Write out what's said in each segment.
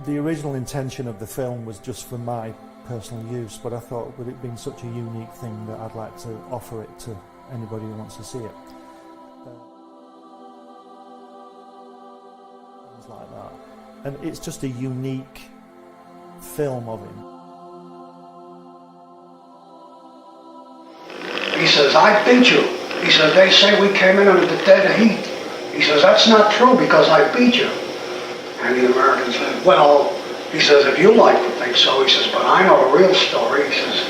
The original intention of the film was just for my personal use, but I thought, with it being such a unique thing, that I'd like to offer it to anybody who wants to see it. Things like that. And it's just a unique film of him. He says, I beat you. He says, they say we came in under the dead heat. He says, that's not true because I beat you. And the American said, well, he says, if you like to think so, he says, but I know a real story. He says,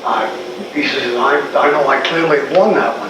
I know I clearly won that one.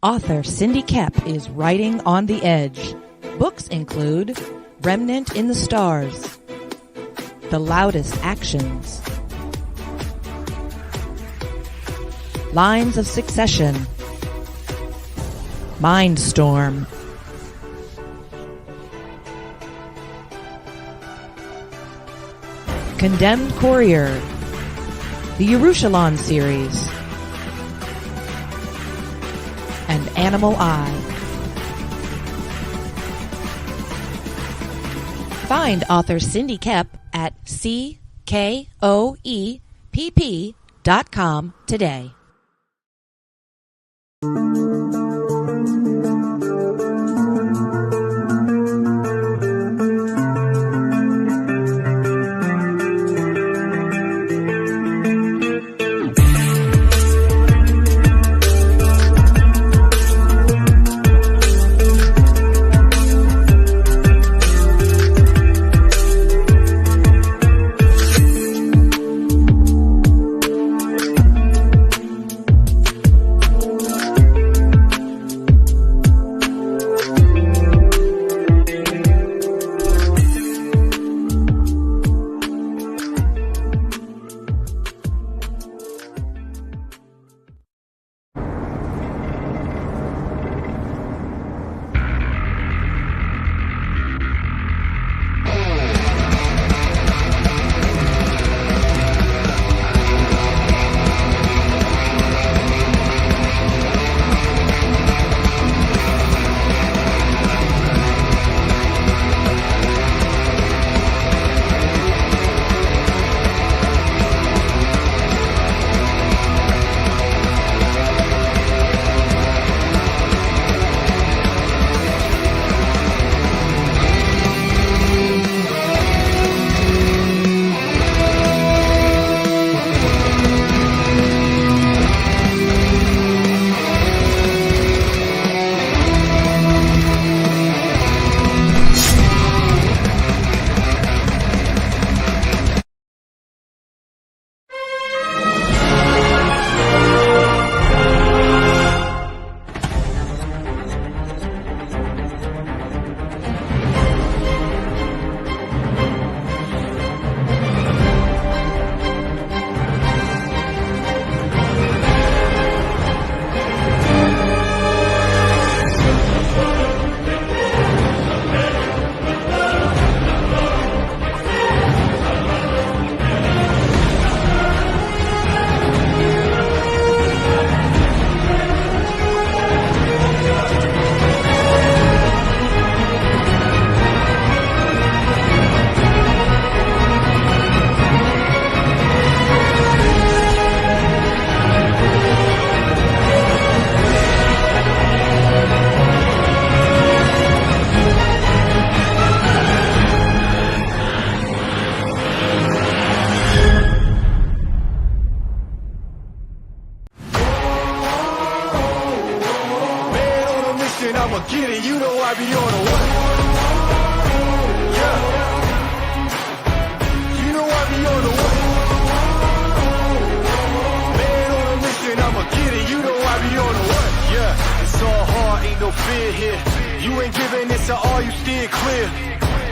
Author Cindy Kep is writing on the edge. Books include Remnant in the Stars, The Loudest Actions, Lines of Succession, Mindstorm, Condemned Courier, the Yerushalayim series, and Animal Eye. Find author Cindy Kep at CKOEPP.com today.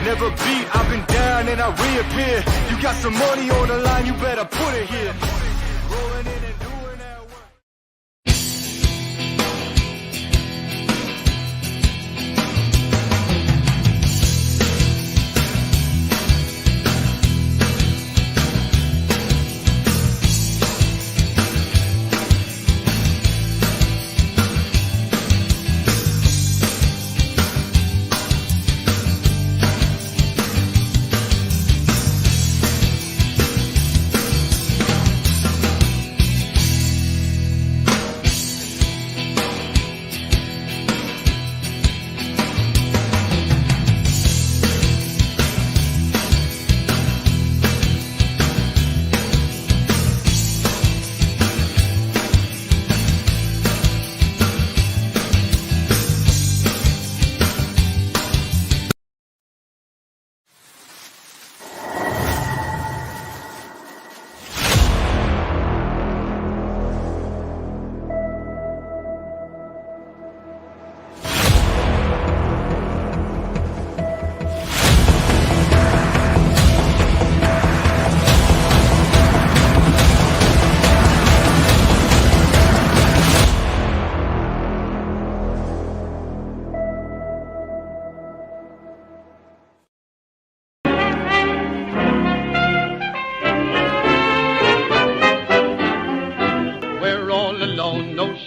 never beat. I've been down and I reappear. You got some money on the line, you better put it here. Rolling in and doing that work.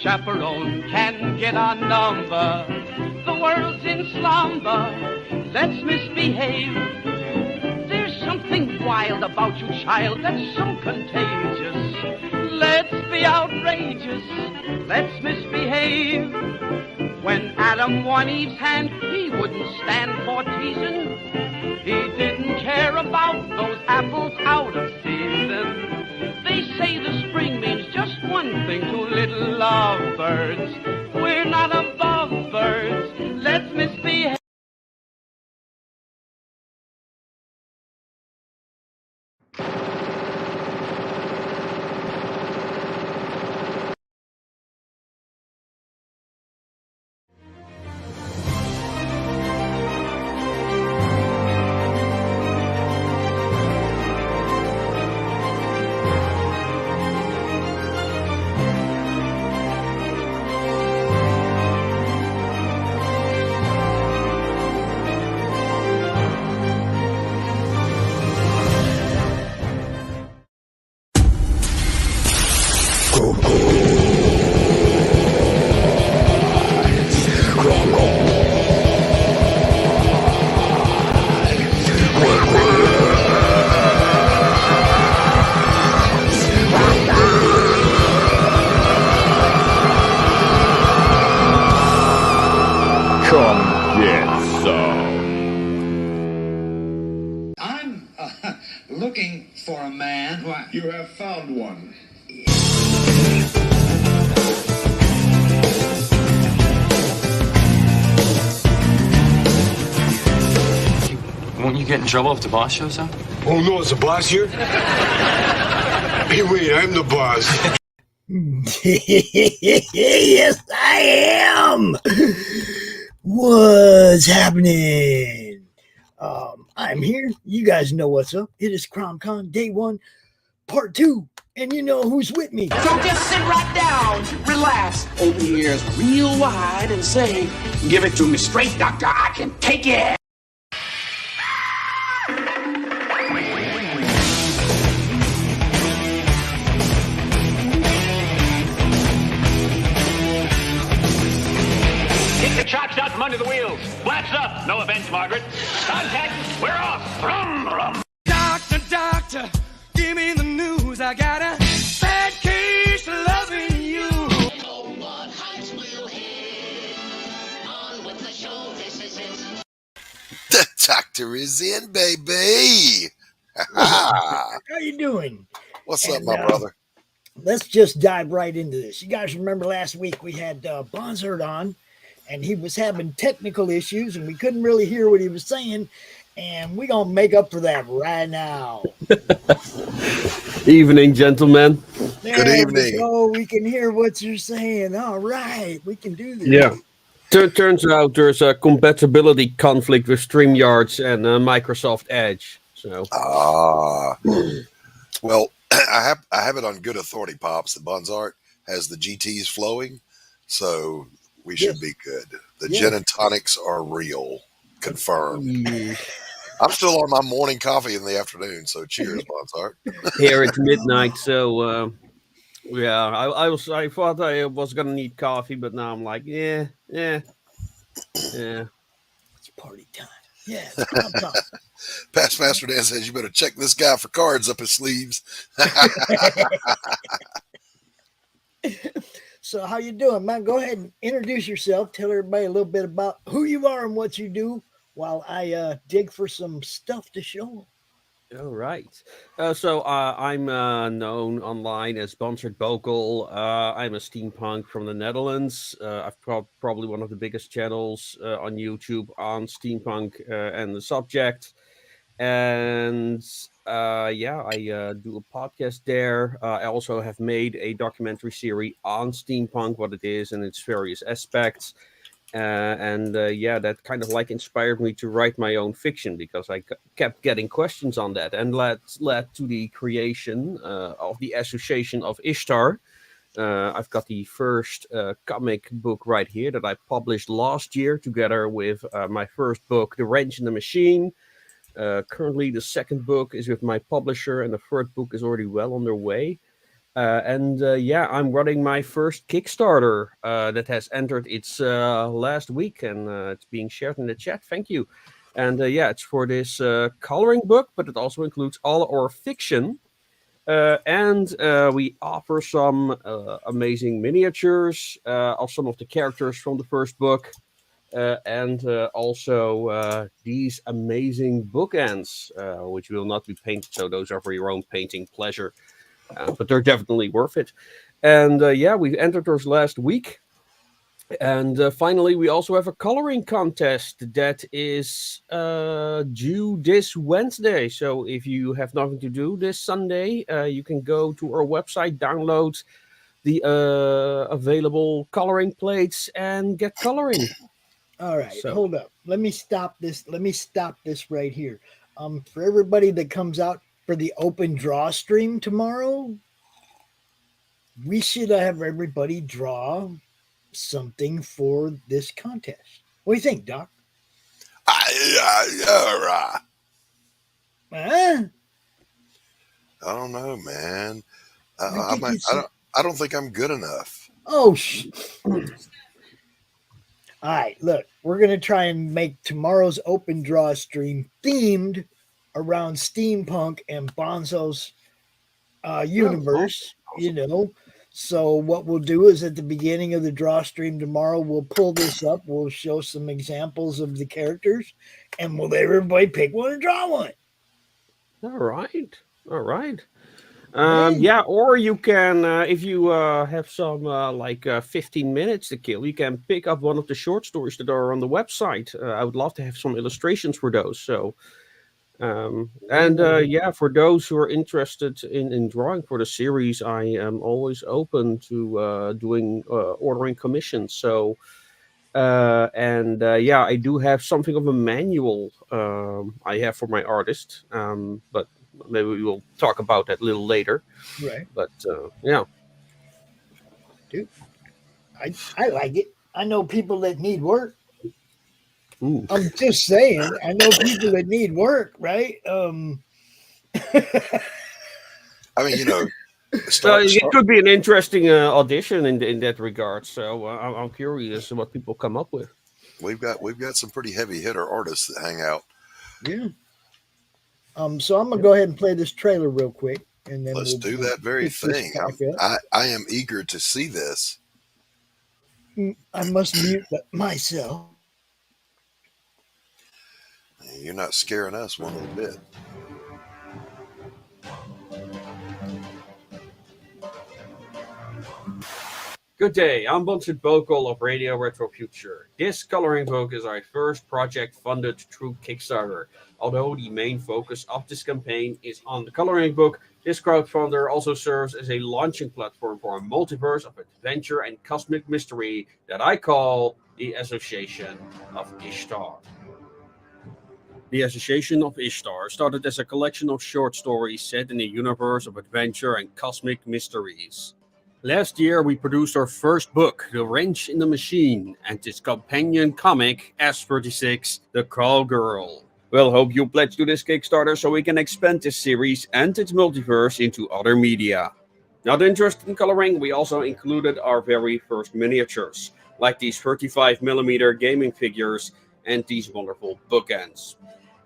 Chaperone can get our number. The world's in slumber. Let's misbehave. There's something wild about you, child, that's so contagious. Let's be outrageous. Let's misbehave. When Adam won Eve's hand, he wouldn't stand for teasing. He didn't care about those apples out of season. They say the spring means just one thing to little lovebirds. We're not above birds. Let's misbehave. Looking for a man. What? You have found one. Won't you get in trouble if the boss shows up? Oh no, it's the boss here? Hey, wait, I'm the boss. Yes, I am. What's happening? I'm here. You guys know what's up. It is CRoM Con Day 1, Part 2. And you know who's with me. So just sit right down, relax, open your ears real wide and say, give it to me straight, doctor, I can take it. Kick the chocks out from under the wheels. Flaps up. No offense, Margaret. Contact. We're off. Rum, rum. Doctor, doctor, give me the news. I got a bad case of loving you. Oh, what heights we'll hit. On with the show. This is it. The doctor is in, baby. How you doing? What's up, my brother? Let's just dive right into this. You guys remember last week we had Bonsart on, and he was having technical issues, and we couldn't really hear what he was saying, and we're going to make up for that right now. Evening, gentlemen. Good evening. We can hear what you're saying. All right, we can do this. Yeah. Turns out there's a compatibility conflict with StreamYards and Microsoft Edge. So. Well, I have it on good authority, Pops. The Bonsart has the GTs flowing, so we should be good. The gin and tonics are real, confirmed. I'm still on my morning coffee in the afternoon, so cheers, Bonsart. Here it's midnight, so I thought I was gonna need coffee, but now I'm like, yeah. It's party time. Yeah, it's CRoM Con. Past Master Dan says you better check this guy for cards up his sleeves. So how you doing, man? Go ahead and introduce yourself. Tell everybody a little bit about who you are and what you do while I dig for some stuff to show. All right. So I'm known online as Bonsart Bokel. I'm a steampunk from the Netherlands. I've probably one of the biggest channels on YouTube on steampunk and the subject. And I do a podcast there. I also have made a documentary series on steampunk, what it is and its various aspects. That kind of like inspired me to write my own fiction because I kept getting questions on that, and led to the creation of the Association of Ishtar. I've got the first comic book right here that I published last year together with my first book, The Wrench in the Machine. Currently, the second book is with my publisher, and the third book is already well underway. I'm running my first Kickstarter that has entered its last week, and it's being shared in the chat. Thank you. And it's for this coloring book, but it also includes all our fiction. We offer some amazing miniatures of some of the characters from the first book. Also these amazing bookends, which will not be painted, so those are for your own painting pleasure. But they're definitely worth it. And we've entered those last week. And finally, we also have a coloring contest that is due this Wednesday. So if you have nothing to do this Sunday, you can go to our website, download the available coloring plates, and get coloring. All right, hold up. Let me stop this right here. For everybody that comes out for the open draw stream tomorrow, we should have everybody draw something for this contest. What do you think, Doc? I don't know, man. I don't think I'm good enough. Oh, all right, look, we're going to try and make tomorrow's open draw stream themed around steampunk and Bonzo's universe, you know. So what we'll do is at the beginning of the draw stream tomorrow, we'll pull this up. We'll show some examples of the characters, and we'll let everybody pick one and draw one. All right. Or you can, if you have some 15 minutes to kill, you can pick up one of the short stories that are on the website. I would love to have some illustrations for those. So, for those who are interested in drawing for the series, I am always open to ordering commissions. So, I do have something of a manual I have for my artist, but maybe we will talk about that a little later. Right. But Dude, I like it. I know people that need work. Ooh. I'm just saying, I know people that need work, right? I mean, it could be an interesting audition in that regard. So I'm curious what people come up with. We've got some pretty heavy hitter artists that hang out. Yeah. So I'm gonna go ahead and play this trailer real quick, and then let's do that very thing. I am eager to see this. I must mute myself. You're not scaring us one little bit. Good day, I'm Bonsart Bokel of Radio Retro Future. This coloring book is our first project funded through Kickstarter. Although the main focus of this campaign is on the coloring book, this crowdfunder also serves as a launching platform for a multiverse of adventure and cosmic mystery that I call the Association of Ishtar. The Association of Ishtar started as a collection of short stories set in a universe of adventure and cosmic mysteries. Last year, we produced our first book, The Wrench in the Machine, and its companion comic, S36, The Call Girl. We'll hope you pledge to this Kickstarter so we can expand this series and its multiverse into other media. Not interested in coloring, we also included our very first miniatures, like these 35mm gaming figures and these wonderful bookends.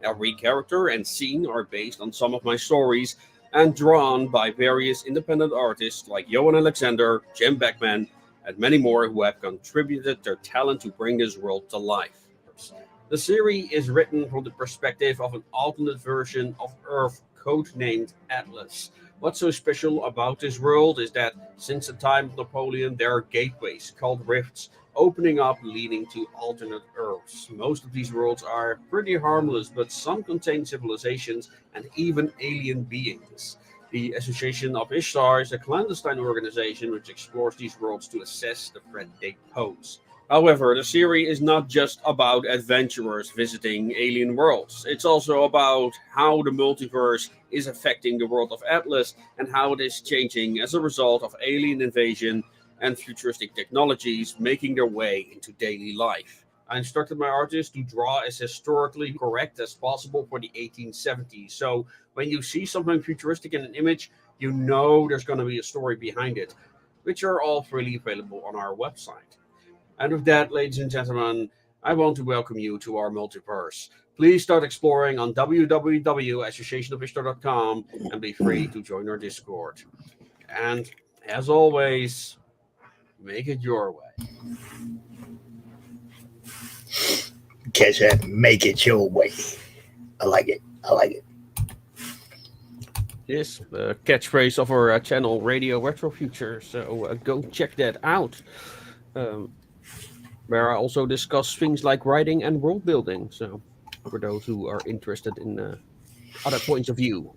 Every character and scene are based on some of my stories and drawn by various independent artists like Johan Alexander, Jim Beckman, and many more who have contributed their talent to bring this world to life. The series is written from the perspective of an alternate version of Earth codenamed Atlas. What's so special about this world is that since the time of Napoleon, there are gateways called rifts opening up leading to alternate Earths. Most of these worlds are pretty harmless, but some contain civilizations and even alien beings. The Association of Ishtar is a clandestine organization which explores these worlds to assess the threat they pose. However, the series is not just about adventurers visiting alien worlds. It's also about how the multiverse is affecting the world of Atlas and how it is changing as a result of alien invasion and futuristic technologies making their way into daily life. I instructed my artists to draw as historically correct as possible for the 1870s. So when you see something futuristic in an image, you know there's going to be a story behind it, which are all freely available on our website. And with that, ladies and gentlemen, I want to welcome you to our multiverse. Please start exploring on www.associationofishtar.com and be free to join our Discord. And as always, make it your way. Catch that, make it your way. I like it. I like it. Yes, the catchphrase of our channel, Radio Retro Future. So go check that out. Where I also discuss things like writing and world building. So for those who are interested in other points of view.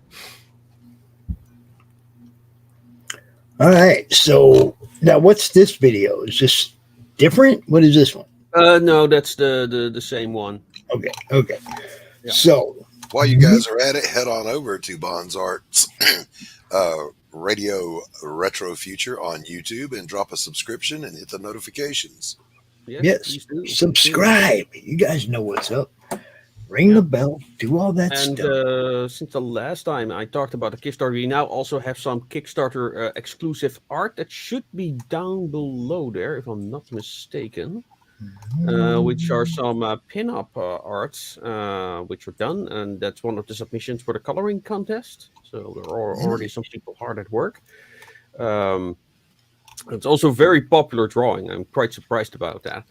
All right. So now what's this video? Is this different? What is this one? No, that's the same one. Okay. Okay. Yeah. So while you guys are at it, head on over to Bonsart's Radio Retro Future on YouTube and drop a subscription and hit the notifications. Yes. Subscribe. You guys know what's up. Ring the bell. Do all that stuff. And since the last time I talked about the Kickstarter, we now also have some Kickstarter exclusive art that should be down below there, if I'm not mistaken. Which are some pin-up arts which are done, and that's one of the submissions for the coloring contest. So there are already some people hard at work. It's also very popular drawing. I'm quite surprised about that.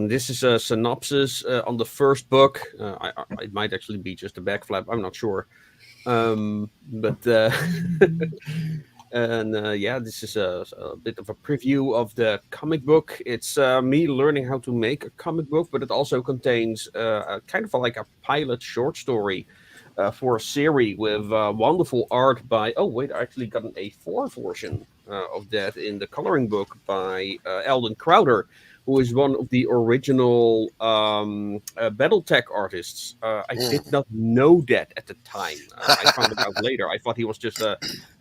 This is a synopsis on the first book. It might actually be just a back flap. I'm not sure. This is a bit of a preview of the comic book. It's me learning how to make a comic book, but it also contains kind of like a pilot short story for a series with wonderful art by... Oh, wait, I actually got an A4 version of that in the coloring book by Eldon Crowder, who is one of the original Battletech artists. I did not know that at the time. I found it out later. I thought he was just a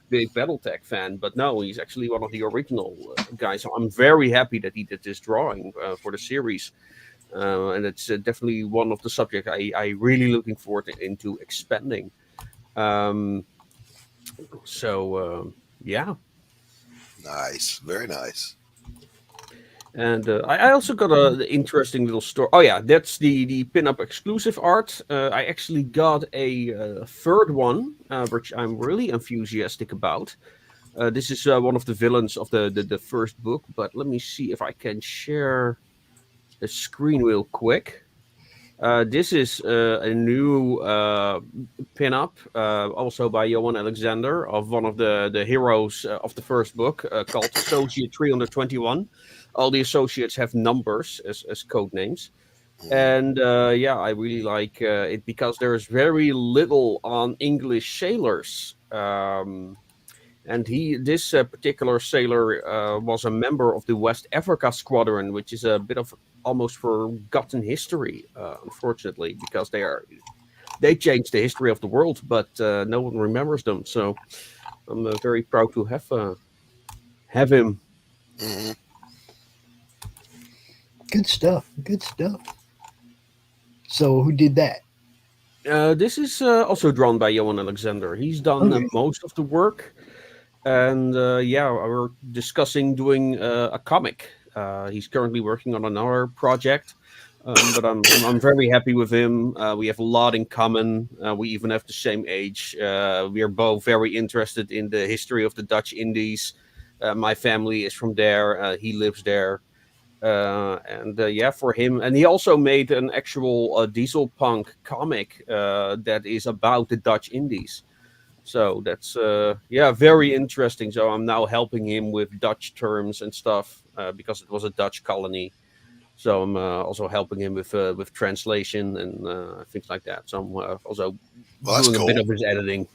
big Battletech fan, but no, he's actually one of the original guys. So I'm very happy that he did this drawing for the series. And it's definitely one of the subjects I really looking forward into expanding. Yeah. Nice. Very nice. And I also got an interesting little story. Oh yeah, that's the pin-up exclusive art. I actually got a third one, which I'm really enthusiastic about. This is one of the villains of the first book, but let me see if I can share the screen real quick. This is a new pin-up, also by Johan Alexander, of one of the heroes of the first book, called Associate 321. All the associates have numbers as code names. And I really like it because there's very little on English sailors. And this particular sailor was a member of the West Africa Squadron, which is a bit of almost forgotten history, unfortunately, because they changed the history of the world, but no one remembers them. So I'm very proud to have him. Mm-hmm. Good stuff. Good stuff. So who did that? This is also drawn by Johan Alexander. He's done most of the work. And we're discussing doing a comic. He's currently working on another project, but I'm very happy with him. We have a lot in common. We even have the same age. We are both very interested in the history of the Dutch Indies. My family is from there. He lives there. For him. And he also made an actual diesel punk comic that is about the Dutch Indies. So that's very interesting. So I'm now helping him with Dutch terms and stuff because it was a Dutch colony. So I'm also helping him with translation and things like that. So I'm also doing a bit of his editing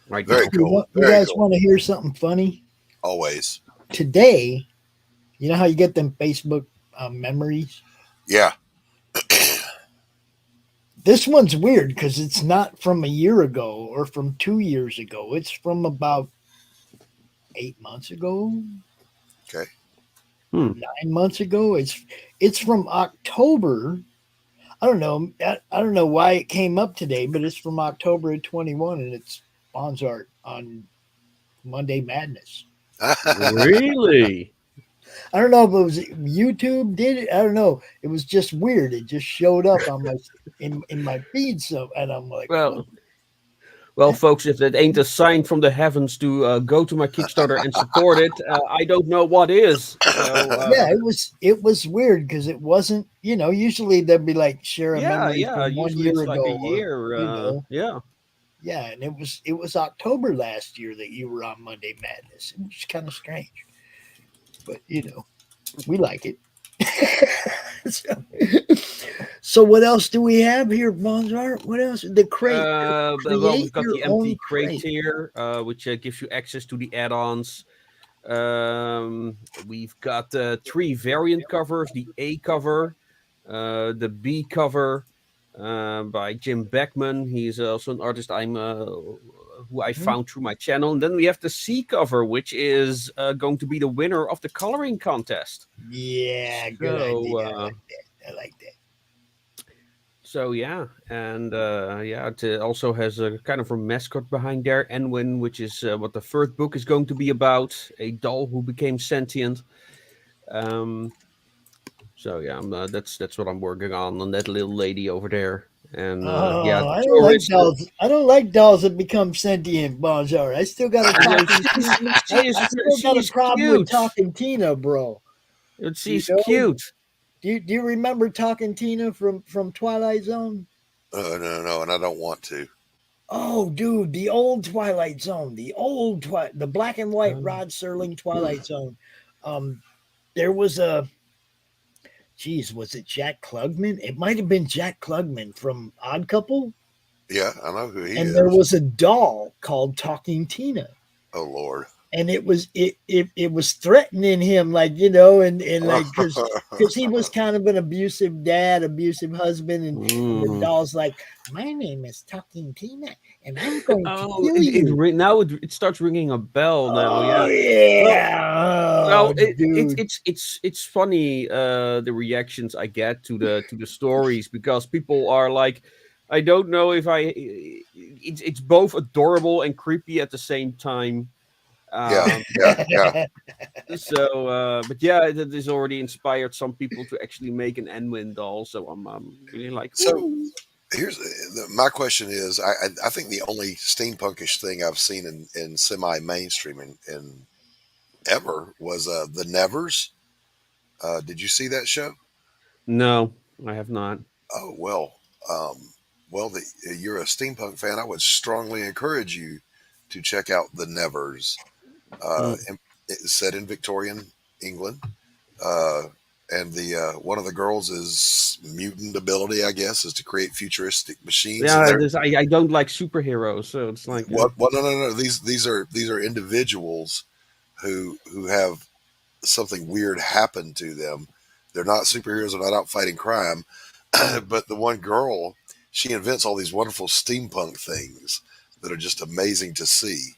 right now. Cool. You guys want to hear something funny? Always. Today, you know how you get them Facebook memories? Yeah. This one's weird because it's not from a year ago or from 2 years ago. It's from about 8 months ago. Okay. 9 months ago. It's from October. I don't know. I don't know why it came up today, but it's from October of 21, and it's Bonsart on Monday Madness. Really? I don't know if it was YouTube did it. I don't know. It was just weird. It just showed up on my in my feed. So, and I'm like, well, folks, if that ain't a sign from the heavens to go to my Kickstarter and support it, I don't know what is. So, it was weird because it wasn't. Usually there'd be like share a memory from 1 year ago. Like a year. Yeah, and it was October last year that you were on Monday Madness. It was kind of strange. But we like it. So what else do we have here, Bonsart? What else? The crate. We've got the empty crate here, which gives you access to the add-ons. We've got 3 variant covers: the A cover, the B cover by Jim Beckman. He's also an artist who I found through my channel. And then we have the C cover, which is going to be the winner of the coloring contest. Yeah, good idea. I like that. So yeah, and it also has a kind of a mascot behind there, Enwin, which is what the third book is going to be about, a doll who became sentient. That's what I'm working on that little lady over there. And I don't like dolls. I don't like dolls that become sentient, Bonsart. I still got a problem with Talking Tina, bro. She's cute. Do you remember Talking Tina from Twilight Zone? No, and I don't want to. Oh, dude, the old Twilight Zone, the black and white Rod Serling Twilight Zone. There was was it Jack Klugman? It might have been Jack Klugman from Odd Couple. Yeah, I know who he is. And there was a doll called Talking Tina. Oh, Lord. And it was threatening him, like, and like because he was kind of an abusive dad, abusive husband, and the doll's like, my name is Talking Tina, and I'm going to kill you. Now it starts ringing a bell. Now, it's funny the reactions I get to the stories, because people are like, I don't know if it's both adorable and creepy at the same time. Yeah. So, it has already inspired some people to actually make an Enwin doll. So I'm really like. So here's my question: is I think the only steampunkish thing I've seen in semi-mainstream in ever was the Nevers. Did you see that show? No, I have not. Oh well, Well, you're a steampunk fan. I would strongly encourage you to check out The Nevers. It's set in Victorian England. And the one of the girls' is mutant ability, I guess, is to create futuristic machines. Yeah, And I don't like superheroes, so it's like well, no. These are individuals who have something weird happen to them. They're not superheroes. They're not out fighting crime. But the one girl, she invents all these wonderful steampunk things that are just amazing to see.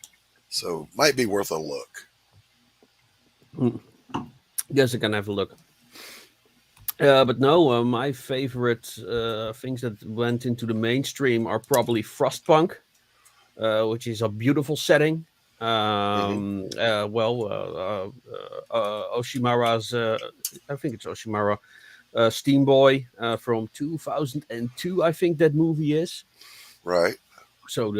So might be worth a look. Guess I can have a look. But no, my favorite things that went into the mainstream are probably Frostpunk, which is a beautiful setting. Oshimara's, I think it's Oshimara, Steam Boy from 2002. I think that movie is right. So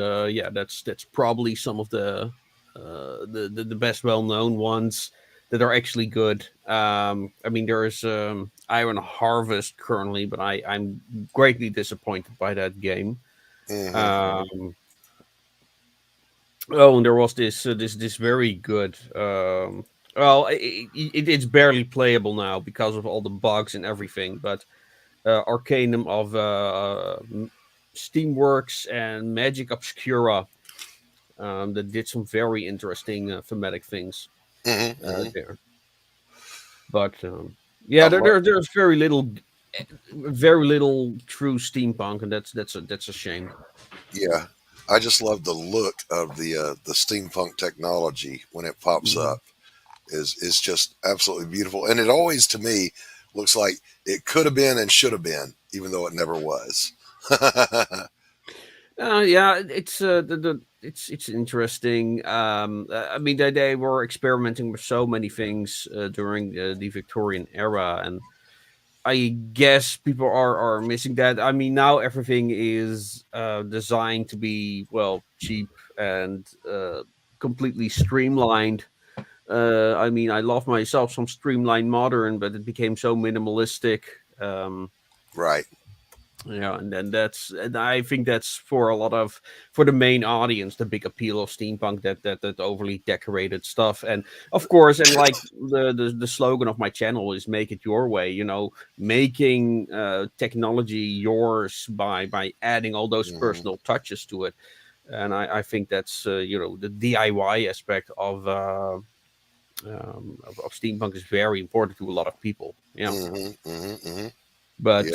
that's probably some of the best well-known ones that are actually good. I mean, there is Iron Harvest currently, but I'm greatly disappointed by that game. And there was this very good. It's barely playable now because of all the bugs and everything. But Arcanum of Steamworks and Magic Obscura that did some very interesting thematic things there. But there's very little true steampunk, and that's a shame. Yeah, I just love the look of the steampunk technology when it pops up. Is just absolutely beautiful, and it always to me looks like it could have been and should have been, even though it never was. It's interesting. I mean, they were experimenting with so many things during the Victorian era, and I guess people are missing that. I mean, now everything is designed to be cheap and completely streamlined. I mean, I love myself some streamlined modern, but it became so minimalistic. Right. Yeah, and I think that's for the main audience, the big appeal of steampunk, that overly decorated stuff. And of course, and like the slogan of my channel is "Make it your way." You know, making technology yours by adding all those personal touches to it. And I think that's the DIY aspect of steampunk is very important to a lot of people. Yeah. But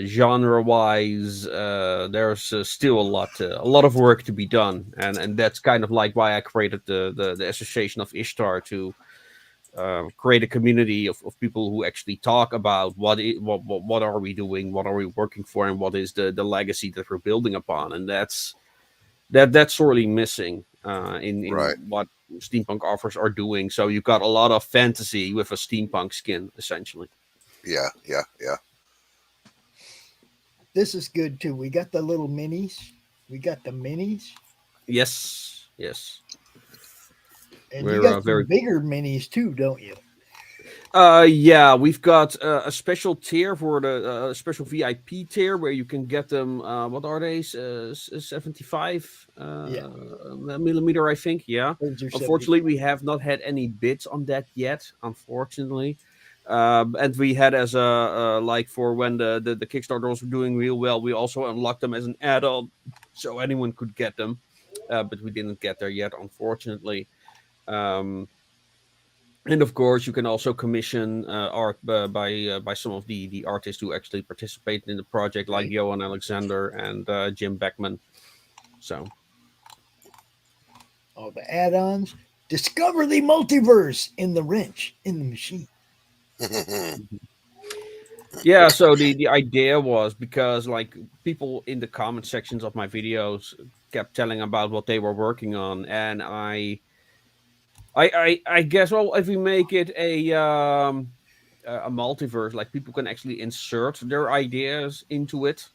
genre-wise, there's still a lot of work to be done, and that's kind of like why I created the Association of Ishtar to create a community of people who actually talk about what are we doing, what are we working for, and what is the legacy that we're building upon, and that's sorely missing in what steampunk offers are doing. So you've got a lot of fantasy with a steampunk skin, essentially. Yeah. This is good too. We got the little minis. We got the minis. Yes. And you got some bigger minis too, don't you? Yeah, we've got a special tier for the special VIP tier where you can get them. What are they? 75 millimeter, I think. Yeah. Unfortunately, we have not had any bids on that yet. Unfortunately. And we had as a like for when the Kickstarters were doing real well, we also unlocked them as an add-on, so anyone could get them, but we didn't get there yet, unfortunately. And of course, you can also commission art by some of the artists who actually participate in the project, like Johan Alexander and Jim Beckman. So, all the add-ons. Discover the multiverse in the wrench in the machine. Yeah, so the idea was because like people in the comment sections of my videos kept telling about what they were working on, and I guess if we make it a multiverse, like people can actually insert their ideas into it,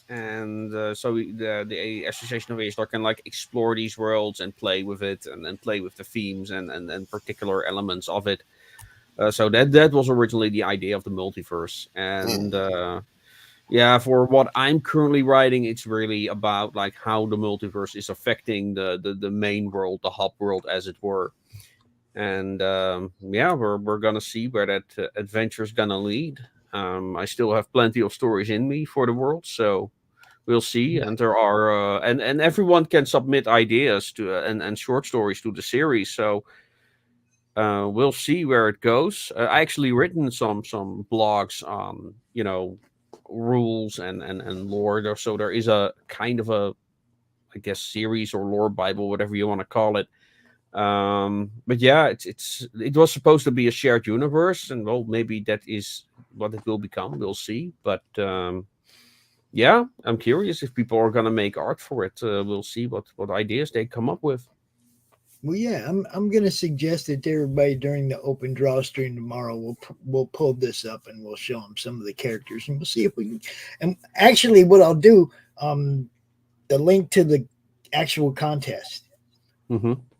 and so the Association of Ishtar can like explore these worlds and play with it, and then play with the themes and particular elements of it. So that was originally the idea of the multiverse, and Yeah, for what I'm currently writing, it's really about like how the multiverse is affecting the main world, the hub world, as it were. And yeah, we're gonna see where that adventure is gonna lead. I still have plenty of stories in me for the world, so we'll see. And there are and everyone can submit ideas to and short stories to the series. So we'll see where it goes. I actually written some blogs on rules and lore. So there is a kind of a, I guess, series or lore Bible, whatever you want to call it. But yeah, it was supposed to be a shared universe, and well, maybe that is what it will become. We'll see. But yeah, I'm curious if people are gonna make art for it. We'll see what ideas they come up with. Well, yeah, I'm going to suggest that to everybody during the open draw stream tomorrow. We'll pull this up and we'll show them some of the characters, and we'll see if we can. And actually, what I'll do, the link to the actual contest,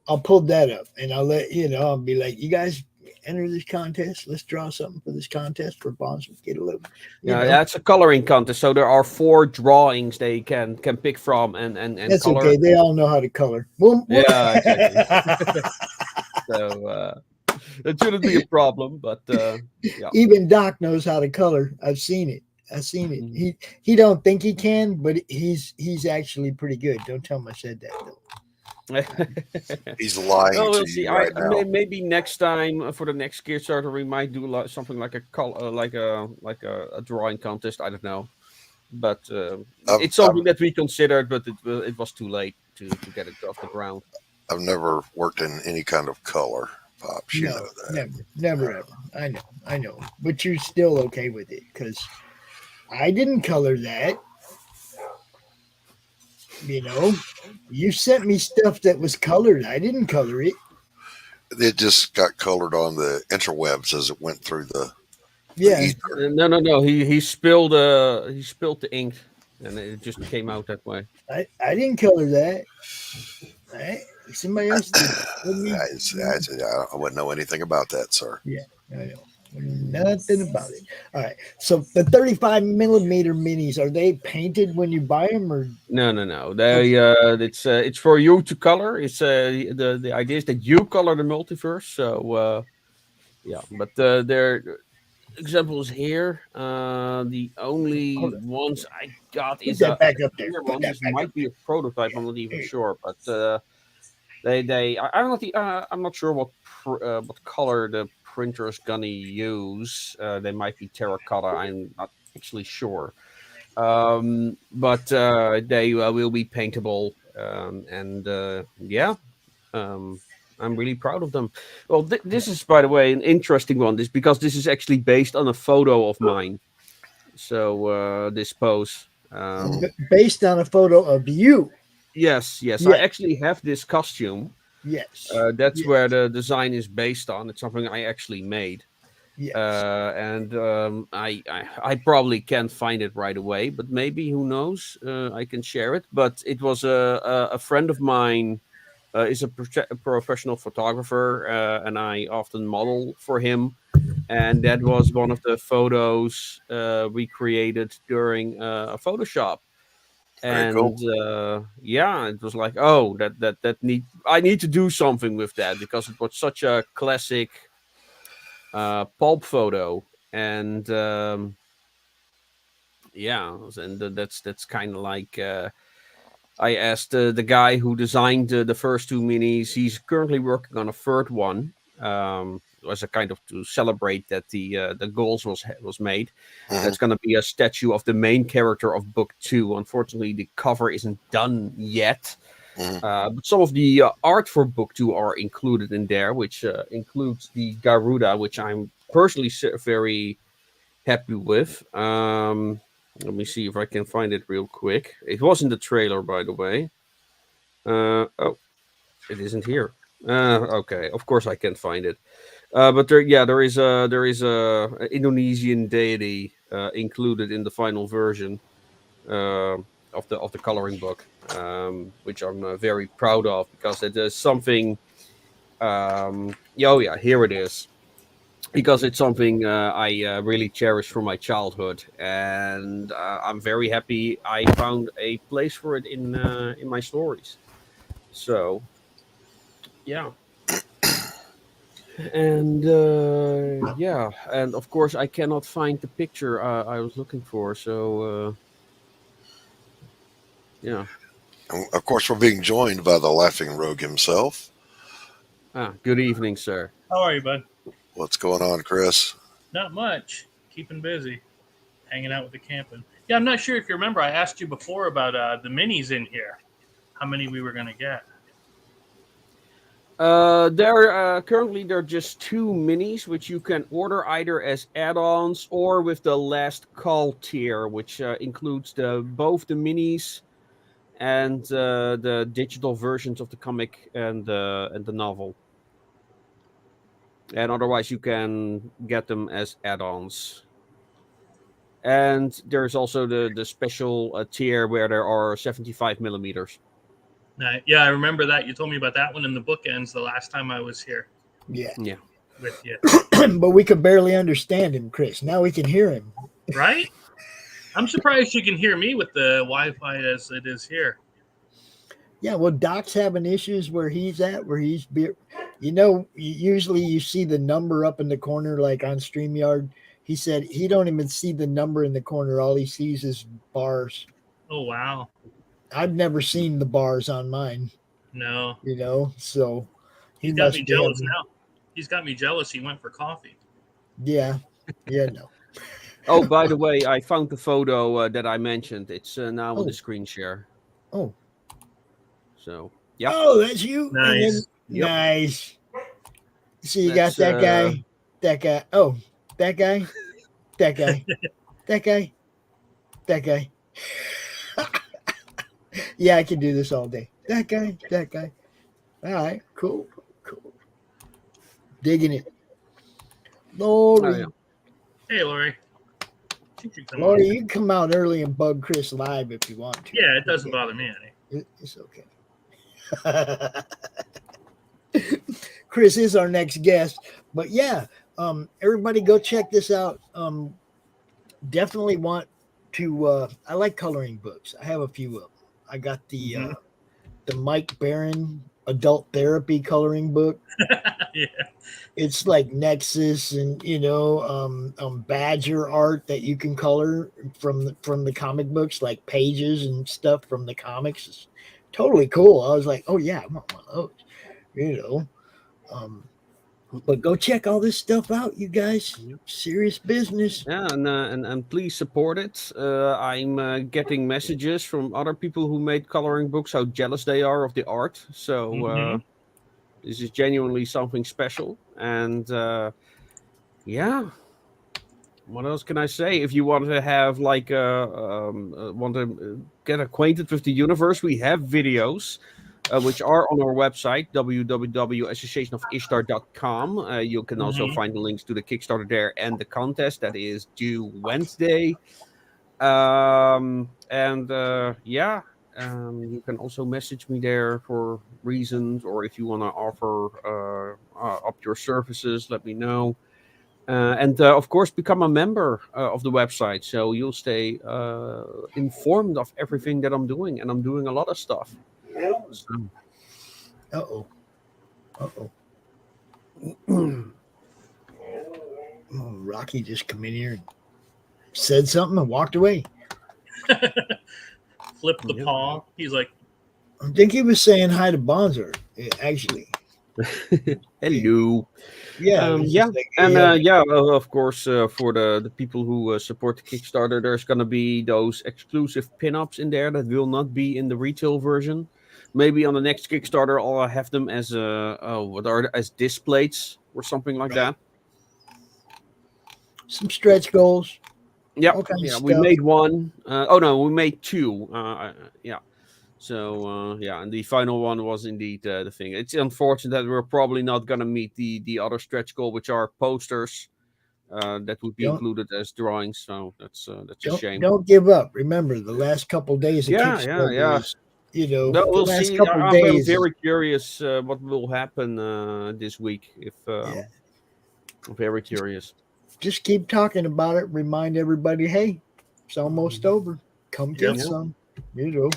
I'll pull that up, and I'll let I'll be like, you guys enter this contest. Let's draw something for this contest for Bonds. Get a little. Yeah, that's a coloring contest. So there are 4 drawings they can pick from and that's color. okay. They all know how to color. Yeah, exactly. So that shouldn't be a problem. But yeah. Even Doc knows how to color. I've seen it. He don't think he can, but he's actually pretty good. Don't tell him I said that though. He's lying we'll to see. you right now. Maybe next time for the next Kickstarter we might do something like a like a drawing contest. I don't know, but it's something that we considered, but it was too late to get it off the ground. I've never worked in any kind of color, Pops. You know that. Never ever. I know, but you're still okay with it because I didn't color that. You sent me stuff that was colored. I didn't color it. It just got colored on the interwebs as it went through the ether. No. He spilled the ink, and it just came out that way. I didn't color that. Somebody else did. I wouldn't know anything about that, sir. Yeah, I know. Nothing about it. All right. So the 35 millimeter minis, are they painted when you buy them, or no? They it's for you to color. It's the idea is that you color the multiverse. So yeah, but their examples here. The only ones I got is back up there. This might be a prototype. I'm not even sure, but I'm not sure what color the printer is gonna use. They might be terracotta. I'm not actually sure, but they will be paintable. I'm really proud of them. Well, this is, by the way, an interesting one. Because this is actually based on a photo of mine. So this pose, based on a photo of you. Yes. I actually have this costume. Yes. That's where the design is based on. It's something I actually made. Yes. I probably can't find it right away, but maybe, who knows, I can share it. But it was a friend of mine is a professional photographer, and I often model for him. And that was one of the photos we created during Photoshop. And cool. It was like, I need to do something with that, because it was such a classic pulp photo. And that's kind of like I asked the guy who designed the first 2 minis. He's currently working on a third one, as a kind of to celebrate that the goals was made. That's going to be a statue of the main character of book 2. Unfortunately, the cover isn't done yet, but some of the art for book 2 are included in there, which includes the Garuda, which I'm personally very happy with. Let me see if I can find it real quick. It was in the trailer, by the way. It isn't here. Okay, of course I can't find it. But there is a Indonesian deity included in the final version of the coloring book, which I'm very proud of, because it is something. Here it is. because it's something I really cherish from my childhood, and I'm very happy I found a place for it in my stories. So, yeah. And yeah, and of course I cannot find the picture I was looking for. So yeah. And of course, we're being joined by the laughing rogue himself. Good evening, sir. How are you, bud? What's going on, Chris? Not much. Keeping busy. Hanging out with the camping. Yeah, I'm not sure if you remember, I asked you before about the minis in here. How many we were going to get. Currently there are just 2 minis, which you can order either as add-ons or with the last call tier, which includes both the minis and the digital versions of the comic and the novel. And otherwise, you can get them as add-ons. And there's also the special tier where there are 75 millimeters. Yeah, I remember that. You told me about that one in the bookends the last time I was here. Yeah. With you. But we could barely understand him, Chris. Now we can hear him. Right? I'm surprised you can hear me with the Wi-Fi as it is here. Yeah, well, Doc's having issues where he's at, usually you see the number up in the corner, like on StreamYard. He said he don't even see the number in the corner. All he sees is bars. Oh, wow. I've never seen the bars on mine. No. So he's got me jealous now. He's got me jealous. He went for coffee. Yeah. No. Oh, by the way, I found the photo that I mentioned. It's now on the screen share. Oh. So, yeah. Oh, that's you? Nice. Nice. So you got that guy. That guy. Oh, that guy. That guy. That guy. That guy. Yeah, I can do this all day. That guy. That guy. All right. Cool. Digging it. Laurie. Oh, yeah. Hey, Laurie. Laurie, you can come out early and bug Chris live if you want to. Yeah, it doesn't bother me any. It's okay. Chris is our next guest. But yeah, everybody go check this out. Definitely want to I like coloring books. I have a few of them. I got the Mike Barron adult therapy coloring book. Yeah. It's like Nexus and Badger art that you can color from the comic books, like pages and stuff from the comics. It's totally cool. I was like, oh yeah, I want one of those. But go check all this stuff out, you guys. Serious business. Yeah, and please support it. I'm getting messages from other people who made coloring books how jealous they are of the art. So this is genuinely something special. And yeah, what else can I say? If you want to have want to get acquainted with the universe, we have videos. Which are on our website, www.associationofishtar.com. You can also find the links to the Kickstarter there and the contest that is due Wednesday. You can also message me there for reasons, or if you want to offer up your services, let me know. And of course, become a member of the website, so you'll stay informed of everything that I'm doing, and I'm doing a lot of stuff. Oh, Rocky just come in here and said something and walked away. Flipped the paw. He's like, I think he was saying hi to Bonsart, actually. Hello. Yeah. Of course, for the people who support the Kickstarter, there's going to be those exclusive pin-ups in there that will not be in the retail version. Maybe on the next Kickstarter, I'll have them as as displays or something like that. Some stretch goals. Yeah, we made one. We made 2. So and the final one was indeed the thing. It's unfortunate that we're probably not gonna meet the other stretch goal, which are posters that would be included as drawings. So that's a shame. Don't give up. Remember the last couple of days of Kickstarter. We'll see. I'm very curious what will happen this week. If Very curious. Just keep talking about it. Remind everybody, hey, it's almost over. Come get Yep. some. You know.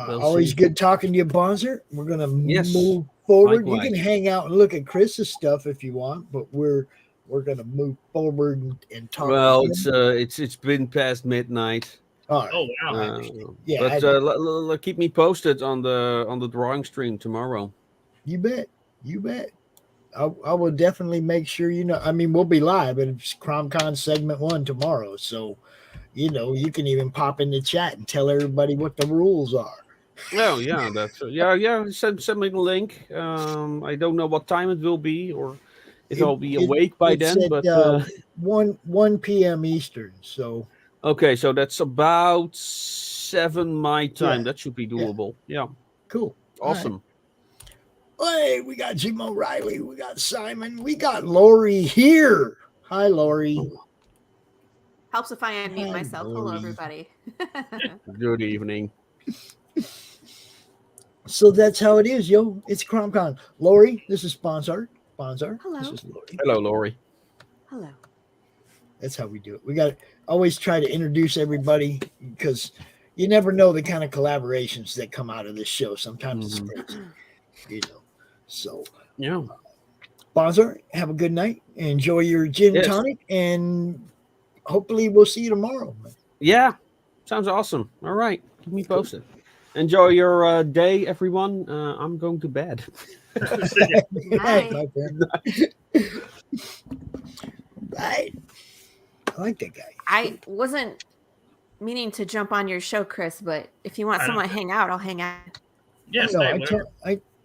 We'll Always see. good talking to you, Bonsart. We're gonna Yes, move forward. likewise. You can hang out and look at Chris's stuff if you want, but we're gonna move forward and talk. Well, to him. it's been past midnight. All right. Oh wow. Yeah, But keep me posted on the drawing stream tomorrow. You bet. You bet. I will definitely make sure you know. I mean, we'll be live, but it's CRoM Con segment 1 tomorrow. So, you know, you can even pop in the chat and tell everybody what the rules are. Oh yeah, that's yeah. Send me the link. I don't know what time it will be, or if I'll be awake by it's then. at, But 1 p.m. Eastern. So okay, so that's about 7 my time. Yeah. That should be doable. Yeah. cool. Awesome. Hey, we got Jim O'Reilly, we got Simon, we got Laurie here. Hi, Laurie. Helps if I unmute Hi, myself. Hello, Laurie. everybody. Good evening. So that's how it is, yo. It's CRoM Con. Laurie, this is Bonsart. Hello. This is Laurie. Hello, Laurie. Hello. That's how we do it. We got to always try to introduce everybody because you never know the kind of collaborations that come out of this show. Sometimes it's crazy, you know. So, yeah. Bonsart, have a good night. Enjoy your gin Yes. tonic, and hopefully we'll see you tomorrow. Yeah. Sounds awesome. All right. Keep me posted. Enjoy your day, everyone. I'm going to bed. Right, my friend. Right. I like that guy. I wasn't meaning to jump on your show, Chris, but if you want someone to hang out, I'll hang out. Yes, No,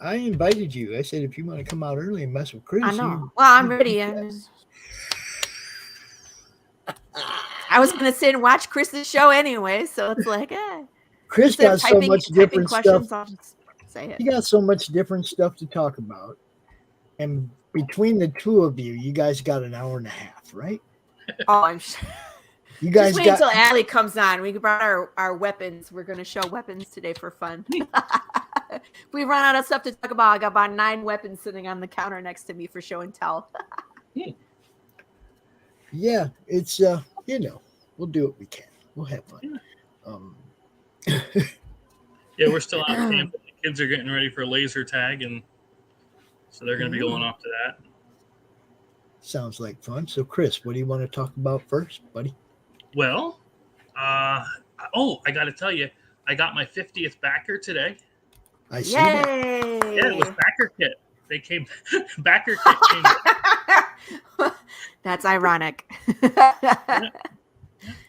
I invited you. I said if you want to come out early and mess with Chris. I know. Well, I'm ready. I was going to sit and watch Chris's show anyway, so it's like, Chris instead got of so much different questions, stuff. I'll just say it. You got so much different stuff to talk about. And between the two of you, you guys got an hour and a half, right? Oh, I'm sure. You guys Just wait got until Allie comes on. We brought our weapons. We're going to show weapons today for fun. If we run out of stuff to talk about, I got about 9 weapons sitting on the counter next to me for show and tell. Yeah, it's you know, we'll do what we can. We'll have fun. Yeah, we're still out camping. The kids are getting ready for laser tag, and so they're going to be going off to that. Sounds like fun. So, Chris, what do you want to talk about first, buddy? Well, I got to tell you, I got my 50th backer today. I see that. Yeah, it was backer kit. They came, backer kit came. That's ironic.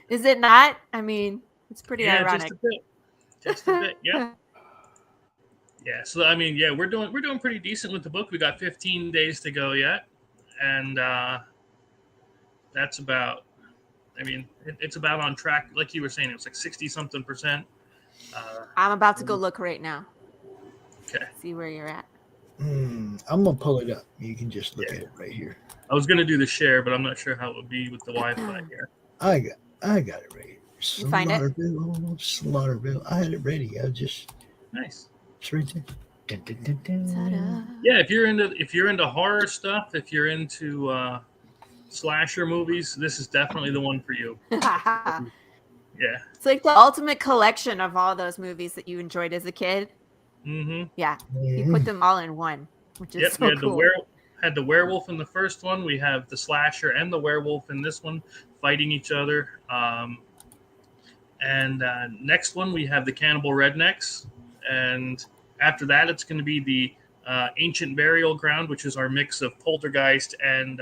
Is it not? I mean, it's pretty ironic. Just a bit. Yeah. Yeah. So I mean, yeah, we're doing pretty decent with the book. We got 15 days to go yet, and that's about. I mean, it's about on track. Like you were saying, it was like 60-something%. I'm about to go look right now. Okay. See where you're at. I'm gonna pull it up. You can just look at it right here. I was gonna do the share, but I'm not sure how it would be with the Wi-Fi here. I got it right here. You find it? Slaughterville. I had it ready. I just Nice. it's right there. Dun, dun, dun, dun. Yeah, if you're into horror stuff, if you're into slasher movies, this is definitely the one for you. Yeah. It's like the ultimate collection of all those movies that you enjoyed as a kid. Mm-hmm. Yeah. You put them all in one, which is so we had cool. had the werewolf in the first one. We have the slasher and the werewolf in this one fighting each other. And next one, we have the cannibal rednecks. And after that, it's going to be the ancient burial ground, which is our mix of poltergeist and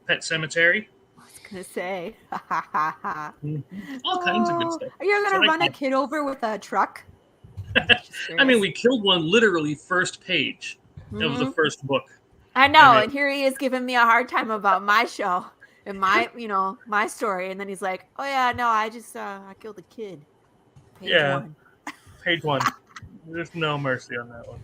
Pet Cemetery. I was going to say. All kinds of good stuff. Are you going to So run a kid over with a truck? I mean, we killed one literally first page of the first book. I know, and here he is giving me a hard time about my show and my, my story, and then he's like, "Oh yeah, no, I just I killed a kid." Page 1. There's no mercy on that one.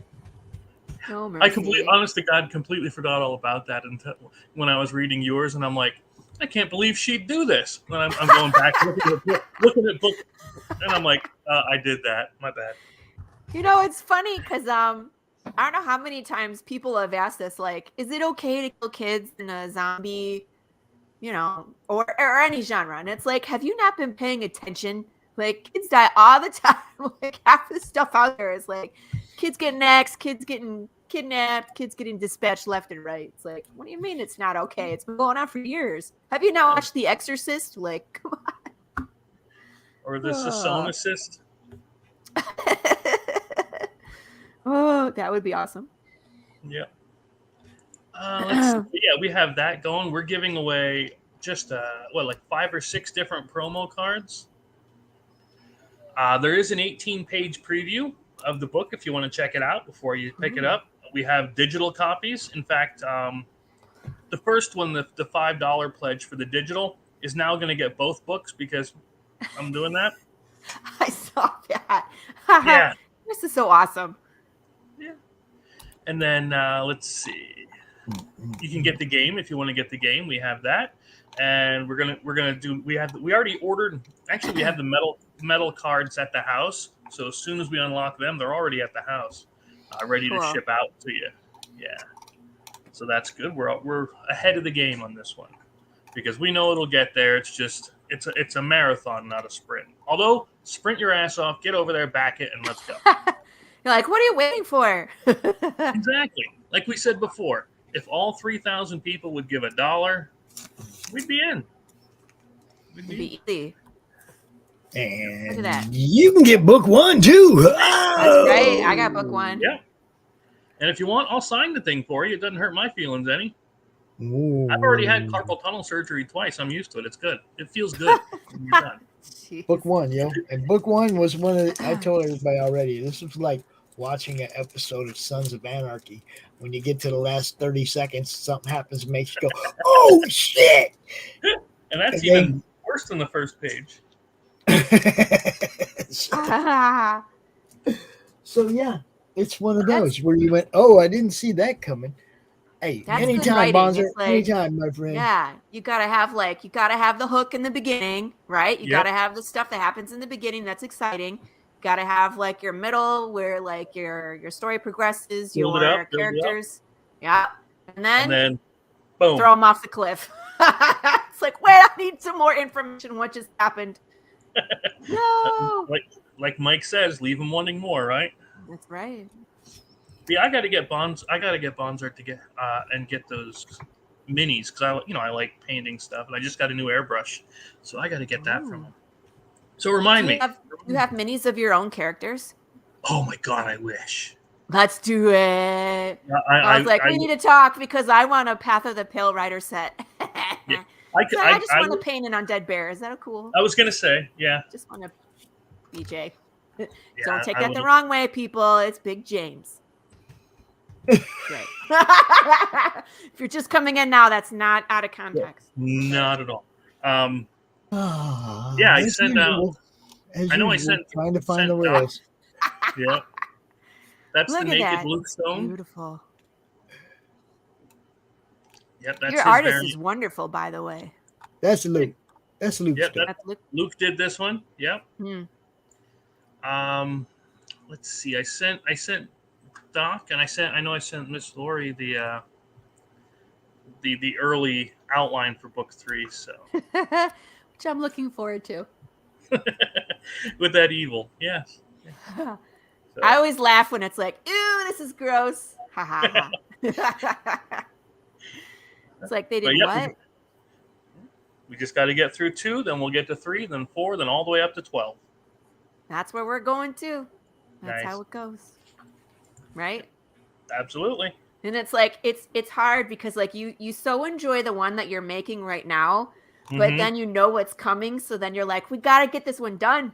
No mercy. Honest to God, completely forgot all about that until when I was reading yours, and I'm like, I can't believe she'd do this. When I'm going back looking at book, and I'm like, I did that. My bad. It's funny because I don't know how many times people have asked us, like, is it okay to kill kids in a zombie, or any genre? And it's like, have you not been paying attention? Like, kids die all the time. Like, half the stuff out there is like, kids getting axed, kids getting kidnapped, kids getting dispatched left and right. It's like, what do you mean it's not okay? It's been going on for years. Have you not watched The Exorcist? Like, come on. Or the Sonicist. Oh, that would be awesome. Yep. Let's see. Yeah, we have that going. We're giving away just like 5 or 6 different promo cards. There is an 18-page preview of the book if you want to check it out before you pick it up. We have digital copies. In fact, the first one, the $5 pledge for the digital, is now going to get both books because I'm doing that. I saw that. Yeah. This is so awesome. Yeah. And then let's see. You can get the game if you want to get the game. We have that, and we're gonna do. We already ordered. Actually, we have the metal cards at the house. So as soon as we unlock them, they're already at the house, ready to ship out to you. Yeah. So that's good. We're ahead of the game on this one because we know it'll get there. It's just it's a marathon, not a sprint. Although sprint your ass off, get over there, back it, and let's go. You're like, what are you waiting for? Exactly. Like we said before, if all 3,000 people would give $1, we'd be in. It'd be easy. And Look at that. you can get book 1 too. That's right. I got book 1. Yeah. And if you want, I'll sign the thing for you. It doesn't hurt my feelings any. Ooh. I've already had carpal tunnel surgery twice. I'm used to it. It's good. It feels good when you're done. Book 1, yo. And book 1 was one of I told everybody already. This was like watching an episode of Sons of Anarchy. When you get to the last 30 seconds, something happens, makes you go, oh shit! And that's even worse than the first page. So yeah, it's one of those where you went, oh, I didn't see that coming. Hey, That's anytime, Bonsart, like, anytime, my friend. Yeah, you gotta have the hook in the beginning, right? You gotta have the stuff that happens in the beginning that's exciting. Gotta have like your middle where like your story progresses, Build your it up. characters. Yeah. And then boom. Throw them off the cliff. It's like, wait, I need some more information. What just happened? No. Like Mike says, leave them wanting more, right? That's right. Yeah, I gotta get Bonsart to get and get those minis because I like painting stuff and I just got a new airbrush, so I gotta get that from him. So remind me. You have minis of your own characters? Oh my god, I wish. Let's do it. I was like, we need to talk because I want a Path of the Pale Rider set. Yeah, I just want to paint it on Dead Bear. Is that cool? I was gonna say, yeah. Just want to BJ. Yeah, Don't take that the wrong way, people. It's Big James. Right. If you're just coming in now, that's not out of context. Not at all. Yeah, I sent out. I sent. Trying to find the rails. Yeah, that's Look the at naked that. Luke Stone. Beautiful. Yep, that's your his artist variant. is wonderful, by the way. That's Luke. That's Luke. Yep, That's Luke. Luke did this one. Yep. Hmm. Let's see. I sent Doc and I sent Miss Laurie the early outline for book 3. So Which I'm looking forward to. with that evil, yes. So. I always laugh when it's like, "Ew, this is gross." Ha ha ha. It's like they did what? We just got to get through 2, then we'll get to 3, then 4, then all the way up to 12. That's where we're going to. That's Nice. how it goes. Right? Absolutely. And it's like it's hard because like you so enjoy the one that you're making right now, but Mhm. then you know what's coming, so then you're like, we got to get this one done.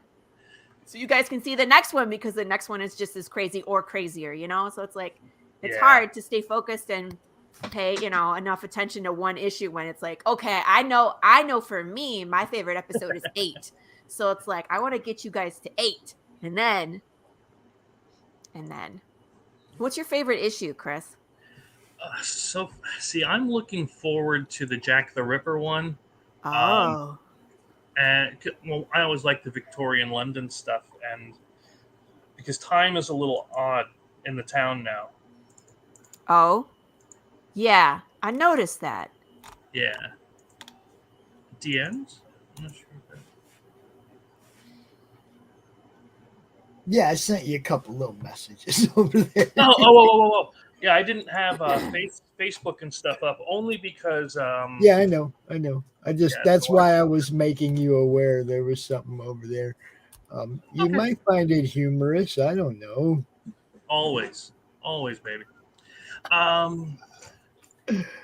So you guys can see the next one because the next one is just as crazy or crazier, you know? So it's like it's hard to stay focused and pay, enough attention to one issue when it's like, okay, I know for me, my favorite episode is 8. So it's like, I want to get you guys to 8. And then what's your favorite issue, Chris? So, see, I'm looking forward to the Jack the Ripper one. Oh. And I always like the Victorian London stuff, and because time is a little odd in the town now, Oh, yeah, I noticed that. Yeah. DMs? I'm not sure. Yeah, I sent you a couple little messages over there. Oh. Yeah, I didn't have Facebook and stuff up only because. Yeah, I know. That's so why I was making you aware there was something over there. You might find it humorous. I don't know. Always, baby.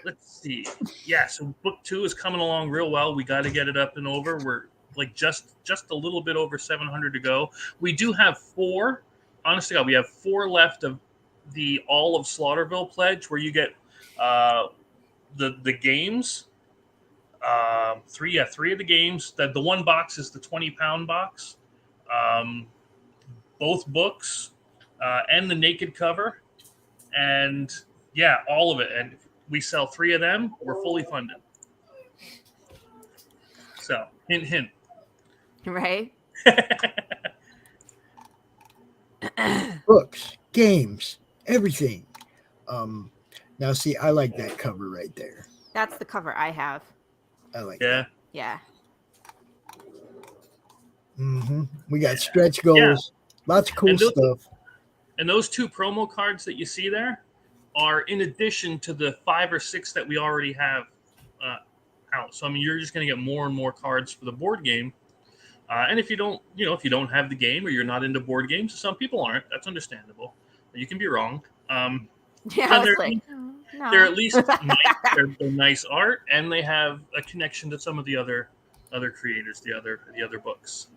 Let's see. Yeah, so book 2 is coming along real well. We got to get it up and over. We're like just a little bit over 700 to go. We do have 4. Honest to God, we have 4 left of the All of Slaughterville pledge, where you get the games. 3 of the games. The one box is the 20-pound box. Both books and the naked cover, and yeah, all of it. And if we sell 3 of them, we're fully funded. So hint. Right. Books, games, everything. Now see, I like that cover right there. That's the cover I have. I like that. Yeah. We got stretch goals, lots of cool stuff. And those 2 promo cards that you see there are in addition to the 5 or 6 that we already have out. So I mean, you're just going to get more and more cards for the board game. And if you don't, if you don't have the game or you're not into board games, some people aren't. That's understandable. You can be wrong. Yeah, they're at least nice. They're nice art, and they have a connection to some of the other creators, the other books.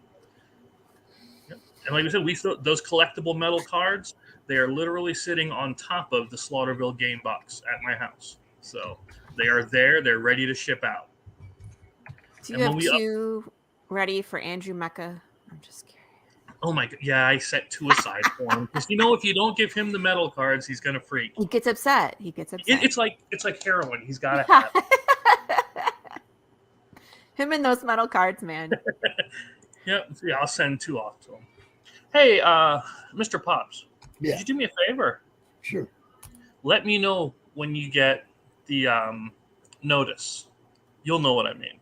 Yep. And like we said, those collectible metal cards. They are literally sitting on top of the Slaughterville game box at my house. So they are there. They're ready to ship out. Do you have 2 ready for Andrew Mecca? I'm just curious. Oh my God! Yeah, I set 2 aside for him because if you don't give him the metal cards, he's gonna freak. He gets upset. It's like heroin. He's got to have him and those metal cards, man. Yeah, I'll send 2 off to him. Hey, Mr. Pops. Yeah. Could you do me a favor? Sure. Let me know when you get the notice. You'll know what I mean.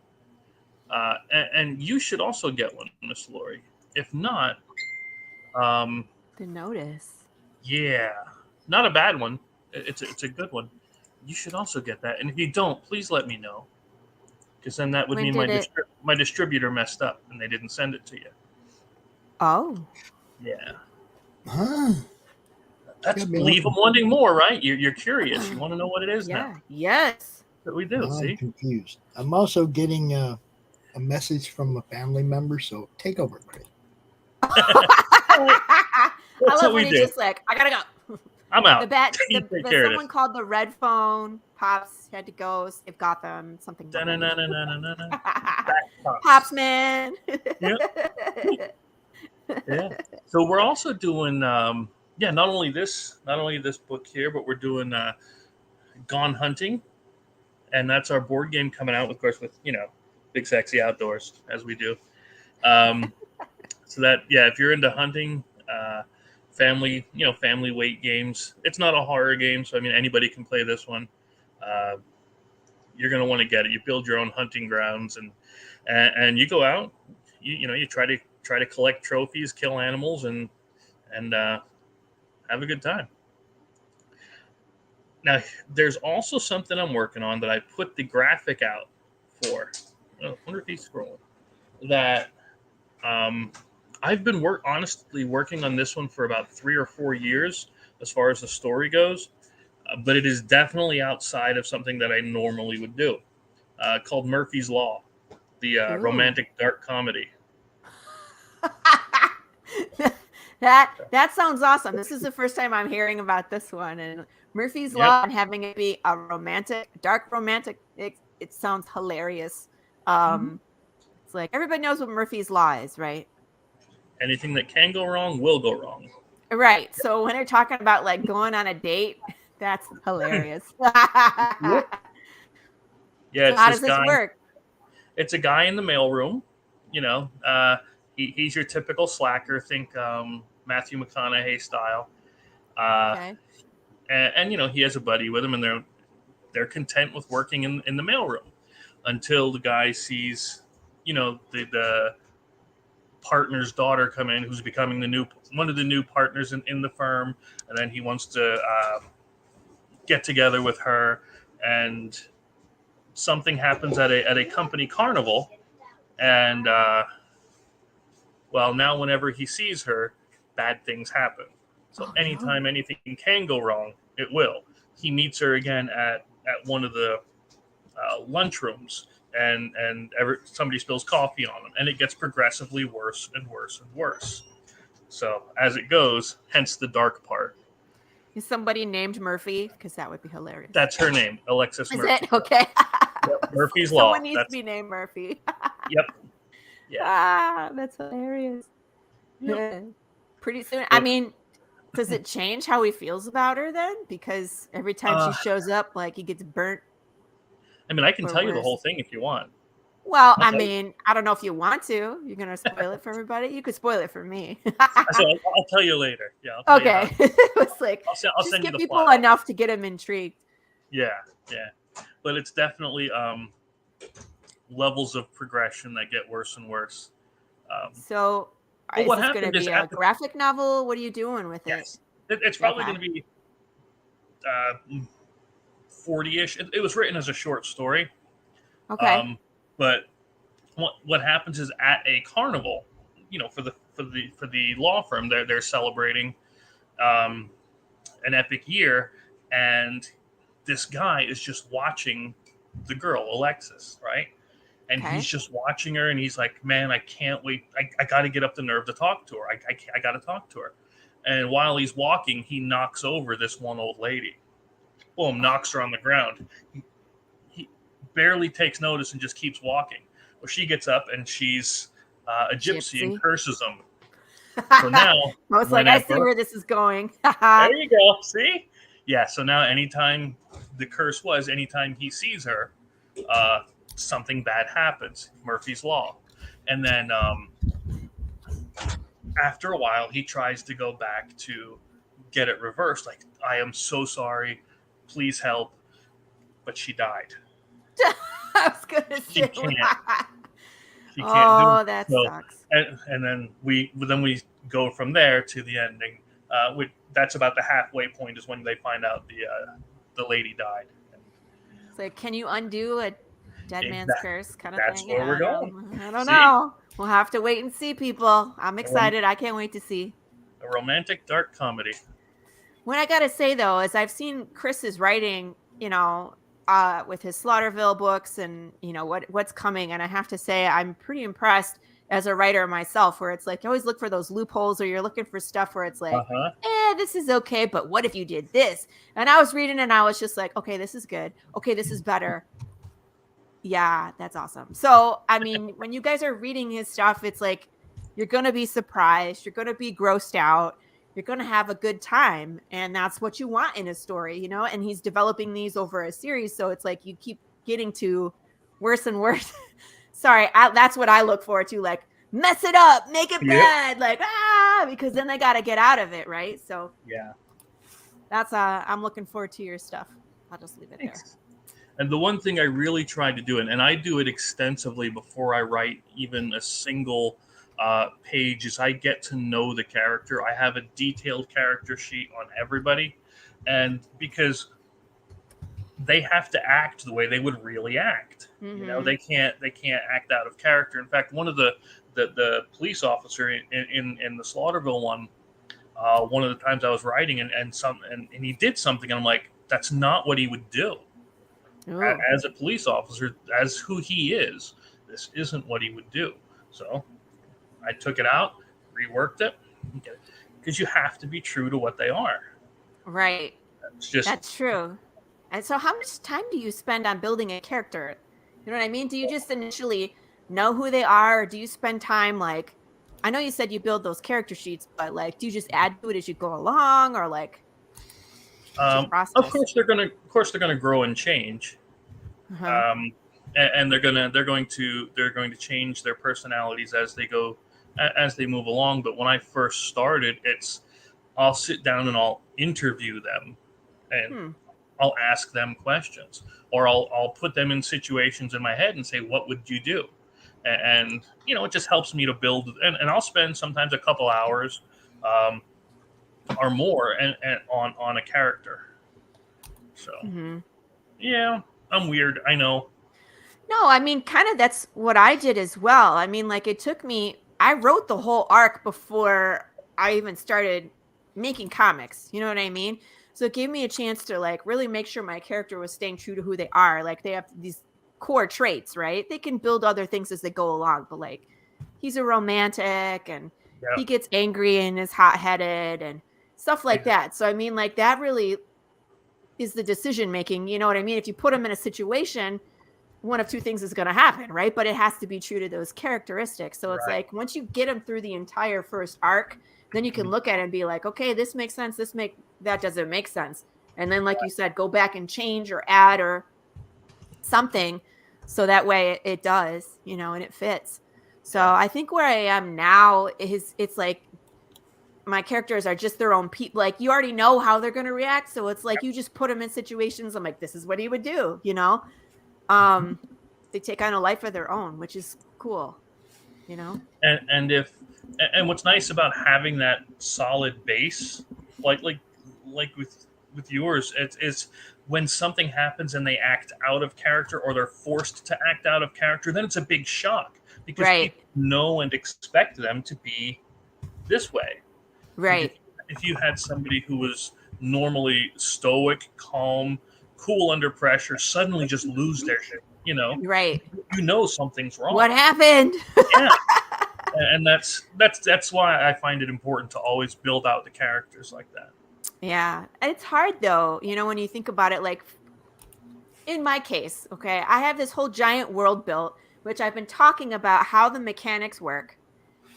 And you should also get one, Miss Laurie. If not, the notice. Yeah, not a bad one. It's a good one. You should also get that. And if you don't, please let me know, because then that would mean my distributor messed up and they didn't send it to you. Oh. Yeah. Huh. That's leave them wanting more, right? You're curious. You want to know what it is now. Yes. That we do. I'm confused. I'm also getting a message from a family member, so take over, Chris. I love when he's just like, I gotta go. I'm out. Someone called the red phone. Pops had to go save Gotham. Something. Pops, man. Yeah. So we're also doing, not only this book here, but we're doing Gone Hunting, and that's our board game coming out, of course, with Big Sexy Outdoors, as we do. So that, if you're into hunting, family weight games, it's not a horror game, so I mean anybody can play this one. You're going to want to get it. You build your own hunting grounds, and you go out. You try to collect trophies, kill animals, and have a good time. Now, there's also something I'm working on that I put the graphic out for. I wonder if he's scrolling. That I've been honestly working on this one for about 3 or 4 years as far as the story goes, but it is definitely outside of something that I normally would do, called Murphy's Law, the romantic dark comedy. That sounds awesome. This is the first time I'm hearing about this one, and Murphy's Law and having it be a dark romantic. It sounds hilarious. It's like everybody knows what Murphy's Law is, right? Anything that can go wrong will go wrong. Right. So when they're talking about like going on a date, that's hilarious. Yeah. So how does this work? It's a guy in the mailroom. He's your typical slacker. Think Matthew McConaughey style. Okay. and he has a buddy with him, and they're content with working in the mailroom until the guy sees, the partner's daughter come in, who's becoming one of the new partners in the firm, and then he wants to get together with her, and something happens at a company carnival, and now whenever he sees her, bad things happen. So anytime anything can go wrong, it will. He meets her again at one of the lunchrooms, and somebody spills coffee on him, and it gets progressively worse and worse and worse. So as it goes, hence the dark part. Is somebody named Murphy? Because that would be hilarious. That's her name, Alexis Murphy. Is it? Okay. Yep, Murphy's Law. Someone needs to be named Murphy. Yep. Yeah. That's hilarious. Yep. Pretty soon. I mean, does it change how he feels about her then? Because every time she shows up, like, he gets burnt. I mean, I can tell you the whole thing if you want. Well, I mean, I don't know if you want to. You're going to spoil it for everybody? You could spoil it for me. I'll tell you later. Yeah. Okay. It's like, I'll just send give you the people plot. enough to get them intrigued. Yeah. But it's definitely levels of progression that get worse and worse. So, is this going to be a graphic novel? What are you doing with it? It's probably going to be 40-ish. It was written as a short story. Okay. But what happens is at a carnival, for the law firm, they're celebrating an epic year, and this guy is just watching the girl, Alexis, right? And he's just watching her, and he's like, man, I can't wait. I got to get up the nerve to talk to her. I got to talk to her. And while he's walking, he knocks over this one old lady. Boom, knocks her on the ground. He barely takes notice and just keeps walking. Well, she gets up, and she's a gypsy and curses him. So now, I was like, I see where this is going. There you go. See? Yeah, so now anytime he sees her, something bad happens. Murphy's Law. And then after a while, he tries to go back to get it reversed. Like, I am so sorry. Please help. But she died. I was going to say. She can't do it. That so, sucks. And then we go from there to the ending. That's about the halfway point is when they find out the lady died. It's like, can you undo a dead man's curse kind of that's thing? That's where we're going. I don't know. We'll have to wait and see, people. I'm excited. I can't wait to see. A romantic dark comedy. What I got to say, though, is I've seen Chris's writing, with his Slaughterville books and, what's coming. And I have to say, I'm pretty impressed as a writer myself, where it's like, you always look for those loopholes, or you're looking for stuff where it's like, this is okay, but what if you did this? And I was reading and I was just like, okay, this is good. Okay, this is better. Yeah, that's awesome. So, I mean, when you guys are reading his stuff, it's like, you're going to be surprised. You're going to be grossed out. You're going to have a good time. And that's what you want in a story, and he's developing these over a series. So it's like, you keep getting to worse and worse. Sorry, that's what I look forward to. Like, mess it up, make it bad, because then they got to get out of it, right? So yeah, that's I'm looking forward to your stuff. I'll just leave it there. And the one thing I really try to do, and I do it extensively before I write even a single page, is I get to know the character. I have a detailed character sheet on everybody, and because they have to act the way they would really act. Mm-hmm. They can't act out of character. In fact, one of the police officer in the Slaughterville one of the times I was writing and he did something, and I'm like, that's not what he would do. Oh. As a police officer, as who he is, this isn't what he would do. So I took it out, reworked it, because you have to be true to what they are. Right. That's true. And so how much time do you spend on building a character? You know what I mean? Do you just initially know who they are, or do you spend time, like, I know you said you build those character sheets, but like, do you just add to it as you go along, or like, of course they're gonna grow and change. Uh-huh. And they're going to change their personalities as they move along. But when I first started, I'll sit down and I'll interview them, and I'll ask them questions, or I'll put them in situations in my head and say, what would you do? And it just helps me to build, and I'll spend sometimes a couple hours or more and on a character. So yeah, I'm weird, I know. No, I mean, kind of that's what I did as well. I mean, like, it took me, I wrote the whole arc before I even started making comics. You know what I mean? So it gave me a chance to like really make sure my character was staying true to who they are. Like, they have these core traits, right? They can build other things as they go along, but like, he's a romantic and he gets angry and is hot-headed and stuff like that. So I mean, like, that really is the decision making. You know what I mean? If you put him in a situation, one of two things is going to happen, right? But it has to be true to those characteristics. So it's like, once you get him through the entire first arc, then you can look at it and be like, okay, this makes sense. That doesn't make sense. And then, like you said, go back and change or add or something. So that way it does, and it fits. So I think where I am now is it's like my characters are just their own people. Like, you already know how they're going to react. So it's like, you just put them in situations. I'm like, this is what he would do, they take on a life of their own, which is cool, And what's nice about having that solid base, like with yours, it's when something happens and they act out of character, or they're forced to act out of character, then it's a big shock because people know and expect them to be this way. Right. If you had somebody who was normally stoic, calm, cool under pressure, suddenly just lose their shit, right? Something's wrong. What happened? Yeah, and that's why I find it important to always build out the characters like that. Yeah, it's hard though, when you think about it. Like, in my case, okay, I have this whole giant world built, which I've been talking about how the mechanics work,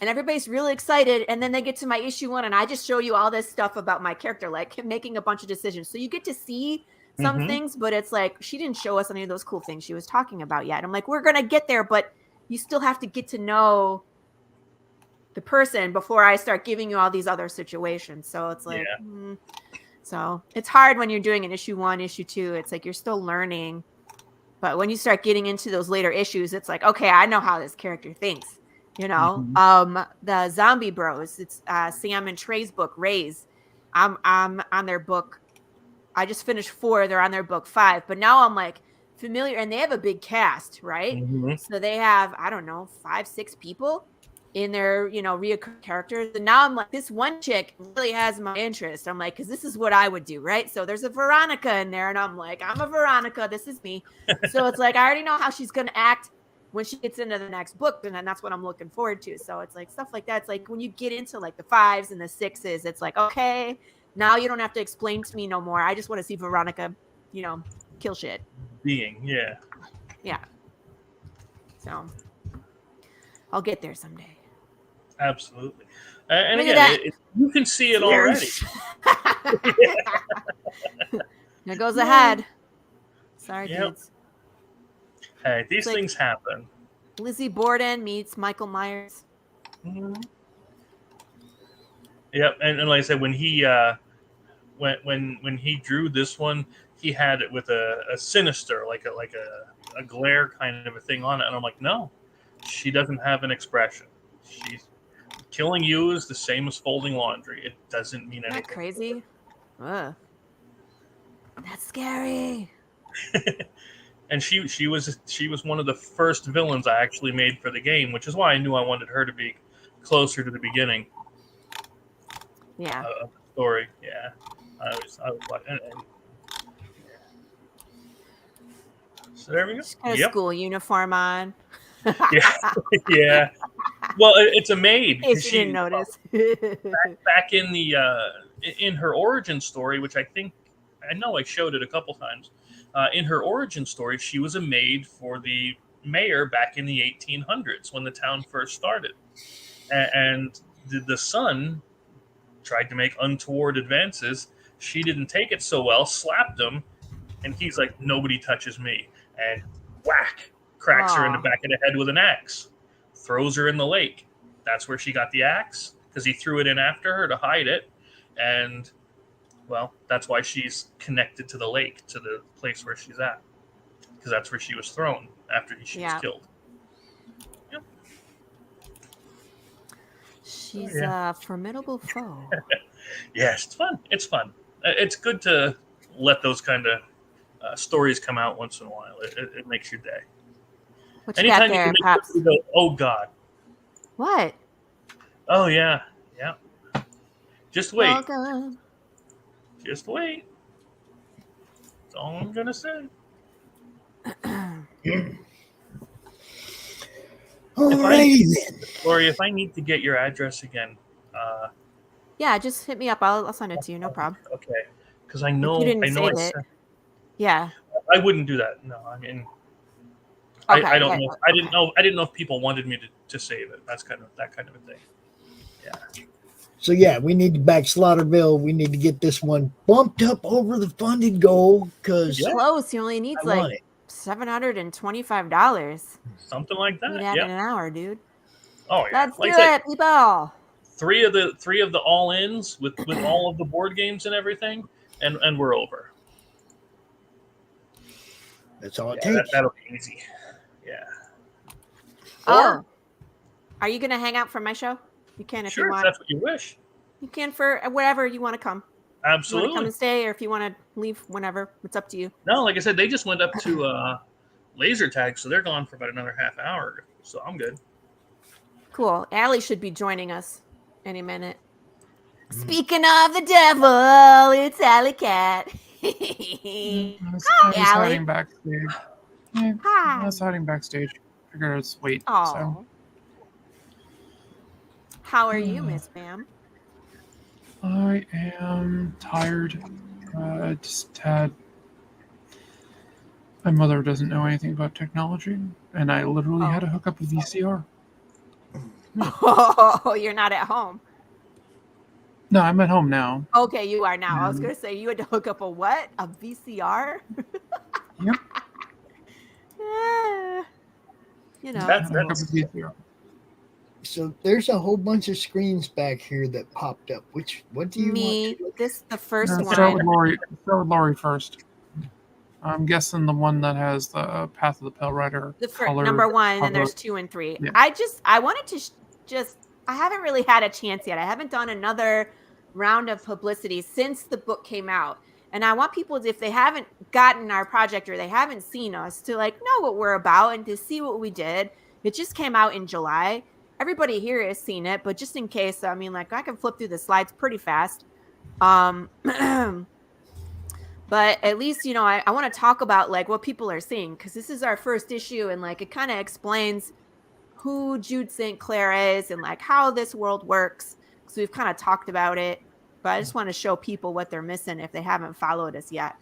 and everybody's really excited, and then they get to my issue 1, and I just show you all this stuff about my character, like him making a bunch of decisions. So you get to see some things, but it's like, she didn't show us any of those cool things she was talking about yet. And I'm like, we're going to get there, but you still have to get to know the person before I start giving you all these other situations. So it's like, so it's hard when you're doing an issue 1, issue 2. It's like, you're still learning. But when you start getting into those later issues, it's like, okay, I know how this character thinks, the Zombie Bros, it's Sam and Trey's book, Raise. I'm on their book. I just finished 4. They're on their book 5, but now I'm like familiar, and they have a big cast, right? So they have, I don't know, 5, 6 people in their, reoccurring characters. And now I'm like, this one chick really has my interest. I'm like, because this is what I would do, right? So there's a Veronica in there, and I'm like, I'm a Veronica. This is me. So it's like, I already know how she's going to act when she gets into the next book, and then that's what I'm looking forward to. So it's like stuff like that. It's like when you get into like the 5s and the 6s, it's like, okay, now you don't have to explain to me no more. I just want to see Veronica, kill shit. Yeah. So I'll get there someday. Absolutely. And again, you can see it already. There goes ahead. Sorry, kids. Hey, these things happen. Lizzie Borden meets Michael Myers. Yep, and like I said, when he when he drew this one, he had it with a sinister, like a glare kind of a thing on it, and I'm like, no, she doesn't have an expression. She's killing you is the same as folding laundry. It doesn't mean anything. Isn't that crazy? Ugh. That's scary. And she was one of the first villains I actually made for the game, which is why I knew I wanted her to be closer to the beginning. Yeah. Of the story. Yeah. I was like, and so there we go. She's got a school uniform on. Yeah. Well, it's a maid. In case you didn't notice. back in the in her origin story, which I know I showed it a couple times. In her origin story, she was a maid for the mayor back in the 1800s when the town first started, and the son tried to make untoward advances. She didn't take it so well, slapped him, and he's like, "Nobody touches me," and whack, cracks her in the back of the head with an axe, throws her in the lake. That's where she got the axe, because he threw it in after her to hide it, and Well, that's why she's connected to the lake, to the place where she's at, because that's where she was thrown after she was killed. Yep. She's a formidable foe. Yes, it's fun. It's fun. It's good to let those kind of stories come out once in a while. It makes your day. What you got there, Pops? Go, oh God. What? Oh yeah, yeah. Just wait. Welcome. Just wait. That's all I'm gonna say. Alrighty then. Laurie, if I need to get your address again, yeah, just hit me up. I'll send it to you. No problem. Okay, because I know If you didn't I know save it. Yeah. I wouldn't do that. No, I mean, Okay, I don't okay, know. I didn't know if people wanted me to save it. That's that kind of a thing. Yeah. So yeah, we need to back Slaughterville. We need to get this one bumped up over the funded goal because close. He only needs like $725. Something like that. You'd have it in an hour, dude. Oh yeah. Let's do it, people. Three of the all-ins with all of the board games and everything, and we're over. That's all it takes. That'll be easy. Yeah. Oh, are you gonna hang out for my show? You can if you want. If that's what you wish. You can for wherever you want to come. Absolutely. You want to come and stay, or if you want to leave whenever, it's up to you. No, like I said, they just went up to laser tag, so they're gone for about another half hour. So I'm good. Cool. Allie should be joining us any minute. Speaking of the devil, it's Alley Cat. I was hiding backstage. Yeah, Hi. I was hiding backstage. Figured I'd wait. Oh. So. How are you, Miss Ma'am? I am tired. Just had. My mother doesn't know anything about technology, and I literally had to hook up a VCR. Oh, you're not at home. No, I'm at home now. Okay, you are now. I was going to say you had to hook up a what? A VCR? Yep. You know. That's hook up a VCR. So there's a whole bunch of screens back here that popped up. What do you want to look at? The first one. Start with Laurie first. I'm guessing the one that has the Path of the Pale Rider. The first, number one, and there's 2 and 3. Yeah. I wanted to I haven't really had a chance yet. I haven't done another round of publicity since the book came out. And I want people to, if they haven't gotten our project or they haven't seen us, to like know what we're about and to see what we did. It just came out in July. Everybody here has seen it, but just in case, I mean, like I can flip through the slides pretty fast. But at least, I want to talk about like what people are seeing, because this is our first issue, and like it kind of explains who Jude St. Clair is and like how this world works. So we've kind of talked about it, but I just want to show people what they're missing if they haven't followed us yet.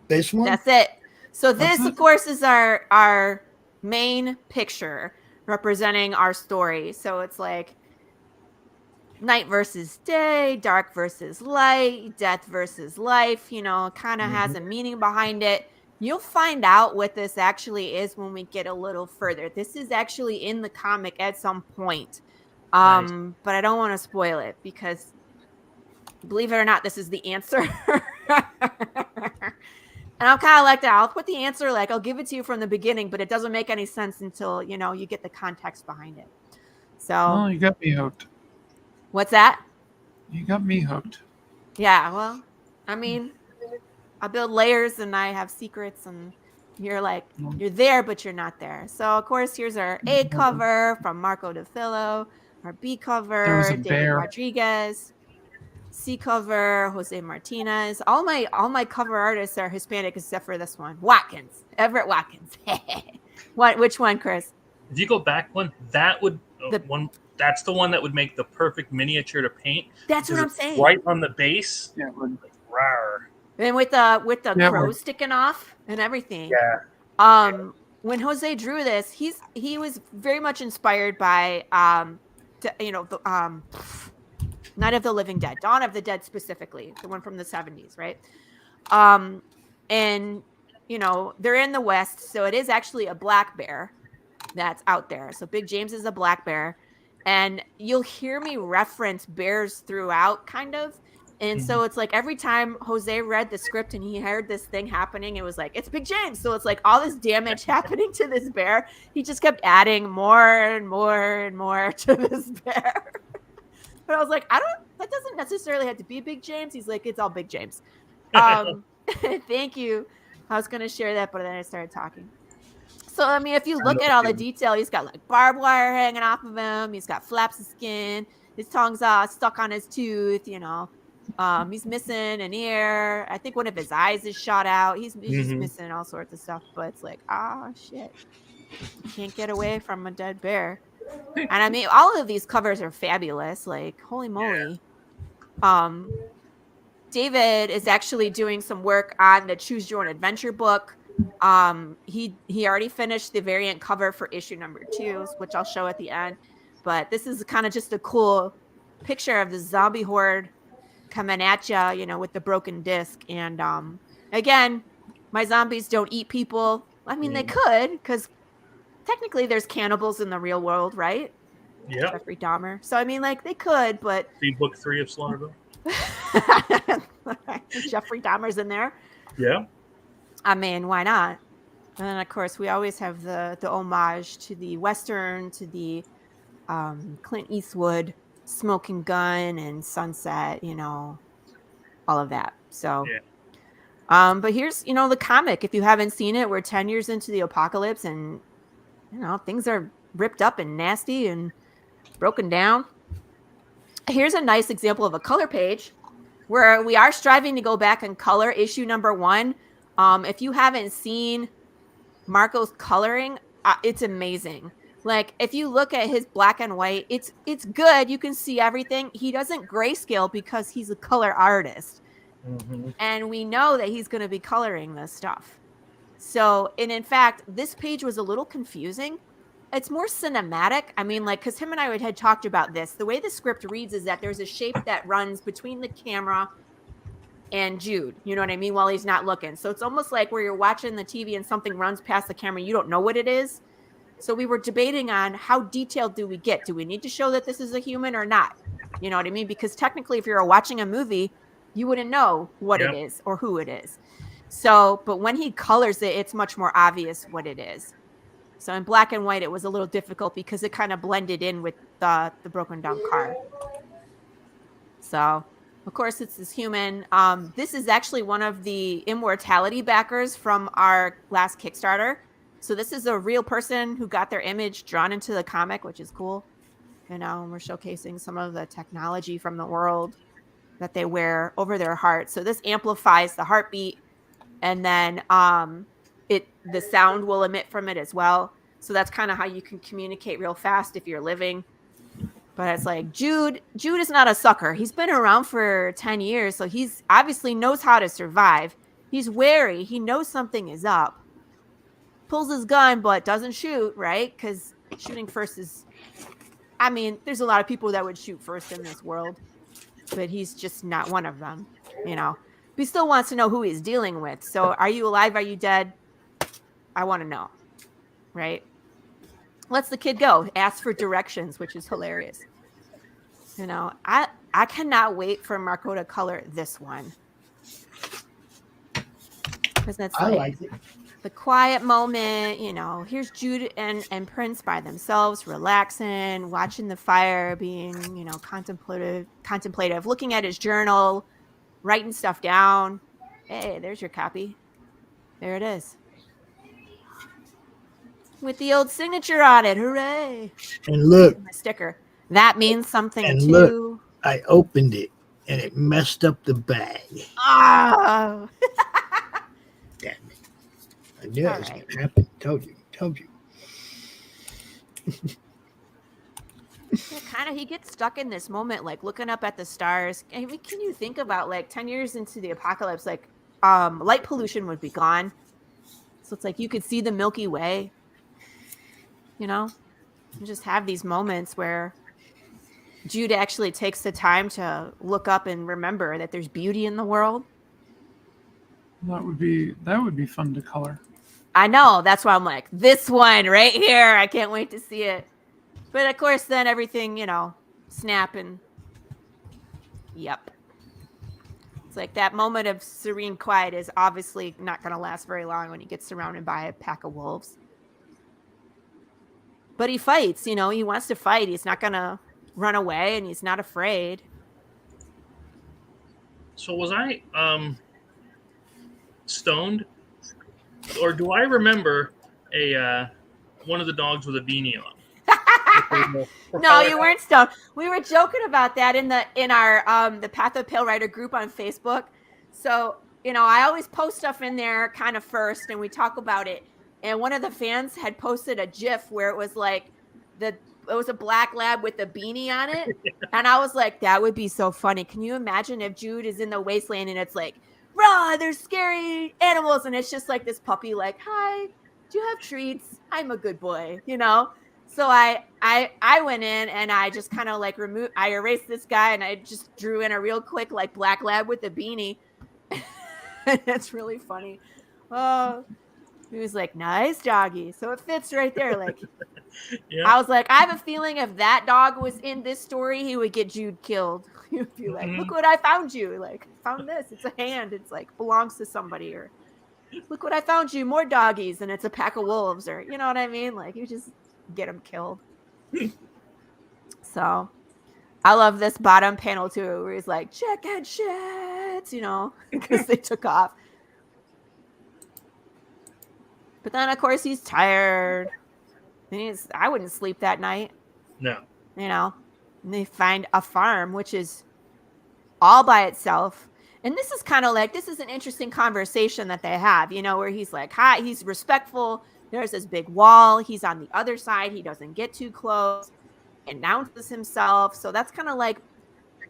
This one? That's it. So this, of course, is our main picture representing our story. So it's like night versus day, dark versus light, death versus life, kind of has a meaning behind it. You'll find out what this actually is when we get a little further. This is actually in the comic at some point. Nice. But I don't want to spoil it because, believe it or not, this is the answer. And I'm kind of like that. I'll put the answer, I'll give it to you from the beginning, but it doesn't make any sense until, you get the context behind it. So. Oh, you got me hooked. What's that? You got me hooked. Yeah, well, I mean, I build layers and I have secrets, and you're there, but you're not there. So, of course, here's our A cover from Marco DeFillo, our B cover, David Rodriguez, C cover, Jose Martinez. All my cover artists are Hispanic except for this one, Watkins, Everett Watkins. Which one, Chris? If you go back one, that's the one that would make the perfect miniature to paint. That's what I'm saying. Right on the base. Yeah. Rawr. And with the crow sticking off and everything. Yeah. When Jose drew this, he was very much inspired by Night of the Living Dead, Dawn of the Dead specifically, the one from the 70s, right? And they're in the West, so it is actually a black bear that's out there. So Big James is a black bear, and you'll hear me reference bears throughout, kind of. And so it's like every time Jose read the script and he heard this thing happening, it was like, it's Big James. So it's like all this damage happening to this bear. He just kept adding more and more and more to this bear. But I was like, that doesn't necessarily have to be Big James. He's like, it's all Big James. Thank you. I was going to share that, but then I started talking. So, I mean, if you look at all the detail, he's got like barbed wire hanging off of him. He's got flaps of skin. His tongue's stuck on his tooth, you know. He's missing an ear. I think one of his eyes is shot out. He's just missing all sorts of stuff. But it's like, shit. You can't get away from a dead bear. And I mean, all of these covers are fabulous. Like, holy moly. David is actually doing some work on the Choose Your Own Adventure book. He already finished the variant cover for issue number 2, which I'll show at the end. But this is kind of just a cool picture of the zombie horde coming at you, you know, with the broken disc. And again, my zombies don't eat people. I mean, they could, because technically there's cannibals in the real world, right? Yeah. Jeffrey Dahmer. So I mean, like, they could, but See book 3 of Slaughterville. Jeffrey Dahmer's in there. Yeah. I mean, why not? And then, of course, we always have the homage to the Western, to the Clint Eastwood Smoking Gun and Sunset, you know, all of that. So, but here's, you know, the comic. If you haven't seen it, we're 10 years into the apocalypse and, you know, things are ripped up and nasty and broken down. Here's a nice example of a color page where we are striving to go back and color issue number 1. If you haven't seen Marco's coloring, it's amazing. Like, if you look at his black and white, it's good. You can see everything. He doesn't grayscale because he's a color artist. And we know that he's going to be coloring this stuff. So, and in fact, this page was a little confusing. It's more cinematic. I mean, like, because him and I had talked about this. The way the script reads is that there's a shape that runs between the camera and Jude, you know what I mean, while he's not looking. So it's almost like where you're watching the TV and something runs past the camera, you don't know what it is. So we were debating on how detailed do we get? Do we need to show that this is a human or not? You know what I mean? Because technically, if you're watching a movie, you wouldn't know what it is or who it is. So, but when he colors it, it's much more obvious what it is. So in black and white, it was a little difficult because it kind of blended in with the broken down car. So, of course, it's this human. This is actually one of the immortality backers from our last Kickstarter. So this is a real person who got their image drawn into the comic, which is cool. You know, and we're showcasing some of the technology from the world that they wear over their heart. So this amplifies the heartbeat, and then the sound will emit from it as well. So that's kind of how you can communicate real fast if you're living. But it's like Jude is not a sucker. He's been around for 10 years, so he's obviously knows how to survive. He's wary. He knows something is up. Pulls his gun, but doesn't shoot, right? Because shooting first is, I mean, there's a lot of people that would shoot first in this world, but he's just not one of them, you know. But he still wants to know who he's dealing with. So are you alive? Are you dead? I want to know, right? Lets the kid go. Asks for directions, which is hilarious. You know, I cannot wait for Marco to color this one. Because that's like the quiet moment, you know. Here's Jude and Prince by themselves, relaxing, watching the fire, being, you know, contemplative, looking at his journal, writing stuff down. Hey, there's your copy. There it is. With the old signature on it. Hooray. And look. My sticker. That means something and too. Look, I opened it and it messed up the bag. Oh. Damn it. I knew it was going to happen. Told you. He gets stuck in this moment, like looking up at the stars. I mean, can you think about like 10 years into the apocalypse, like light pollution would be gone. So it's like you could see the Milky Way, you know, and just have these moments where Jude actually takes the time to look up and remember that there's beauty in the world. That would be fun to color. I know. That's why I'm like, this one right here. I can't wait to see it. But of course, then everything, you know, snap and yep. It's like that moment of serene quiet is obviously not going to last very long when he gets surrounded by a pack of wolves. But he fights, he wants to fight. He's not going to run away, and he's not afraid. So was I stoned? Or do I remember one of the dogs with a beanie on? No, you weren't stoned. We were joking about that in our the Path of Pale Rider group on Facebook. So, I always post stuff in there kind of first, and we talk about it. And one of the fans had posted a GIF where it was like it was a black lab with a beanie on it. And I was like, that would be so funny. Can you imagine if Jude is in the wasteland and it's like, rah, there's scary animals, and it's just like this puppy like, hi, do you have treats? I'm a good boy, So I went in and I just kind of like I erased this guy, and I just drew in a real quick like black lab with a beanie. It's really funny. Oh, he was like, nice doggy. So it fits right there. Like, yeah. I was like, I have a feeling if that dog was in this story, he would get Jude killed. He would be like, look what I found you. Like, found this. It's a hand. It's like belongs to somebody. Or look what I found you. More doggies. And it's a pack of wolves. Or, you know what I mean? Like, you just get him killed. So I love this bottom panel too, where he's like, chicken shit, because they took off. But then, of course, he's tired. And I wouldn't sleep that night. No. And they find a farm, which is all by itself. And this is kind of like, this is an interesting conversation that they have, where he's like, hi, he's respectful. There's this big wall. He's on the other side. He doesn't get too close. Announces himself. So that's kind of like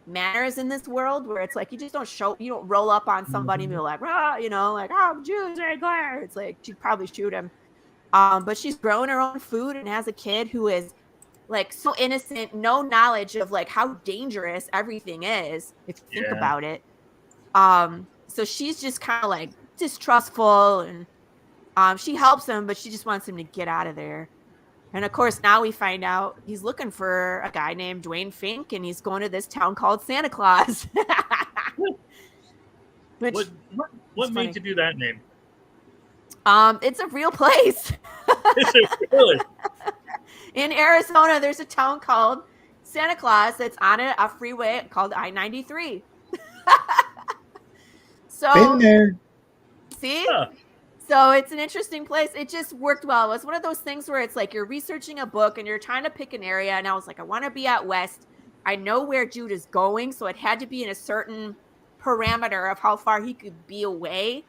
manners in this world, where it's like you just don't roll up on somebody and be like, rah, like, oh, Jude's right there. It's like she'd probably shoot him. But she's growing her own food and has a kid who is like so innocent, no knowledge of like how dangerous everything is, if you think about it. So she's just kind of like distrustful, and she helps him, but she just wants him to get out of there. And of course, now we find out he's looking for a guy named Dwayne Fink, and he's going to this town called Santa Claus. What made you do that name? It's a real place. Is it really? In Arizona, there's a town called Santa Claus that's on a freeway called I-93. So, been there. See? Huh. So it's an interesting place. It just worked well. It was one of those things where it's like you're researching a book and you're trying to pick an area. And I was like, I want to be out west. I know where Jude is going. So it had to be in a certain parameter of how far he could be away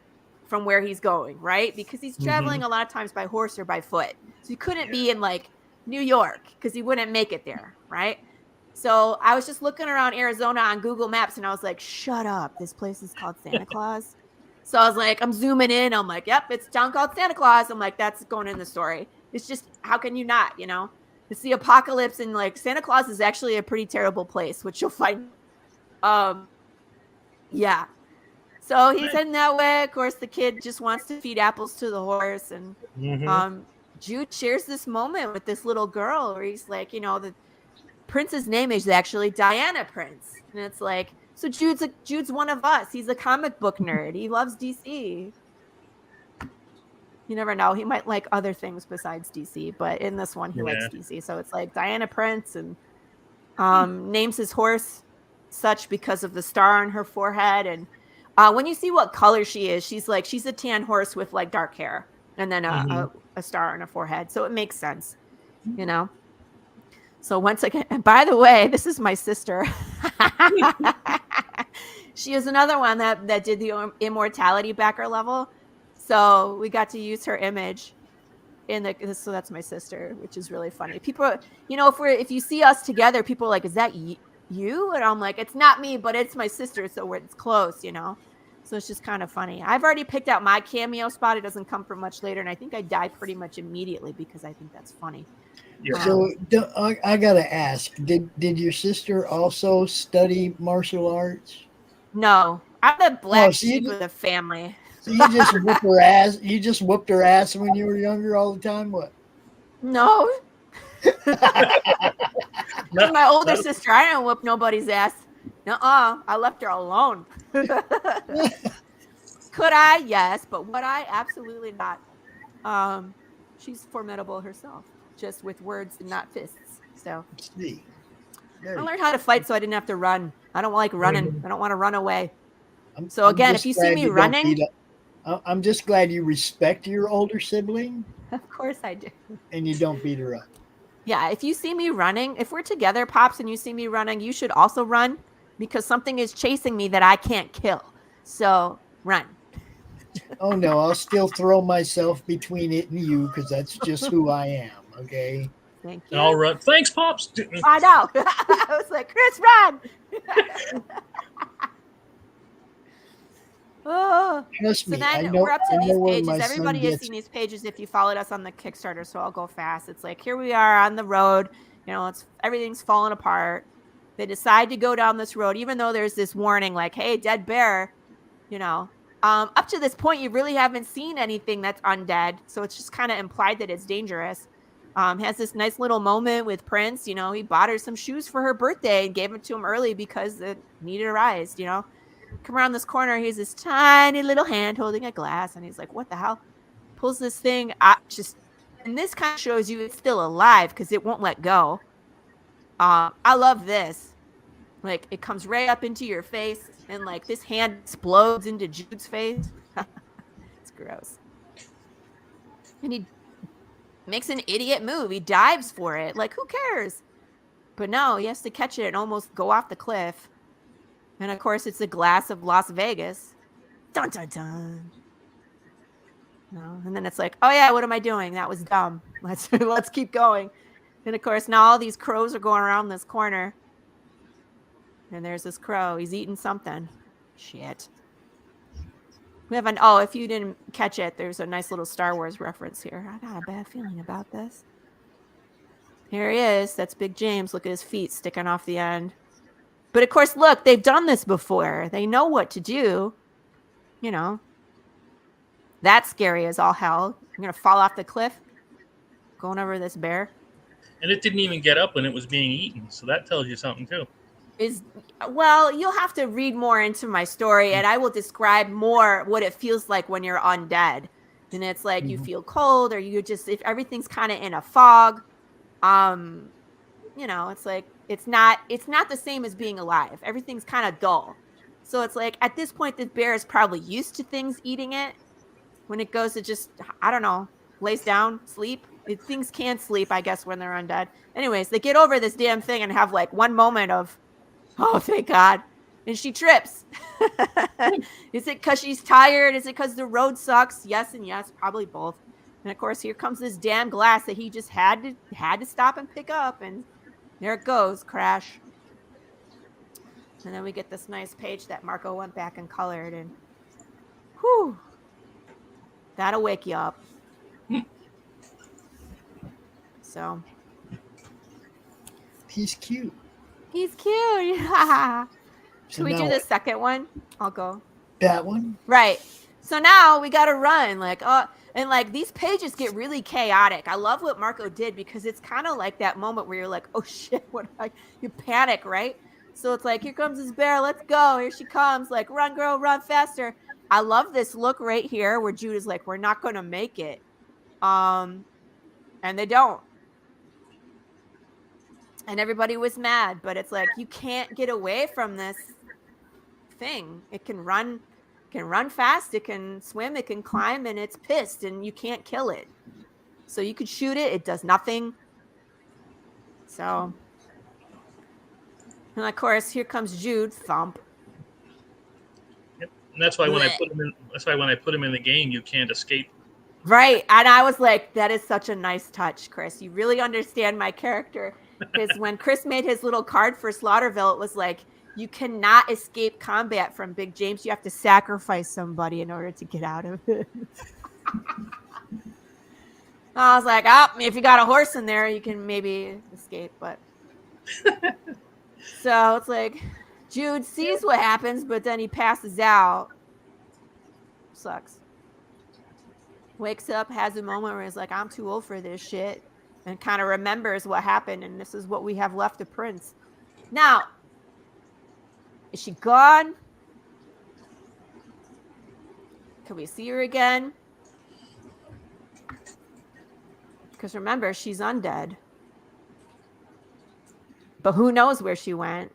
from where he's going, right? Because he's traveling a lot of times by horse or by foot. So he couldn't be in like New York because he wouldn't make it there, right? So I was just looking around Arizona on Google Maps and I was like, shut up. This place is called Santa Claus. So I was like, I'm zooming in. I'm like, yep, it's a town called Santa Claus. I'm like, that's going in the story. It's just, how can you not, It's the apocalypse, and like Santa Claus is actually a pretty terrible place, which you'll find. Yeah. So he's heading that way. Of course, the kid just wants to feed apples to the horse. And Jude shares this moment with this little girl where he's like, the prince's name is actually Diana Prince. And it's like, so Jude's one of us. He's a comic book nerd. He loves DC. You never know. He might like other things besides DC, but in this one, he likes DC. So it's like Diana Prince, and names his horse such because of the star on her forehead. And when you see what color she is, she's a tan horse with like dark hair, and then a star on her forehead. So it makes sense, So once again, and by the way, this is my sister. She is another one that did the immortality backer level. So we got to use her image so that's my sister, which is really funny. People, if you see us together, people are like, is that you? And I'm like, it's not me, but it's my sister. So it's close, So it's just kind of funny. I've already picked out my cameo spot. It doesn't come for much later. And I think I die pretty much immediately because I think that's funny. Yeah. So I gotta ask, did your sister also study martial arts? No, I'm the black sheep of the family. So you just whooped her ass. You just whooped her ass when you were younger all the time. What? No. My older sister, I don't whoop nobody's ass. Nuh-uh, I left her alone. Could I? Yes, but would I? Absolutely not. She's formidable herself, just with words and not fists. So See. I learned how to fight so I didn't have to run. I don't like running. I don't want to run away. So I'm again, just if you see glad me you don't running, beat up. I'm just glad you respect your older sibling of course I do. and you don't beat her up. Yeah, if you see me running, if we're together, Pops, and you see me running, you should also run because something is chasing me that I can't kill. So run. Oh no, I'll still throw myself between it and you because that's just who I am. Okay. Thank And I'll run. Thanks, Pops. I know. I was like, Chris, run. Oh, Trust so me, I then know. we're up to I know these where pages. my son Everybody has gets. seen these pages if you followed us on the Kickstarter, so I'll go fast. It's like, here we are on the road. You know, everything's falling apart. They decide to go down this road, even though there's this warning like, hey, dead bear, you know. Up to this point, you really haven't seen anything that's undead. So it's just kind of implied that it's dangerous. Has this nice little moment with Prince. You know, he bought her some shoes for her birthday and gave them to him early because it needed a rise, you know. Come around this corner, he's this tiny little hand holding a glass, and he's like, what the hell? Pulls this thing out, and this kind of shows you it's still alive because it won't let go. I love this. Like, it comes right up into your face, and like this hand explodes into Jude's face. It's gross. And he makes an idiot move. He dives for it. Like, who cares? But no, he has to catch it and almost go off the cliff. And of course, it's a glass of Las Vegas. Dun dun dun. No, and then it's like, oh yeah, what am I doing? That was dumb. Let's keep going. And of course, now all these crows are going around this corner. And there's this crow. He's eating something. Shit. We have if you didn't catch it, there's a nice little Star Wars reference here. I got a bad feeling about this. Here he is. That's Big James. Look at his feet sticking off the end. But of course, look, they've done this before. They know what to do. You know. That's scary as all hell. I'm going to fall off the cliff. Going over this bear. And it didn't even get up when it was being eaten. So that tells you something, too. Well, you'll have to read more into my story, and I will describe more what it feels like when you're undead. And it's like you feel cold, or you just, if everything's kind of in a fog. You know, it's like it's not the same as being alive. Everything's kind of dull. So it's like at this point, the bear is probably used to things eating it. When it goes to just, I don't know, lays down, sleep. Things can't sleep, I guess, when they're undead. Anyways, they get over this damn thing and have like one moment of, oh, thank God. And she trips. Is it because she's tired? Is it because the road sucks? Yes and yes, probably both. And of course, here comes this damn glass that he just had to stop and pick up. And there it goes, crash. And then we get this nice page that Marco went back and colored. And whew, that'll wake you up. So. He's cute. He's cute. Yeah. Should we do the second one? I'll go. That one? Right. So now we got to run. And like these pages get really chaotic. I love what Marco did because it's kind of like that moment where you're like, oh shit, you panic, right? So it's like, here comes this bear. Let's go. Here she comes. Like, run, girl, run faster. I love this look right here where Jude is like, we're not going to make it. And they don't. And everybody was mad, but it's like, you can't get away from this thing. It can run fast, it can swim, it can climb, and it's pissed, and you can't kill it. So you could shoot it, it does nothing. So, and of course, here comes Jude, thump. Yep. And that's why when I put him in the game, you can't escape. Right. And I was like, that is such a nice touch, Chris. You really understand my character. Because when Chris made his little card for Slaughterville, it was like, you cannot escape combat from Big James. You have to sacrifice somebody in order to get out of it. I was like, if you got a horse in there, you can maybe escape. But so it's like, Jude sees what happens, but then he passes out. Sucks. Wakes up, has a moment where he's like, I'm too old for this shit. And kind of remembers what happened, and this is what we have left of Prince. Now, Is she gone? Can we see her again? Because remember, she's undead. But who knows where she went?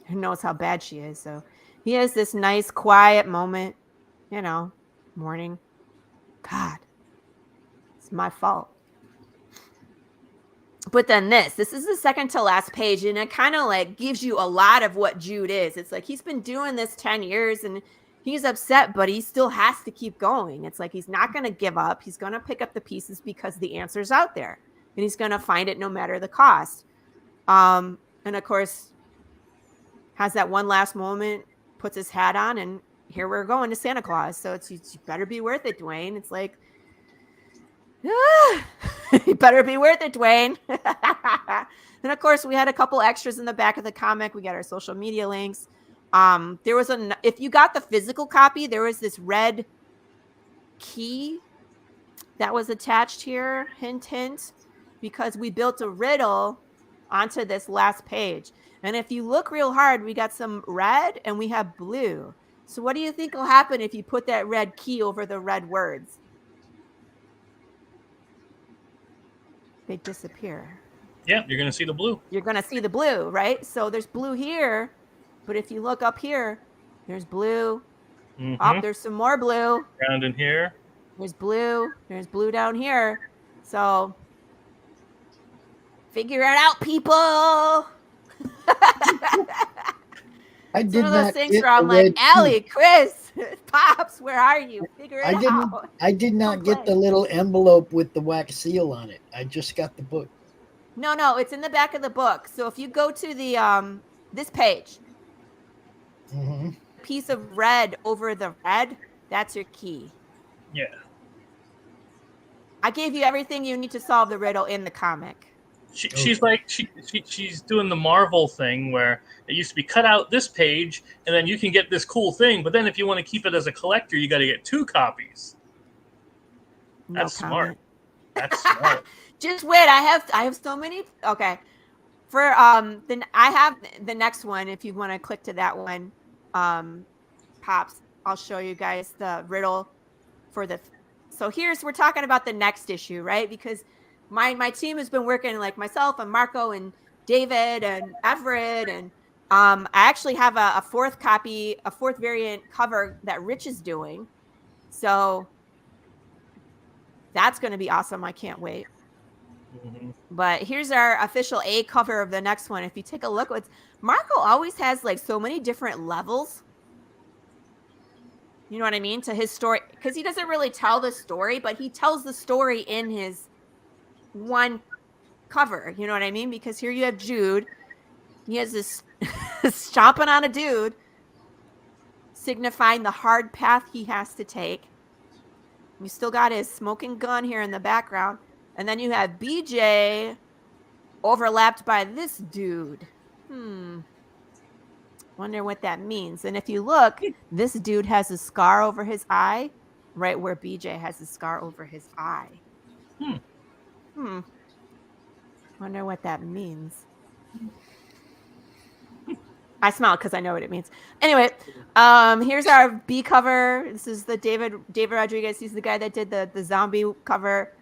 Who knows how bad she is? So he has this nice, quiet moment, morning. God, it's my fault. But then this is the second to last page, and it kind of like gives you a lot of what Jude is. It's like he's been doing this 10 years and he's upset, but he still has to keep going. It's like he's not going to give up. He's going to pick up the pieces because the answer's out there, and he's going to find it no matter the cost. And of course, has that one last moment, puts his hat on, and here we're going to Santa Claus. So you better be worth it, Dwayne. It's like, you better be worth it, Dwayne. And of course, we had a couple extras in the back of the comic. We got our social media links. There was if you got the physical copy, there was this red key that was attached here. Hint, hint, because we built a riddle onto this last page. And if you look real hard, we got some red and we have blue. So what do you think will happen if you put that red key over the red words? They disappear. Yeah, you're going to see the blue. You're going to see the blue, right? So there's blue here, but if you look up here, there's blue. Mm-hmm. Oh, there's some more blue. Around in here. There's blue. There's blue down here. So figure it out, people. I did Some of those not things get where I'm the like, red Allie, key. Chris, Pops, where are you? Figure it out. I did not get the little envelope with the wax seal on it. I just got the book. No, it's in the back of the book. So if you go to the this page, piece of red over the red, that's your key. Yeah. I gave you everything you need to solve the riddle in the comic. She's like she's doing the Marvel thing where it used to be cut out this page and then you can get this cool thing, but then if you want to keep it as a collector, you got to get 2 copies. That's smart. That's smart. Just wait, I have so many. Okay, for then I have the next one. If you want to click to that one, Pops, I'll show you guys the riddle for the. So we're talking about the next issue, right? Because my team has been working, like myself and Marco and David and Everett, and I actually have a fourth variant cover that Rich is doing. So that's going to be awesome. I can't wait. Mm-hmm. But here's our official A cover of the next one. If you take a look, Marco always has like so many different levels. You know what I mean? To his story, because he doesn't really tell the story, but he tells the story in his one cover. You know what I mean? Because here you have Jude. He has this stomping on a dude, signifying the hard path he has to take. You still got his smoking gun here in the background. And then you have BJ overlapped by this dude. Wonder what that means. And if you look, this dude has a scar over his eye, right where BJ has a scar over his eye. Wonder what that means. I smile because I know what it means. Anyway, here's our B cover. This is the David Rodriguez. He's the guy that did the zombie cover.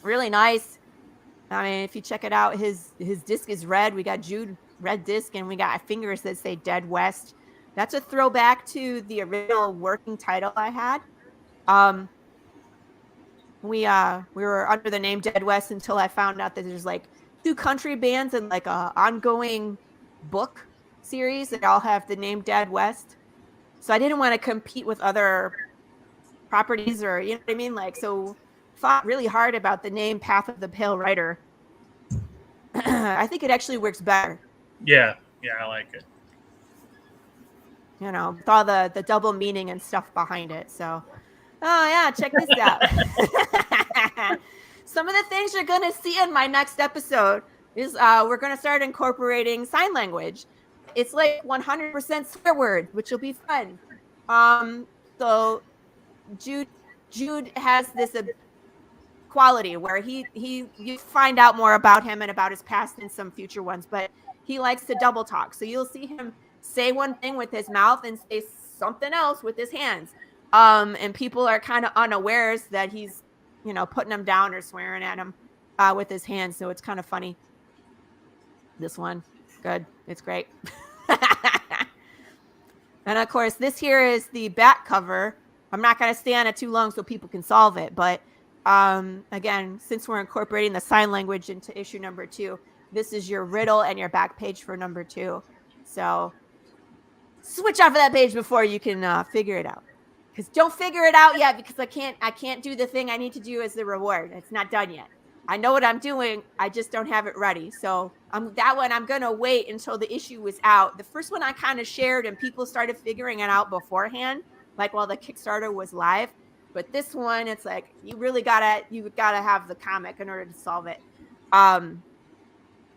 Really nice. I mean, if you check it out, his disc is red. We got Jude red disc, and we got fingers that say Dead West. That's a throwback to the original working title I had. We were under the name Dead West until I found out that there's like 2 country bands and like a ongoing book series that all have the name Dead West. So I didn't want to compete with other properties, or you know what I mean? Like, so thought really hard about the name Path of the Pale Rider. I think it actually works better. Yeah, I like it. You know, with all the double meaning and stuff behind it. So, oh yeah, check this out. Some of the things you're going to see in my next episode is we're going to start incorporating sign language. It's like 100% swear word, which will be fun. So Jude has this quality where you find out more about him and about his past in some future ones, but he likes to double talk. So you'll see him say one thing with his mouth and say something else with his hands. And people are kind of unawares that he's, you know, putting them down or swearing at him with his hands. So it's kind of funny. This one, good. It's great. And of course, this here is the back cover. I'm not going to stay on it too long so people can solve it. But again, since we're incorporating the sign language into issue number 2, this is your riddle and your back page for number 2. So switch off of that page before you can figure it out. Because don't figure it out yet, because I can't do the thing I need to do as the reward. It's not done yet. I know what I'm doing. I just don't have it ready. So that one, I'm going to wait until the issue was out. The first one I kind of shared and people started figuring it out beforehand, like while the Kickstarter was live. But this one, it's like, you gotta have the comic in order to solve it. And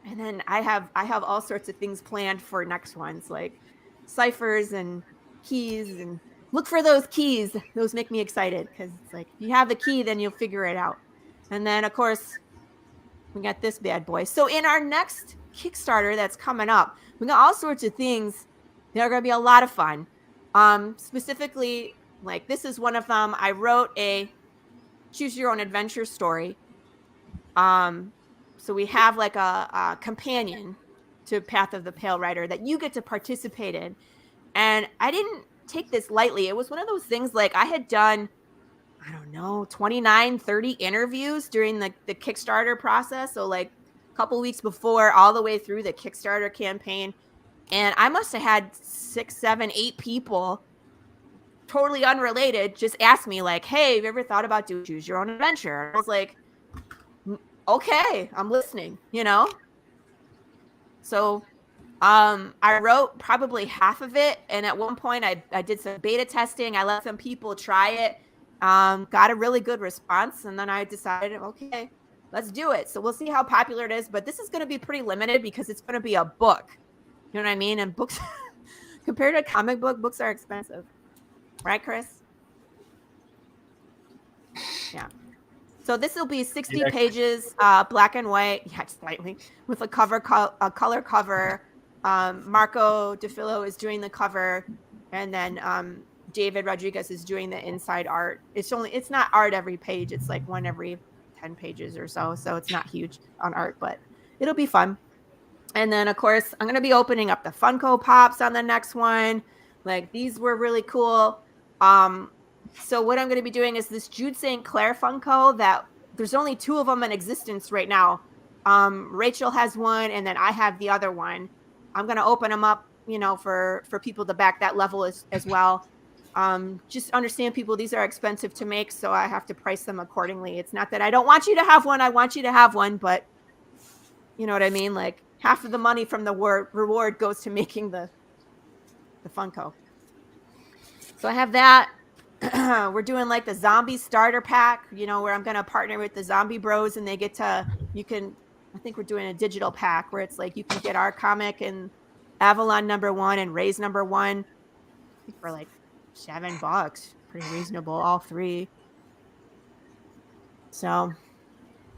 then I have all sorts of things planned for next ones, like ciphers and keys, and look for those keys. Those make me excited, because it's like, if you have the key, then you'll figure it out. And then, of course, we got this bad boy. So in our next Kickstarter that's coming up, we got all sorts of things that are going to be a lot of fun. Specifically, like this is one of them. I wrote a choose your own adventure story. So we have like a companion to Path of the Pale Rider that you get to participate in. And I didn't take this lightly. It was one of those things, like I had done, I don't know, 29, 30 interviews during the Kickstarter process. So like a couple weeks before, all the way through the Kickstarter campaign. And I must have had 6, 7, 8 people, totally unrelated, just ask me like, hey, have you ever thought about doing choose your own adventure? I was like, okay, I'm listening, you know? So I wrote probably half of it. And at one point I did some beta testing. I let some people try it. Got a really good response, and then I decided, okay, let's do it. So we'll see how popular it is, but this is going to be pretty limited because it's going to be a book. You know what I mean? And books, compared to a comic book, books are expensive, right, Chris? Yeah. So this will be 60 pages, black and white, yeah, slightly, with a color cover. Marco DeFilo is doing the cover, and then David Rodriguez is doing the inside art. It's not art every page. It's like one every 10 pages or so. So it's not huge on art, but it'll be fun. And then of course, I'm going to be opening up the Funko Pops on the next one. Like these were really cool. So what I'm going to be doing is this Jude St. Clair Funko that there's only 2 of them in existence right now. Rachel has one, and then I have the other one. I'm going to open them up, you know, for people to back that level as well. Just understand, people, these are expensive to make, so I have to price them accordingly. It's not that I don't want you to have one. I want you to have one, but you know what I mean? Like half of the money from the reward goes to making the Funko. So I have that. We're doing like the zombie starter pack, you know, where I'm going to partner with the Zombie Bros, and they get to, I think we're doing a digital pack where it's like you can get our comic and Avalon #1 and Ray's #1 I think for like $7. Pretty reasonable, all 3. So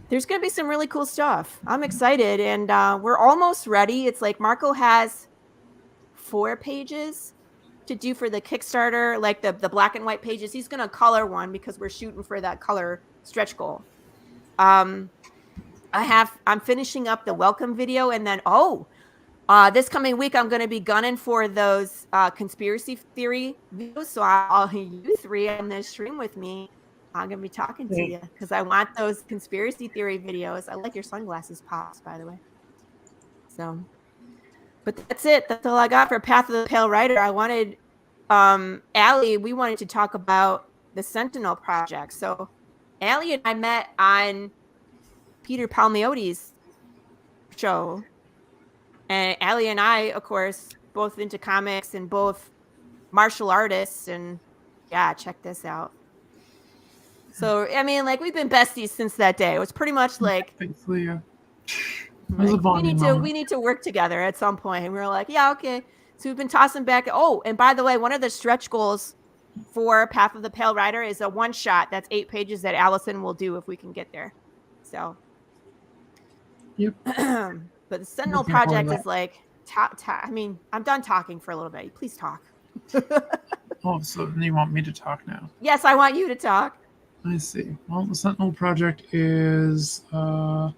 there's going to be some really cool stuff. I'm excited, and we're almost ready. It's like Marco has 4 pages to do for the Kickstarter, like the black and white pages. He's going to color one because we're shooting for that color stretch goal. I'm finishing up the welcome video, and then this coming week I'm going to be gunning for those conspiracy theory videos. So all you 3 on this stream with me, I'm going to be talking to you because I want those conspiracy theory videos. I like your sunglasses, Pops, by the way. So, but that's it. That's all I got for Path of the Pale Rider. I wanted, Allie, we wanted to talk about the Sentinel Project. So Allie and I met on Peter Palmiotti's show. And Allie and I, of course, both into comics and both martial artists. And yeah, check this out. So, I mean, like, we've been besties since that day. It was pretty much like, Thankfully, yeah. like we need to work together at some point. And we were like, yeah, okay. So we've been tossing back. Oh, and by the way, one of the stretch goals for Path of the Pale Rider is a one-shot. That's 8 pages that Allison will do if we can get there. So, yep. But the Sentinel Looking forward to Project that. is like, I mean, I'm done talking for a little bit. Please talk. Oh, so you want me to talk now? Yes, I want you to talk. I see. Well, the Sentinel Project is, in a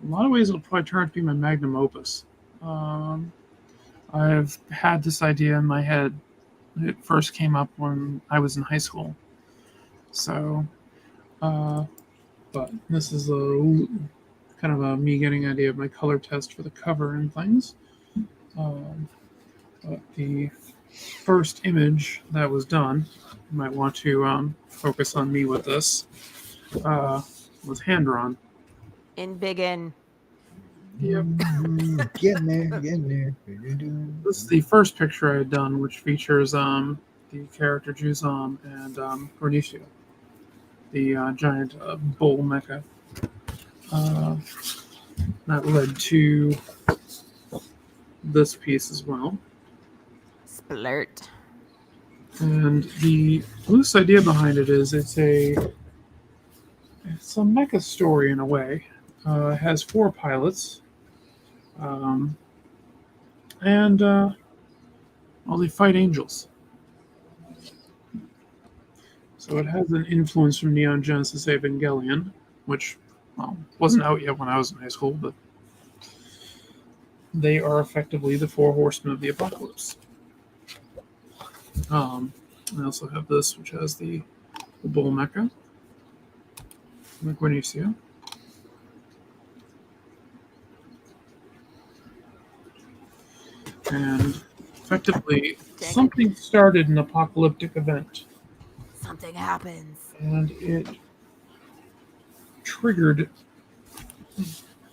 lot of ways, it'll probably turn out to be my magnum opus. I've had this idea in my head. It first came up when I was in high school. So, but this is kind of me getting an idea of my color test for the cover and things. But the first image that was done, you might want to focus on me with this, was hand-drawn. In Big N. Yep. Getting there. This is the first picture I had done, which features the character Juzam and Cornicio, the giant bull mecha. That led to this piece as well. Splurt. And the loose idea behind it is it's a mecha story in a way. It has 4 pilots. And they fight angels. So it has an influence from Neon Genesis Evangelion, which wasn't out yet when I was in high school, but they are effectively the 4 horsemen of the apocalypse. I also have this, which has the bull mecha, the Guinicio. And effectively, something started an apocalyptic event. Something happens. And it triggered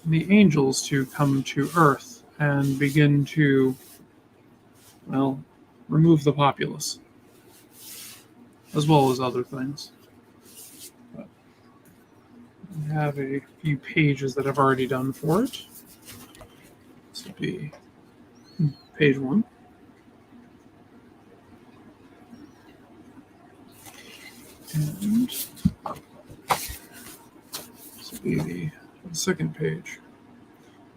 the angels to come to Earth and begin to, remove the populace, as well as other things. But I have a few pages that I've already done for it. This will be page 1. And this will be the second page.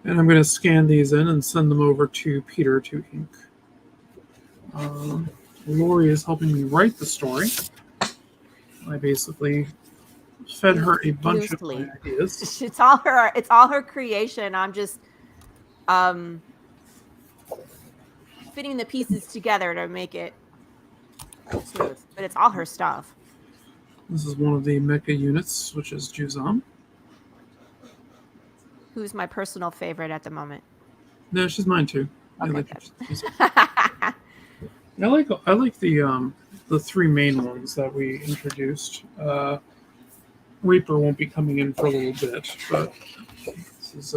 And I'm going to scan these in and send them over to Peter to ink. Laurie is helping me write the story. I basically fed her a bunch of my ideas. It's all her creation. I'm just fitting the pieces together to make it smooth. But it's all her stuff. This is one of the mecha units, which is Juzam. Who's my personal favorite at the moment? No, she's mine too. Okay, I like the 3 main ones that we introduced. Reaper won't be coming in for a little bit, but this is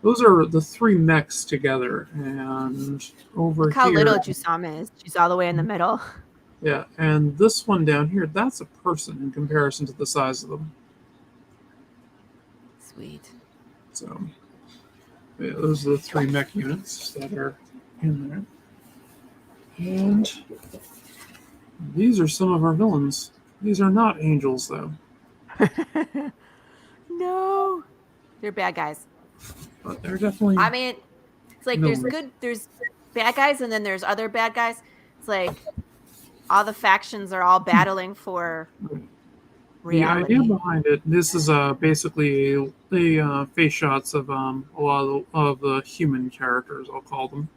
those are the 3 mechs together, and over Look how here, little Jusama is. She's all the way in the middle. Yeah, and this one down here, that's a person in comparison to the size of them. Sweet. So, yeah, those are the 3 mech units that are in there. And these are some of our villains. These are not angels, though. No. They're bad guys. But they're definitely... I mean, it's like there's bad guys and then there's other bad guys. It's like all the factions are all battling for reality. The idea behind it, this is basically the face shots of a lot of the human characters, I'll call them.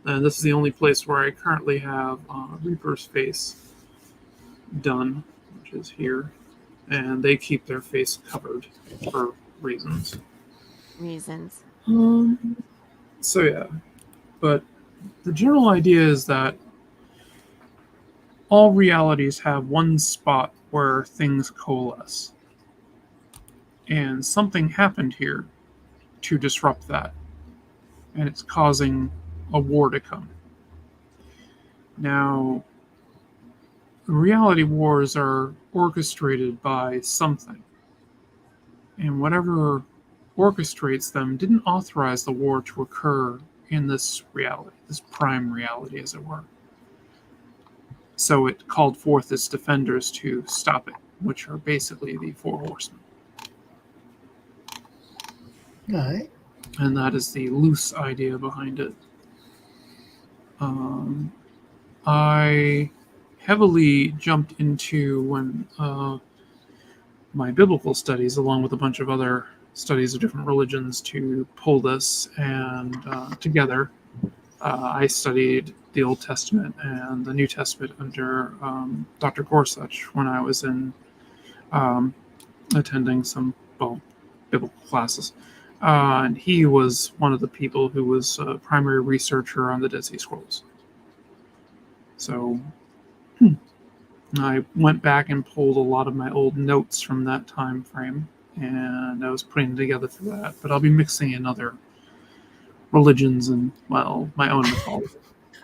And this is the only place where I currently have Reaper's face done, which is here. And they keep their face covered for reasons. So yeah, but the general idea is that all realities have one spot where things coalesce. And something happened here to disrupt that. And it's causing a war to come. Now, reality wars are orchestrated by something. And whatever orchestrates them didn't authorize the war to occur in this reality, this prime reality, as it were. So it called forth its defenders to stop it, which are basically the 4 horsemen. All right. And that is the loose idea behind it. I heavily jumped into when my biblical studies, along with a bunch of other studies of different religions, to pull this, and together I studied the Old Testament and the New Testament under Dr. Gorsuch when I was in attending some biblical classes. And he was one of the people who was a primary researcher on the Dead Sea Scrolls. So I went back and pulled a lot of my old notes from that time frame, and I was putting them together for that. But I'll be mixing in other religions and, well, my own mythology.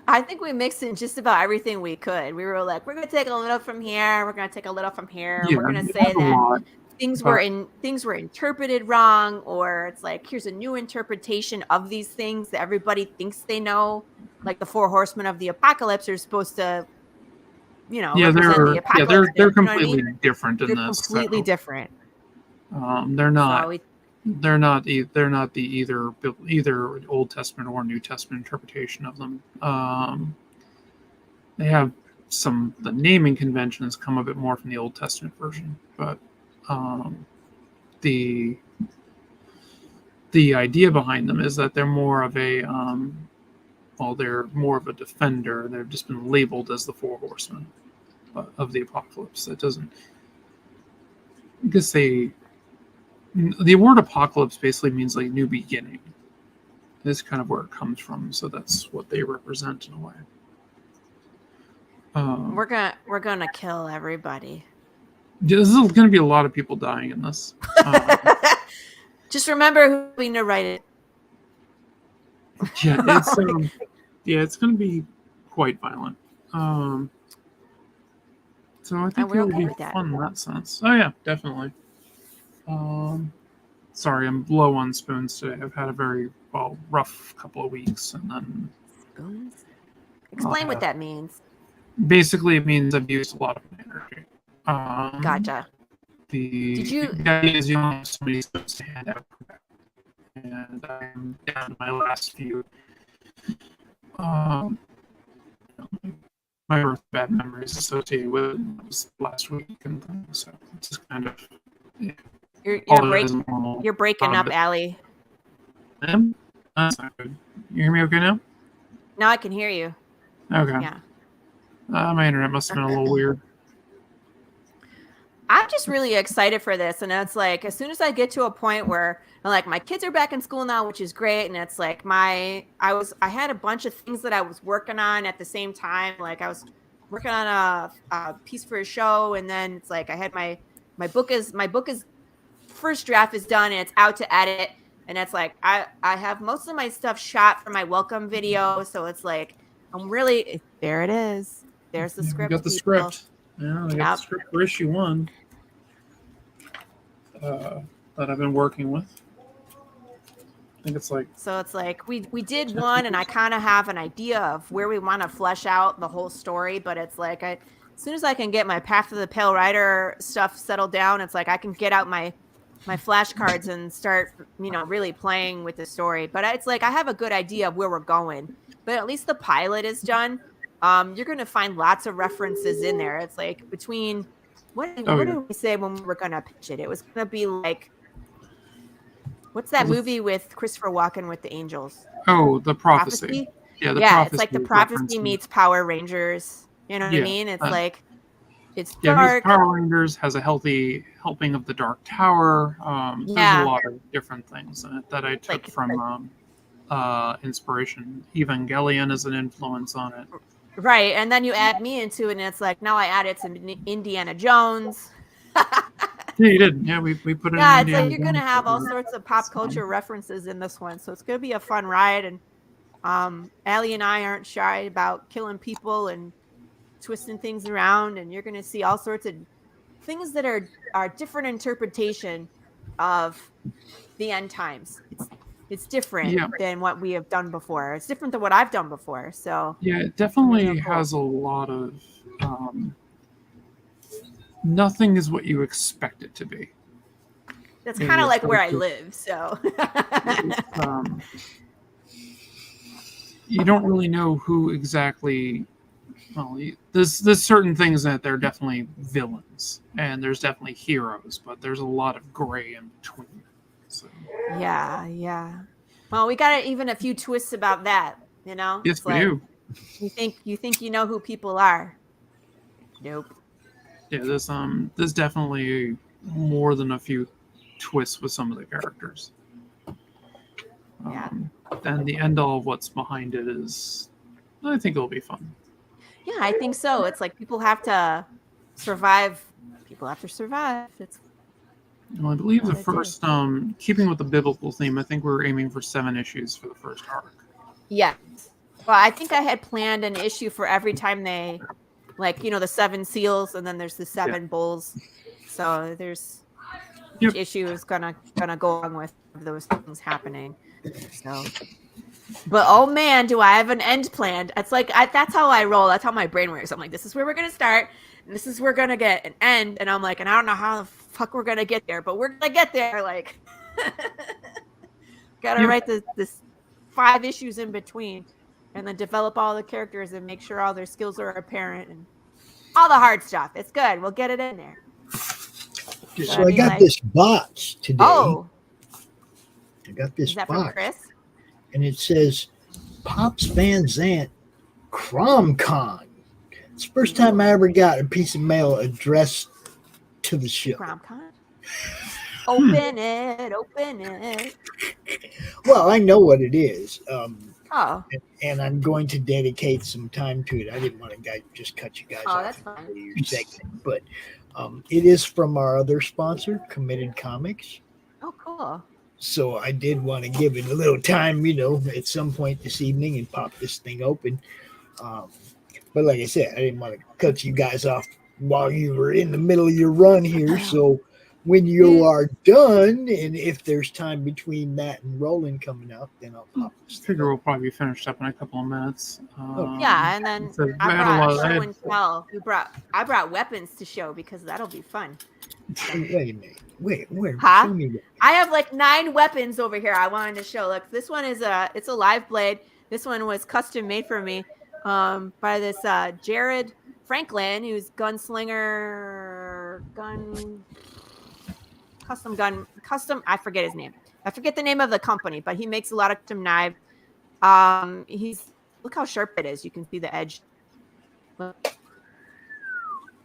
I think we mixed in just about everything we could. We were like, we're going to take a little from here. We're going to take a little from here. Yeah, we're going to say that lot, things were interpreted wrong, or it's like, here's a new interpretation of these things that everybody thinks they know. Like the 4 horsemen of the apocalypse are supposed to, represent the apocalypse. They're completely different in they're this. completely different. They're not. They're not the either Old Testament or New Testament interpretation of them. They have the naming conventions come a bit more from the Old Testament version, but the idea behind them is that they're more of a they're more of a defender. They've just been labeled as the 4 horsemen of the apocalypse. That doesn't, because the word apocalypse basically means like new beginning. This is kind of where it comes from. So that's what they represent in a way. We're gonna kill everybody. There's going to be a lot of people dying in this. Just remember who we narrated. Yeah, it's going to be quite violent. So I think it'll be fun in that sense. Oh yeah, definitely. Sorry, I'm low on spoons today. I've had a very rough couple of weeks, and then spoons. Explain what that means. Basically, it means I've used a lot of my energy. Gotcha. The idea is you only have so many spoons to hand out, and I'm down to my last few. My birth bad memories associated with it was last week, and so it's just kind of. Yeah. You're breaking up, Allie. That's not good. You hear me okay now? Now I can hear you. Okay. Yeah. My internet must have been a little weird. I'm just really excited for this, and it's like as soon as I get to a point where like my kids are back in school now, which is great, and it's like I had a bunch of things that I was working on at the same time. Like I was working on a piece for a show, and then it's like I had my book is first draft is done and it's out to edit, and it's like I have most of my stuff shot for my welcome video, so it's like I'm really there. It is. There's the script. You got the script. Yeah, I got the script for issue 1 that I've been working with. I think it's like so. It's like we did 1, and I kind of have an idea of where we want to flesh out the whole story, but it's like as soon as I can get my Path of the Pale Rider stuff settled down, it's like I can get out my flashcards and start, really playing with the story. But it's like I have a good idea of where we're going. But at least the pilot is done. You're going to find lots of references in there. It's like between what did we say when we were going to pitch it? It was going to be like, what's that movie with Christopher Walken with the angels? Oh, The Prophecy. Yeah, Prophecy it's like The Prophecy meets Power Rangers. You know what I mean? It's like it's dark. Power Rangers has a healthy helping of the Dark Tower. There's a lot of different things in it that I took from inspiration. Evangelion is an influence on it. Right, and then you add me into it, and it's like now I added some Indiana Jones. Yeah, you did. Yeah, we put it. Yeah, it's like you're gonna have all sorts of pop culture references in this one, so it's gonna be a fun ride. And Allie and I aren't shy about killing people and twisting things around, and you're gonna see all sorts of things that are different interpretation of the end times. It's different than what we have done before. It's different than what I've done before. So yeah, it definitely has a lot of nothing is what you expect it to be. That's Yeah, kind of yes, like where I okay. live. So You don't really know who exactly. Well, there's certain things that they're definitely villains, and there's definitely heroes, but there's a lot of gray in between. So yeah. Well, we got even a few twists about that. You know, yes, it's we like do. you think you know who people are. Nope. Yeah, there's definitely more than a few twists with some of the characters. Yeah. And the end all of what's behind it is, I think it'll be fun. Yeah, I think so. It's like people have to survive. People have to survive. It's Well, I believe the what it first, keeping with the biblical theme, I think we're aiming for 7 issues for the first arc. Yes. Well, I think I had planned an issue for every time they, like, the 7 seals, and then there's the 7 bulls. So there's each issue is gonna go along with those things happening. So, but oh man, do I have an end planned? It's like that's how I roll. That's how my brain works. I'm like, this is where we're gonna start, and this is where we're gonna get an end. And I'm like, and I don't know how the fuck we're gonna get there, but we're gonna get there. Like, gotta write this 5 issues in between, and then develop all the characters and make sure all their skills are apparent and all the hard stuff. It's good. We'll get it in there. So I got this box today. Oh, I got this is that box, from Chris? and it says Pops Van Zant CRoM Con. It's the first time I ever got a piece of mail addressed to the show. CRoM Con. Open it. Well, I know what it is. Oh. And I'm going to dedicate some time to it. I didn't want to just cut you guys off that's fine. for your segment, but it is from our other sponsor, Committed Comics. Oh, cool. So I did want to give it a little time, at some point this evening and pop this thing open. But like I said, I didn't want to cut you guys off while you were in the middle of your run here. So when you are done, and if there's time between that and Roland coming up, then I'll pop this. I figure we'll probably be finished up in a couple of minutes. Yeah, and then So I had a brought lot- I show had- and tell. I brought weapons to show because that'll be fun. Wait a minute. Where? Huh? Show me that. I have like 9 weapons over here I wanted to show. Look, this one is it's a live blade. This one was custom made for me by this Jared Franklin, who's custom. I forget his name. I forget the name of the company, but he makes a lot of custom knives. Look how sharp it is. You can see the edge. Look.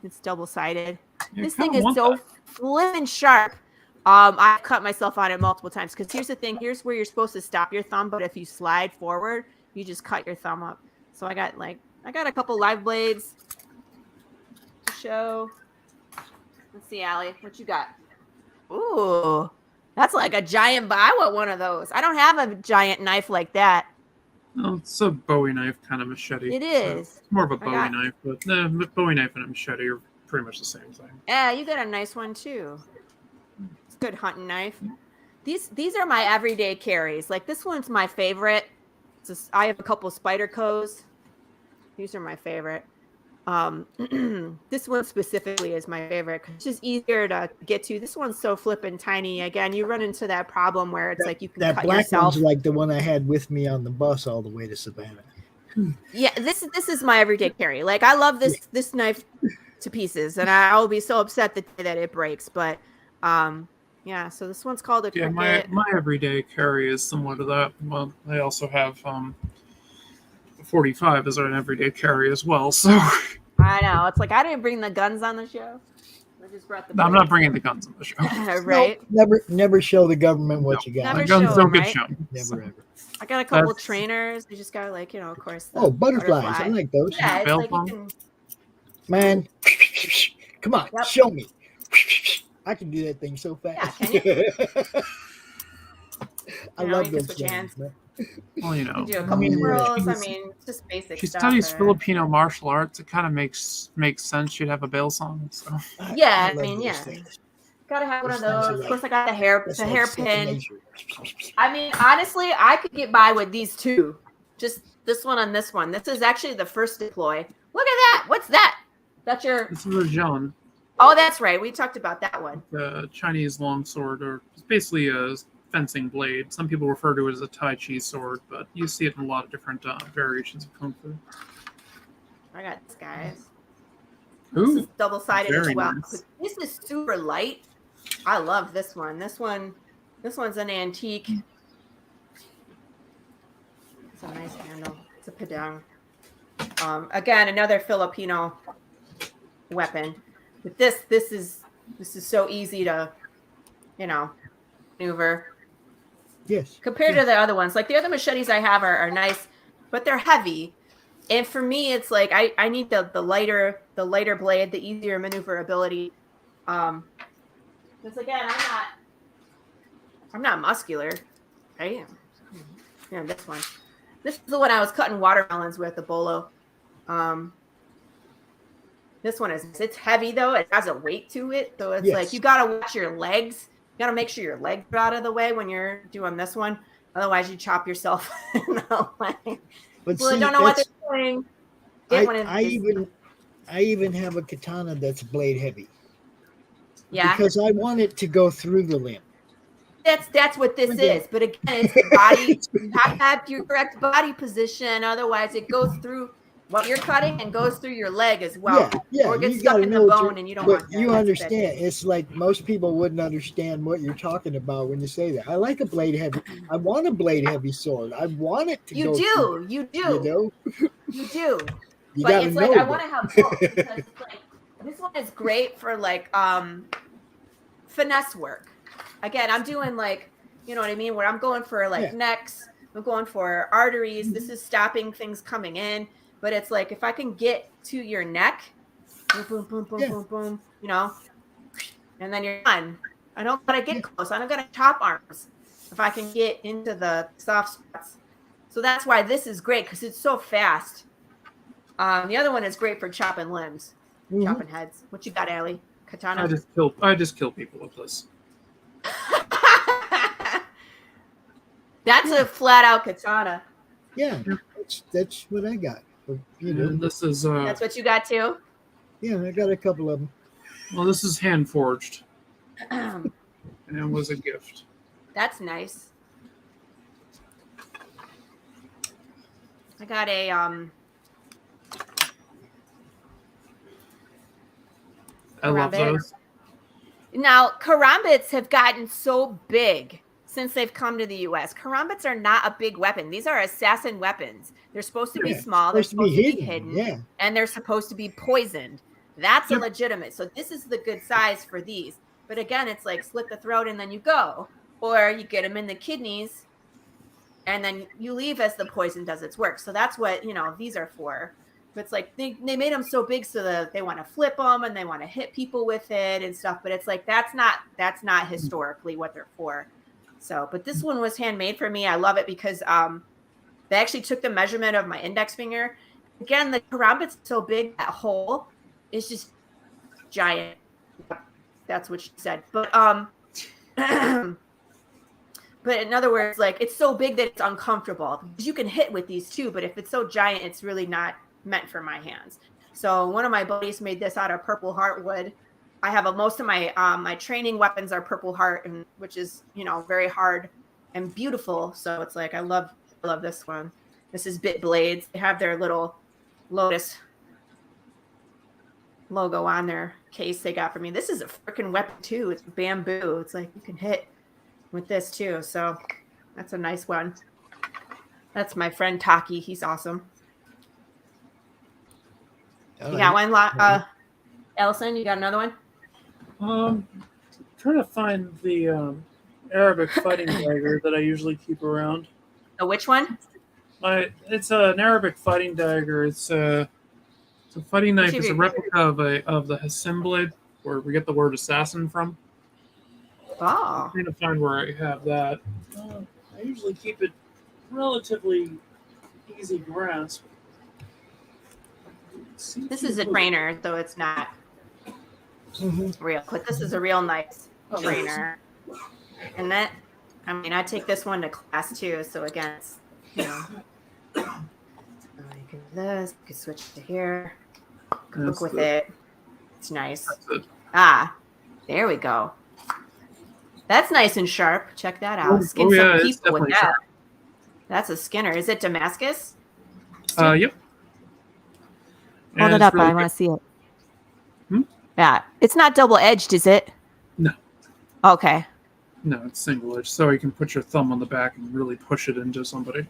It's double-sided. This thing is so flippin' sharp. I've cut myself on it multiple times because here's the thing. Here's where you're supposed to stop your thumb, but if you slide forward, you just cut your thumb up. So I got a couple live blades to show. Let's see, Allie, what you got? Ooh, that's like a giant. I want one of those. I don't have a giant knife like that. No, it's a Bowie knife kind of machete. It is. So it's more of a Bowie knife, but the Bowie knife and a machete are pretty much the same thing. Yeah, you got a nice one too. It's a good hunting knife. These are my everyday carries. Like this one's my favorite. I have a couple Spydercos. These are my favorite. This one specifically is my favorite because it's just easier to get to. This one's so flippin' tiny. Again, you run into that problem where it's like you can That cut black yourself. one's like the one I had with me on the bus all the way to Savannah. Yeah, this is my everyday carry. Like I love this knife to pieces, and I'll be so upset the day that it breaks. But yeah. So this one's called a Yeah, cricket. my everyday carry is similar to that. Well, I also have 45 as an everyday carry as well. So I know it's like I didn't bring the guns on the show. I just brought the. I'm not bringing the guns on the show. Right. Never show the government what you got. Never The guns show don't them, get right? shown. Never ever. I got a couple That's- trainers. You just got of course. the Oh, butterflies. butterfly. I like those. Yeah, it's Bell like pump? you can. Man, come on, Yep. show me. I can do that thing so fast. Yeah, can I You know, love you can those switch your things. hands. Man. Well, You do a couple twirls. I mean, just basic She stuff. studies or- Filipino martial arts. It kind of makes sense. She'd have a bail song. So Yeah, I love mean, those yeah. things. Gotta have one of Those things are those. Of like- course, I got That's the like hairpin. second nature. I mean, honestly, I could get by with these two. Just this one and this one. This is actually the first deploy. Look at that. What's that? That's your. this is a Jean. Oh, that's right. We talked about that one. The Chinese longsword, or it's basically a fencing blade. Some people refer to it as a Tai Chi sword, but you see it in a lot of different variations of Kung Fu. I got this, guys. Ooh, this is double-sided as very well. nice. This is super light. I love this one. This one's an antique. It's a nice handle. It's a padang. Again, another Filipino weapon. But this is so easy to, maneuver. Yes. Compared to the other ones. Like the other machetes I have are nice, but they're heavy. And for me, it's like I need the lighter blade, the easier maneuverability. Because again, I'm not muscular. I am. Yeah, this one. This is the one I was cutting watermelons with, the bolo. This one it's heavy though. It has a weight to it. So it's like you gotta watch your legs. You gotta make sure your legs are out of the way when you're doing this one. Otherwise you chop yourself in the leg. But Well, I don't know what they're doing. I even have a katana that's blade heavy. Yeah. Because I want it to go through the limb. That's what this is. But again, it's the body. You have to have your correct body position. Otherwise, it goes through what you're cutting and goes through your leg as well. Yeah. Or it gets stuck in the bone and you don't want that. You understand. It's like most people wouldn't understand what you're talking about when you say that. I like a blade heavy. I want a blade heavy sword. I want it to go through. You do. You know? You do. You but gotta it's know like I that. want to have both because it's like this one is great for like finesse work. Again, I'm doing like, you know what I mean, where I'm going for like necks, I'm going for arteries. This is stopping things coming in, but it's like if I can get to your neck, boom, boom, boom, boom, boom, and then you're done. I don't gotta get close. I don't gotta chop arms if I can get into the soft spots. So that's why this is great because it's so fast. The other one is great for chopping limbs, chopping heads. What you got, Allie? Katana? I just kill people with this. That's a flat out katana. Yeah, that's what I got. This is that's what you got too? Yeah, I got a couple of them. Well, this is hand forged. And it was a gift. That's nice. I got a I love those. Now, karambits have gotten so big since they've come to the U.S. Karambits are not a big weapon. These are assassin weapons. They're supposed to be small. They're supposed to be hidden. And they're supposed to be poisoned. That's a legitimate. So this is the good size for these. But again, it's like slit the throat and then you go. Or you get them in the kidneys and then you leave as the poison does its work. So that's what, these are for. But it's like they made them so big so that they want to flip them and they want to hit people with it and stuff. But it's like that's not historically what they're for. So, but this one was handmade for me. I love it because they actually took the measurement of my index finger. Again, the karambit's so big, that hole is just giant. That's what she said. But but in other words, like it's so big that it's uncomfortable because you can hit with these too. But if it's so giant, it's really not meant for my hands. So one of my buddies made this out of purple heart wood. I have most of my my training weapons are purple heart, and which is very hard and beautiful. So it's like I love this one. This is Bit Blades. They have their little Lotus logo on their case they got for me. This is a freaking weapon too. It's bamboo. It's like you can hit with this too. So that's a nice one. That's my friend Taki. He's awesome. You got one, Alison? You got another one? Trying to find the Arabic fighting dagger that I usually keep around. Which one? It's an Arabic fighting dagger. It's a fighting knife. It's a replica of the Hassim blade, where we get the word assassin from. Oh. I'm trying to find where I have that. I usually keep it relatively easy grasp. This is a trainer, so it's not real. But this is a real nice trainer. And that, I take this one to class too. So again, it's, you can do this. You can switch to here. Cook with it. It's nice. Ah, there we go. That's nice and sharp. Check that out. Skin some people with that. Sharp. That's a Skinner. Is it Damascus? Yep. Hold it up. Really I want to see it. Yeah. It's not double-edged, is it? No. Okay. No, it's single-edged, so you can put your thumb on the back and really push it into somebody.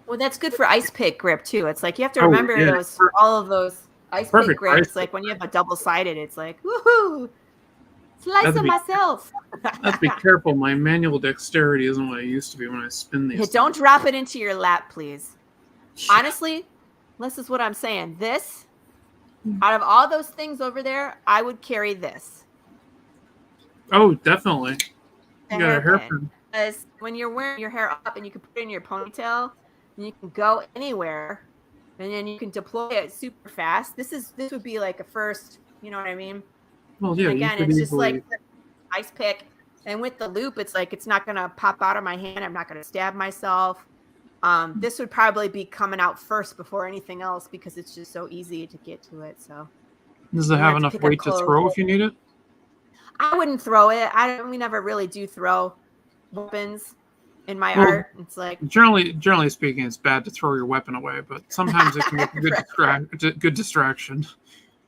Well, that's good for ice pick grip, too. It's like you have to remember all of those ice pick grips. Like when you have a double-sided, it's like, woohoo! Slice it myself. I have to be careful. My manual dexterity isn't what it used to be when I spin these. Don't drop it into your lap, please. Honestly, this is what I'm saying. This, out of all those things over there, I would carry this. Oh, definitely. You got a hairpin. Because when you're wearing your hair up and you can put it in your ponytail, and you can go anywhere, and then you can deploy it super fast. This would be like a first. You know what I mean? Well, yeah. And again, it's just like the ice pick, and with the loop, it's like it's not gonna pop out of my hand. I'm not gonna stab myself. This would probably be coming out first before anything else because it's just so easy to get to it. So, does it have enough weight to throw if you need it? I wouldn't throw it. We never really do throw weapons in my art. It's like generally speaking, it's bad to throw your weapon away, but sometimes it can make a good distraction.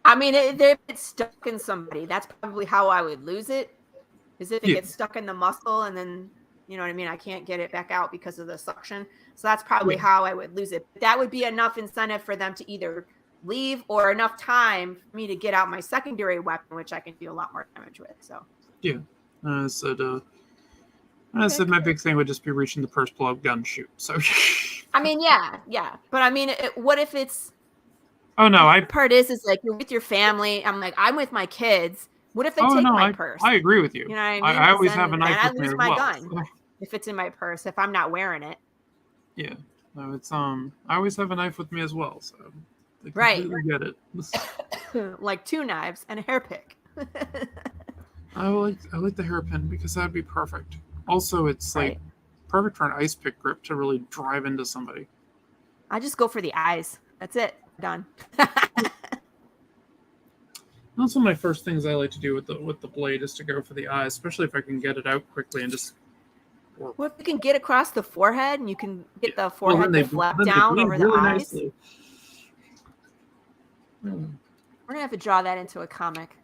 I mean, if it's stuck in somebody, that's probably how I would lose it. Is if it gets stuck in the muscle and then, you know what I mean, I can't get it back out because of the suction. So that's probably how I would lose it. But that would be enough incentive for them to either leave or enough time for me to get out my secondary weapon, which I can do a lot more damage with. So yeah, I said my big thing would just be reaching the purse, pull out gun, shoot. So I mean, yeah, but I mean, what if it's? Oh no! Part is like you're with your family. I'm like I'm with my kids. What if they take my purse? I agree with you. You know what I mean? I always have a knife with me as well. I lose my gun if it's in my purse. If I'm not wearing it. Yeah, no, it's I always have a knife with me as well. So I completely get it. Like 2 knives and a hair pick. I like the hairpin because that'd be perfect. Also, it's like perfect for an ice pick grip to really drive into somebody. I just go for the eyes. That's it. Done. That's one of my first things I like to do with the blade is to go for the eyes, especially if I can get it out quickly and just. Well, if you can get across the forehead and you can get the forehead to flap down over the eyes. Nicely. We're gonna have to draw that into a comic.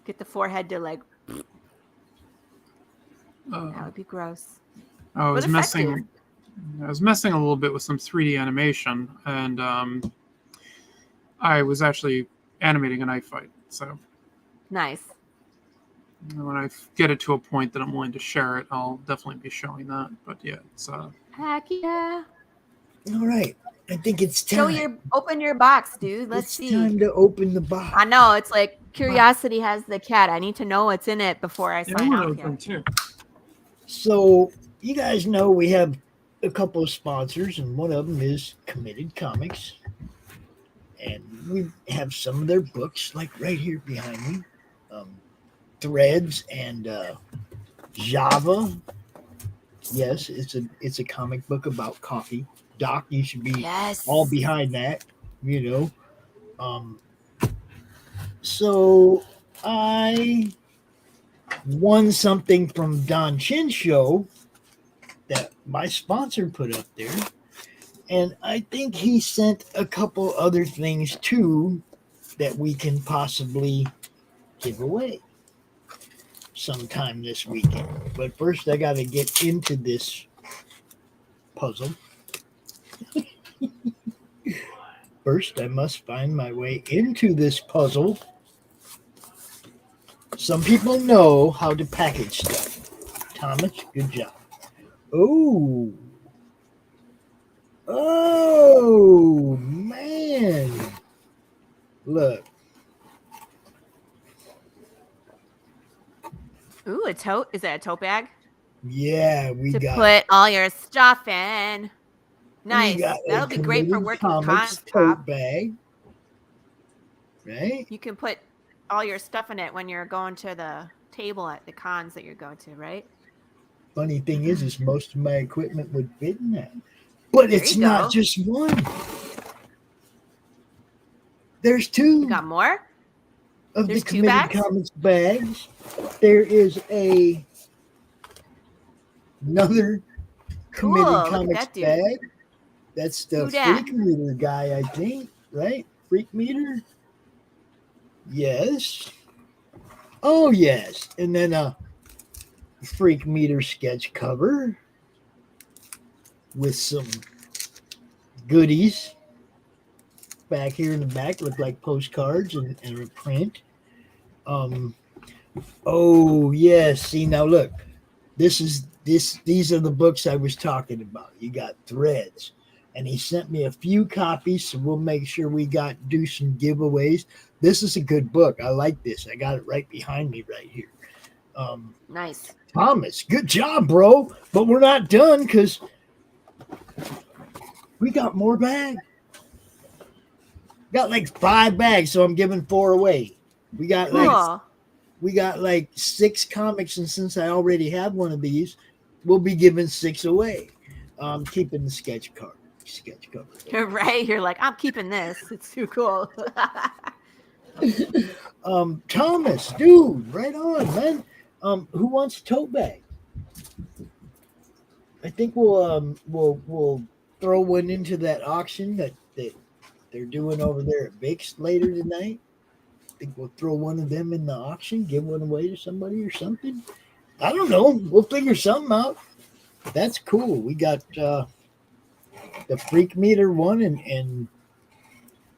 Get the forehead to like. That would be gross. I was messing a little bit with some 3D animation, and I was actually animating a knife fight. So nice. When I get it to a point that I'm willing to share it, I'll definitely be showing that. But yeah, it's heck yeah. All right. I think it's time. Open your box, dude. Let's see. It's time to open the box. I know. It's like curiosity has the cat. I need to know what's in it before I sign out here. Too. So you guys know we have a couple of sponsors, and one of them is Committed Comics. And we have some of their books, like right here behind me. Threads and Java. Yes, it's a comic book about coffee. Doc, you should be all behind that, you know. So I won something from Don Chin Show that my sponsor put up there. And I think he sent a couple other things too that we can possibly give away sometime this weekend. But first I got to get into this puzzle. First I must find my way into this puzzle. Some people know how to package stuff. Thomas, good job. Oh, man. Look. Ooh, a tote. Is that a tote bag? Yeah, we got put all your stuff in. Nice. That'll be great for working cons. Tote bag. Right? You can put all your stuff in it when you're going to the table at the cons that you're going to, right? Funny thing is most of my equipment would fit in that. But it's not just one. There's 2. You got more? of There's the 2 Committed bags? Comics bags. There is another Cool. Committed Look at Comics that dude. bag. That's the Who dat? Freak Meter guy, I think, right? Freak Meter? Yes. Oh, yes. And then a Freak Meter sketch cover with some goodies back here in the back. Look like postcards and a print. Oh, yes. See, now look. These are the books I was talking about. You got Threads. And he sent me a few copies, so we'll make sure we do some giveaways. This is a good book. I like this. I got it right behind me right here. Nice. Thomas, good job, bro. But we're not done because we got more bags. Got like 5 bags, so I'm giving 4 away. We got like 6 comics, and since I already have one of these, we'll be giving 6 away. Keeping the sketch cover. You're right. You're like, I'm keeping this. It's too cool. Thomas, dude, right on, man. Who wants a tote bag? I think we'll throw one into that auction that they're doing over there at Vic's later tonight. I think we'll throw one of them in the auction, give one away to somebody or something. I don't know. We'll figure something out. That's cool. We got the Freak Meter one and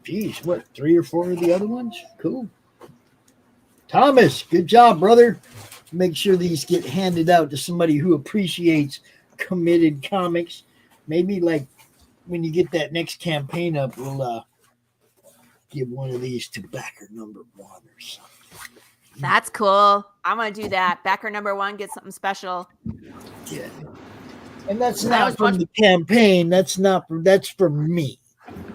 geez, what, 3 or 4 of the other ones? Cool. Thomas, good job, brother. Make sure these get handed out to somebody who appreciates Committed Comics. Maybe like when you get that next campaign up, we'll give one of these to backer number 1 or something. That's cool. I'm gonna do that. Backer number 1 gets something special. Yeah. And that's not from the campaign. That's for me.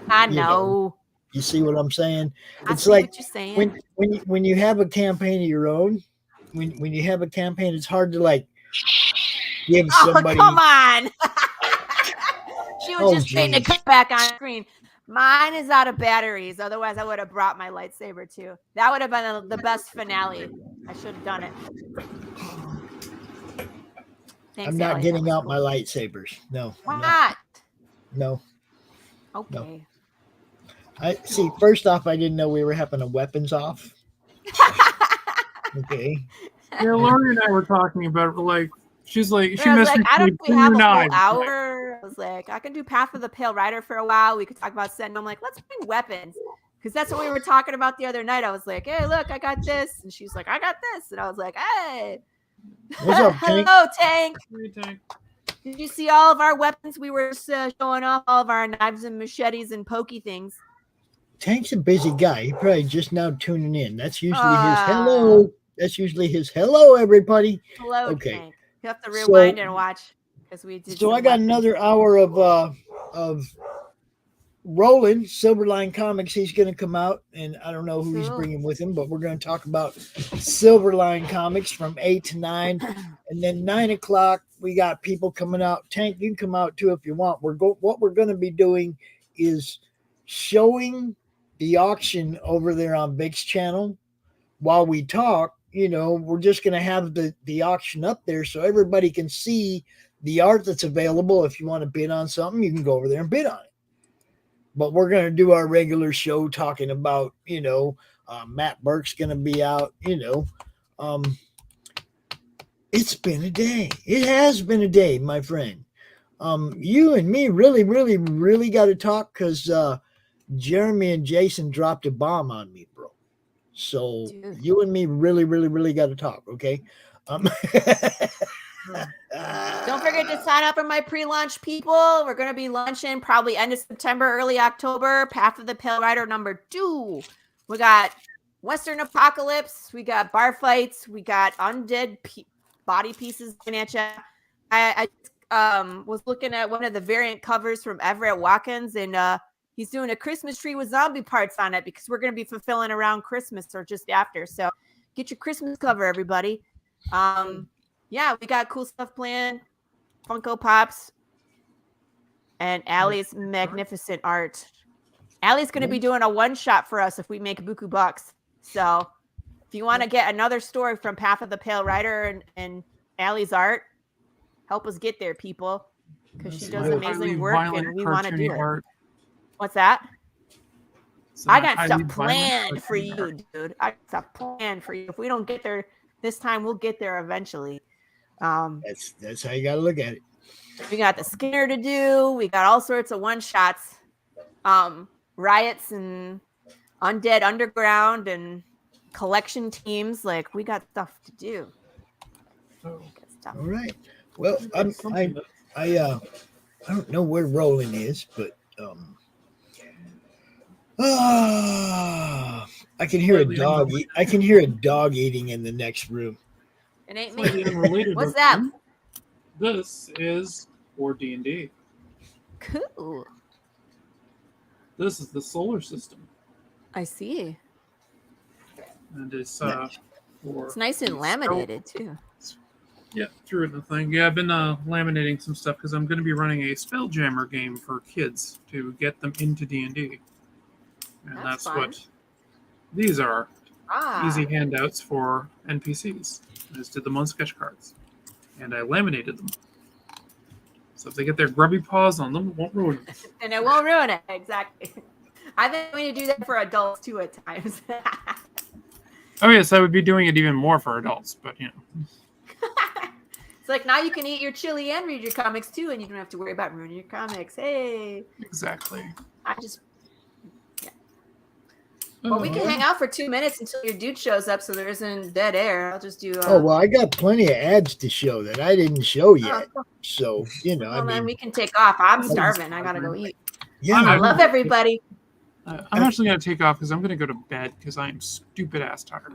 I know. You see what I'm saying? I It's see like what you're saying. when you have a campaign of your own, when you have a campaign, it's hard to like give somebody. Oh, come on. She was just waiting to come back on screen. Mine is out of batteries. Otherwise, I would have brought my lightsaber too. That would have been the best finale. I should have done it. Thanks, I'm not Ellie. getting out my lightsabers. No. Why not? No. Okay. No. I see. First off, I didn't know we were having a weapons off. Okay. Yeah, Laurie and I were talking about it. Like, she's like, she I was messaged like, I don't me think we have a knives. whole hour. I was like, I can do Path of the Pale Rider for a while. We could talk about setting. I'm like, let's bring weapons. Because that's what we were talking about the other night. I was like, hey, look, I got this. And she's like, I got this. And I was like, hey. What's up, Tank? Hello, Tank. Hey, Tank. Did you see all of our weapons? We were showing off all of our knives and machetes and pokey things. Tank's a busy guy. He probably just now tuning in. That's usually his hello. That's usually his hello, everybody. Hello, okay. Tank. You have to rewind and watch because we did. So I got another hour of Roland, Silverline Comics. He's going to come out, and I don't know who he's bringing with him, but we're going to talk about Silverline Comics from 8 to 9, and then 9 o'clock we got people coming out. Tank, you can come out too if you want. What we're going to be doing is showing the auction over there on Vic's channel while we talk. You know, we're just going to have the auction up there so everybody can see the art that's available. If you want to bid on something, you can go over there and bid on it. But we're going to do our regular show talking about, you know, Matt Burke's going to be out, you know. It's been a day. It has been a day, my friend. You and me really got to talk because Jeremy and Jason dropped a bomb on me, bro. So you and me really got to talk, okay? Don't forget to sign up for my pre-launch, people. We're going to be launching probably end of September, early October. Path of the Pale Rider number 2. We got Western Apocalypse. We got bar fights. We got undead body pieces coming at you. I was looking at one of the variant covers from Everett Watkins, and he's doing a Christmas tree with zombie parts on it because we're going to be fulfilling around Christmas or just after. So get your Christmas cover, everybody. Yeah, we got cool stuff planned. Funko Pops. And Allie's magnificent art. Allie's going to be doing a one-shot for us if we make buku bucks. So you want to get another story from Path of the Pale Rider and Allie's art, help us get there, people, because she does amazing work and we want to do it. What's that? I got stuff planned for you, dude. I got stuff planned for you. If we don't get there this time, we'll get there eventually. That's how you got to look at it. We got the Skinner to do. We got all sorts of one-shots, riots and Undead Underground and collection teams. Like, we got stuff to do. All right. Well, I don't know where Roland is, but I can hear a dog. I can hear a dog eating in the next room. It ain't me. What's that? This is for D&D. Cool. This is the solar system. I see. And it's it's nice and laminated too. Yeah, through the thing. Yeah, I've been laminating some stuff because I'm going to be running a Spelljammer game for kids to get them into D&D. And that's what these are. Easy handouts for NPCs. I just did them on sketch cards. And I laminated them. So if they get their grubby paws on them, it won't ruin it. And it won't ruin it, exactly. I think we need to do that for adults too at times. Oh yes, I would be doing it even more for adults, but you know. It's like now you can eat your chili and read your comics too, and you don't have to worry about ruining your comics. Hey. Exactly. Well, we can hang out for 2 minutes until your dude shows up, so there isn't dead air. I'll just do. Oh well, I got plenty of ads to show that I didn't show yet, so you know. Well, then we can take off. I'm starving. I gotta go eat. Yeah, I love everybody. I'm actually gonna take off because I'm gonna go to bed because I am stupid ass tired.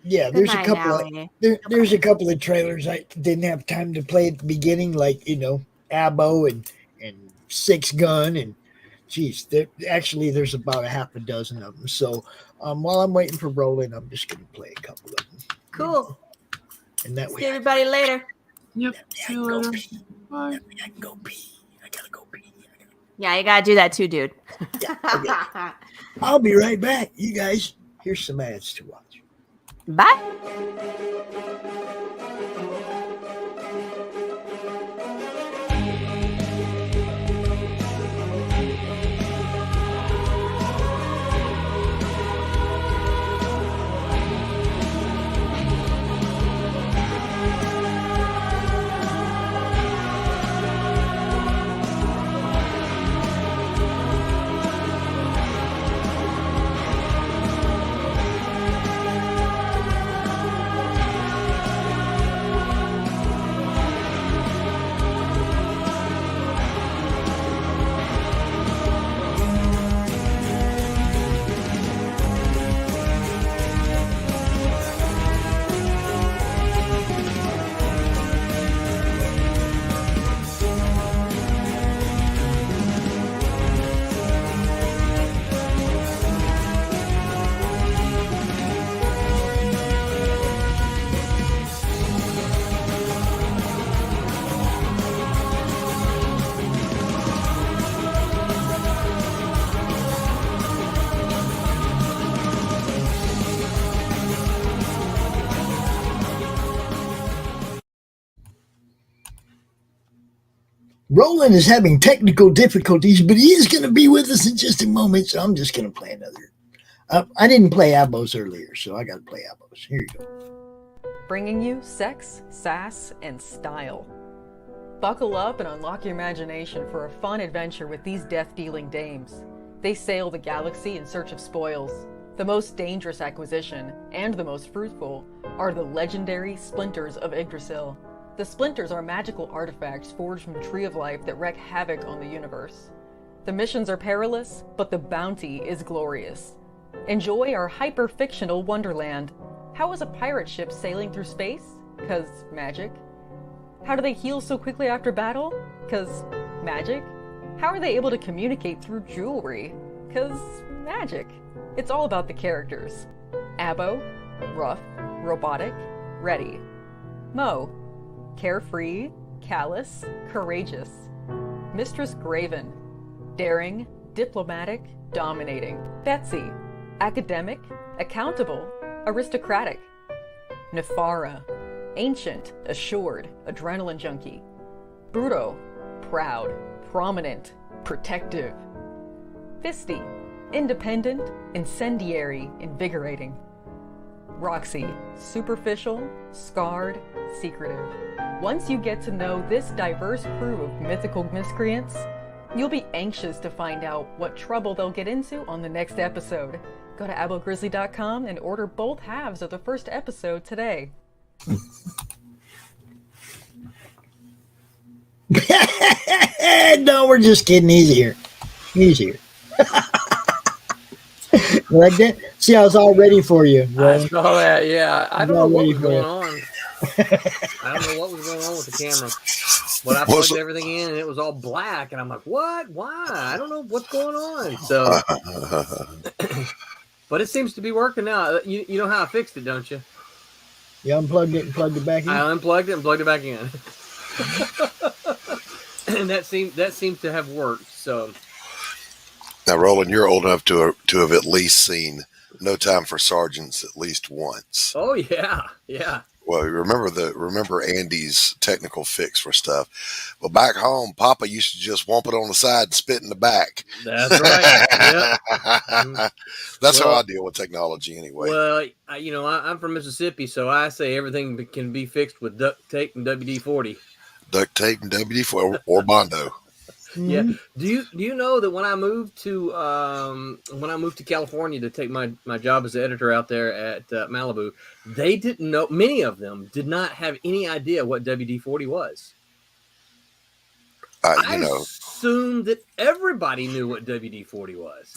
Yeah, there's a couple. There's a couple of trailers I didn't have time to play at the beginning, like Abo and Six Gun and. Geez, there's about a half a dozen of them. So while I'm waiting for Roland, I'm just going to play a couple of them. Cool. And that way. See everybody later. Yep. See you later. Bye. I can go pee. I got to go pee. Yeah, you got to do that too, dude. Yeah, okay. I'll be right back. You guys, here's some ads to watch. Bye. Roland is having technical difficulties, but he is going to be with us in just a moment, so I'm just going to play another. I didn't play Abos earlier, so I got to play Abos. Here you go. Bringing you sex, sass, and style. Buckle up and unlock your imagination for a fun adventure with these death-dealing dames. They sail the galaxy in search of spoils. The most dangerous acquisition, and the most fruitful, are the legendary Splinters of Yggdrasil. The Splinters are magical artifacts forged from the Tree of Life that wreak havoc on the universe. The missions are perilous, but the bounty is glorious. Enjoy our hyper-fictional wonderland. How is a pirate ship sailing through space? 'Cause magic. How do they heal so quickly after battle? 'Cause magic. How are they able to communicate through jewelry? 'Cause magic. It's all about the characters. Abo, rough, robotic, ready. Mo, carefree, callous, courageous. Mistress Graven, daring, diplomatic, dominating. Betsy, academic, accountable, aristocratic. Nefara, ancient, assured, adrenaline junkie. Bruto, proud, prominent, protective. Fisty, independent, incendiary, invigorating. Roxy, superficial, scarred, secretive. Once you get to know this diverse crew of mythical miscreants, you'll be anxious to find out what trouble they'll get into on the next episode. Go to abogrizzly.com and order both halves of the first episode today. No, we're just kidding. He's here. He's here. Like that? See, I was all ready for you. I saw that, yeah. I don't know what was going on. I don't know what was going on with the camera. But I plugged everything in and it was all black. And I'm like, what? Why? I don't know what's going on. So, but it seems to be working now. You know how I fixed it, don't you? You unplugged it and plugged it back in? I unplugged it and plugged it back in. And that seemed to have worked. So now, Roland, you're old enough to have at least seen No Time for Sergeants at least once. Oh yeah, yeah. Well, remember Andy's technical fix for stuff. Well, back home, Papa used to just whomp it on the side and spit in the back. That's right. Yep. That's how I deal with technology anyway. Well, I'm from Mississippi, so I say everything can be fixed with duct tape and WD-40. Duct tape and WD-40 or Bondo. Yeah. Do you know that when I moved to California to take my job as an editor out there at Malibu, they didn't know. Many of them did not have any idea what WD-40 was. I assumed that everybody knew what WD-40 was.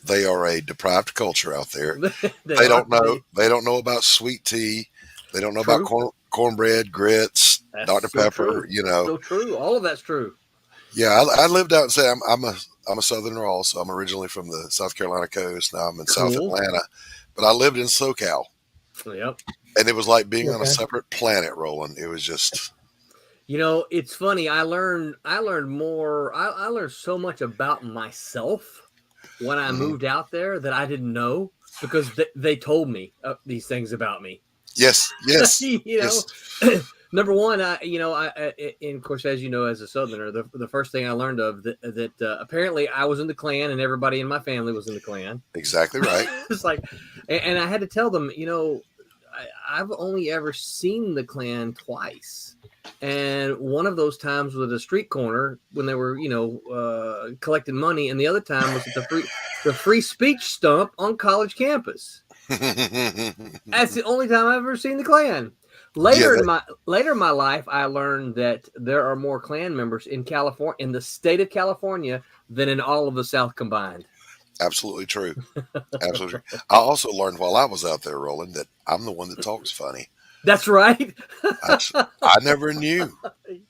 They are a deprived culture out there. They don't know about sweet tea. They don't know about cornbread, grits, That's Dr. so Pepper. True. So true. All of that's true. Yeah, I lived out and say I'm a Southerner also. I'm originally from the South Carolina coast. Now I'm in South Atlanta, but I lived in SoCal. Yep. And it was like being on a separate planet, Roland. It was just. It's funny. I learned more. I learned so much about myself when I moved out there that I didn't know because they told me these things about me. Yes. Yes. Number one, and of course, as you know, as a Southerner, the first thing I learned of that apparently I was in the Klan and everybody in my family was in the Klan. Exactly right. It's like, and I had to tell them, I've only ever seen the Klan twice, and one of those times was at a street corner when they were, collecting money, and the other time was at the free speech stump on college campus. That's the only time I've ever seen the Klan. Later in my life, I learned that there are more Klan members in California, in the state of California, than in all of the South combined. Absolutely true. Absolutely true. I also learned while I was out there, Roland, that I'm the one that talks funny. That's right. I never knew.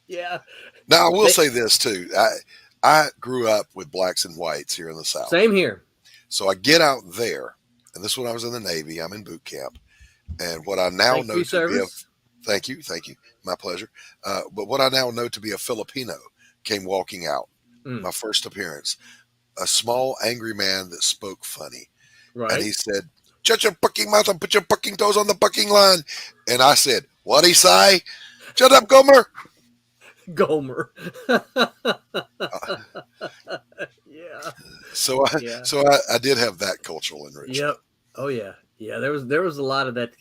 Yeah. Now I will say this too. I grew up with blacks and whites here in the South. Same here. So I get out there, and this is when I was in the Navy. I'm in boot camp, and what I now know to be thank you, my pleasure. But what I now know to be a Filipino came walking out. My first appearance, a small angry man that spoke funny, right? And he said, "Shut your fucking mouth and put your fucking toes on the fucking line." And I said, "What'd he say? Shut up, Gomer." Gomer. Yeah. So I did have that cultural enrichment. Yep. Oh yeah. Yeah, there was a lot of that.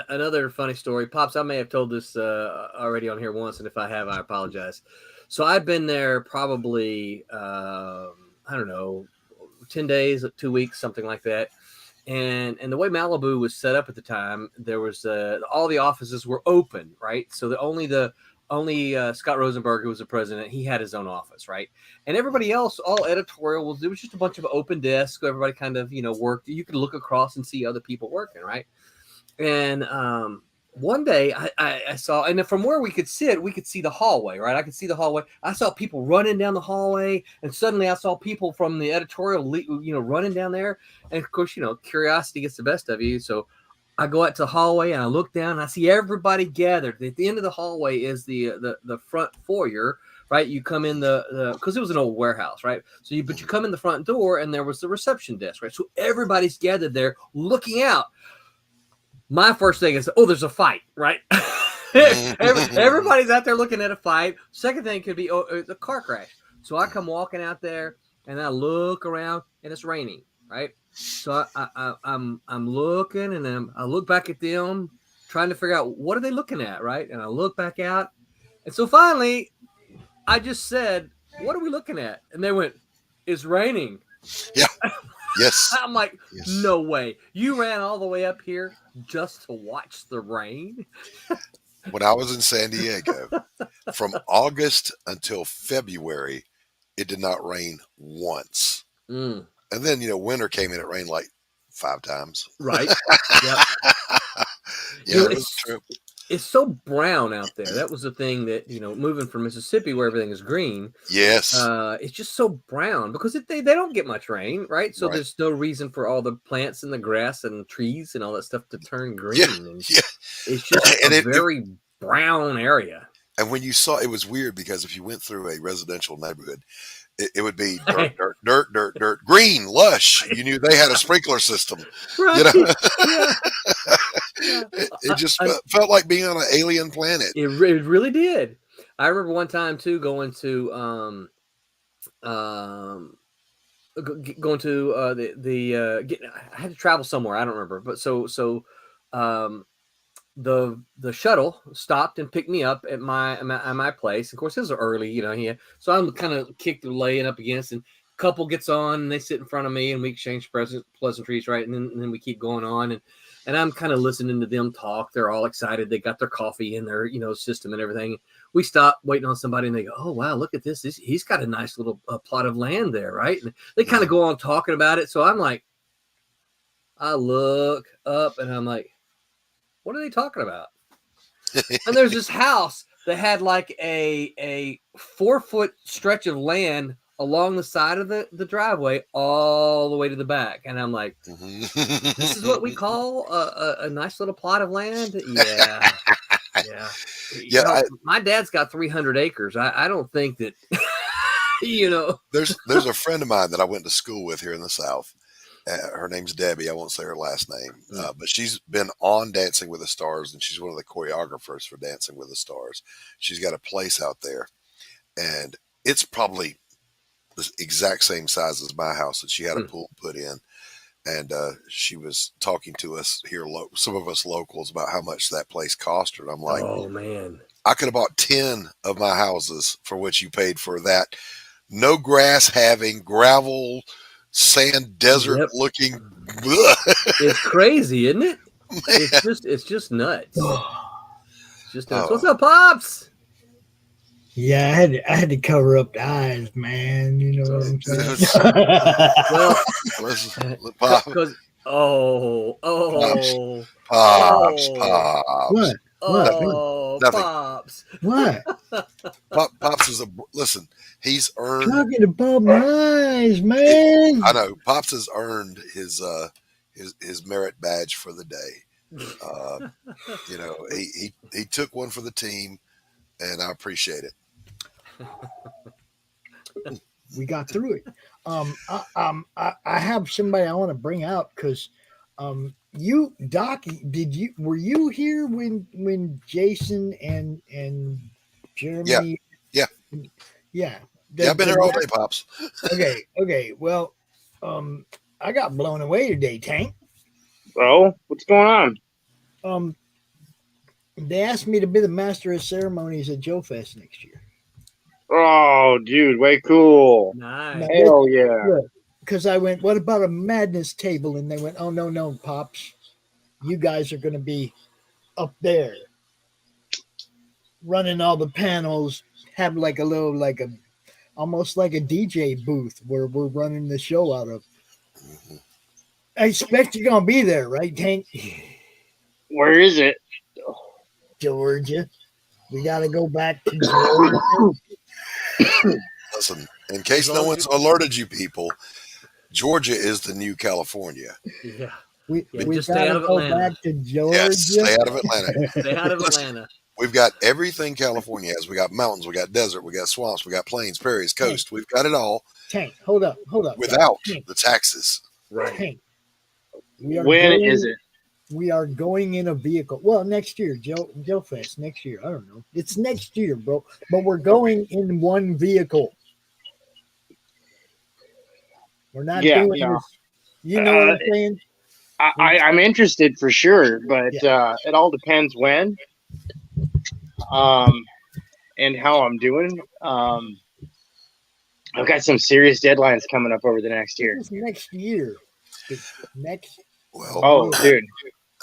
Another funny story. Pops, I may have told this already on here once, and if I have, I apologize. So I've been there probably, 10 days, 2 weeks, something like that. And the way Malibu was set up at the time, there was all the offices were open, right? So only Scott Rosenberg, who was the president, he had his own office, right? And everybody else, all editorial, it was just a bunch of open desks. Everybody kind of, worked. You could look across and see other people working, right? And one day I saw, and from where we could sit, we could see the hallway, right? I could see the hallway. I saw people running down the hallway, and suddenly I saw people from the editorial, running down there. And of course, curiosity gets the best of you. So I go out to the hallway and I look down and I see everybody gathered. At the end of the hallway is the front foyer, right? You come in because it was an old warehouse, right? But you come in the front door and there was the reception desk, right? So everybody's gathered there looking out. my first thing is, oh, there's a fight, right? Everybody's out there looking at a fight. Second thing could be, oh, it's a car crash. So I come walking out there and I look around and it's raining, right? So I'm looking and then I look back at them, trying to figure out what are they looking at, right? And I look back out, and so finally, I just said, "What are we looking at?" And they went, "It's raining." Yeah. Yes. I'm like, no way. You ran all the way up here just to watch the rain? When I was in San Diego, from August until February, it did not rain once. Mm. And then, winter came in, it rained like 5 times. Right. Yep. Yeah, it was true. It's so brown out there. That was the thing that, moving from Mississippi where everything is green. Yes. It's just so brown because they don't get much rain, right? So Right. there's no reason for all the plants and the grass and trees and all that stuff to turn green. Yeah. And Yeah. it's just a very brown area. And when you saw, it was weird because if you went through a residential neighborhood, it would be dirt, dirt, dirt, dirt, dirt, green, lush. You knew they had a sprinkler system. Right. It just felt like being on an alien planet. It really did. I remember one time too going to I had to travel somewhere. I don't remember, but the shuttle stopped and picked me up at my place. Of course, it was early, here. So I'm kind of laying up against, and a couple gets on and they sit in front of me and we exchange pleasantries, right? And then we keep going on, and I'm kind of listening to them talk. They're all excited. They got their coffee in their system and everything. We stop waiting on somebody and they go, "Oh wow, look at this! He's got a nice little plot of land there, right?" And they kind of go on talking about it. So I'm like, I look up and I'm like, what are they talking about? And there's this house that had like a 4-foot stretch of land along the side of the driveway all the way to the back. And I'm like, this is what we call a nice little plot of land? Yeah. Yeah. Yeah. My dad's got 300 acres. I don't think that, There's a friend of mine that I went to school with here in the South. Her name's Debbie. I won't say her last name, but she's been on Dancing with the Stars, and she's one of the choreographers for Dancing with the Stars. She's got a place out there, and it's probably the exact same size as my house, and she had a pool put in. And she was talking to us here, some of us locals, about how much that place cost her. And I'm like, oh, man. I could have bought 10 of my houses for what you paid for that. No grass having, gravel, sand, desert looking. It's crazy, isn't it? It's just nuts. It's just nuts. What's up, Pops? Yeah, I had to cover up the eyes, man. You know what I'm saying? Well, Pops. What? Pops. What? Pops is listen. He's earned. Talking about my eyes, man. I know. Pops has earned his merit badge for the day. He took one for the team, and I appreciate it. We got through it. I have somebody I want to bring out because you, Doc, were you here when Jason and Jeremy? Yeah. I've been here all day, Pops. Okay. Well, I got blown away today, Tank. Bro, what's going on? They asked me to be the master of ceremonies at Joe Fest next year. Oh, dude, way cool. Nice. Hell yeah. Because I went, what about a madness table? And they went, oh, no, Pops. You guys are going to be up there running all the panels, have almost like a DJ booth where we're running the show out of. I expect you're going to be there, right, Tank? Where is it? Georgia. We got to go back to Georgia. Listen, in case no one's alerted you people, Georgia is the new California. Yeah. We just stay out of Atlanta. Back to Georgia. Yes, stay out of Atlanta. Stay out of Atlanta. We've got everything California has. We got mountains, we got desert, we got swamps, we got plains, prairies, coast. We've got it all. Tank, hold up. Without the taxes. Right. Tank. When is it? we are going in a vehicle. Well, next year, Joe Fest next year. I don't know. It's next year, bro. But we're going in one vehicle. We're not doing this. You know what I'm saying? I'm interested for sure, but it all depends when, and how I'm doing. I've got some serious deadlines coming up over the next year. This is next year. Well, dude.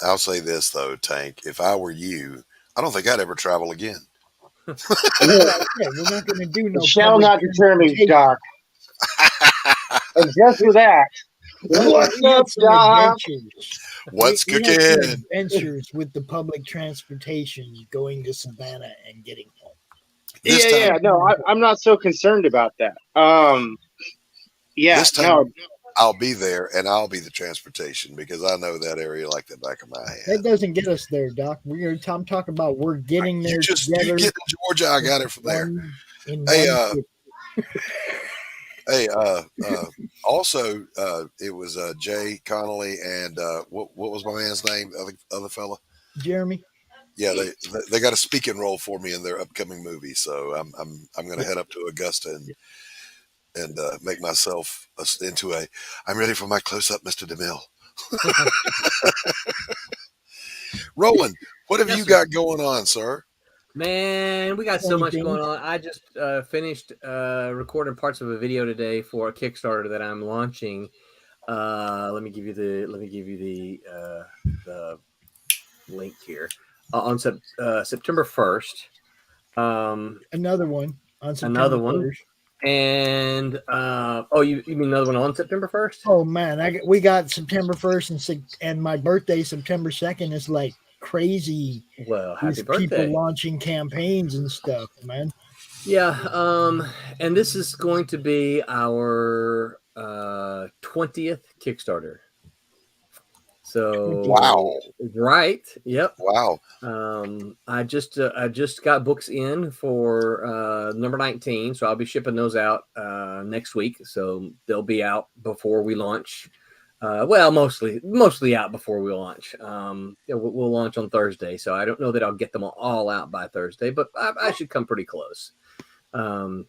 I'll say this though, Tank. If I were you, I don't think I'd ever travel again. We're not going to do no. It shall not deter me, Doc. And just for that, what's up, Doc? What's We have cooking? some adventures with the public transportation going to Savannah and getting home. No, I'm not so concerned about that. This time I'll be there and I'll be the transportation because I know that area like the back of my hand. That doesn't get us there, Doc. I'm talking about we're getting there together. You get to Georgia, I got it from there. Also, it was Jay Connolly and what was my man's name? Other fella, Jeremy. Yeah, they got a speaking role for me in their upcoming movie, so I'm going to head up to Augusta and make myself into a. I'm ready for my close up, Mr. DeMille. Roland, what have you got going on, sir? Man, we got so much going on. I just finished recording parts of a video today for a Kickstarter that I'm launching. Let me give you the link here. On September 1st. Another one on September Another one. 1st. And you mean another one on September 1st? Oh man, we got September 1st and my birthday September 2nd is like crazy. Well, happy birthday. People launching campaigns and stuff, man. Yeah, and this is going to be our 20th Kickstarter. So wow, right? Yep. Wow. I just got books in for number 19, so I'll be shipping those out next week. So they'll be out before we launch. Well, mostly out before we launch. We'll launch on Thursday, so I don't know that I'll get them all out by Thursday, but I should come pretty close. So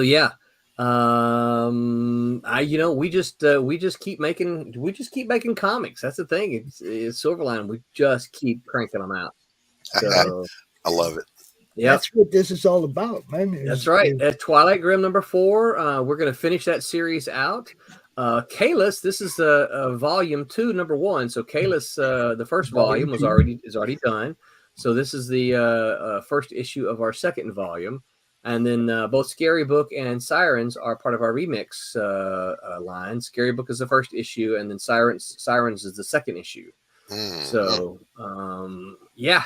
yeah. We just keep making comics. That's the thing. It's Silverline. We just keep cranking them out. So, I love it. Yeah, that's what this is all about, man. That's right. At Twilight Grim number 4, we're going to finish that series out. Kalis, this is a volume 2, number 1. So Kalis, the first volume is already done. So this is the first issue of our second volume. And then both Scary Book and Sirens are part of our remix line. Scary Book is the first issue, and then Sirens is the second issue. So yeah,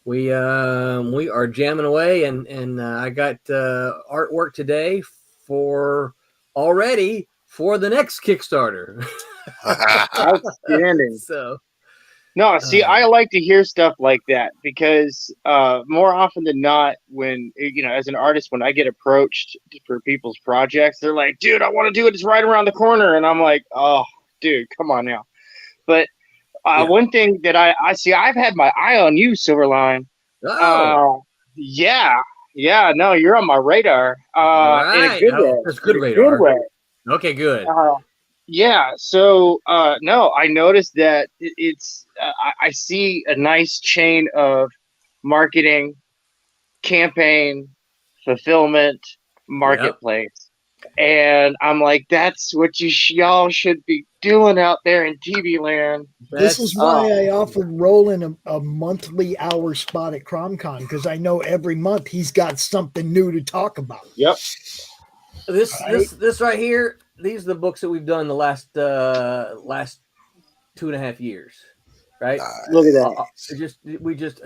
we are jamming away, and I got artwork today already for the next Kickstarter. Outstanding. So. No, see, I like to hear stuff like that because more often than not, when, as an artist, when I get approached for people's projects, they're like, dude, I want to do it. It's right around the corner. And I'm like, oh, dude, come on now. But one thing that I see, I've had my eye on you, Silverline. Oh. Yeah, no, you're on my radar. Right. In a good way. That's good radar. Good way. Okay, good. Yeah, so no, I noticed that it's I see a nice chain of marketing, campaign, fulfillment, marketplace. And I'm like, that's what y'all should be doing out there in TV land. This is why I offered Roland a monthly hour spot at CRoM Con, because I know every month he's got something new to talk about. Yep. This right here, these are the books that we've done the last 2.5 years, right? Look at that. We just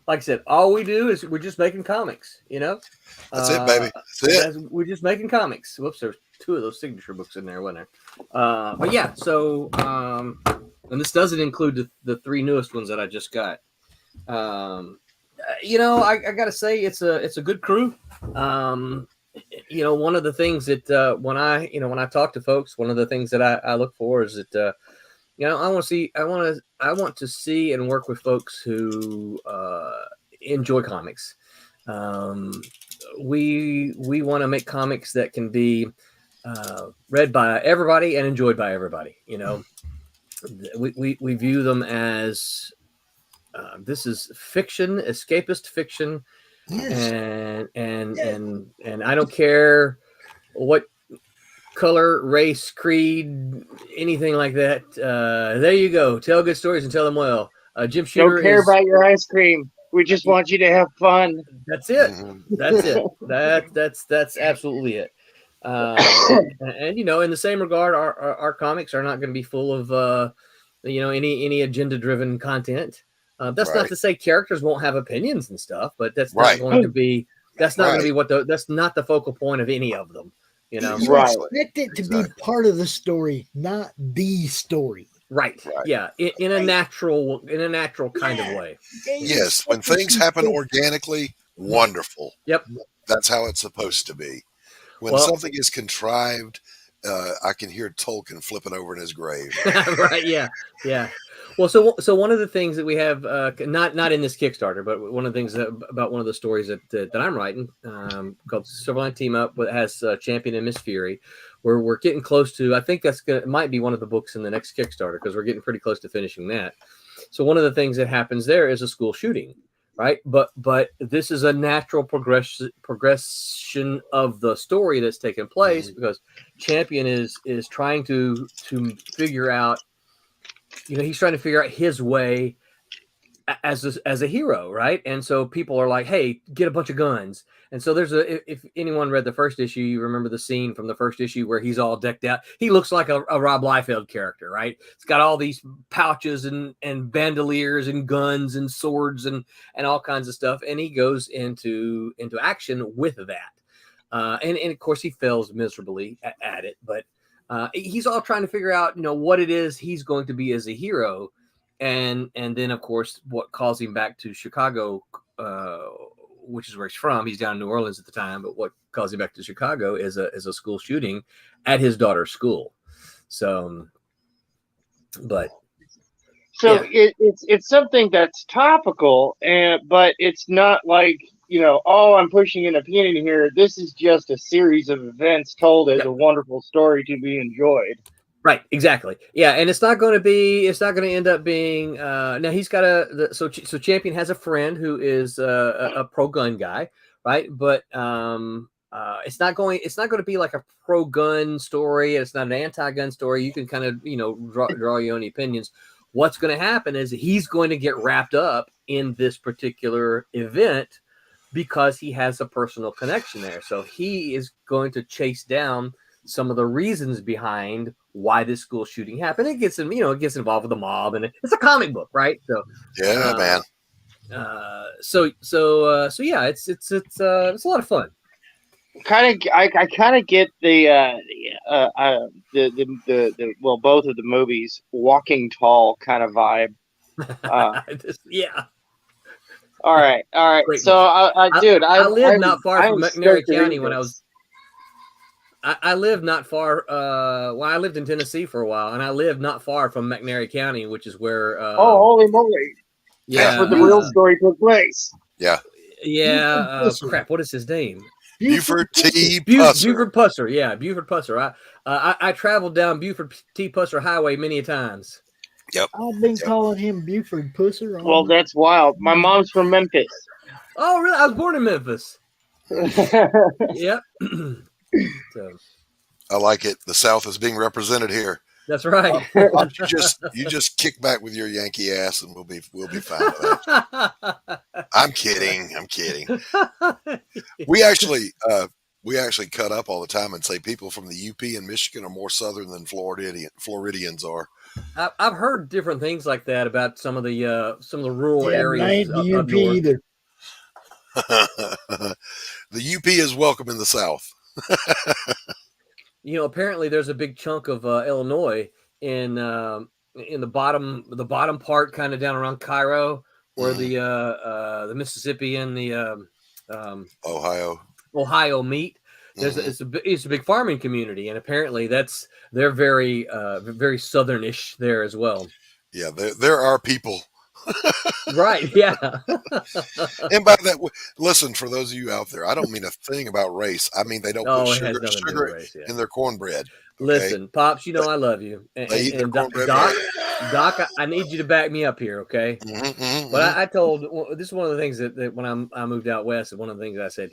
like I said, all we do is we're just making comics, That's it, baby. That's it. We're just making comics. Whoops, there's 2 of those signature books in there, wasn't there? But yeah, so and this doesn't include the 3 newest ones that I just got. I gotta say it's a good crew. One of the things that when I talk to folks, one of the things that I look for is that You know, I want to see and work with folks who enjoy comics. We want to make comics that can be read by everybody and enjoyed by everybody. You know, we view them as this is fiction, escapist fiction, and I don't care what color, race, creed, anything like that. There you go. Tell good stories and tell them well. Jim Shooter Don't care about your ice cream. We just want you to have fun. That's it. That's it. That's absolutely it. And you know, in the same regard, our comics are not going to be full of you know, any agenda driven content. That's not to say characters won't have opinions and stuff, but that's not going to be that's not going to be that's not the focal point of any of them. You know, You expect it to be part of the story, not the story. Right. Yeah. In a natural kind of way. Yes. When things happen organically, wonderful. Yep. That's how it's supposed to be. When something is contrived, I can hear Tolkien flipping over in his grave. Right. Yeah. Yeah. Well, so one of the things that we have, not in this Kickstarter, but one of the things about one of the stories that I'm writing, called Silverline Team Up, that has Champion and Miss Fury, where we're getting close to. I think might be one of the books in the next Kickstarter because we're getting pretty close to finishing that. So one of the things that happens there is a school shooting, right? But this is a natural progression of the story that's taking place because Champion is trying to figure out. You know, he's trying to figure out his way as a hero, right? And so people are like, "Hey, get a bunch of guns." And so if anyone read the first issue, you remember the scene from the first issue where he's all decked out. He looks like a Rob Liefeld character, right? It's got all these pouches and bandoliers and guns and swords and all kinds of stuff, and he goes into action with that. And of course, he fails miserably at it, but. He's all trying to figure out, you know, what it is he's going to be as a hero, and then of course what calls him back to Chicago, which is where he's from. He's down in New Orleans at the time, but what calls him back to Chicago is a school shooting at his daughter's school. So, but it's something that's topical, but it's not like, you know, oh, I'm pushing an opinion here. This is just a series of events told as a wonderful story to be enjoyed. Right, exactly. Yeah, and it's not going to end up being. Now he's got so Champion has a friend who is a pro gun guy, right? But it's not going to be like a pro gun story. It's not an anti gun story. You can kind of, you know, draw your own opinions. What's going to happen is he's going to get wrapped up in this particular event, because he has a personal connection there. So he is going to chase down some of the reasons behind why this school shooting happened. It gets him, you know, it gets involved with the mob, and it's a comic book, right? So yeah, man. So yeah, it's a lot of fun. I kind of get the both of the movies Walking Tall kind of vibe. Yeah. All right. Great so, I lived not far from McNairy County when I was. I lived not far. Well, I lived in Tennessee for a while, and I lived not far from McNairy County, which is where. Oh, holy moly! Yeah, that's where the real story took place. Yeah. Yeah. Crap. What is his name? Buford T. Pusser. Buford Pusser. Yeah, Buford Pusser. I traveled down Buford T. Pusser Highway many a times. Yep. I've been calling him Buford Pusser. Well, that's wild. My mom's from Memphis. Oh, really? I was born in Memphis. Yep. So. I like it. The South is being represented here. That's right. You just kick back with your Yankee ass, and we'll be fine with that. I'm kidding. We actually cut up all the time and say people from the UP and Michigan are more southern than Floridians are. I've heard different things like that about some of the rural areas. I ain't the UP either. The UP is welcome in the South. You know, apparently there's a big chunk of Illinois in the bottom part, kind of down around Cairo, where the Mississippi and the Ohio meet. it's a big farming community, and apparently they're very southernish there as well. Yeah, there are people. Right, yeah. And by that, listen, for those of you out there, I don't mean a thing about race. I mean they don't put it has nothing to do sugar with race, yeah. in their cornbread. Okay? Listen, Pops, I love you. They eat their cornbread. Doc, I need you to back me up here, okay? But I told, this is one of the things that when I moved out west, one of the things I said,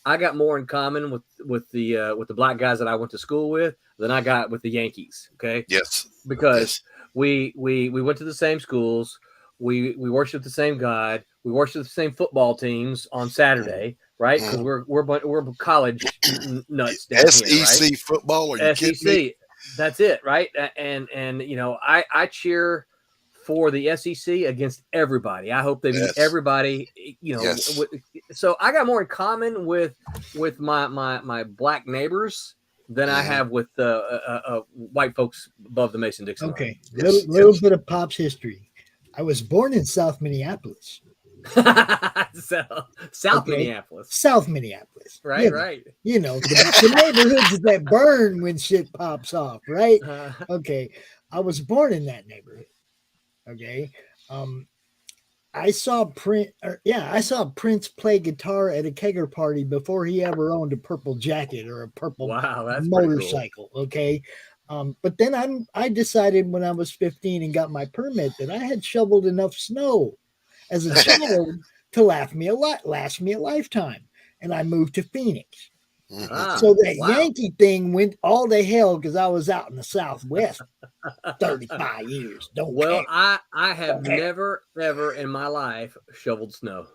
I got more in common with the black guys that I went to school with than I got with the Yankees, okay? Yes. Because we went to the same schools. We worship the same God. We worship the same football teams on Saturday, right? Because we're college nuts down SEC here, right? football, are you kidding me? That's it, right? And I cheer for the SEC against everybody. I hope they beat everybody. So I got more in common with my black neighbors than I have with white folks above the Mason-Dixon line. Okay, little bit of Pop's history. I was born in South Minneapolis. South Minneapolis. South Minneapolis. Right, right. The neighborhoods that burn when shit pops off, right? Okay. I was born in that neighborhood. Okay. I saw Prince play guitar at a kegger party before he ever owned a purple jacket or a purple motorcycle. Cool. Okay. But then I decided when I was 15 and got my permit that I had shoveled enough snow as a child to last me a lifetime. And I moved to Phoenix. So that Yankee thing went all to hell because I was out in the Southwest 35 years. Care. I have never ever in my life shoveled snow.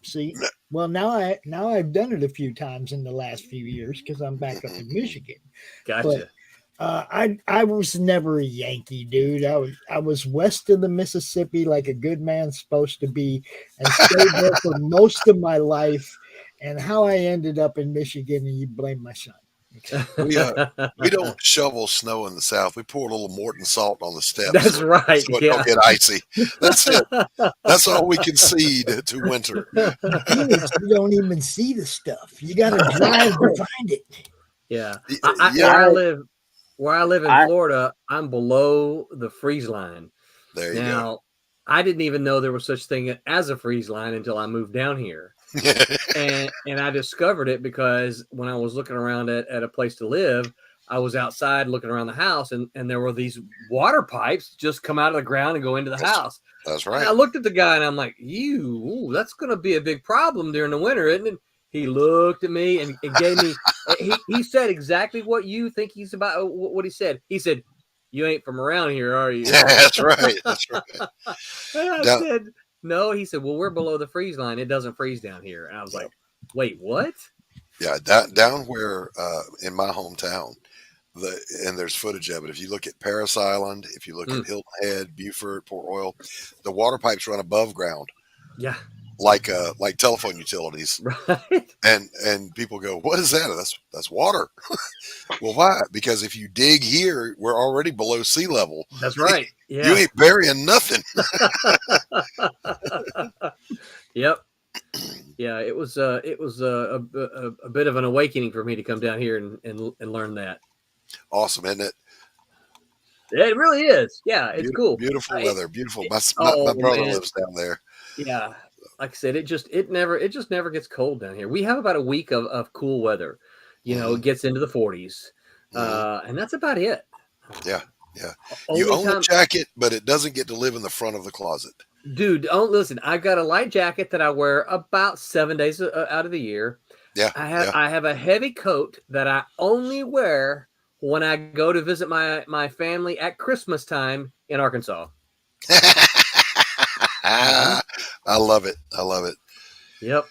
See, well now I've done it a few times in the last few years because I'm back up in Michigan. Gotcha. But, I was never a Yankee, dude. I was west of the Mississippi like a good man's supposed to be, and stayed there for most of my life. And how I ended up in Michigan, and you blame my son. Okay. We don't shovel snow in the South. We pour a little Morton salt on the steps. That's right. So it don't get icy. That's it. That's all we concede to winter. You don't even see the stuff. You got to drive to find it. Yeah. Where I live in Florida, I'm below the freeze line. There you go. I didn't even know there was such thing as a freeze line until I moved down here. and I discovered it because when I was looking around at a place to live, I was outside looking around the house and there were these water pipes just come out of the ground and go into the house. That's right. And I looked at the guy and I'm like, that's going to be a big problem during the winter, isn't it? He looked at me and gave me, he said exactly what you think he's about, what he said. He said, "You ain't from around here, are you?" Yeah, that's right. That's right. And I said, "No." He said, "Well, we're below the freeze line. It doesn't freeze down here." And I was like, "Wait, what?" Yeah, down where in my hometown, and there's footage of it. If you look at Paris Island, if you look at Hilton Head, Beaufort, Port Royal, the water pipes run above ground. Yeah. Like telephone utilities, right? And people go, "What is that?" That's water. Well, why? Because if you dig here, we're already below sea level. That's right. Yeah, you ain't burying nothing. Yep. Yeah, it was a bit of an awakening for me to come down here and learn that. Awesome, isn't it? It really is. Yeah, it's cool. Beautiful weather. Beautiful. My brother lives down there. Yeah. Like I said, it just never gets cold down here. We have about a week of cool weather. It gets into the 40s. And that's about it. Yeah. Yeah. You own a jacket, but it doesn't get to live in the front of the closet. Dude, listen, I've got a light jacket that I wear about 7 days out of the year. Yeah. I have a heavy coat that I only wear when I go to visit my family at Christmas time in Arkansas. I love it. I love it. Yep.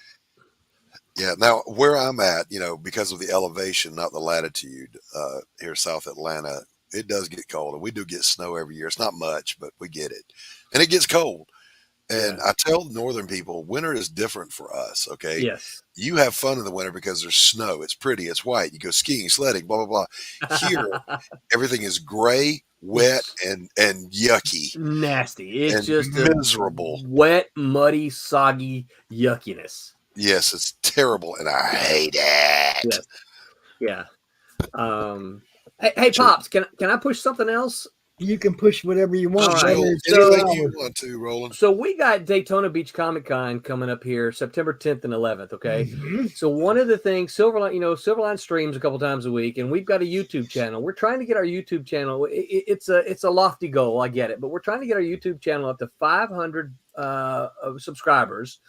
Yeah. Now, where I'm at, because of the elevation, not the latitude, here South Atlanta, it does get cold, and we do get snow every year. It's not much, but we get it, and it gets cold. And I tell northern people, winter is different for us. Okay. Yes. You have fun in the winter because there's snow. It's pretty. It's white. You go skiing, sledding, blah, blah, blah. Here, everything is gray, wet, and yucky. Nasty. It's just miserable. Wet, muddy, soggy yuckiness. Yes, it's terrible, and I hate it. Yes. Yeah. Hey, Pops, can I push something else? You can push whatever you want. All right. Anything you want to, Roland. So we got Daytona Beach Comic Con coming up here September 10th and 11th. Okay. Mm-hmm. So one of the things, Silverline streams a couple times a week, and we've got a YouTube channel. We're trying to get our YouTube channel. It's a lofty goal. I get it, but we're trying to get our YouTube channel up to 500 subscribers.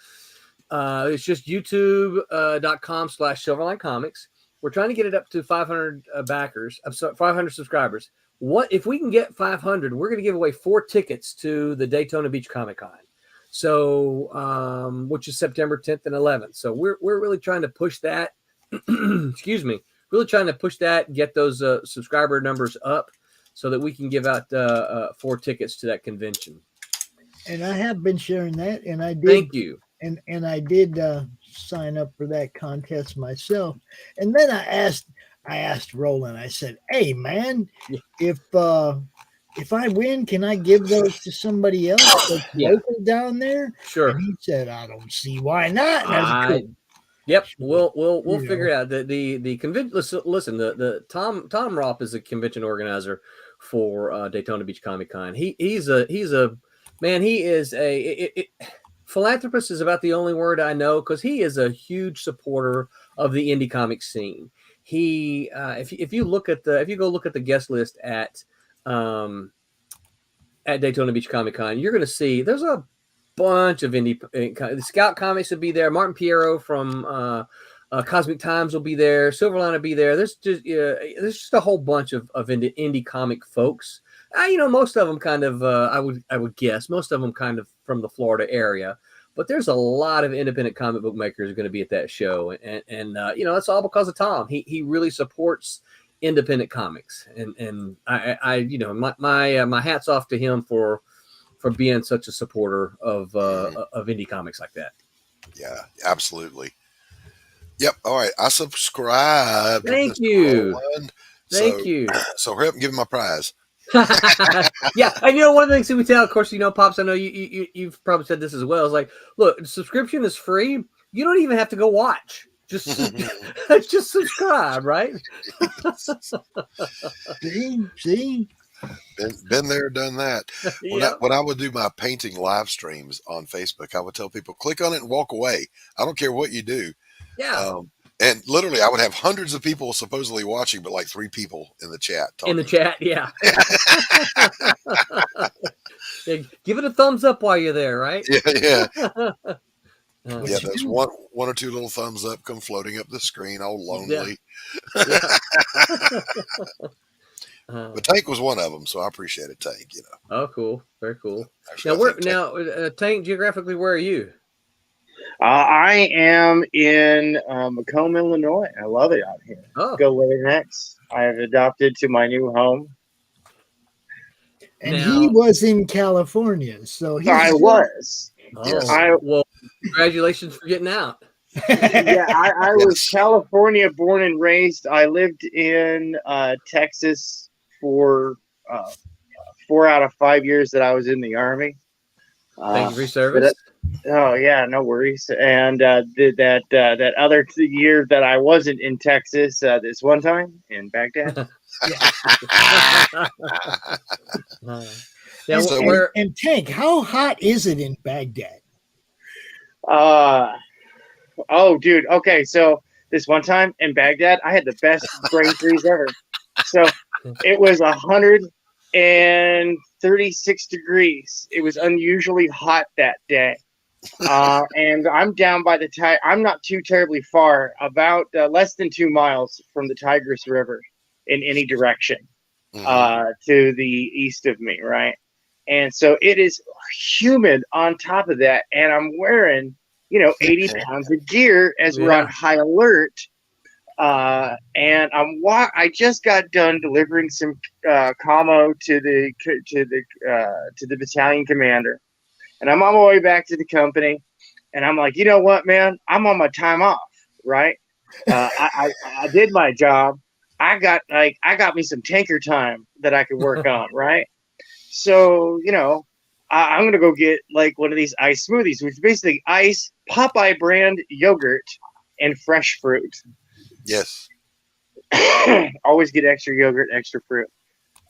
It's just youtube.com/Silverline Comics. We're trying to get it up to 500 backers. I'm sorry, 500 subscribers. What if we can get 500? We're going to give away 4 tickets to the Daytona Beach Comic Con, so which is September 10th and 11th. So we're really trying to push that. Excuse me, really trying to push that, get those subscriber numbers up, so that we can give out 4 tickets to that convention. And I have been sharing that, and I did. Thank you. And I did sign up for that contest myself. And then I asked Roland. I said, "Hey, man, if I win, can I give those to somebody else that's local down there?" Sure. And he said, "I don't see why not." And I said, "Cool." Yep, we'll figure it out. The convention. Listen, the Tom Ropp is a convention organizer for Daytona Beach Comic Con. He's a man. He is philanthropist is about the only word I know, because he is a huge supporter of the indie comic scene. He, if you go look at the guest list at Daytona Beach Comic Con, you're going to see there's a bunch of indie. The Scout Comics will be there. Martin Piero from Cosmic Times will be there. Silverline will be there. There's just a whole bunch of indie comic folks. Most of them kind of, I would guess, most of them kind of from the Florida area, but there's a lot of independent comic book makers going to be at that show, and it's all because of Tom. He really supports independent comics, and my hat's off to him for being such a supporter of indie comics like that. Yeah, absolutely. Yep. All right, I subscribe. Thank you. Thank you. So hurry up and give me my prize. Yeah, and one of the things that we tell, of course, Pops, I know you've probably said this as well, is like, look, the subscription is free. You don't even have to go watch. Just subscribe, right? See? Been there, done that. When I would do my painting live streams on Facebook, I would tell people, click on it and walk away. I don't care what you do. Yeah. And literally, I would have hundreds of people supposedly watching, but like 3 people in the chat. In the chat, yeah. Yeah. Give it a thumbs up while you're there, right? Yeah. There's one or 2 little thumbs up come floating up the screen, all lonely. Yeah. But Tank was one of them, so I appreciate it, Tank. Oh, cool, very cool. Actually, Tank, geographically, where are you? I am in Macomb, Illinois. I love it out here. Oh. Go living next. I have adopted to my new home. And he was in California, so I was. Oh. Well, congratulations for getting out. Yeah, I was California born and raised. I lived in Texas for 4 out of 5 years that I was in the Army. Thank you for your service. Oh yeah, no worries. And that other year that I wasn't in Texas, this one time in Baghdad. And Tank, how hot is it in Baghdad? Oh, dude. Okay, so this one time in Baghdad, I had the best brain freeze ever. So it was 136 degrees. It was unusually hot that day. And I'm down by the I'm not too terribly far, about less than 2 miles from the Tigris River in any direction to the east of me, right? And so it is humid on top of that, and I'm wearing 80 pounds of gear as we're on high alert. And I just got done delivering some commo to the battalion commander, and I'm on my way back to the company, and I'm like, you know what, man, I'm on my time off, right? I did my job. I got me some tanker time that I could work on, right? So I'm gonna go get like one of these ice smoothies, which is basically ice, Popeye brand yogurt, and fresh fruit. Yes. Always get extra yogurt, extra fruit,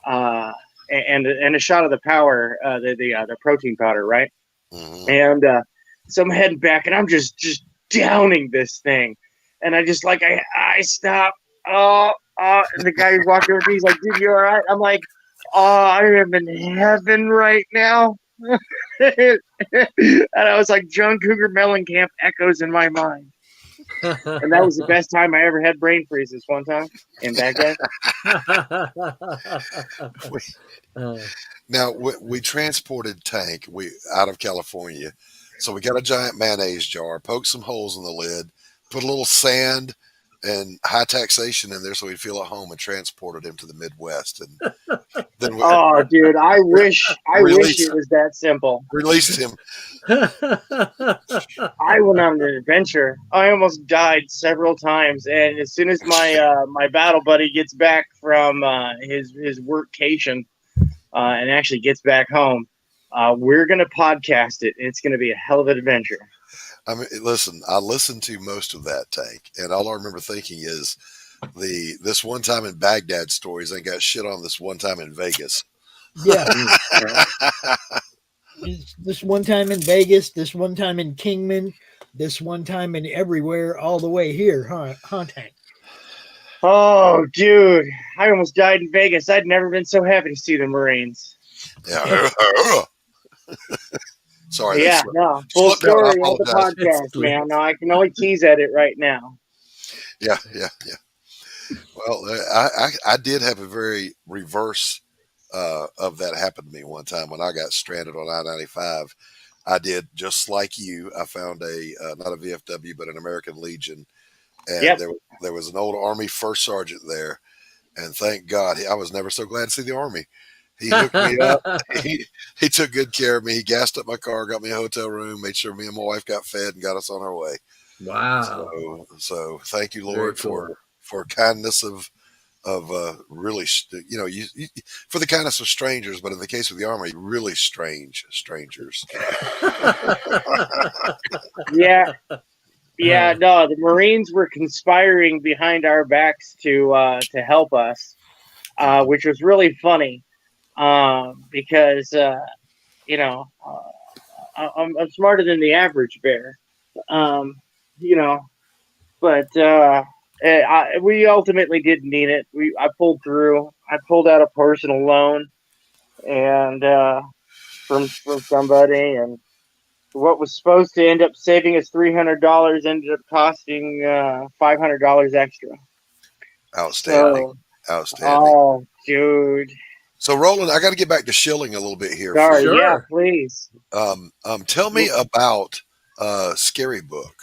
and a shot of the power, the protein powder, right? Mm-hmm. And so I'm heading back, and I'm just downing this thing, and I just like I stop. And the guy who's walking over to me, he's like, "Dude, you all right?" I'm like, "Oh, I am in heaven right now." And I was like, John Cougar Mellencamp echoes in my mind. And that was the best time I ever had brain freezes one time in Baghdad. Now, we transported Tank out of California. So we got a giant mayonnaise jar, poked some holes in the lid, put a little sand and high taxation in there so he'd feel at home, and transported him to the Midwest. And then dude, I wish it was that simple. Released him. I went on an adventure. I almost died several times, and as soon as my my battle buddy gets back from his workcation and actually gets back home, we're gonna podcast it. It's gonna be a hell of an adventure. I mean, listen, I listened to most of that, Tank, and all I remember thinking is this one time in Baghdad stories ain't got shit on this one time in Vegas. Yeah. This one time in Vegas, this one time in Kingman, this one time in everywhere, all the way here, huh, Tank? Oh, dude, I almost died in Vegas. I'd never been so happy to see the Marines. Yeah. Sorry. Yeah, no. Full story on the podcast, man. No, I can only tease at it right now. Yeah. Well, I did have a very reverse of that happen to me one time when I got stranded on I-95. I did just like you. I found not a VFW, but an American Legion. And there was an old Army first sergeant there. And thank God, I was never so glad to see the Army. He hooked me up. He took good care of me. He gassed up my car, got me a hotel room, made sure me and my wife got fed, and got us on our way. Wow. So thank you, Lord, for kindness of really, you for the kindness of strangers, but in the case of the Army, really strange strangers. Yeah. No, the Marines were conspiring behind our backs to help us, which was really funny. Because I'm smarter than the average bear, but we ultimately didn't need it. I pulled through. I pulled out a personal loan, and from somebody, and what was supposed to end up saving us $300 ended up costing $500 extra. Outstanding. Oh, dude. So, Roland, I got to get back to shilling a little bit here. Sorry, yeah, please. Tell me about Scary Book.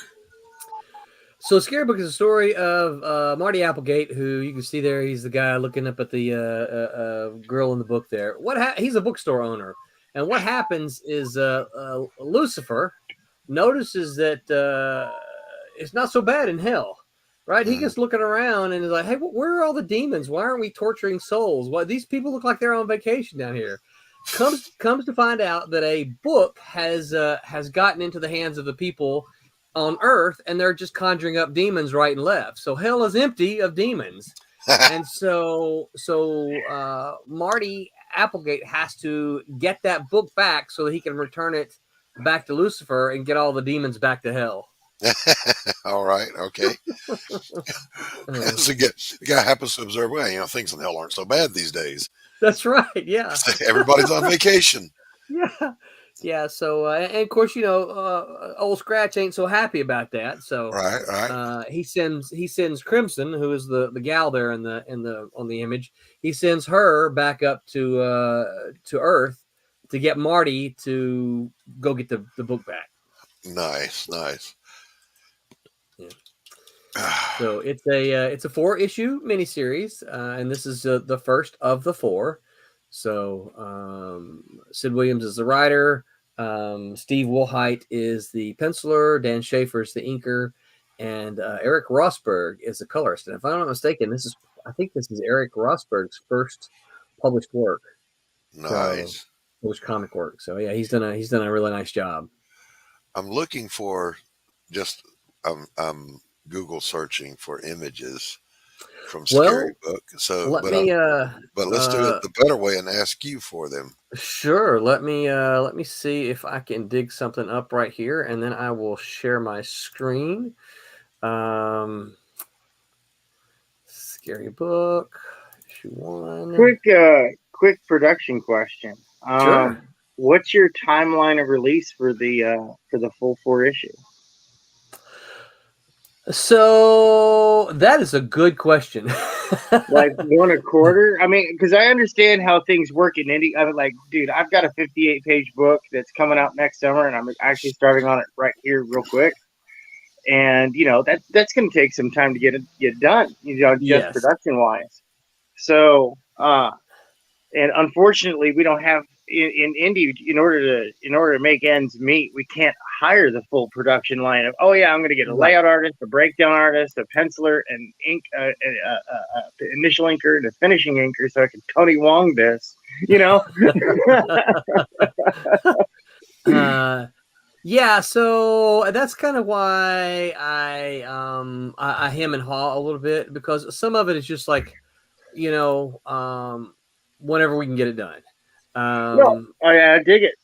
So, Scary Book is a story of Marty Applegate, who you can see there. He's the guy looking up at the girl in the book there. He's a bookstore owner. And what happens is Lucifer notices that it's not so bad in hell. Right, he gets looking around and is like, "Hey, where are all the demons? Why aren't we torturing souls? Why these people look like they're on vacation down here?" Comes to find out that a book has gotten into the hands of the people on Earth, and they're just conjuring up demons right and left. So hell is empty of demons, and so Marty Applegate has to get that book back so that he can return it back to Lucifer and get all the demons back to hell. All right. Okay. So the guy happens to observe, well, things in hell aren't so bad these days. That's right. Yeah. Everybody's on vacation. Yeah. So, and of course, old Scratch ain't so happy about that. So, right. He sends Crimson, who is the gal there on the image. He sends her back up to Earth to get Marty to go get the book back. Nice. Yeah. So it's a 4-issue miniseries, and this is the first of the 4. So Sid Williams is the writer, Steve Woolheit is the penciler, Dan Schaefer is the inker, and Eric Rosberg is the colorist. And if I'm not mistaken, I think this is Eric Rosberg's first published work. Nice. published comic work. So yeah, he's done a really nice job. I'm looking for just I'm Google searching for images from Scary Book. So, let but me let's do it the better way and ask you for them. Sure. Let me see if I can dig something up right here, and then I will share my screen. Scary Book, issue 1. Quick production question. Sure. What's your timeline of release for the full 4 issue? So that is a good question. Like 1 a quarter? I mean, because I understand how things work in indie. I mean, like, dude, I've got a 58-page book that's coming out next summer, and I'm actually starting on it right here, real quick. And that's going to take some time to get done. Just production wise. So, and unfortunately, we don't have in indie in order to make ends meet. We can't hire the full production line of I'm going to get a layout artist, a breakdown artist, a penciler, and ink, initial inker, and a finishing inker, so I can Tony Wong this. Yeah, so that's kind of why I hem and haw a little bit, because some of it is just like, whenever we can get it done. I dig it.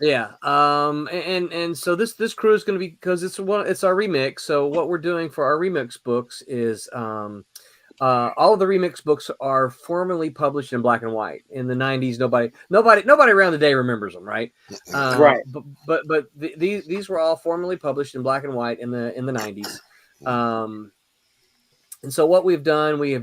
Yeah. And so this crew is going to be, because it's our remix. So what we're doing for our remix books is all of the remix books are formally published in black and white. In the 90s, nobody around the day remembers them, right? Right. But these were all formally published in black and white in the 90s. And so what we've done, we've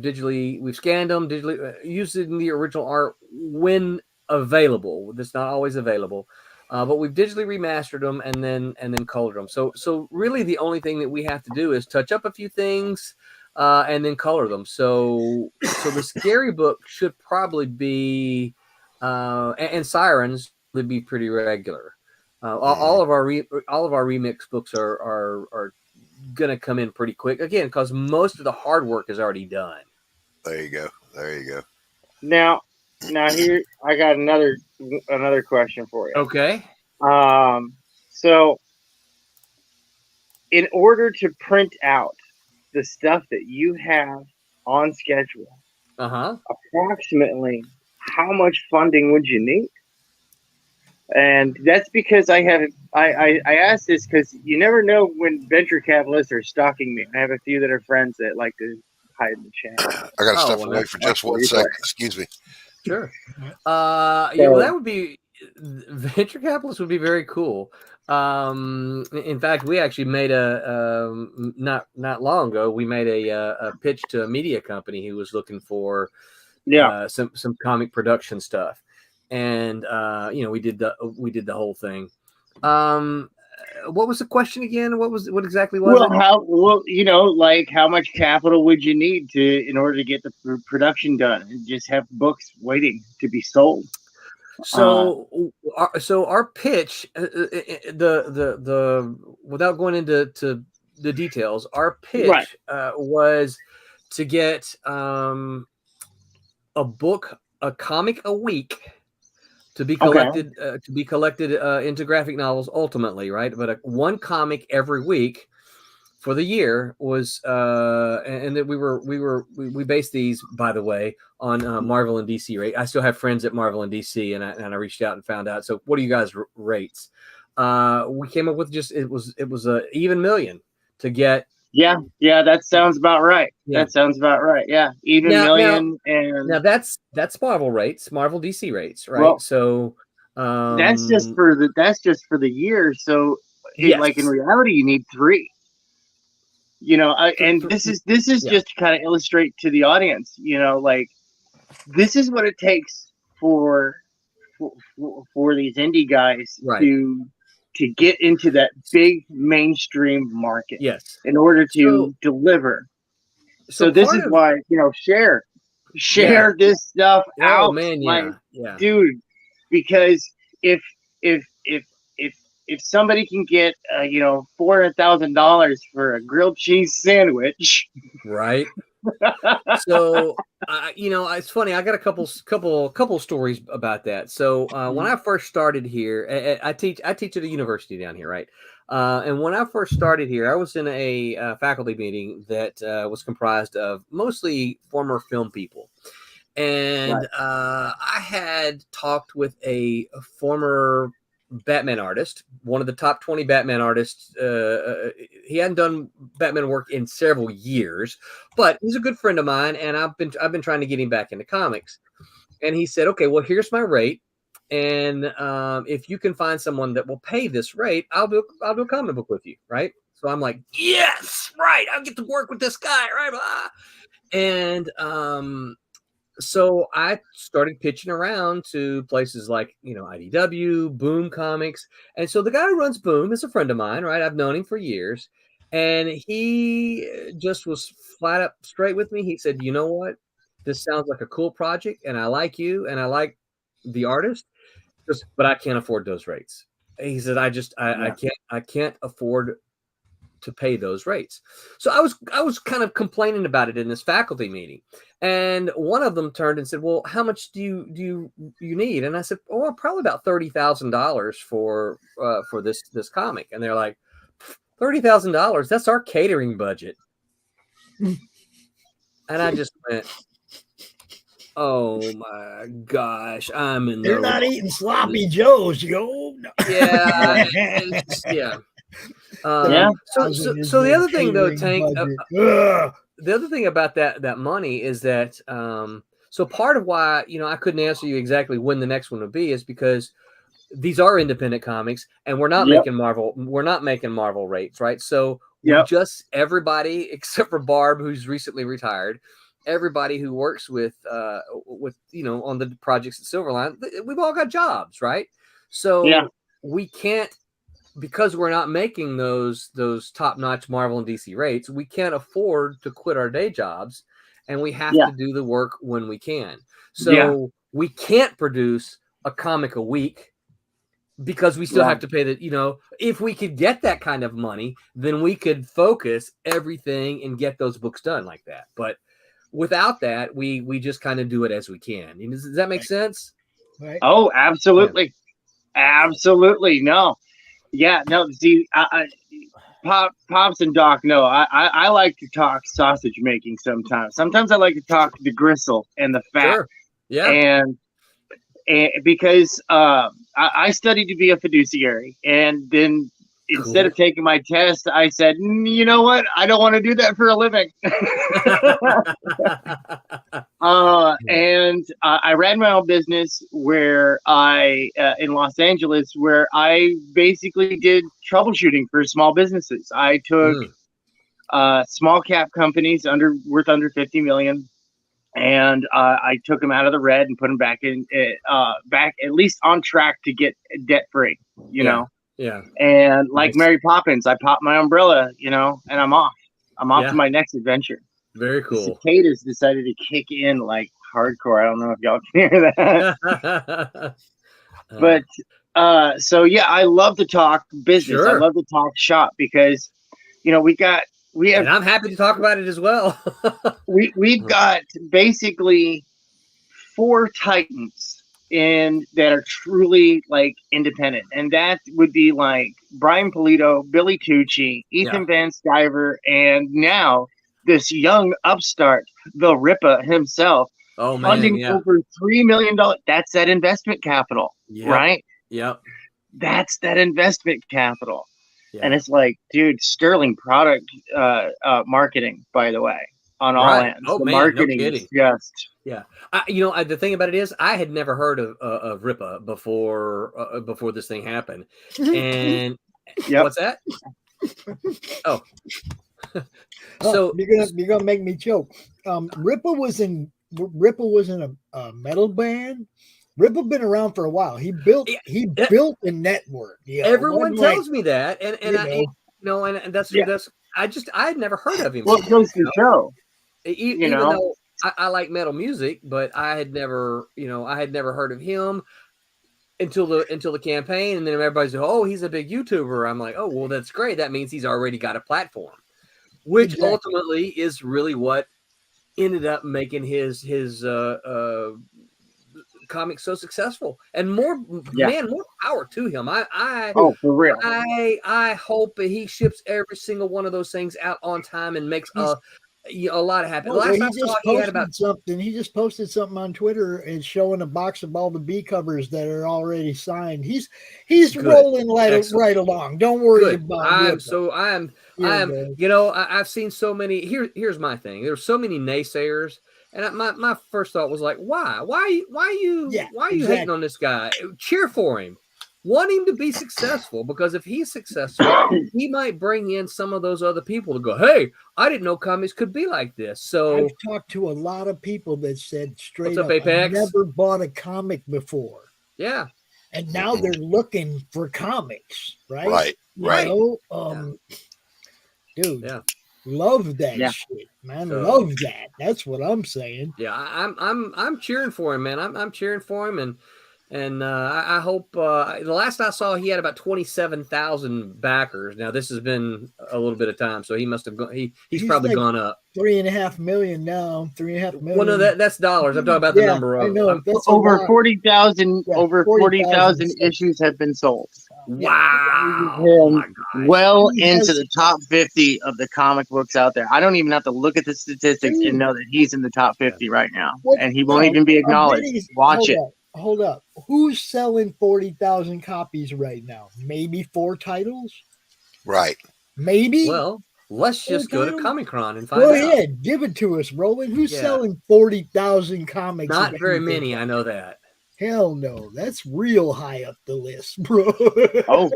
scanned them digitally, using the original art when available. That's not always available. But we've digitally remastered them and then colored them. So really the only thing that we have to do is touch up a few things, and then color them. So the Scary Book should probably be, and Sirens would be pretty regular. All of our remix books are gonna come in pretty quick, again, because most of the hard work is already done. There you go. Now here I got another question for you. Okay. So in order to print out the stuff that you have on schedule, approximately how much funding would you need? And that's because I asked this because you never know when venture capitalists are stalking me. I have a few that are friends that like to hide in the chat. I got to step away for just 1 second. Excuse me. Sure. Well, that would be, venture capitalists would be very cool. In fact, we actually made not long ago, we made a pitch to a media company who was looking for some comic production stuff. And we did the whole thing. What was the question again? What exactly was it? How much capital would you need in order to get the production done and just have books waiting to be sold? So our pitch, the without going into the details, our pitch was to get a comic a week to be collected into graphic novels ultimately, right? But one comic every week for the year was, and that we based these, by the way, on Marvel and DC rate. I still have friends at Marvel and DC, and I reached out and found out. So what are you guys' rates? We came up with it was a even million to get. Yeah, that sounds about right. Yeah. That sounds about right. Yeah, even million. Now that's Marvel rates, Marvel DC rates, right? Well, so that's just for the year. So like in reality, you need 3. And this is just to kind of illustrate to the audience. Like this is what it takes for these indie guys to get into that big mainstream market. Yes. In order to deliver. So this is why, share this stuff out. Man, dude, because if somebody can get $400,000 for a grilled cheese sandwich, right? So, it's funny. I got a couple stories about that. So when I first started here, I teach at a university down here, right? And when I first started here, I was in a faculty meeting that was comprised of mostly former film people. And I had talked with a former Batman artist, one of the top 20 Batman artists. He hadn't done Batman work in several years, but he's a good friend of mine, and I've been trying to get him back into comics. And he said, "Okay, well, here's my rate, and if you can find someone that will pay this rate, I'll do a comic book with you, right?" So I'm like, "Yes, right, I'll get to work with this guy, right?" Blah. And so I started pitching around to places like, IDW, Boom Comics. And so the guy who runs Boom is a friend of mine, right? I've known him for years. And he just was flat up straight with me. He said, "You know what? This sounds like a cool project, and I like you, and I like the artist, but I can't afford those rates." He said, I can't afford to pay those rates." So I was kind of complaining about it in this faculty meeting, and one of them turned and said, "Well, how much do you need?" And I said, "Oh, probably about $30,000 for this comic." And they're like, $30,000? That's our catering budget. And I just went, "Oh my gosh, I'm in." You're not eating sloppy joes, yo. Yeah, yeah. So the other thing, though, Tank, the other thing about that money is that so part of why I couldn't answer you exactly when the next one would be is because these are independent comics, and we're not making Marvel. We're not making Marvel rates, right? So we just everybody except for Barb, who's recently retired. Everybody who works with on the projects at Silverline, we've all got jobs, right? So we can't. Because we're not making those top-notch Marvel and DC rates, we can't afford to quit our day jobs, and we have to do the work when we can. So we can't produce a comic a week because we still have to pay the, if we could get that kind of money, then we could focus everything and get those books done like that. But without that, we just kind of do it as we can. Does that make sense? Right. Oh, absolutely. Yeah. Absolutely. No. Yeah, no. See, Pops and Doc know I like to talk sausage making sometimes. Sometimes I like to talk the gristle and the fat. Sure. Yeah. And because I studied to be a fiduciary, and then instead of taking my test, I said, "You know what? I don't want to do that for a living." And I ran my own business where in Los Angeles, where I basically did troubleshooting for small businesses. I took small cap companies worth under 50 million. And I took them out of the red and put them back at least on track to get debt free, you know? Yeah. And like Mary Poppins, I popped my umbrella, and I'm off. I'm off to my next adventure. Very cool. The cicadas decided to kick in like hardcore. I don't know if y'all can hear that. But so yeah, I love to talk business. Sure. I love to talk shop because, we have, and I'm happy to talk about it as well. we've got basically 4 titans that are truly like independent, and that would be like Brian Pulido, Billy Tucci, Ethan Van Sciver, and now this young upstart, the Rippa himself, funding over $3 million. That's that investment capital, right? Yep. That's that investment capital. And it's like, dude, sterling product marketing, by the way, on all ends. Oh, the man, marketing no is just the thing about it is I had never heard of Rippa before this thing happened. And what's that? Oh. So you're gonna make me choke. Rippa was in a metal band. Rippa been around for a while. He built a network. Everyone tells me that, and that's I had never heard of him. Well, it goes to show, even though I like metal music, but I had never heard of him until the campaign, and then everybody's like, "Oh, he's a big YouTuber." I'm like, "Oh, well, that's great. That means he's already got a platform," which ultimately is really what ended up making his comic so successful. And more power to him. Oh, for real. I hope that he ships every single one of those things out on time and makes a lot of happiness. Well, Last I saw, he had about something. He just posted something on Twitter and showing a box of all the B covers that are already signed. He's rolling right along. Don't worry about it. I've seen so many. Here's my thing. There's so many naysayers, and my first thought was like, why are you hating on this guy? Cheer for him. Want him to be successful, because if he's successful, he might bring in some of those other people to go, hey, I didn't know comics could be like this. So I've talked to a lot of people that said straight What's up, up, Apex? I never bought a comic before. Yeah. And now they're looking for comics, right? Right. Dude, love that shit, man. Love that. That's what I'm saying. Yeah, I'm cheering for him, man. I'm cheering for him, and I hope. The last I saw, he had about 27,000 backers. Now this has been a little bit of time, so he must have gone. He's probably like gone up. 3.5 million now. 3.5 million. Well, no, that's dollars. I'm talking about the number of. I know. That's Over 40,000. Over 40,000 issues have been sold. Wow. Oh my gosh. Well into the top 50 of the comic books out there. I don't even have to look at the statistics and know that he's in the top 50 right now, and he won't even be acknowledged. Watch it. Hold up. Who's selling 40,000 copies right now? Maybe 4 titles? Right. Maybe? Well, let's just go to Comic Con and find Go out. ahead. Give it to us, Roland. Who's selling 40,000 comics? Not very many, I know that. Hell no. That's real high up the list, bro. Oh.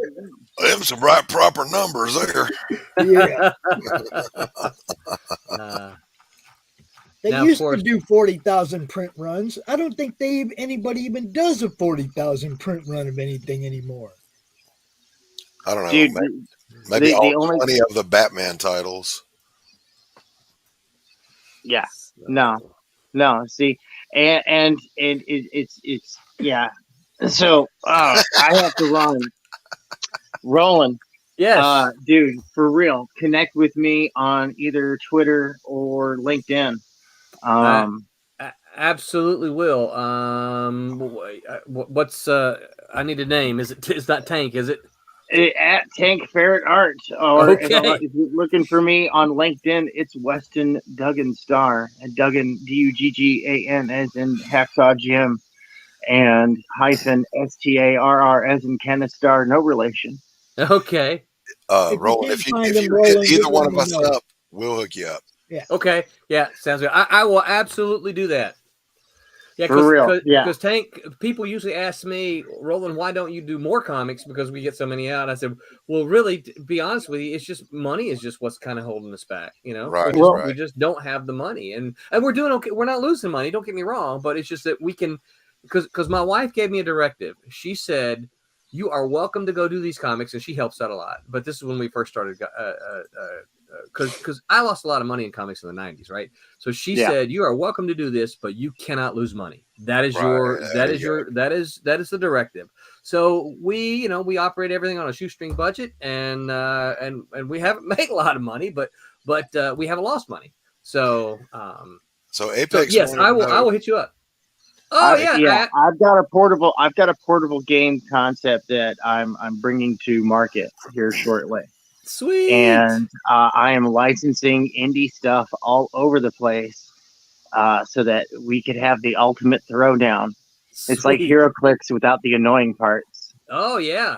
Them some right proper numbers there. Yeah. They Now, used of course, to do 40,000 print runs. I don't think anybody even does a 40,000 print run of anything anymore. I don't know. Dude, maybe all 20 of the Batman titles. Yeah. No. See, and it's yeah. So I have to run. Roland. Yes. Dude, for real. Connect with me on either Twitter or LinkedIn. Absolutely will. What's I need a name. It's not Tank, is it? At Tank Ferret Art, or if you're looking for me on LinkedIn, it's Weston Duggan Star, and Duggan Duggan as in Hacksaw Jim, and hyphen STARR as in Kenneth Star, no relation. Okay. Roland, if you hit either one of us up, we'll hook you up. Yeah. Okay. Yeah. Sounds good. I will absolutely do that. Yeah. For real. Yeah. Because Tank, people usually ask me, Roland, why don't you do more comics? Because we get so many out. I said, well, really, to be honest with you, it's just money is just what's kind of holding us back. You know, right, we just don't have the money, and we're doing okay. We're not losing money. Don't get me wrong, but it's just that we can, because my wife gave me a directive. She said, you are welcome to go do these comics, and she helps out a lot. But this is when we first started, because I lost a lot of money in comics in the 90s, right? So she said, you are welcome to do this, but you cannot lose money. That is that is the directive. So we operate everything on a shoestring budget, and we haven't made a lot of money, but we haven't lost money. So Apex. Yes, I will hit you up. Oh yeah. I've got a portable game concept that I'm bringing to market here shortly. Sweet. And I am licensing indie stuff all over the place, so that we could have the ultimate throwdown. Sweet. It's like HeroClix without the annoying parts. Oh yeah.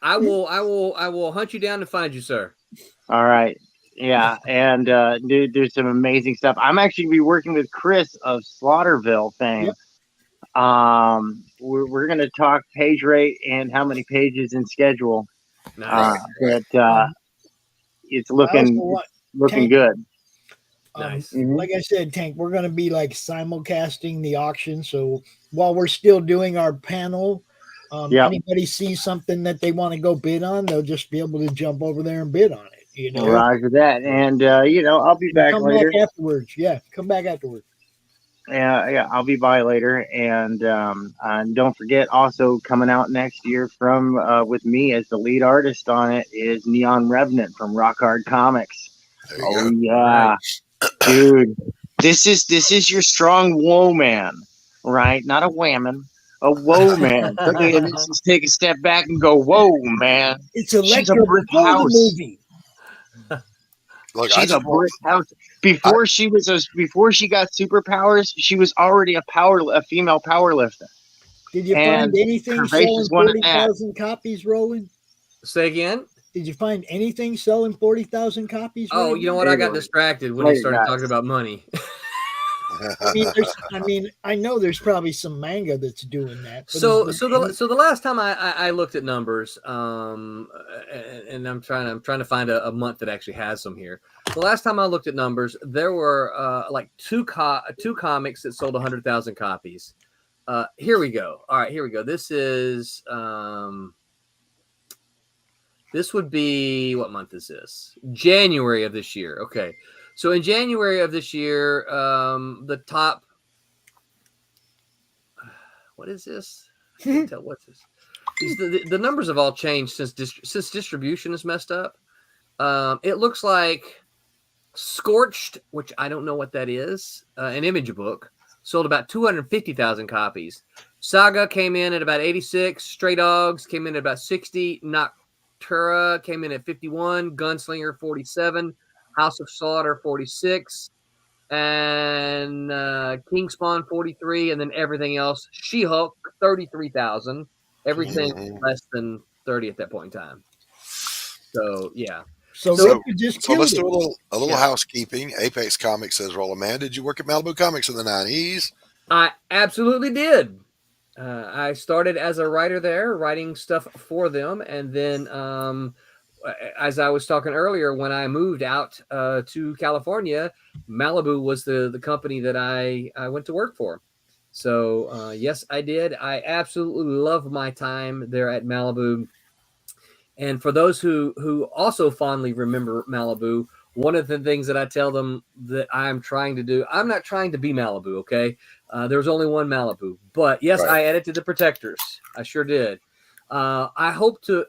I will hunt you down and find you, sir. All right. Yeah, and dude, there's some amazing stuff. I'm actually gonna be working with Chris of Slaughterville fame. Yep. We're gonna talk page rate and how many pages in schedule. Nice. But it's looking Tank, good. Nice. Like I said, Tank, we're going to be like simulcasting the auction. So while we're still doing our panel, anybody sees something that they want to go bid on, they'll just be able to jump over there and bid on it. You know, Roger that. And I'll be back later. Back afterwards. Yeah, come back afterwards. Yeah, I'll be by later, and don't forget, also coming out next year from with me as the lead artist on it is Neon Revenant from Rock Hard Comics. Oh yeah, dude, This is your strong woe man, right? Not a whammon, a woe man. Look at him. Just take a step back and go, whoa, man. It's She's a Electra brick before the house. movie. Look, She's a brick house. Before she got superpowers, she was already a female power lifter. Did you And find anything Curvaceous selling wanted that. 40,000 copies, Roland? Say again? Did you find anything selling 40,000 copies? Oh, right you know now? what? I got distracted when he started talking about money. I know there's probably some manga that's doing that. but So is there the last time I looked at numbers, and I'm trying to find a month that actually has some here. The last time I looked at numbers, there were like two comics that sold 100,000 copies. Here we go. All right, here we go. This is this would be, what month is this? January of this year. Okay. So in January of this year, the top, what is this? I can't tell what's this. The numbers have all changed since distribution is messed up. It looks like Scorched, which I don't know what that is, an image book, sold about 250,000 copies. Saga came in at about 86. Stray Dogs came in at about 60. Noctura came in at 51. Gunslinger 47. House of Slaughter 46. And Kingspawn 43. And then everything else. She-Hulk 33,000. Everything less than 30 at that point in time. So, yeah. So let's do a little housekeeping. Apex Comics says, Roland, man, did you work at Malibu Comics in the 90s? I absolutely did. I started as a writer there, writing stuff for them. And then, as I was talking earlier, when I moved out to California, Malibu was the company that I went to work for. So, yes, I did. I absolutely love my time there at Malibu. And for those who also fondly remember Malibu, one of the things that I tell them that I'm trying to do, I'm not trying to be Malibu, okay? There's only one Malibu. But yes, I edited the Protectors. I sure did. I hope to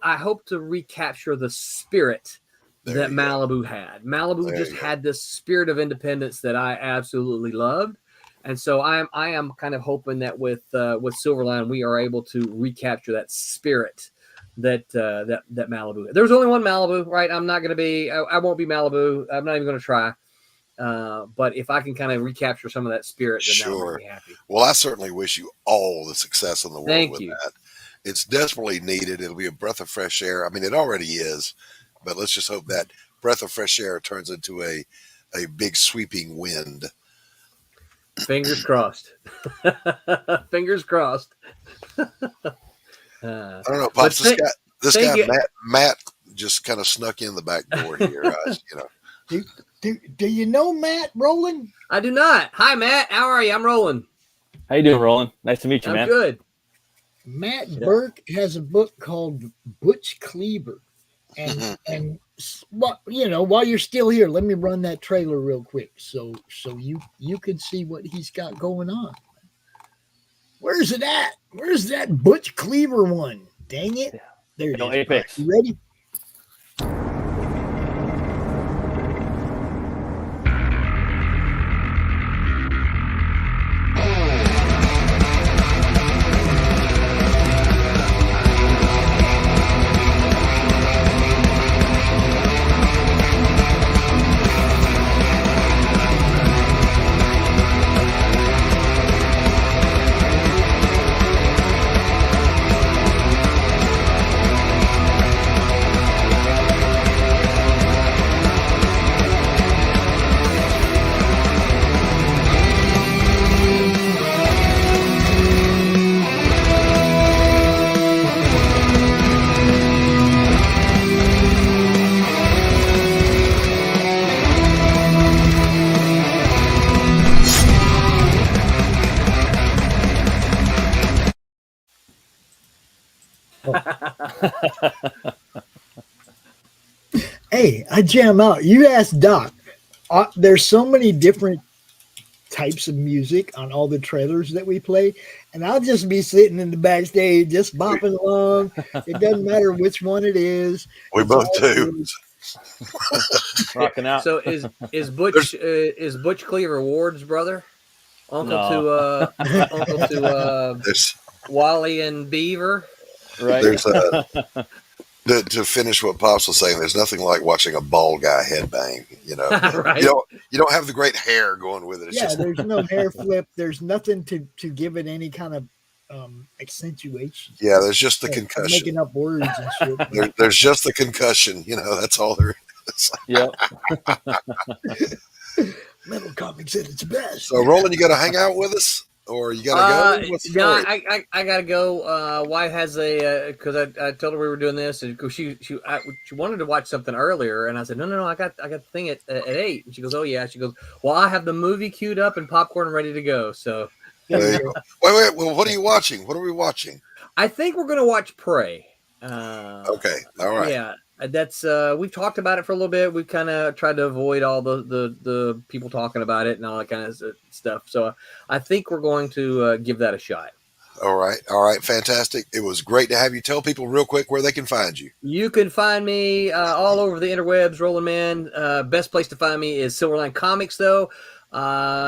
recapture the spirit that Malibu had. Malibu just had this spirit of independence that I absolutely loved. And so I am kind of hoping that with Silverline we are able to recapture that spirit that Malibu. There was only one Malibu, right? I'm not going to be. I won't be Malibu. I'm not even going to try. But if I can kind of recapture some of that spirit, then that would make me happy. Well, I certainly wish you all the success in the world Thank with you. that. It's desperately needed. It'll be a breath of fresh air. I mean, it already is, but let's just hope that breath of fresh air turns into a big sweeping wind. Fingers crossed. Fingers crossed. I don't know, Pops. This guy Matt just kind of snuck in the back door here. Do you know Matt, Roland? I do not. Hi, Matt. How are you? I'm Roland. How you doing, Roland? Nice to meet you, I'm man. good. Matt Burke has a book called Butch Cleaver, and while you're still here, let me run that trailer real quick so you can see what he's got going on. Where's it at? Where's that Butch Cleaver one? Dang it! There it is. Apex. You ready? Hey, I jam out. You asked Doc. There's so many different types of music on all the trailers that we play, and I'll just be sitting in the backstage just bopping along. It doesn't matter which one it is. We both do. Rocking out. So is Butch Cleaver Ward's brother? Uncle to Wally and Beaver. Right. There's to finish what Pops was saying, there's nothing like watching a bald guy headbang. You know, Right. you don't have the great hair going with it. It's just there's no hair flip. There's nothing to give it any kind of accentuation. yeah. There's just the I'm concussion. making up words and shit. There's just the concussion. You know, that's all there is. Yep. Metal comics at its best. So, Roland, you got to hang out with us, or you got to go? What's the No, story? I gotta go. Wife has a because I told her we were doing this, and she wanted to watch something earlier, and I said no, I got the thing at 8, and she goes, oh yeah, she goes, well, I have the movie queued up and popcorn ready to go. So There you go. Wait. Well, what are you watching? What are we watching? I think we're gonna watch Prey. Okay, all right. Yeah, that's we've talked about it for a little bit. We've kind of tried to avoid all the people talking about it and all that kind of stuff. So I think we're going to give that a shot. All right, fantastic. It was great to have you. Tell people real quick where they can find you. You can find me all over the interwebs, Roland Mann. Best place to find me is Silverline Comics, though.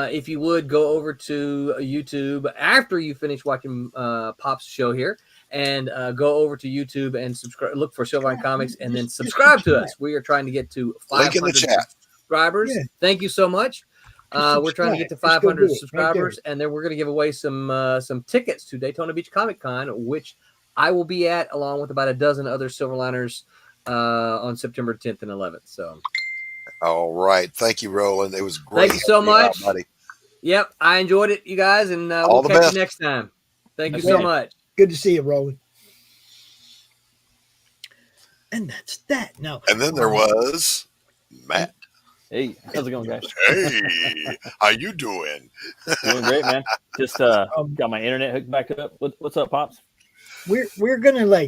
If you would go over to YouTube after you finish watching Pop's show here, and go over to YouTube and subscribe. Look for Silverline Comics, and then subscribe to us. We are trying to get to 500 subscribers. Yeah. Thank you so much. We're trying to get to 500 subscribers, and then we're going to give away some tickets to Daytona Beach Comic Con, which I will be at along with about a dozen other Silverliners on September 10th and 11th. So, all right, thank you, Roland. It was great. Thank you so much, buddy. Yep, I enjoyed it, you guys, and we'll catch you next time. Thank you so much. Good to see you, Roland. And that's that. Now, and then there was Matt. Hey, how's it going, guys? Hey, how you doing? Doing great, man. Just got my internet hooked back up. What's up, Pops? We're gonna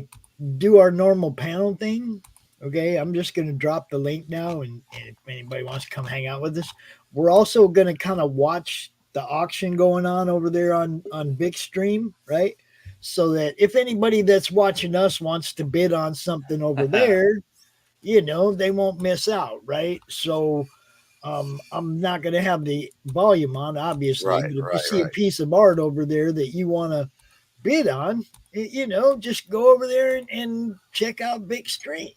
do our normal panel thing. Okay, I'm just gonna drop the link now, and if anybody wants to come hang out with us, we're also gonna kind of watch the auction going on over there on Big Stream, right? So that if anybody that's watching us wants to bid on something over there, they won't miss out, right? So I'm not going to have the volume on, obviously. Right, but if right, you see right. a piece of art over there that you want to bid on, just go over there and check out Big Stream.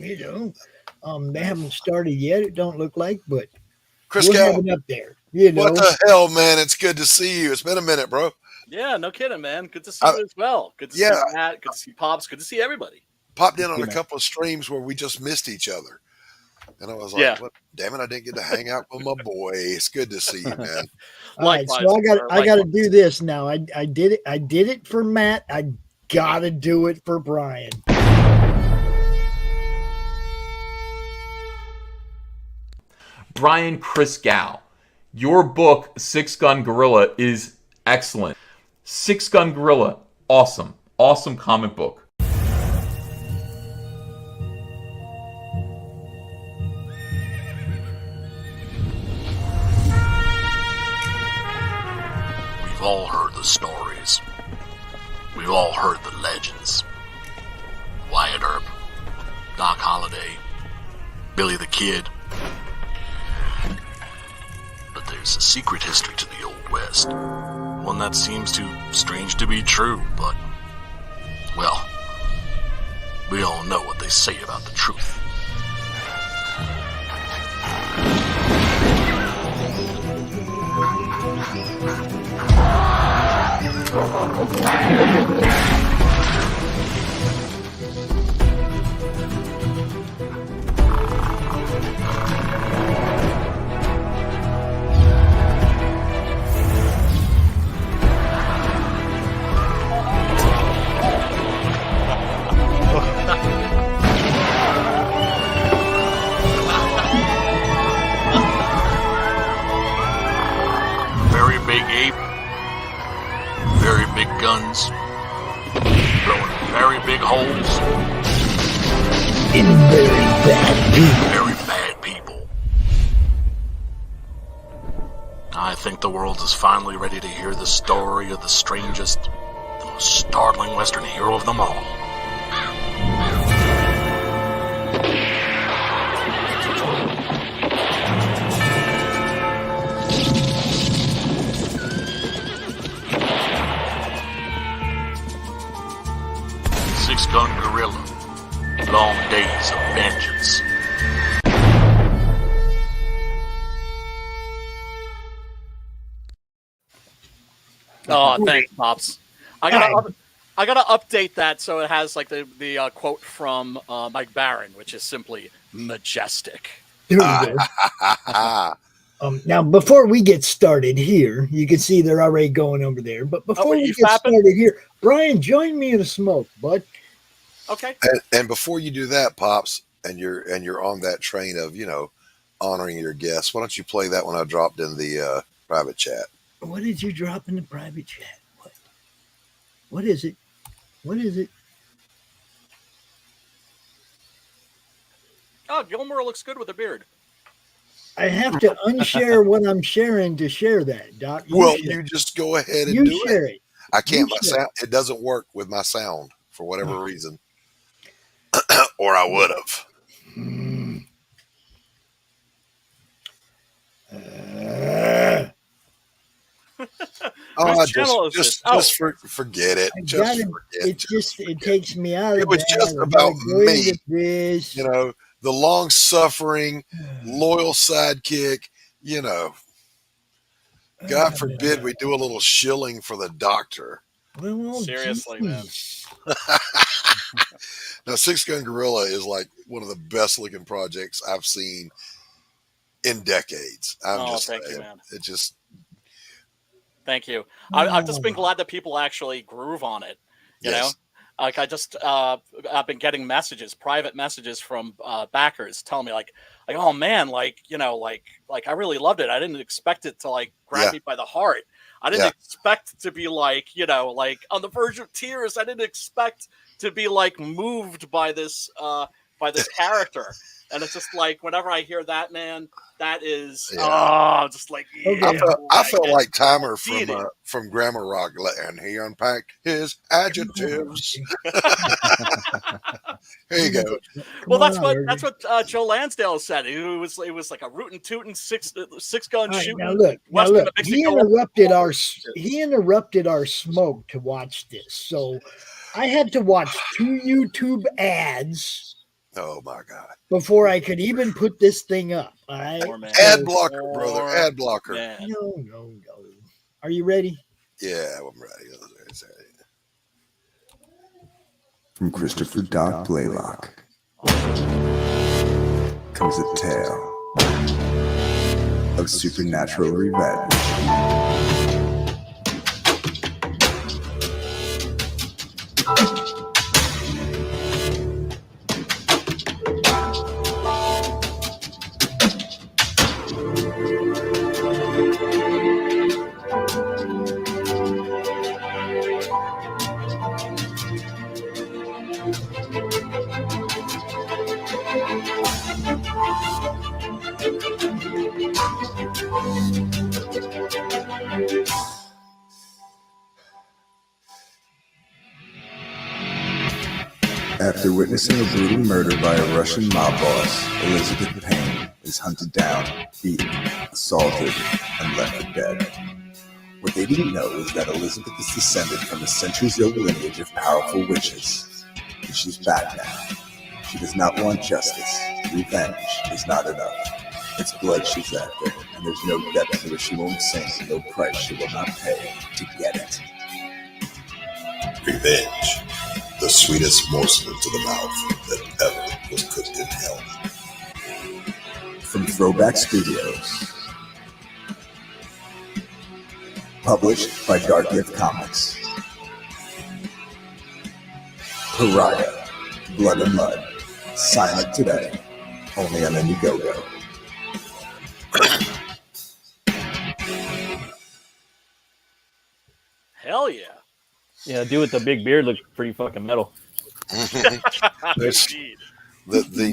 They haven't started yet. It don't look like, but Chris we're Gal, having up there. what the hell, man? It's good to see you. It's been a minute, bro. Yeah, no kidding, man. Good to see you as well. Good to see Matt. Good to see Pops. Good to see everybody. Popped in on a couple of streams where we just missed each other. And I was like, what? Damn it, I didn't get to hang out with my boy. It's good to see you, man. All right, so I got to do this now. I did it for Matt. I got to do it for Brian. Brian Christgau, your book, Six Gun Gorilla, is excellent. Six Gun Gorilla, awesome. Awesome comic book. We've all heard the stories. We've all heard the legends. Wyatt Earp, Doc Holliday, Billy the Kid. But there's a secret history to the Old West. One that seems too strange to be true, but, well, we all know what they say about the truth. Very big ape, very big guns, blowing very big holes, and very bad people. Very bad people. I think the world is finally ready to hear the story of the strangest, the most startling Western hero of them all. Six Gun Gorilla. Long days of vengeance. Oh, thanks, Pops. I gotta update that so it has like the quote from Mike Barron, which is simply majestic. There we go. Now, before we get started here, you can see they're already going over there. But before we get started here, Brian, join me in a smoke, bud. Okay. And before you do that, Pops, and you're on that train of honoring your guests, why don't you play that one I dropped in the private chat? What did you drop in the private chat? What is it? What is it? Oh, Gilmore looks good with a beard. I have to unshare what I'm sharing to share that, Doc. You just go ahead and do share it. I can't. My sound. It doesn't work with my sound for whatever reason, or I would have. Forget it. It takes me out of it. It was just about me. The long-suffering, loyal sidekick. God forbid we do a little shilling for the doctor. Well, seriously, man. Now, Six Gun Gorilla is like one of the best-looking projects I've seen in decades. I'm just saying. Thank you, man. It just. Thank you. I've just been glad that people actually groove on it. You know, like I've been getting private messages from backers telling me like, oh man, I really loved it. I didn't expect it to grab me by the heart. I didn't expect it to be on the verge of tears. I didn't expect to be moved by this character. And it's just whenever I hear that, man, that is just I felt like Timer from Grammar Rock, and he unpacked his adjectives. Here you go. Well, that's what Joe Lansdale said. It was like a rootin' tootin' six gun shooting. Now look. He interrupted our smoke to watch this, so I had to watch 2 YouTube ads. Oh my God! Before I could even put this thing up, all right? Ad blocker, brother. Ad blocker. No. Are you ready? Yeah, I'm ready. From Christopher Doc Blalock comes a tale of supernatural revenge. After witnessing a brutal murder by a Russian mob boss, Elizabeth Payne is hunted down, beaten, assaulted, and left for dead. What they didn't know is that Elizabeth is descended from a centuries-old lineage of powerful witches. And she's back now. She does not want justice. Revenge is not enough. It's blood she's after, and there's no depth to which she won't sink, no price she will not pay to get it. Revenge. The sweetest morsel to the mouth that ever was cooked in hell. From Throwback Studios. Published by Dark Gift Comics. Perotta. Blood and Mud. Silent today. Only on Indiegogo. Hell yeah. Yeah, dude with the big beard looks pretty fucking metal. The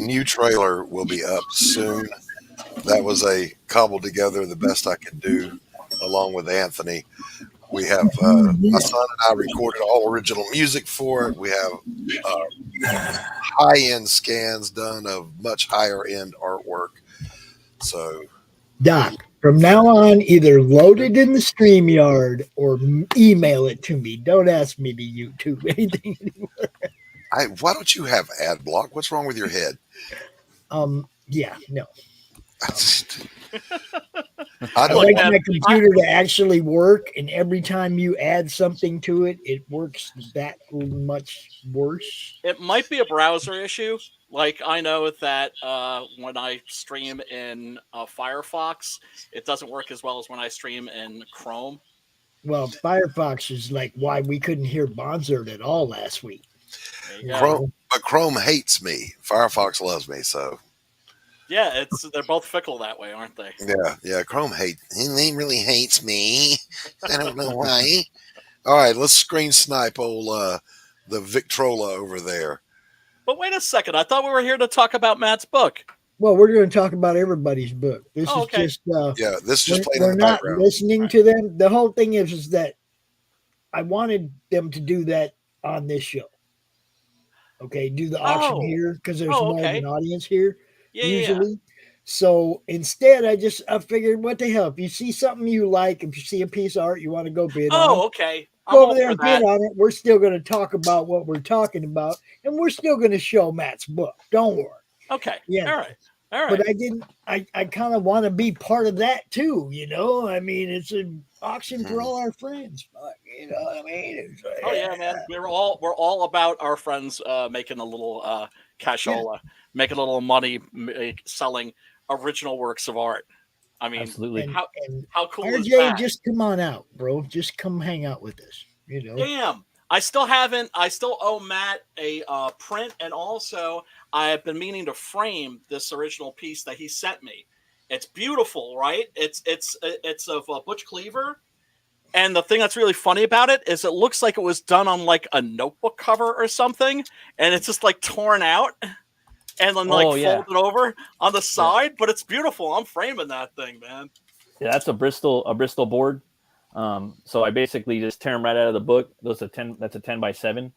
new trailer will be up soon. That was cobbled together the best I could do, along with Anthony. We have my son and I recorded all original music for it. We have high-end scans done of much higher-end artwork. So, Doc, from now on, either load it in the StreamYard or email it to me. Don't ask me to YouTube anything anymore. Why don't you have ad block? What's wrong with your head? Yeah, no. I I don't like want- my computer to actually work, and every time you add something to it, it works that much worse. It might be a browser issue. Like I know that when I stream in Firefox, it doesn't work as well as when I stream in Chrome. Well, Firefox is like why we couldn't hear Bonsart at all last week. But Chrome hates me. Firefox loves me, so Yeah, they're both fickle that way, aren't they? yeah. Chrome he really hates me. I don't know why. All right, let's screen snipe old the Victrola over there. But wait a second, I thought we were here to talk about Matt's book. Well, we're going to talk about everybody's book. This is okay. just this is just playing we're in the not background. listening to them. The whole thing is that I wanted them to do that on this show. Okay, do the auction here because there's more of an audience here usually. So instead, I figured, what the hell? If you see something you like, if you see a piece of art you want to go bid on, okay. go over there and bid on it. We're still going to talk about what we're talking about, and we're still going to show Matt's book. Don't worry. Okay. Yeah. All right. But I kind of want to be part of that too, you know? I mean, it's an auction for all our friends. You know what I mean? It's like, Oh yeah, man. We're all about our friends making a little cashola, making a little money selling original works of art. I mean, absolutely. How cool RJ, is that? just come on out, bro. Just come hang out with us. You know. Damn. I still owe Matt a print, and also I have been meaning to frame this original piece that he sent me. It's beautiful, right? It's of Butch Cleaver, and the thing that's really funny about it is it looks like it was done on like a notebook cover or something, and it's just like torn out and then folded over on the side. But it's beautiful. I'm framing that thing, man. Yeah, that's a Bristol board. So I basically just tear them right out of the book. That's a 10 by 7.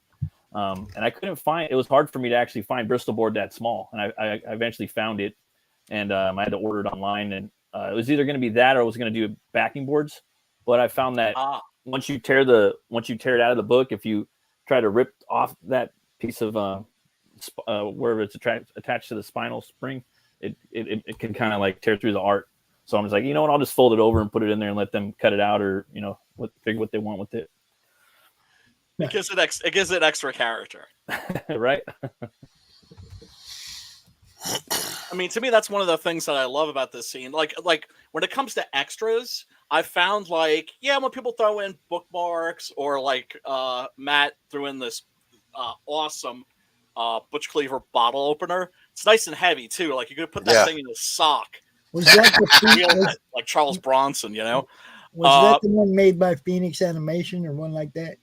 And I couldn't find, it was hard for me to actually find Bristol board that small. And I eventually found it, and I had to order it online, and it was either going to be that or I was going to do backing boards. But I found that once you tear it out of the book, if you try to rip off that piece of wherever it's attached to the spinal spring, it can kind of like tear through the art. So I'm just like, you know what? I'll just fold it over and put it in there and let them cut it out, or figure what they want with it. It gives it extra character, right? I mean, to me, that's one of the things that I love about this scene. Like when it comes to extras, I found when people throw in bookmarks or Matt threw in this awesome Butch Cleaver bottle opener. It's nice and heavy too. Like you could put that thing in a sock. Was that like Charles Bronson, you know? Was that the one made by Phoenix Animation or one like that?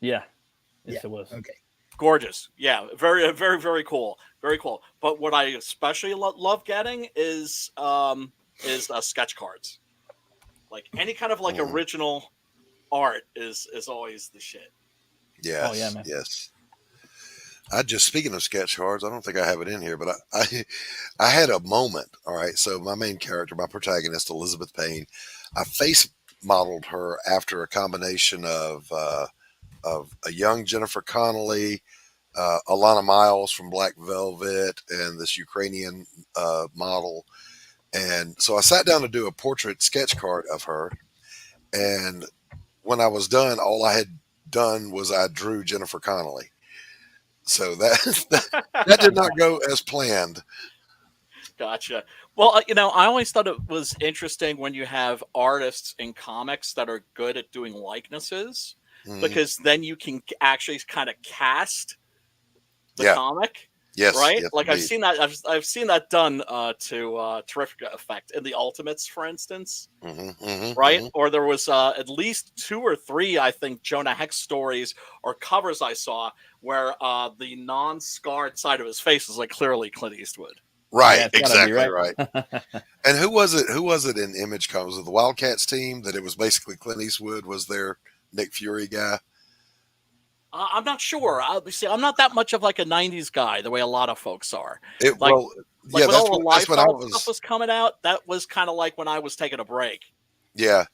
Yeah. Yes, it was. Okay. Gorgeous. Yeah. Very, very, very cool. Very cool. But what I especially love getting is sketch cards. Like any kind of original art is always the shit. Yes. Oh, yeah, man. Yes. Speaking of sketch cards, I don't think I have it in here, but I had a moment. All right. So my main character, my protagonist, Elizabeth Payne, I face modeled her after a combination of a young Jennifer Connelly, Alana Miles from Black Velvet, and this Ukrainian model. And so I sat down to do a portrait sketch card of her. And when I was done, all I had done was I drew Jennifer Connelly. So that did not go as planned. Gotcha. Well, I always thought it was interesting when you have artists in comics that are good at doing likenesses, because then you can actually kind of cast the comic. Yes. Right. Yes, like indeed. I've seen that done to terrific effect in the Ultimates, for instance. Right. Or there was at least 2 or 3, I think, Jonah Hex stories or covers I saw where the non-scarred side of his face was like clearly Clint Eastwood. Right, Yeah, it's gotta be exactly right. And who was it in Image Comics? Was it the Wildcats team that it was basically Clint Eastwood was their Nick Fury guy? I'm not sure. Obviously, I'm not that much of like a '90s guy, the way a lot of folks are. When all the lifestyle I stuff was coming out, that was kind of like when I was taking a break. Yeah,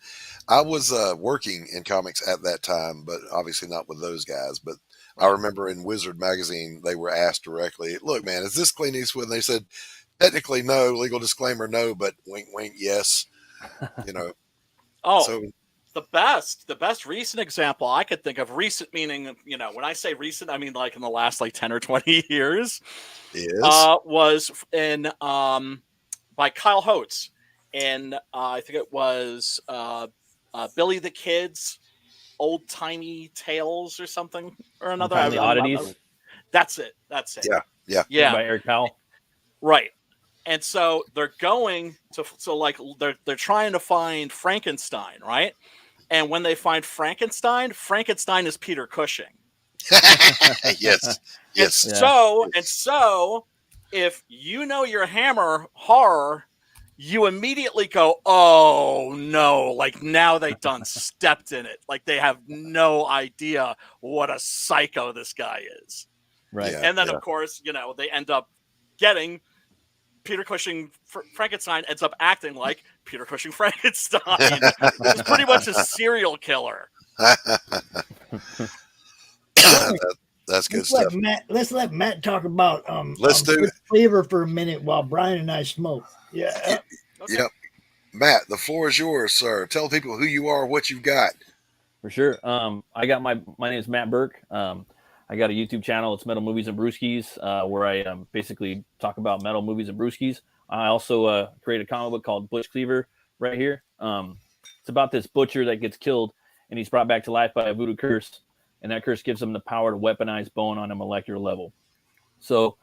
I was working in comics at that time, but obviously not with those guys. But I remember in Wizard magazine, they were asked directly, "Look, man, is this Clint Eastwood?" And they said, "Technically, no. Legal disclaimer, no. But wink, wink, yes." You know. Oh, So the best recent example I could think of, recent meaning, you know, when I say recent, I mean like in the last like 10 or 20 years, was in by Kyle Holtz in I think it was Billy the Kid's Old Timey Tales or something or another. Untimely Oddities. That's it. Yeah. By Eric Powell. Right. And so they're going to, they're trying to find Frankenstein, right? And when they find Frankenstein is Peter Cushing. Yes. So if you know your Hammer horror, you immediately go, "Oh no, like now they done stepped in it. Like they have no idea what a psycho this guy is." Right. And then of course, you know, they end up getting Peter Cushing Frankenstein ends up acting like Peter Cushing Frankenstein, which is pretty much a serial killer. That's good stuff. Let's let Matt talk about Let's do it. flavor for a minute while Brian and I smoke. Yeah. Yep. Matt, the floor is yours, sir. Tell people who you are, what you've got. For sure. I got my name is Matt Burke. I got a YouTube channel. It's Metal Movies and Brewskis, where I basically talk about metal movies and brewskis. I also create a comic book called Butch Cleaver right here. It's about this butcher that gets killed, and he's brought back to life by a voodoo curse, and that curse gives him the power to weaponize bone on a molecular level. So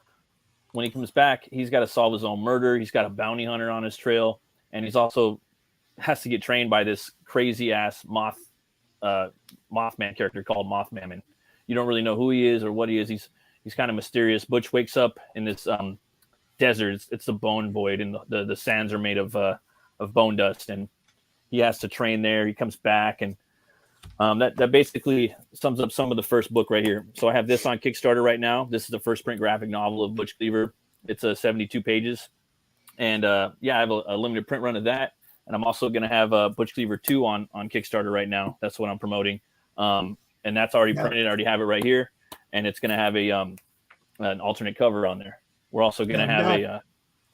when he comes back, he's got to solve his own murder. He's got a bounty hunter on his trail, and he's also has to get trained by this crazy-ass Mothman character called Mothman. You don't really know who he is or what he is. He's kind of mysterious. Butch wakes up in this desert. It's the bone void, and the sands are made of bone dust, and he has to train there. He comes back, and that basically sums up some of the first book right here. So I have this on Kickstarter right now. This is the first print graphic novel of Butch Cleaver. It's 72 pages, and I have a limited print run of that. And I'm also going to have Butch Cleaver 2 on Kickstarter right now. That's what I'm promoting. And that's already printed. I already have it right here, and it's going to have an alternate cover on there. We're also going to have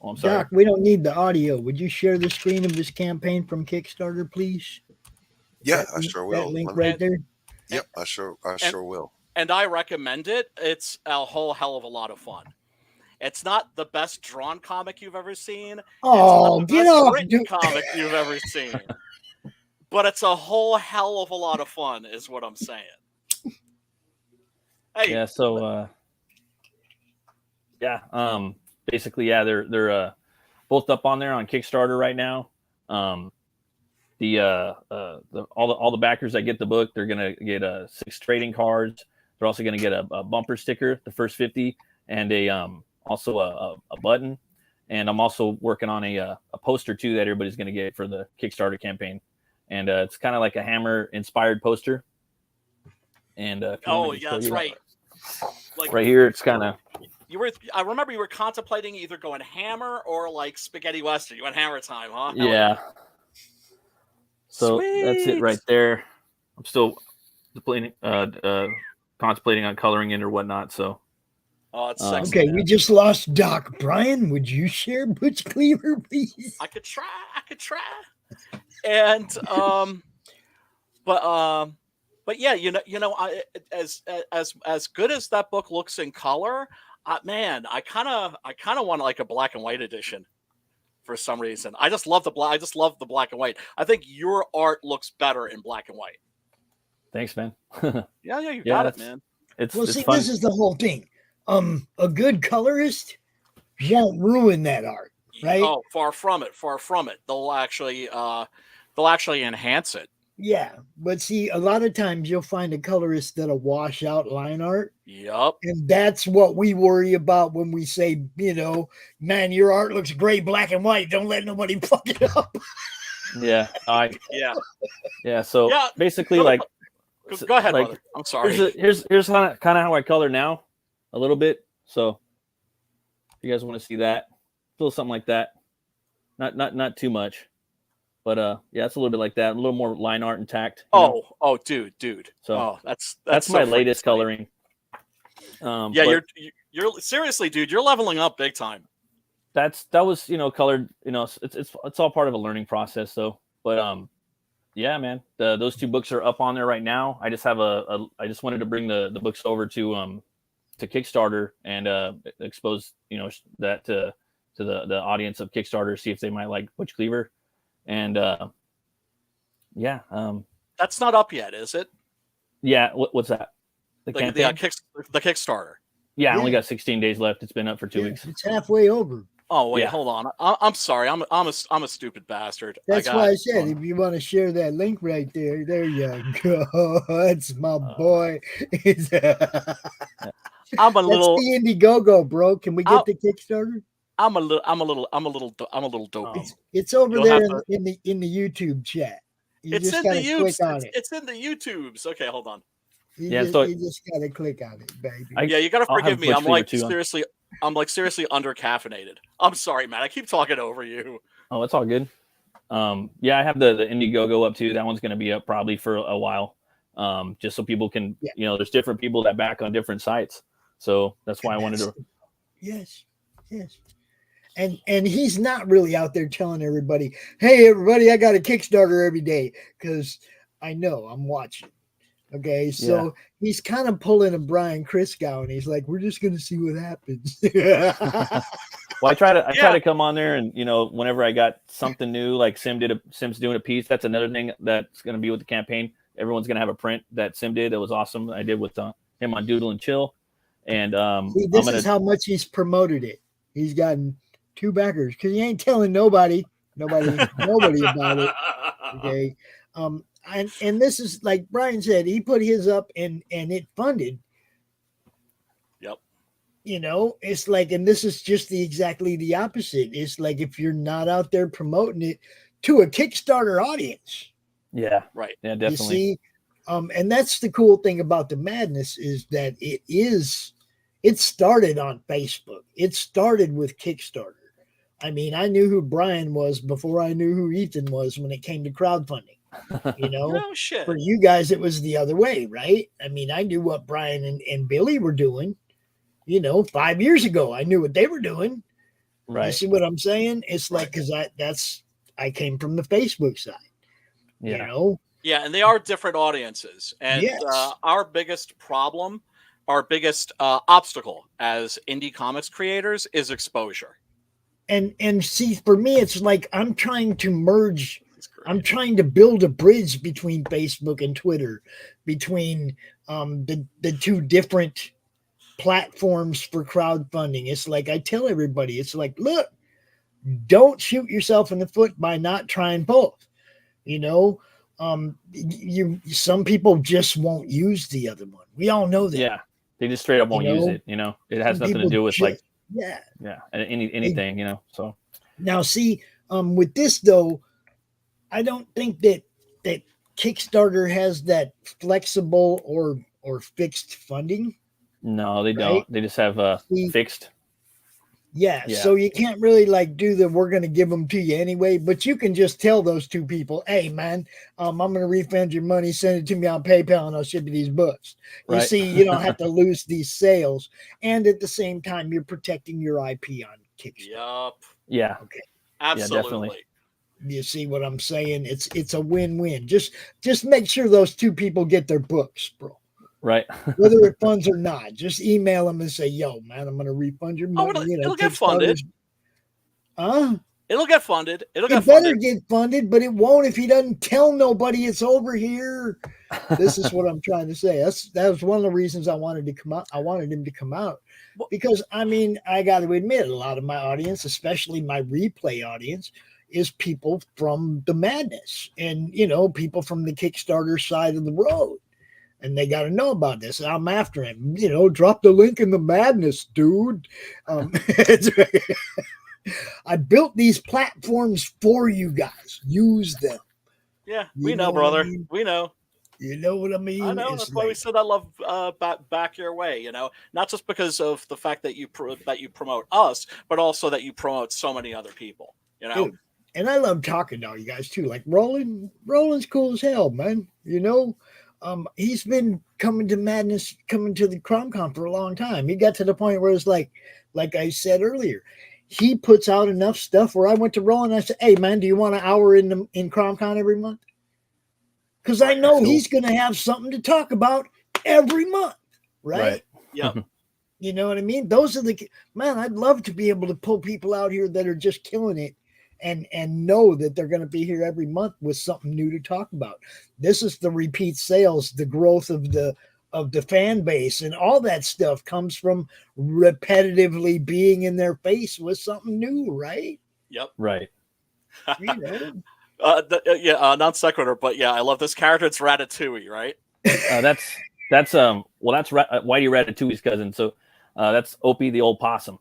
I'm sorry. Doc, we don't need the audio. Would you share the screen of this campaign from Kickstarter, please? Yeah, I sure will. That link right there. Yep, I sure will. And I recommend it. It's a whole hell of a lot of fun. It's not the best drawn comic you've ever seen. Oh, it's not the best written comic you've ever seen. But it's a whole hell of a lot of fun, is what I'm saying. Hey. Yeah. So, basically, they're both up on there on Kickstarter right now. All the backers that get the book, they're gonna get 6 trading cards. They're also gonna get a bumper sticker, the first 50, and also a button. And I'm also working on a poster too that everybody's gonna get for the Kickstarter campaign. And it's kind of like a Hammer inspired poster. And that's right. Like, right here, it's kind of. I remember you were contemplating either going Hammer or like Spaghetti Western. You went Hammer time, huh? Yeah. So that's it right there. I'm still contemplating on coloring it or whatnot. So. Oh, it's sexy. Okay, we just lost Doc. Brian, would you share Butch Cleaver, please? I could try. And but yeah, as good as that book looks in color, man, I kind of want like a black and white edition for some reason. I just love the black and white. I think your art looks better in black and white. Thanks, man. Yeah, you got it, man. It's fun. This is the whole thing. A good colorist won't ruin that art, right? Oh, far from it. They'll actually enhance it. Yeah, but see, a lot of times you'll find a colorist that'll wash out line art. Yep. And that's what we worry about when we say, man, your art looks great black and white. Don't let nobody fuck it up. Yeah. Yeah. So basically, go ahead, brother. I'm sorry. Here's kind of how I color now, a little bit. So if you guys want to see that, a little something like that. Not too much. But it's a little bit like that, a little more line art intact. Oh, dude. So that's my so latest coloring. Yeah, you're seriously, dude. You're leveling up big time. That was colored. It's all part of a learning process, though. But yeah, man, those 2 books are up on there right now. I just have I just wanted to bring the books over to Kickstarter and expose that to the audience of Kickstarter, see if they might like Butch Cleaver, and yeah. That's not up yet, is it? Yeah. What's that? The Kickstarter. Yeah, I only got 16 days left. It's been up for 2 weeks. It's halfway over. Oh wait, hold on. I'm sorry. I'm a stupid bastard. That's why I said if you want to share that link right there, there you go. That's my boy. I'm a little. That's the Indiegogo, bro. Can we get the Kickstarter? I'm a little dope. It's over there in the YouTube chat. It's in the YouTube. It's in the YouTubes. Okay, hold on. You just gotta click on it, baby. You gotta forgive me. I'm like seriously under caffeinated. I'm sorry, man. I keep talking over you. Oh, it's all good. Yeah, I have the Indiegogo up too. That one's going to be up probably for a while, just so people can, there's different people that back on different sites. So that's why I wanted to. Yes. And he's not really out there telling everybody, "Hey, everybody, I got a Kickstarter every day," because I know I'm watching. Okay, so he's kind of pulling a Brian Criscow, and he's like, "We're just going to see what happens." Well, I try to come on there, and whenever I got something new, like Sim's doing a piece. That's another thing that's going to be with the campaign. Everyone's going to have a print that Sim did that was awesome. I did with him on Doodle and Chill, and this is how much he's promoted it. He's gotten 2 backers because he ain't telling nobody about it. Okay. And this is like Brian said, he put his up and it funded. Yep. It's like, and this is just exactly the opposite. It's like if you're not out there promoting it to a Kickstarter audience. Yeah. Right. Yeah, definitely. You see, and that's the cool thing about the madness is that it started on Facebook. It started with Kickstarter. I mean, I knew who Brian was before I knew who Ethan was when it came to crowdfunding. No shit. For you guys, it was the other way, right? I mean, I knew what Brian and Billy were doing. 5 years ago, I knew what they were doing. Right. You see what I'm saying? It's like because I came from the Facebook side. Yeah, and they are different audiences, and Yes. Our biggest problem, our biggest obstacle as indie comics creators is exposure. And see, for me, it's like I'm trying to merge. I'm trying to build a bridge between Facebook and Twitter, between the 2 different platforms for crowdfunding. It's like I tell everybody, it's like, look, don't shoot yourself in the foot by not trying both. Some people just won't use the other one. We all know that. Yeah, they just straight up won't use it. It has nothing to do with anything. So now, see, with this though, I don't think that Kickstarter has that flexible or fixed funding. No, they don't. They just have fixed. Yeah, so you can't really do we're going to give them to you anyway, but you can just tell those 2 people, "Hey, man, I'm going to refund your money, send it to me on PayPal, and I'll ship you these books." You see, you don't have to lose these sales, and at the same time, you're protecting your IP on Kickstarter. Yup. Yeah. Okay. Absolutely. Yeah, definitely. You see what I'm saying? It's a win-win. Just make sure those 2 people get their books, bro. Right. Whether it funds or not, just email them and say, "Yo, man, I'm going to refund your money." It'll get funded. It'll get funded. It better get funded, but it won't if he doesn't tell nobody it's over here. This is what I'm trying to say. That was one of the reasons I wanted to come out. I wanted him to come out because, I mean, I got to admit, a lot of my audience, especially my replay audience, is people from the madness and, people from the Kickstarter side of the road. And they got to know about this. I'm after him. Drop the link in the madness, dude. I built these platforms for you guys. Use them. Yeah, we know, brother. We know. You know what I mean? I know. That's why we said I love back your way. Not just because of the fact that you promote us, but also that you promote so many other people. Dude, and I love talking to all you guys too. Like Roland's cool as hell, man. He's been coming to the CRoM Con for a long time. He got to the point where it's like I said earlier, he puts out enough stuff where I went to Roland and I said, "Hey man, do you want an hour in CRoM Con every month?" Because I know he's going to have something to talk about every month, right? Yeah. You know what I mean? Those are I'd love to be able to pull people out here that are just killing it and know that they're going to be here every month with something new to talk about. This is the repeat sales, the growth of the fan base, and all that stuff comes from repetitively being in their face with something new, right? Yep. Right. You know? Non sequitur, but yeah, I love this character. It's Ratatouille, right? That's Whitey Ratatouille's cousin. So that's Opie the old possum.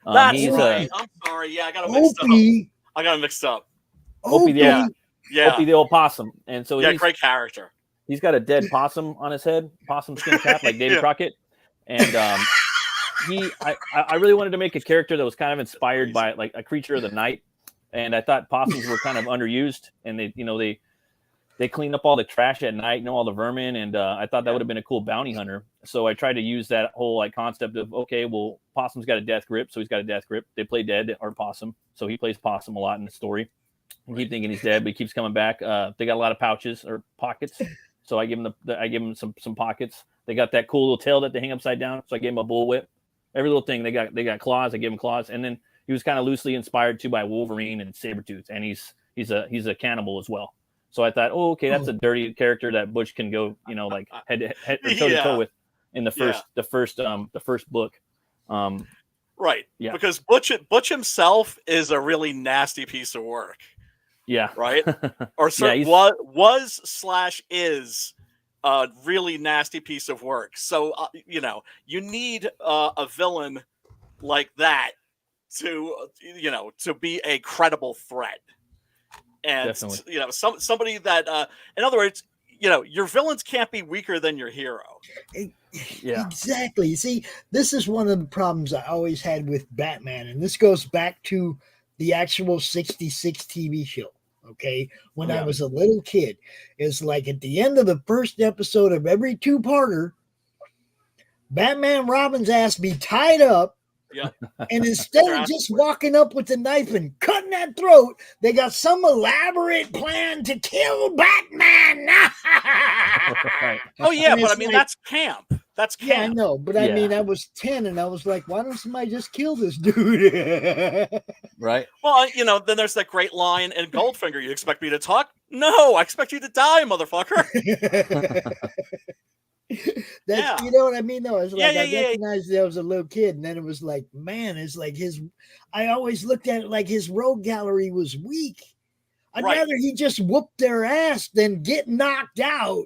That's right. I'm sorry. Yeah, I got it mixed up. Opie the Opie the old possum. And so great character. He's got a dead possum on his head, possum skin cap, like Davy Crockett. And I really wanted to make a character that was kind of inspired by like a creature of the night. And I thought possums were kind of underused, and they clean up all the trash at night, all the vermin, and I thought that would have been a cool bounty hunter. So I tried to use that whole like concept of, okay, well, possum's got a death grip, so he's got a death grip. They play dead or possum, so he plays possum a lot in the story. I keep thinking he's dead, but he keeps coming back. They got a lot of pouches or pockets, so I give him some pockets. They got that cool little tail that they hang upside down, so I gave him a bullwhip. Every little thing they got claws. I gave him claws, and then he was kind of loosely inspired too by Wolverine and Sabretooth, and he's a cannibal as well. So I thought, okay, that's a dirty character that Butch can go, like head toe to toe with in the first book. Right. Yeah. Because Butch himself is a really nasty piece of work. Yeah. Right. Or is a really nasty piece of work. So you need a villain like that to be a credible threat. And definitely. Somebody that in other words, your villains can't be weaker than your hero. Yeah, exactly. See, this is one of the problems I always had with Batman, and this goes back to the actual 66 TV show. Okay, when I was a little kid, it's like at the end of the first episode of every two-parter, Batman Robin's ass be tied up. Yeah. And instead of just walking up with the knife and cutting that throat, they got some elaborate plan to kill Batman. Oh yeah, but I mean that's camp. That's camp. Yeah, I know, but I mean, I was 10 and I was like, why don't somebody just kill this dude? Right. Well, then there's that great line in Goldfinger. You expect me to talk? No, I expect you to die, motherfucker. You know what I mean? Though it's like I recognized that I was a little kid, and then it was like, man, it's like I always looked at it like his rogue gallery was weak. I'd rather he just whoop their ass than get knocked out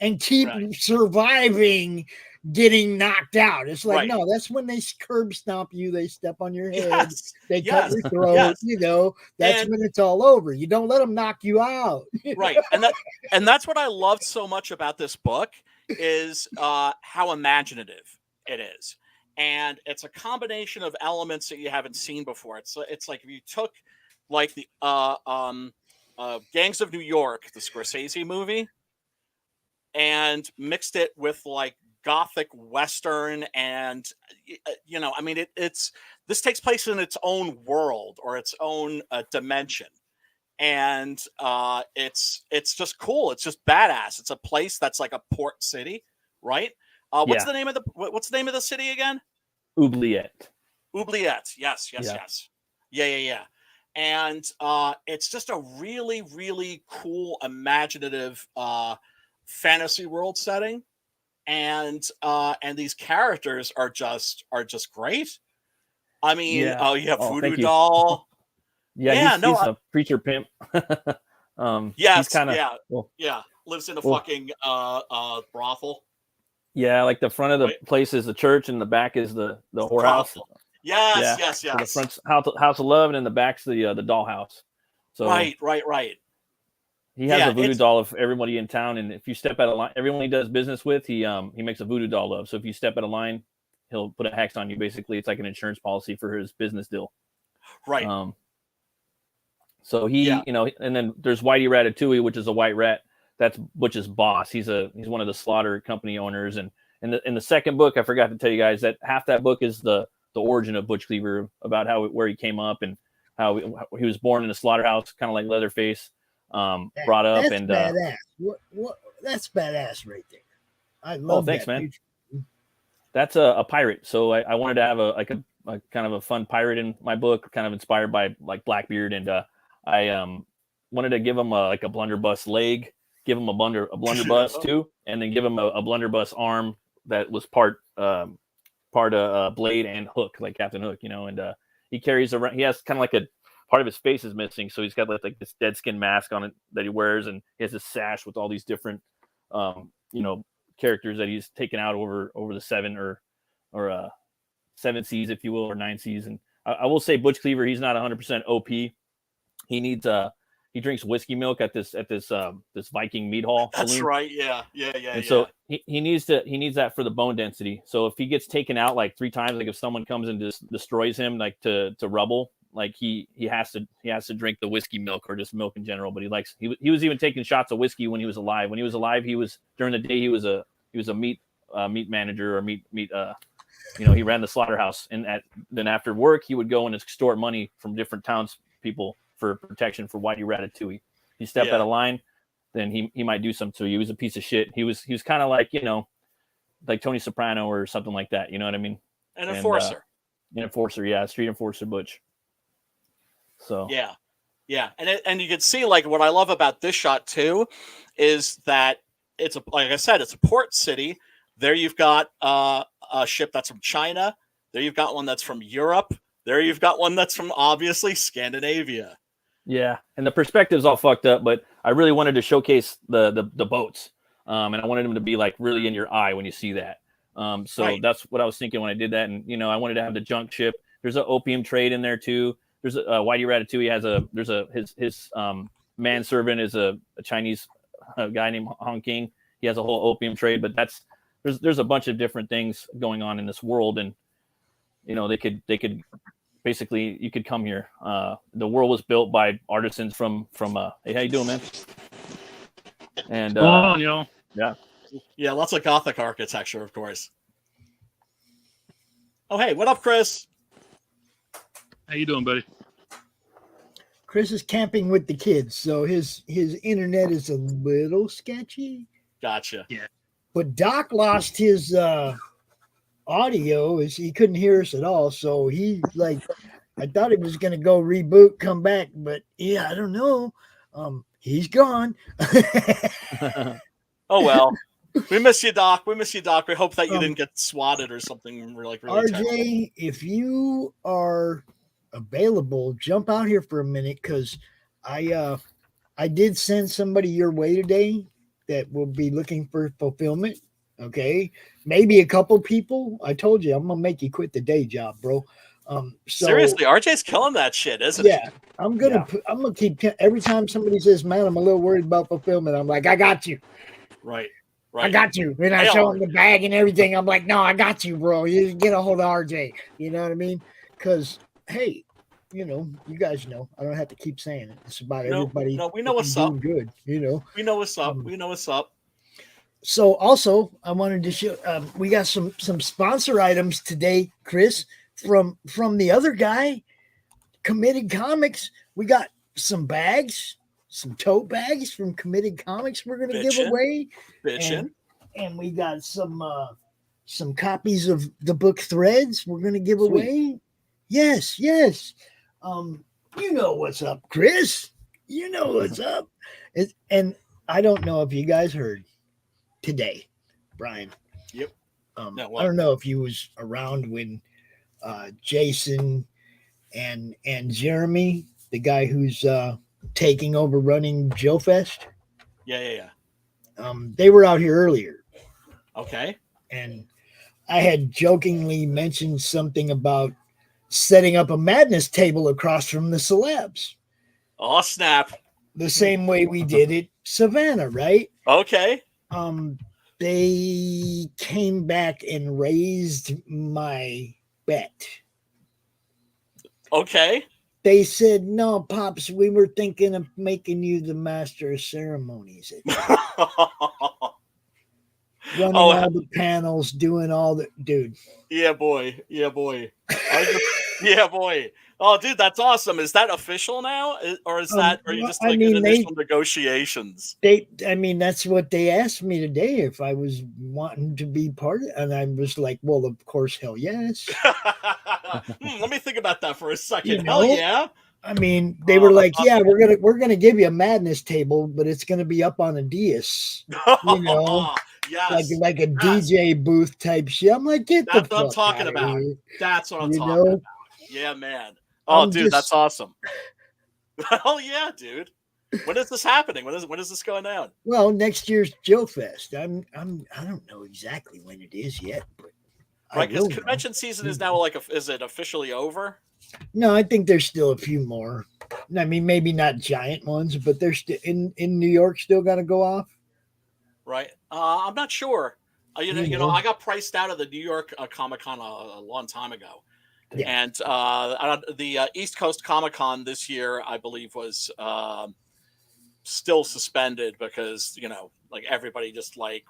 and keep surviving getting knocked out. It's like, no, that's when they curb stomp you, they step on your head, they cut your throat, that's when it's all over. You don't let them knock you out. Right. And that's what I loved so much about this book is how imaginative it is. And it's a combination of elements that you haven't seen before. It's like if you took like the Gangs of New York, the Scorsese movie, and mixed it with like Gothic Western, and I mean this takes place in its own world or its own dimension. And it's just cool. It's just badass. It's a place that's like a port city, right? What's the name of the city again? Oubliette. Yes. Yeah. And it's just a really, really cool, imaginative fantasy world setting, and these characters are just great. I mean, you have Voodoo Doll. Yeah, he's a preacher pimp. Yes, he's kinda, lives in a fucking brothel. Yeah, like the front of the place is the church, and the back is the whorehouse. Yes. So the front's House of Love, and then the back's the dollhouse. So right. He has a voodoo doll of everybody in town, and if you step out of line, everyone he does business with, he makes a voodoo doll of. So if you step out of line, he'll put a hex on you. Basically, it's like an insurance policy for his business deal. Right. So he, and then there's Whitey Ratatouille, which is a white rat. that's Butch's boss. He's one of the slaughter company owners. And in the second book, I forgot to tell you guys that half that book is the origin of Butch Cleaver, about where he came up and how he was born in a slaughterhouse, kind of like Leatherface, brought up. That's And badass. What? That's badass right there. I love thanks, that. man. That's a pirate. So I wanted to have a kind of a fun pirate in my book, kind of inspired by like Blackbeard. And I wanted to give him a blunderbuss leg, give him a blunderbuss too, and then give him a blunderbuss arm that was part blade and hook, like Captain Hook, and he carries around. He has kind of like a part of his face is missing, so he's got like this dead skin mask on it that he wears, and he has this sash with all these different characters that he's taken out over the 7 or 7 seas, if you will, or 9 seas. And I will say Butch Cleaver, he's not 100% OP. He needs he drinks whiskey milk at this Viking meat hall. That's saloon. right. Yeah. And so he needs that for the bone density. So if he gets taken out like 3 times, like if someone comes and just destroys him like to rubble, like he has to drink the whiskey milk or just milk in general. But he was even taking shots of whiskey when he was alive. When he was alive, during the day he was a meat manager or meat he ran the slaughterhouse, and then after work he would go and extort money from different townspeople for protection for Whitey Ratatouille. He stepped out of line, then he might do something to you. He was a piece of shit. He was kind of like like Tony Soprano or something like that. You know what I mean? An enforcer. An enforcer, yeah, street enforcer Butch. So yeah, and you can see like what I love about this shot too is that like I said, it's a port city. There you've got a ship that's from China. There you've got one that's from Europe. There you've got one that's from obviously Scandinavia. Yeah, and the perspective's all fucked up, but I really wanted to showcase the boats, and I wanted them to be like really in your eye when you see that. So Right. that's what I was thinking when I did that, and I wanted to have the junk ship. There's an opium trade in there too. There's a Whitey Ratatouille his manservant is a Chinese guy named Hong King. He has a whole opium trade, but there's a bunch of different things going on in this world, and they could basically, you could come here. The world was built by artisans from hey, how you doing, man? And Go on, yo. Yeah, lots of Gothic architecture, of course. Oh, hey, what up, Chris? How you doing, buddy? Chris is camping with the kids, so his internet is a little sketchy. Gotcha. Yeah. But Doc lost his audio, as he couldn't hear us at all. So he I thought he was gonna go reboot, come back, but yeah, I don't know. He's gone. Oh well. We miss you, Doc. We hope that you didn't get swatted or something really RJ, terrible. if you are available, jump out here for a minute, because I did send somebody your way today that will be looking for fulfillment. Okay, maybe a couple people. I told you I'm gonna make you quit the day job, bro. So, Seriously, RJ's killing that shit, isn't yeah, I'm gonna keep every time somebody says, "Man, I'm a little worried about fulfillment," I'm like, "I got you." Right. I got you. And I Hey, show him the bag and everything. I'm like, no, I got you, bro. You get a hold of RJ. You know what I mean? Because, hey, you guys know. I don't have to keep saying it. It's about everybody. No, we know what's up. Good, We know what's up. We know what's up. So also, I wanted to show. We got some sponsor items today, Chris, from the other guy, Committed Comics. We got some bags. Some tote bags from Committed Comics we're going to give away. And we got some copies of the book Threads we're going to give away. Yes. You know what's up, Chris. You know what's up. And I don't know if you guys heard today, Brian. Yep. I don't know if you was around when Jason and Jeremy, the guy who's taking over running Joe Fest. Yeah. They were out here earlier. Okay. And I had jokingly mentioned something about setting up a madness table across from the celebs. Oh, snap. The same way we did it, Savannah, right? Okay. They came back and raised my bet. Okay. They said, no, Pops, we were thinking of making you the master of ceremonies. Running all the panels, doing all the dude. Yeah, boy. Yeah, boy. Yeah, boy. Oh, dude, that's awesome. Is that official now? Or is that, are you just like in initial negotiations? I mean, that's what they asked me today if I was wanting to be part of it. And I was like, well, of course, hell yes. Let me think about that for a second. You Hell know? yeah. I mean, they were like, yeah, we're gonna give you a madness table, but it's gonna be up on a dais. You know? Yes. Like a DJ booth type shit. I'm like, get That's the what I'm fuck talking outta about. here. That's what I'm You talking know? about. Yeah, man. Oh, I'm dude, that's just- awesome. Oh yeah, dude. When is this happening? When is this going down? Well, next year's Joe Fest. I don't know exactly when it is yet, but Right, because convention season is now is it officially over? no, I think there's still a few more. I mean, maybe not giant ones, but they're still in New York. Still got to go off. Right. I'm not sure. You know, You know. I got priced out of the New York Comic Con a long time ago. Yeah. And the East Coast Comic Con this year, I believe, was still suspended because, you know, like everybody just like,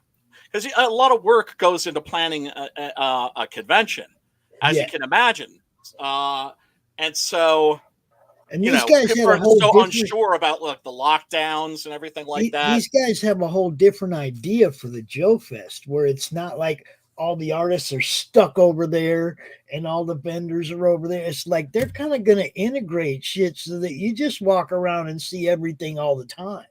because a lot of work goes into planning a convention, as you can imagine. And so, And you these know, guys people had a are whole so different. unsure about like the lockdowns and everything like that. These guys have a whole different idea for the Joe Fest, where it's not like all the artists are stuck over there and all the vendors are over there. It's like they're kind of going to integrate shit so that you just walk around and see everything all the time.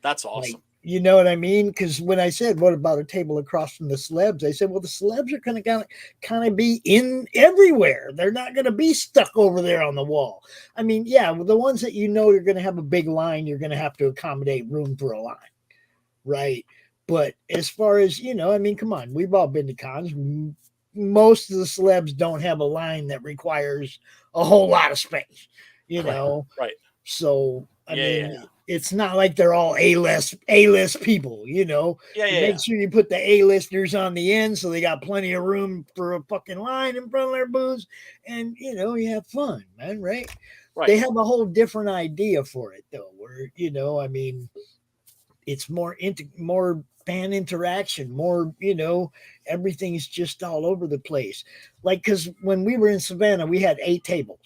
That's awesome. Like, you know what I mean? Because when I said, what about a table across from the celebs? I said, well, the celebs are going to kind of be in everywhere. They're not going to be stuck over there on the wall. I mean, yeah, well, the ones that you know you're going to have a big line, you're going to have to accommodate room for a line, right? But as far as, you know, I mean, come on, we've all been to cons. Most of the celebs don't have a line that requires a whole lot of space, you know? Right. So, I mean, yeah. it's not like they're all A-list people, you know? Yeah, You yeah, make sure you put the A-listers on the end so they got plenty of room for a fucking line in front of their booths. And, you know, you have fun, man, right? Right. They have a whole different idea for it, though, where, you know, I mean, it's more fan interaction, more, you know, everything's just all over the place. Like, because when we were in Savannah, we had 8 tables.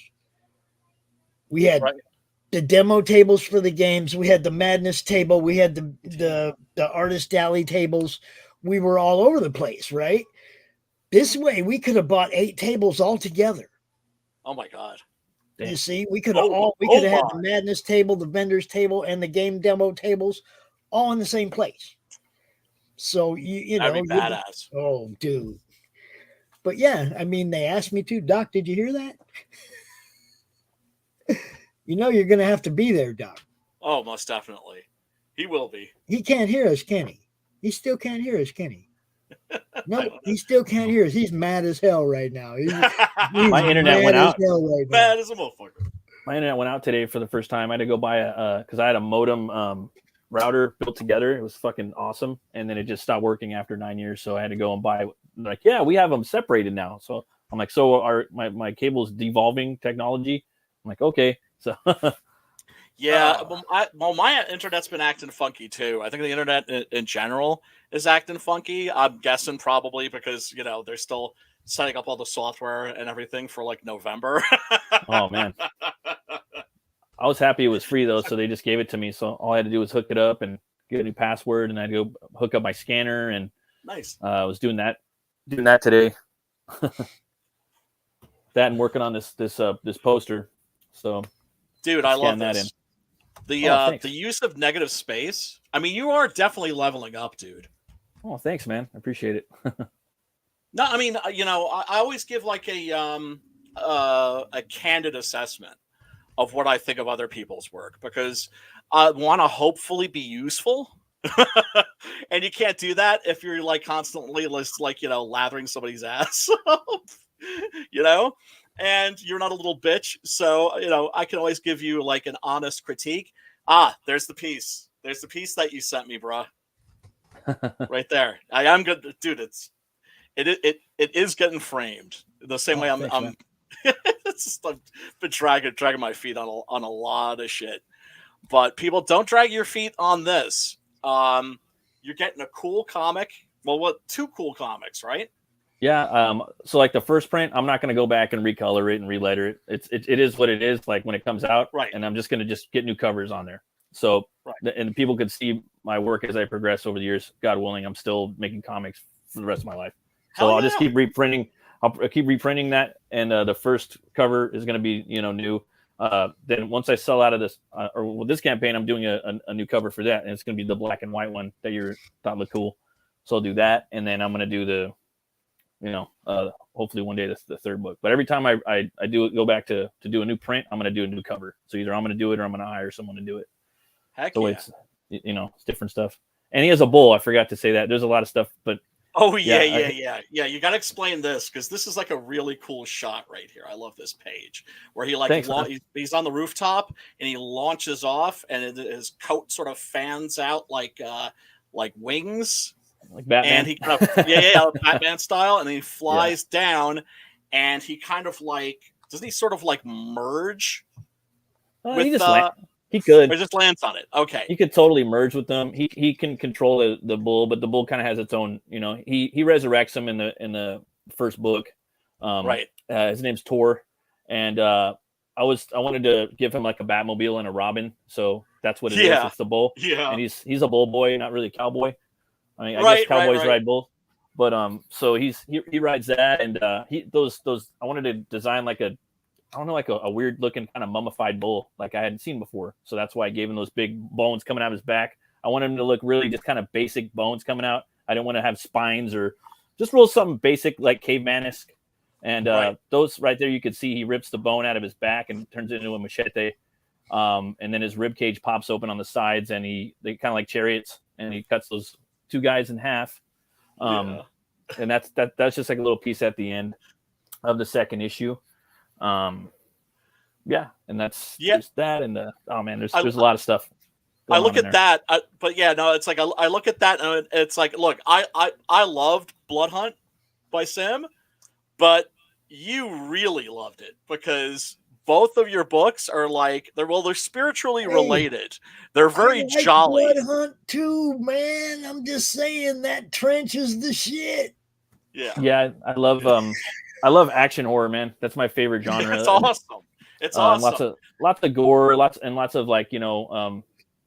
We had the demo tables for the games. We had the Madness table. We had the Artist Alley tables. We were all over the place, right? This way, we could have bought 8 tables all together. Oh my God. You see, we could have had the Madness table, the vendors table, and the game demo tables all in the same place. So you know, That'd be badass. Oh, dude. But yeah, I mean, they asked me to, Doc, did you hear that? You know, you're going to have to be there, Doc. Oh, most definitely. He will be. He can't hear us, can he? He still can't hear us, can he? No, he still can't hear us. He's mad as hell right now. He's My internet went out. Mad as a motherfucker. My internet went out today for the first time. I had to go buy because I had a modem router built together. It was fucking awesome, and then it just stopped working after 9 years. So I had to go and buy. Like, yeah, we have them separated now. So I'm like, so my cable's devolving technology. I'm like, okay, so. Yeah, my internet's been acting funky too. I think the internet in general is acting funky. I'm guessing probably because, you know, they're still setting up all the software and everything for like November. Oh man, I was happy it was free though, so they just gave it to me. So all I had to do was hook it up and get a new password, and I had to go hook up my scanner, and nice. I was doing that today. That and working on this poster. So, dude, I love that this. in. The use of negative space. I mean, you are definitely leveling up, dude. Oh, thanks, man. I appreciate it. No, I mean, you know, I always give like a candid assessment of what I think of other people's work because I want to hopefully be useful. And you can't do that if you're like constantly like, you know, lathering somebody's ass up, you know, and you're not a little bitch. So, you know, I can always give you like an honest critique. There's the piece. There's the piece that you sent me, bro. Right there. I am good, dude. It is getting framed the same way I'm It's just I've been dragging my feet on a lot of shit. But people, don't drag your feet on this. You're getting a cool comic. Well, two cool comics, right? Yeah. So like the first print, I'm not going to go back and recolor it and reletter it. It is what it is. Like when it comes out, right? And I'm just going to just get new covers on there. So and people could see my work as I progress over the years. God willing, I'm still making comics for the rest of my life. So I'll just keep reprinting. I'll keep reprinting that, and the first cover is going to be new. Then once I sell out of this, or with this campaign, I'm doing a new cover for that, and it's going to be the black and white one that you thought looked cool. So I'll do that, and then I'm going to do hopefully one day the third book. But every time I go back to do a new print, I'm going to do a new cover. So either I'm going to do it or I'm going to hire someone to do it. Heck so yeah. It's different stuff. And he has a bull. I forgot to say that. There's a lot of stuff, but yeah. You got to explain this because this is like a really cool shot right here. I love this page where he he's on the rooftop and he launches off and his coat sort of fans out like wings, like Batman. And he kind of Batman style, and then he flies down and he kind of doesn't he sort of merge with he could. Or just lands on it. Okay. He could totally merge with them. He can control the bull, but the bull kind of has its own. He resurrects him in the first book. Right. His name's Tor, and I wanted to give him like a Batmobile and a Robin, so that's what it is. It's the bull. Yeah. And he's a bull boy, not really a cowboy. I mean, I guess cowboys ride bulls, but so he rides that, and those I wanted to design like a weird looking kind of mummified bull like I hadn't seen before. So that's why I gave him those big bones coming out of his back. I wanted him to look really just kind of basic bones coming out. I didn't want to have spines or just real something basic like caveman-esque. And those right there, you could see he rips the bone out of his back and turns it into a machete. And then his rib cage pops open on the sides, and they kind of like chariots, and he cuts those two guys in half. And that's just like a little piece at the end of the second issue. And that's there's that, and there's a lot of stuff. I look at that, it's like I look at that, and it's like, look, I loved Blood Hunt by Sim, but you really loved it because both of your books are they're spiritually related. They're very jolly. Blood Hunt too, man. I'm just saying that trench is the shit. Yeah. I love action horror, man. That's my favorite genre. It's awesome. It's awesome. Lots of gore, lots of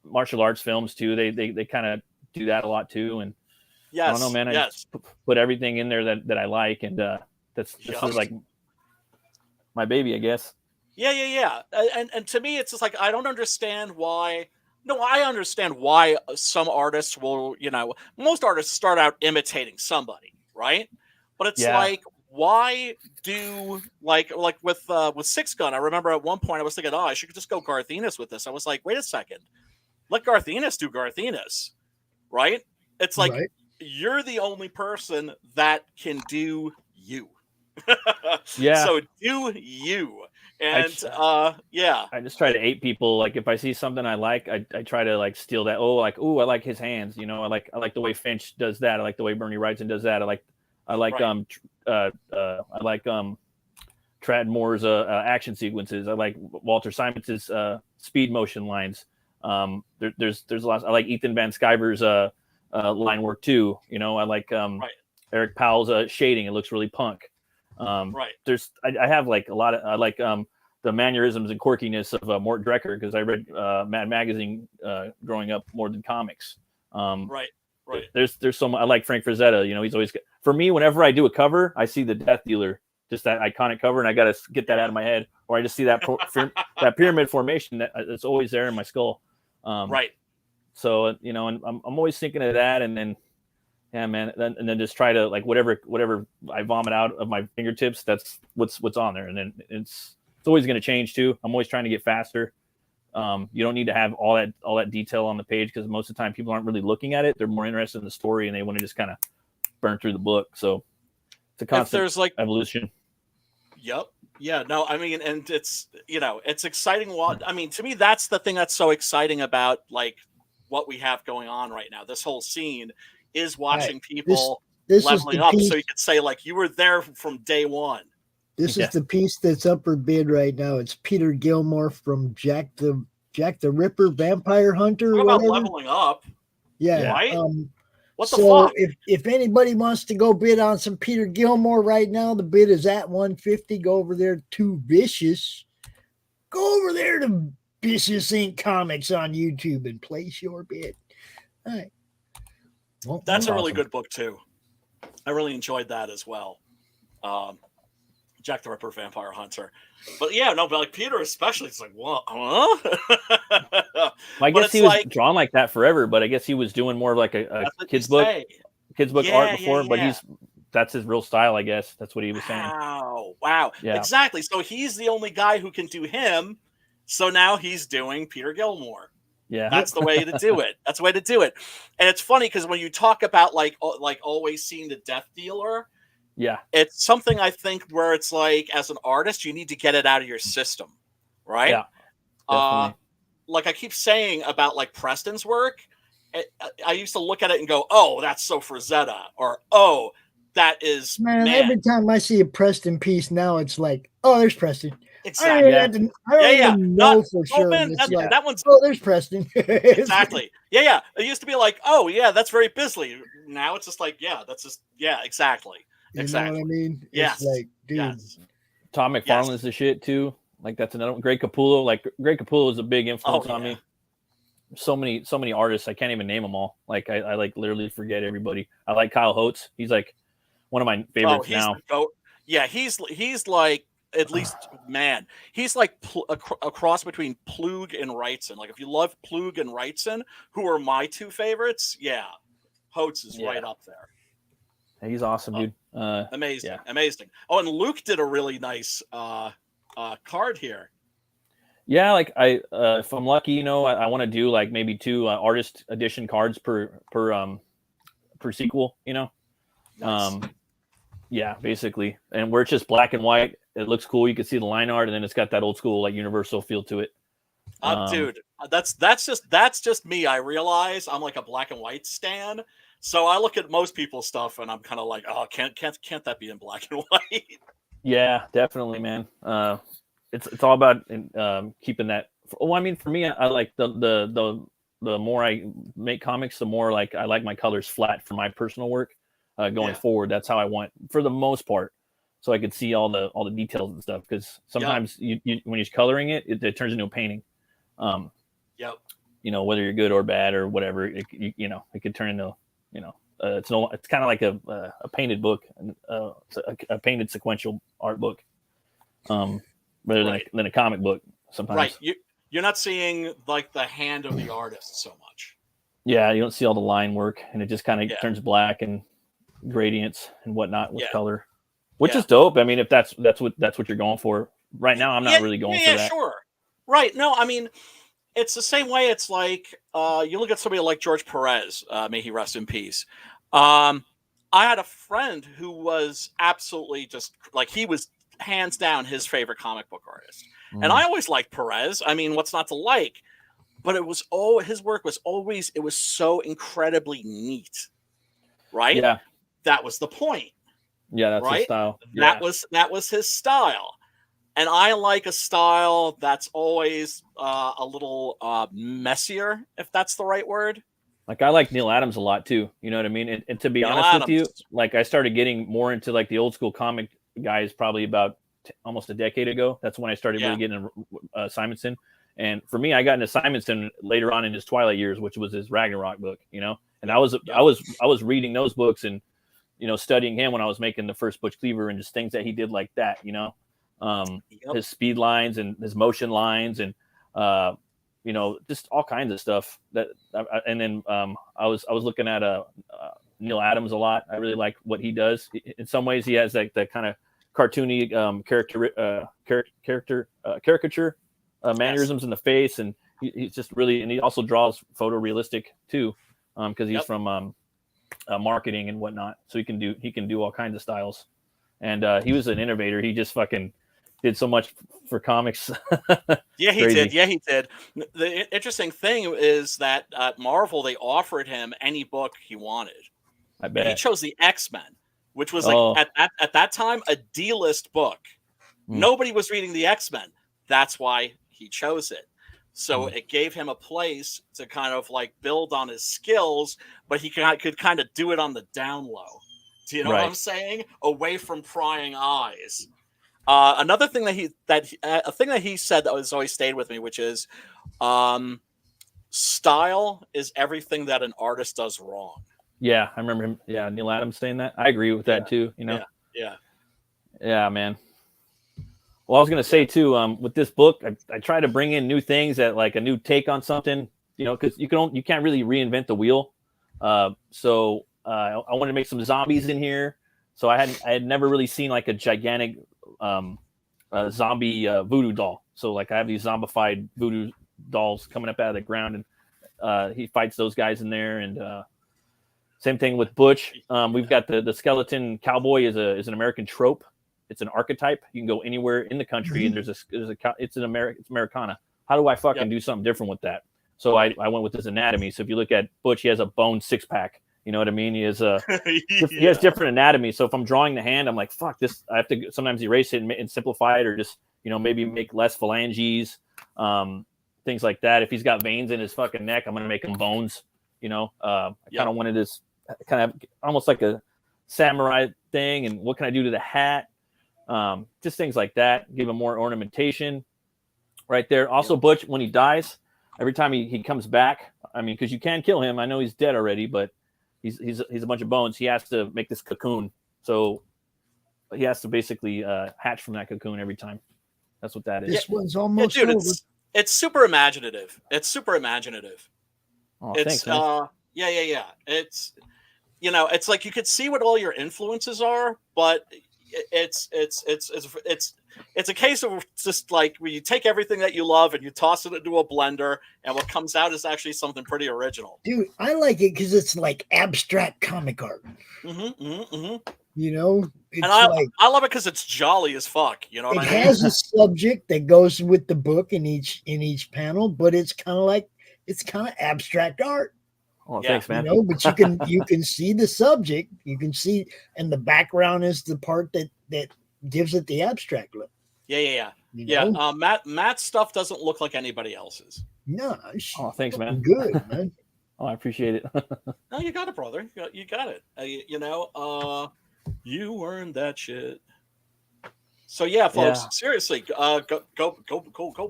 martial arts films too. They kind of do that a lot too. And I don't know, man. I just put everything in there that I like, and this is like my baby, I guess. Yeah. And to me, it's just like I don't understand why. No, I understand why some artists will. Most artists start out imitating somebody, right? But it's why do with Six Gun? I remember at one point I was thinking, I should just go Garth Ennis with this. I was like, wait a second, let Garth Ennis do Garth Ennis, right? It's like you're the only person that can do you. So do you. And I just try to ape people. Like if I see something I like, I try to steal that. I like his hands. I like the way Finch does that. I like the way Bernie Wrightson does that. I like Trad Moore's action sequences. I like Walter Simons's speed motion lines. There's a lot. I like Ethan Van Sciver's line work too. I like Eric Powell's shading. It looks really punk. There's I have a lot of I like the mannerisms and quirkiness of Mort Drecker because I read Mad Magazine growing up more than comics. There's so much. I like Frank Frazetta. He's always for me. Whenever I do a cover, I see the Death Dealer, just that iconic cover, and I got to get that out of my head, or I just see that that pyramid formation that's always there in my skull. So and I'm always thinking of that, and then and then just try to whatever I vomit out of my fingertips. That's what's on there, and then it's always going to change too. I'm always trying to get faster. You don't need to have all that detail on the page because most of the time people aren't really looking at it. They're more interested in the story and they want to just kind of burn through the book. So it's a constant evolution. Yep. Yeah. No, I mean, and it's it's exciting. To me, that's the thing that's so exciting about what we have going on right now. This whole scene is watching people this leveling up. So you could say you were there from day one. This is the piece that's up for bid right now. It's Peter Gilmore from Jack the Ripper, Vampire Hunter. What or about whatever. leveling up? Yeah. Right? What the so fuck? If anybody wants to go bid on some Peter Gilmore right now, the bid is at $150. Go over there to Vicious. Go over there to Vicious Inc. Comics on YouTube and place your bid. All right. Well, That's a really good book too. I really enjoyed that as well. Jack the Ripper, Vampire Hunter. But yeah, no, but like Peter especially, it's like, what? Huh? I guess he was drawn like that forever, but I guess he was doing more of like a kids book art before. But that's his real style, I guess. That's what he was saying. Wow. Yeah. Exactly. So he's the only guy who can do him. So now he's doing Peter Gilmore. Yeah. That's the way to do it. That's the way to do it. And it's funny because when you talk about like always seeing the death dealer, yeah, it's something I think where it's like, as an artist, you need to get it out of your system, right? Yeah, definitely. Like I keep saying about like Preston's work, I used to look at it and go, "Oh, that's so Frazetta," or "Oh, that is man." Every time I see a Preston piece now, it's like, "Oh, there's Preston." Exactly. I don't even know for sure. Man, It's like, that one's there's Preston. Exactly. Yeah. It used to be like, "Oh, yeah, that's very Bisley." Now it's just like, "Yeah, that's just exactly." You know what I mean? Yes. It's like, dude. Tom McFarlane's the shit too. Like that's another one. Greg Capullo. Like Greg Capullo is a big influence on me. So many artists. I can't even name them all. Like I like literally forget everybody. I like Kyle Holtz. He's like one of my favorites now. Yeah, he's like at least man. He's like a cross between Plug and Wrightson. Like if you love Plug and Wrightson, who are my two favorites, Holtz is right up there. He's awesome, dude. Amazing. Oh, and Luke did a really nice card here. Yeah, like if I'm lucky, I want to do like maybe 2 artist edition cards per sequel. Nice. Yeah, basically, and where it's just black and white, it looks cool. You can see the line art, and then it's got that old school like Universal feel to it. Dude, that's just me. I realize I'm like a black and white stan. So I look at most people's stuff and I'm kind of like, oh, can't that be in black and white? Yeah, definitely, man. It's all about keeping that. Well, I mean, for me, I like the more I make comics, the more like I like my colors flat for my personal work going forward. That's how I want for the most part, so I could see all the details and stuff. Because sometimes you when you're coloring it turns into a painting. Whether you're good or bad or whatever, it could turn into. It's kind of like a painted book, a painted sequential art book, rather than a comic book. Sometimes, right? You're not seeing like the hand of the artist so much. Yeah, you don't see all the line work, and it just kind of turns black and gradients and whatnot with color, which is dope. I mean, if that's what you're going for right now, I'm not really going for that. Sure, right? No, I mean. It's the same way. It's like you look at somebody like George Perez, may he rest in peace. I had a friend who was absolutely just like he was hands down his favorite comic book artist, and I always liked Perez. I mean, what's not to like? But it was his work was always so incredibly neat, right? Yeah, that was the point. Yeah, that's his style. That was his style. And I like a style that's always a little messier, if that's the right word. Like I like Neil Adams a lot too. You know what I mean? And to be honest with you, like I started getting more into like the old school comic guys probably about almost a decade ago. That's when I started really getting into Simonson. And for me, I got into Simonson later on in his Twilight years, which was his Ragnarok book. And I was reading those books and studying him when I was making the first Butch Cleaver and just things that he did like that. His speed lines and his motion lines and just all kinds of stuff and then I was looking at Neil Adams a lot. I really like what he does. In some ways he has like that kind of cartoony caricature mannerisms in the face, and he's just really, and he also draws photorealistic too because he's from marketing and whatnot, so he can do all kinds of styles, and he was an innovator. He just fucking did so much for comics. Yeah, he did. Yeah, he did. The interesting thing is that at Marvel, they offered him any book he wanted. I bet. And he chose the X-Men, which was like at that time a D-list book. Nobody was reading the X-Men. That's why he chose it. So it gave him a place to kind of like build on his skills, but he could kind of do it on the down low. Do you know what I'm saying? Away from prying eyes. Another thing a thing that he said that has always stayed with me, which is, style is everything that an artist does wrong. Yeah, I remember him. Yeah, Neil Adams saying that. I agree with that too. You know. Yeah, man. Well, I was gonna say too, with this book, I try to bring in new things, that like a new take on something, you know, because you can't really reinvent the wheel. So I wanted to make some zombies in here. So I had never really seen like a gigantic zombie voodoo doll. So like I have these zombified voodoo dolls coming up out of the ground, and he fights those guys in there. And same thing with Butch. We've got the skeleton cowboy is an American trope. It's an archetype. You can go anywhere in the country, and it's Americana. How do I fucking do something different with that? So I went with his anatomy. So if you look at Butch, he has a bone 6-pack. You know what I mean? He has he has different anatomy. So if I'm drawing the hand, I'm like, fuck this. I have to sometimes erase it and simplify it, or just, you know, maybe make less phalanges, things like that. If he's got veins in his fucking neck, I'm gonna make him bones. You know, I kind of wanted this kind of almost like a samurai thing. And what can I do to the hat? Just things like that. Give him more ornamentation right there. Also, Butch, when he dies, every time he comes back, I mean, because you can kill him. I know he's dead already, but he's a bunch of bones. He has to make this cocoon. So he has to basically hatch from that cocoon every time. That's what that is. This one's almost dude, over. It's super imaginative. Oh, It's thanks, man. yeah. It's, you know, it's like you could see what all your influences are, but it's a case of just like where you take everything that you love and you toss it into a blender, and what comes out is actually something pretty original. Dude, I like it because it's like abstract comic art. You know, it's And I love it because it's jolly as fuck. You know what it I mean? has a subject that goes with the book in each panel, but it's kind of abstract art. Oh, thanks, man. You know, but you can see the subject, you can see, and the background is the part that gives it the abstract look. Yeah. You know? Matt's stuff doesn't look like anybody else's. No. Oh, thanks, man. Good, man. Oh, I appreciate it. No, you got it, brother. You got it. You earned that shit. So yeah, folks, seriously, go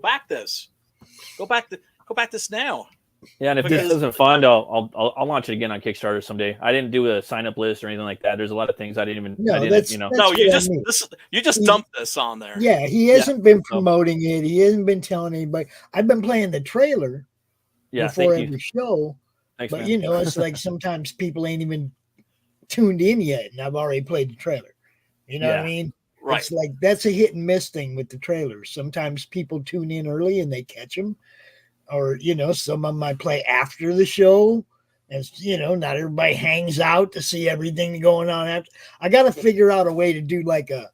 back this. Go back this now. Yeah, and if this isn't fun, I'll launch it again on Kickstarter someday. I didn't do a sign up list or anything like that. There's a lot of things I didn't even. No, you just dumped this on there. Yeah, he hasn't been promoting it. He hasn't been telling anybody. I've been playing the trailer before every show. Thanks, but man. you know, it's like sometimes people ain't even tuned in yet, and I've already played the trailer. You know what I mean? Right. It's like that's a hit and miss thing with the trailers. Sometimes people tune in early and they catch them. Or, you know, some of them might play after the show. And, you know, not everybody hangs out to see everything going on after. I got to figure out a way to do like a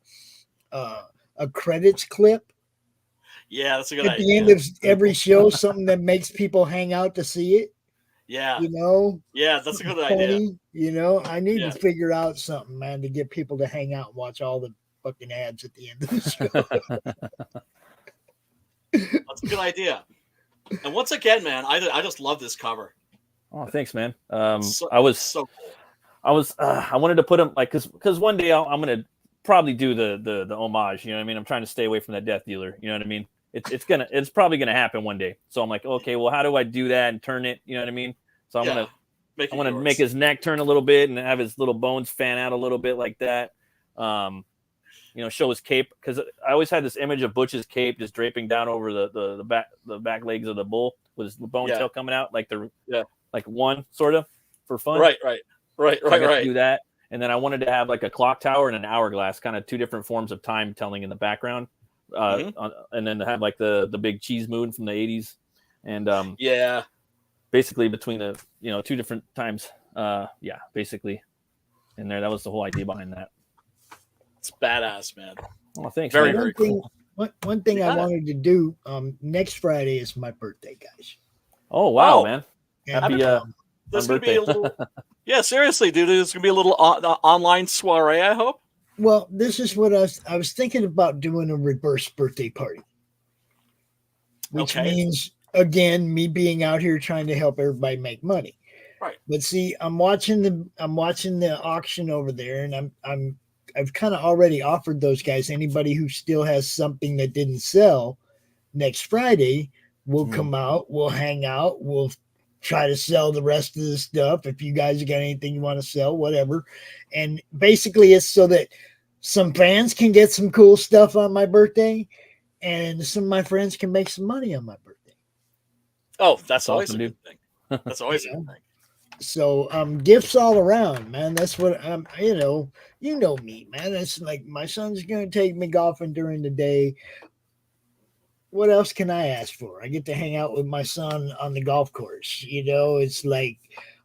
credits clip. Yeah, that's a good idea. At the end of every show, something that makes people hang out to see it. Yeah. You know? Yeah, that's a good funny, idea. You know, I need to figure out something, man, to get people to hang out and watch all the fucking ads at the end of the show. That's a good idea. And once again, man, I just love this cover. Oh, thanks, man. So cool. I wanted to put him like because one day I'm gonna probably do the homage. You know what I mean? I'm trying to stay away from that death dealer. You know what I mean? It's probably gonna happen one day. So I'm like, okay, well, how do I do that and turn it? You know what I mean? So I'm gonna make his neck turn a little bit and have his little bones fan out a little bit like that. You know, show his cape, because I always had this image of Butch's cape just draping down over the back legs of the bull with his bone tail coming out like like one sort of for fun. Right. Do that, and then I wanted to have like a clock tower and an hourglass, kind of two different forms of time telling in the background, and then to have like the big cheese moon from the 80s, and basically between the two different times, basically in there. That was the whole idea behind that. It's badass, man. Oh, thanks. Very, man. very cool. One thing I wanted to do, next Friday is my birthday, guys. Oh, wow, man. Happy there's going to be a little... Yeah, seriously, dude. There's going to be a little online soiree, I hope. Well, this is what I was thinking about doing a reverse birthday party, which means again me being out here trying to help everybody make money. Right. But see, I'm watching the auction over there, and I've kind of already offered those guys, anybody who still has something that didn't sell, next Friday we'll come out, we'll hang out, we'll try to sell the rest of the stuff. If you guys got anything you want to sell, whatever. And basically it's so that some fans can get some cool stuff on my birthday, and some of my friends can make some money on my birthday. Oh, that's always a good thing. That's always a good thing. So gifts all around, man. That's what you know me, man. That's like, my son's gonna take me golfing during the day. What else can I ask for? I get to hang out with my son on the golf course. It's like,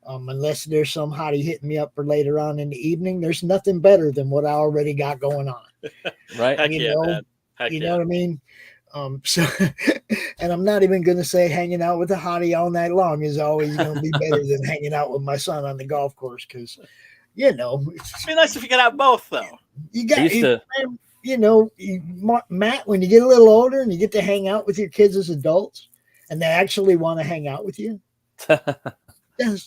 unless there's some hottie hitting me up for later on in the evening, there's nothing better than what I already got going on. Right. Heck yeah, man. Heck You yeah. know what I mean? So, and I'm not even going to say hanging out with a hottie all night long is always going to be better than hanging out with my son on the golf course. Cause It'd be nice if you could have both though. you got, Matt, when you get a little older and you get to hang out with your kids as adults and they actually want to hang out with you.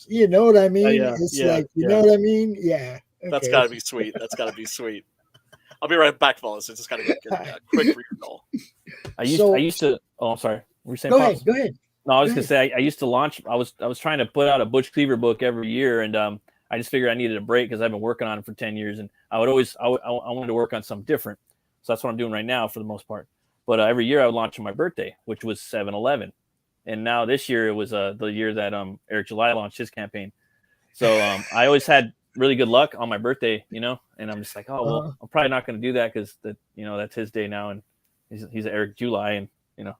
You know what I mean? It's like, you know what I mean? Yeah. That's okay. gotta be sweet. That's gotta be sweet. I'll be right back, fellas. It's just gotta get a quick recall. I used to. Oh, I'm sorry. Were you saying? Go Pops? ahead. Go ahead. No, I was gonna say I used to launch. I was trying to put out a Butch Cleaver book every year, and I just figured I needed a break because I've been working on it for 10 years, and I wanted to work on something different. So that's what I'm doing right now for the most part. But every year I would launch on my birthday, which was 7/11, and now this year it was the year that Eric July launched his campaign. So I always had really good luck on my birthday, and I'm just like, oh well, I'm probably not going to do that because that's his day now, and he's Eric July, and Eric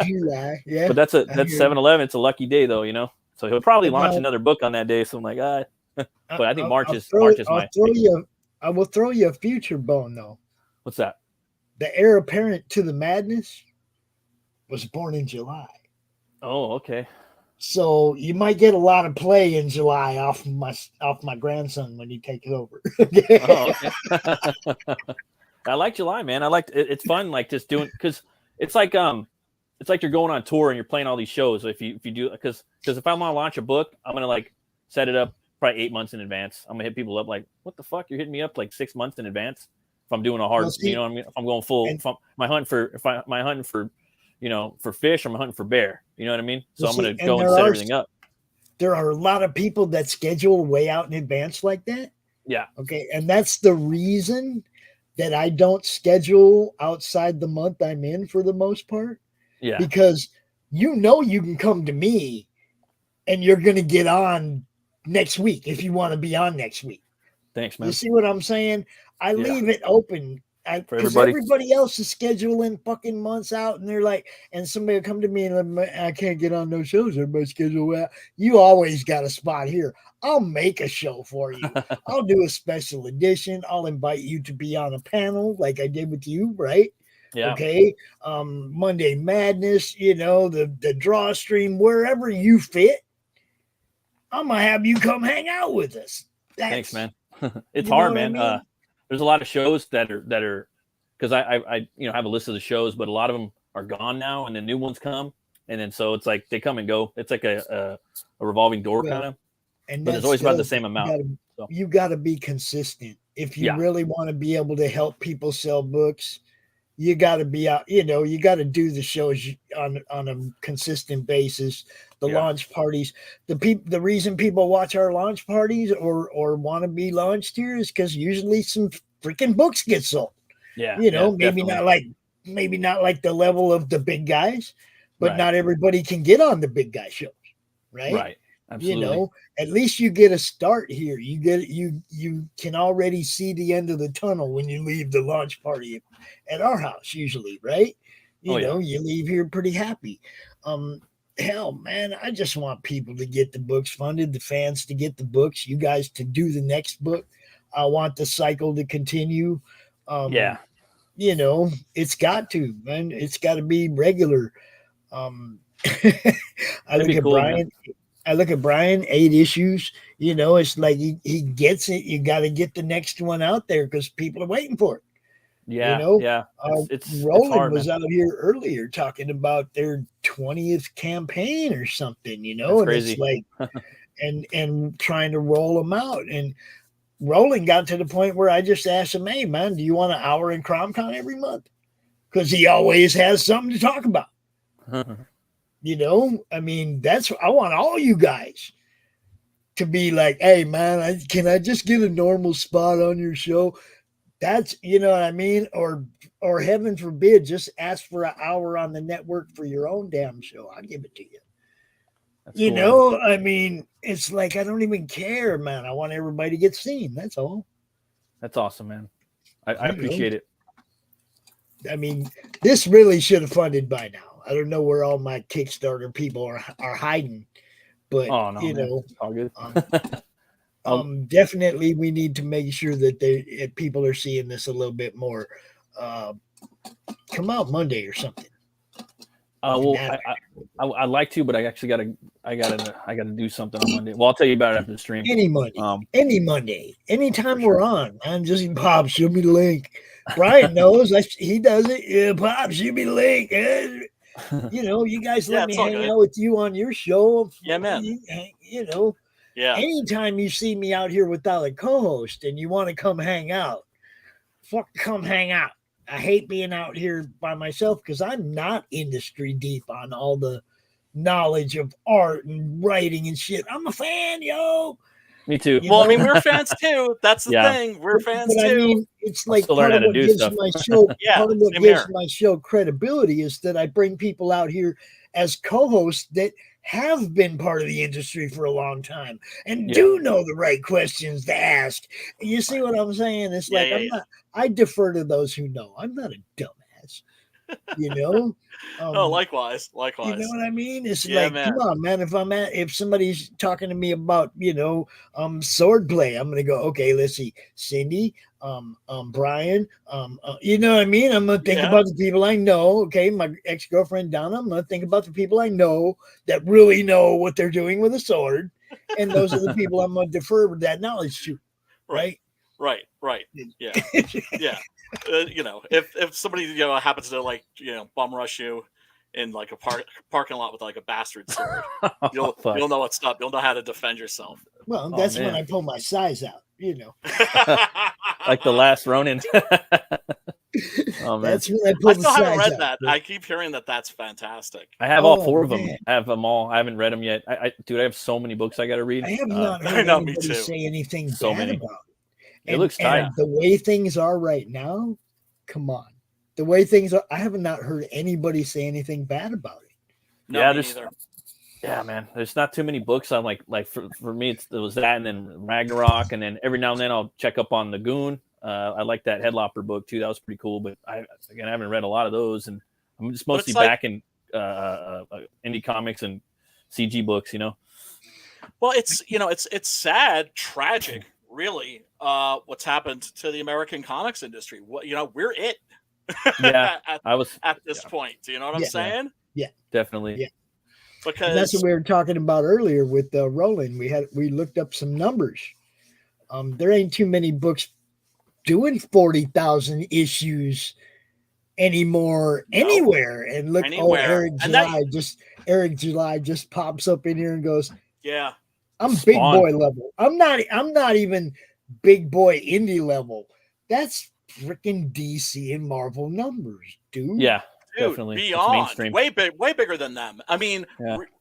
July, yeah. But that's 7/11. It's a lucky day though, So he'll probably launch another book on that day. So I'm like, but I think March is my. I will throw you a future bone though. What's that? The heir apparent to the madness was born in July. Oh, okay. So you might get a lot of play in July off my grandson when he takes over. Oh, okay. I like July, man. I like it. It's fun, like just doing, because it's like you're going on tour and you're playing all these shows. So if you do, because if I want to launch a book, I'm gonna like set it up probably 8 months in advance. I'm gonna hit people up like, what the fuck? You're hitting me up like 6 months in advance. If I'm doing a hard, you know what I mean? If I'm going full, if I'm hunting for for fish, I'm hunting for bear. You know what I mean? So I'm going to go and set everything up. There are a lot of people that schedule way out in advance like that. Yeah. Okay. And that's the reason that I don't schedule outside the month I'm in for the most part. Yeah. Because you can come to me and you're going to get on next week if you want to be on next week. Thanks, man. You see what I'm saying? I leave it open. Because everybody else is scheduling fucking months out, and they're like, and somebody will come to me and I can't get on those shows. Everybody schedule out. You always got a spot here. I'll make a show for you. I'll do a special edition. I'll invite you to be on a panel like I did with you, right? Yeah. Okay. Monday Madness, the draw stream, wherever you fit. I'm gonna have you come hang out with us. Thanks, man. It's hard, man. I mean? There's a lot of shows that are because I have a list of the shows, but a lot of them are gone now, and then new ones come, and then so it's like they come and go. It's like a revolving door kind of, but it's always about the same amount. You got to be consistent if you really want to be able to help people sell books. You got to be out. You got to do the shows on a consistent basis. The launch parties. The reason people watch our launch parties or want to be launched here is because usually some freaking books get sold. Yeah. Maybe not like the level of the big guys, but not everybody can get on the big guy shows, right? Right. Absolutely. At least you get a start here. You can already see the end of the tunnel when you leave the launch party at our house, usually, right? You leave here pretty happy. Hell, man, I just want people to get the books funded, the fans to get the books, you guys to do the next book. I want the cycle to continue. It's got to, man. It's got to be regular. I look at Brian. I look at Brian, 8 issues. You know, it's like he gets it. You got to get the next one out there because people are waiting for it. Yeah, You know, yeah. It's Roland hard, was man. out here earlier talking about their 20th campaign or something, you know, That's and crazy. it's like, and trying to roll them out. And Roland got to the point where I just asked him, "Hey, man, do you want an hour in CRoM Con every month?" Because he always has something to talk about. You know, I mean, I want all you guys to be like, "Hey, man, can I just get a normal spot on your show?" That's, you know what I mean? Or heaven forbid, just ask for an hour on the network for your own damn show. I'll give it to you. That's You cool, know, man. I mean, it's like I don't even care, man. I want everybody to get seen. That's all. That's awesome, man. I appreciate it. I mean, this really should have funded by now. I don't know where all my Kickstarter people are hiding, but Oh no, you man. know, It's all good. definitely we need to make sure that people are seeing this a little bit more. Come out Monday or something. Well, I'd like to, but I actually gotta do something on Monday. Well, I'll tell you about it after the stream. Any Monday, anytime we're on, man. Just Pop, show me the link. Brian knows he does it. Yeah, Pop, show me the link. You know, you guys let me hang out with you on your show. Yeah, man. You know, yeah. Anytime you see me out here without a co-host and you want to come hang out, come hang out. I hate being out here by myself because I'm not industry deep on all the knowledge of art and writing and shit. I'm a fan, yo. Me too. Well, I mean, we're fans too. That's the Yeah. thing. We're fans But too. I mean, it's I'll like still learn part how of to what do gives stuff. my show. Yeah, part of what same gives here. my show credibility is that I bring people out here as co-hosts that have been part of the industry for a long time and do know the right questions to ask. You see what I'm saying? It's like I defer to those who know. I'm not a dumbass. You know? Oh, likewise. You know what I mean? It's Yeah, like, man. come on, man. If somebody's talking to me about, sword play, I'm gonna go, okay, let's see, Cindy, Brian, you know what I mean? I'm gonna think about the people I know. Okay, my ex-girlfriend Donna. I'm gonna think about the people I know that really know what they're doing with a sword, and those are the people I'm gonna defer with that knowledge to. Right. Yeah. Yeah. You know, if somebody happens to bum rush you in like a parking lot with like a bastard sword, you'll know what's up. You'll know how to defend yourself. Well, that's when I pull my size out. You know, like the last Ronin. Oh man, that's when I pull I still haven't read out, that. bro. I keep hearing that that's fantastic. I have all 4 of them. I have them all. I haven't read them yet. Dude, I have so many books I got to read. I have not heard anybody say anything bad about it. It looks tight. And the way things are right now, come on. The way things are, I have not heard anybody say anything bad about it. Yeah, man. There's not too many books. I'm like for me, it was that, and then Ragnarok, and then every now and then I'll check up on the Goon. I like that Headlopper book too. That was pretty cool. But I haven't read a lot of those, and I'm just mostly back in indie comics and CG books. You know. Well, it's sad, tragic, really. What's happened to the American comics industry? We're it. Yeah, at this point. Do you know what I'm saying? Yeah, definitely. Yeah, because and that's what we were talking about earlier with Roland. We looked up some numbers. There ain't too many books doing 40,000 issues anymore anywhere. And look, Eric July just pops up in here and goes, "Yeah, I'm big boy level. I'm not even big boy indie level. That's freaking DC and Marvel numbers, dude." Yeah, dude, definitely. Beyond, way bigger than them. I mean,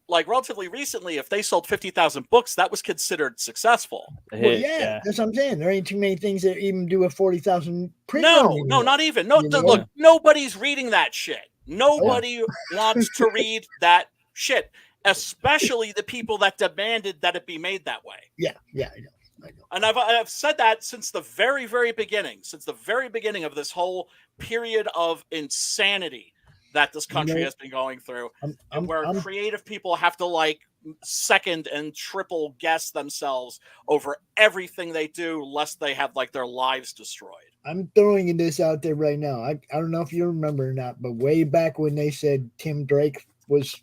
like relatively recently, if they sold 50,000 books, that was considered successful. Well, yeah, that's what I'm saying. There ain't too many things that even do a 40,000 print. No, not even. No, look, nobody's reading that shit. Nobody wants to read that shit, especially the people that demanded that it be made that way. Yeah, I know. And I've said that since the very, very beginning, of this whole period of insanity that this country has been going through, where creative people have to second and triple guess themselves over everything they do, lest they have their lives destroyed. I'm throwing this out there right now. I don't know if you remember or not, but way back when they said Tim Drake was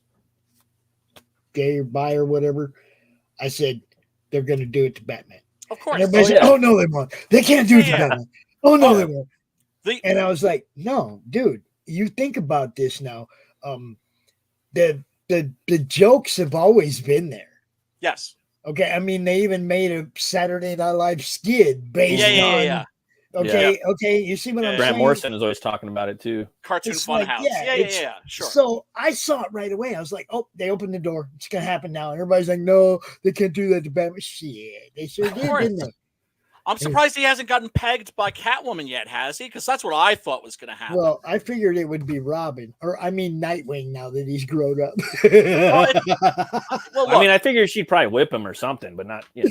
gay or bi or whatever, I said, they're going to do it to Batman. Of course. And everybody said, oh, no, they won't. They can't do it to Yeah. Batman. Oh, no, they Oh. won't. And I was like, no, dude, you think about this now. The jokes have always been there. Yes. Okay. I mean, they even made a Saturday Night Live skid based on. Okay. Okay. You see what I'm Grant saying? Morrison is always talking about it too. Cartoon It's Funhouse. like, Yeah. Sure. So I saw it right away. I was like, oh, they opened the door. It's going to happen now. And everybody's like, no, they can't do that to Batman. Shit. They sure did, didn't they? I'm surprised he hasn't gotten pegged by Catwoman yet, has he? Because that's what I thought was going to happen. Well, I figured it would be Robin, or I mean Nightwing. Now that he's grown up, Well, I mean, I figured she'd probably whip him or something, but not. You know.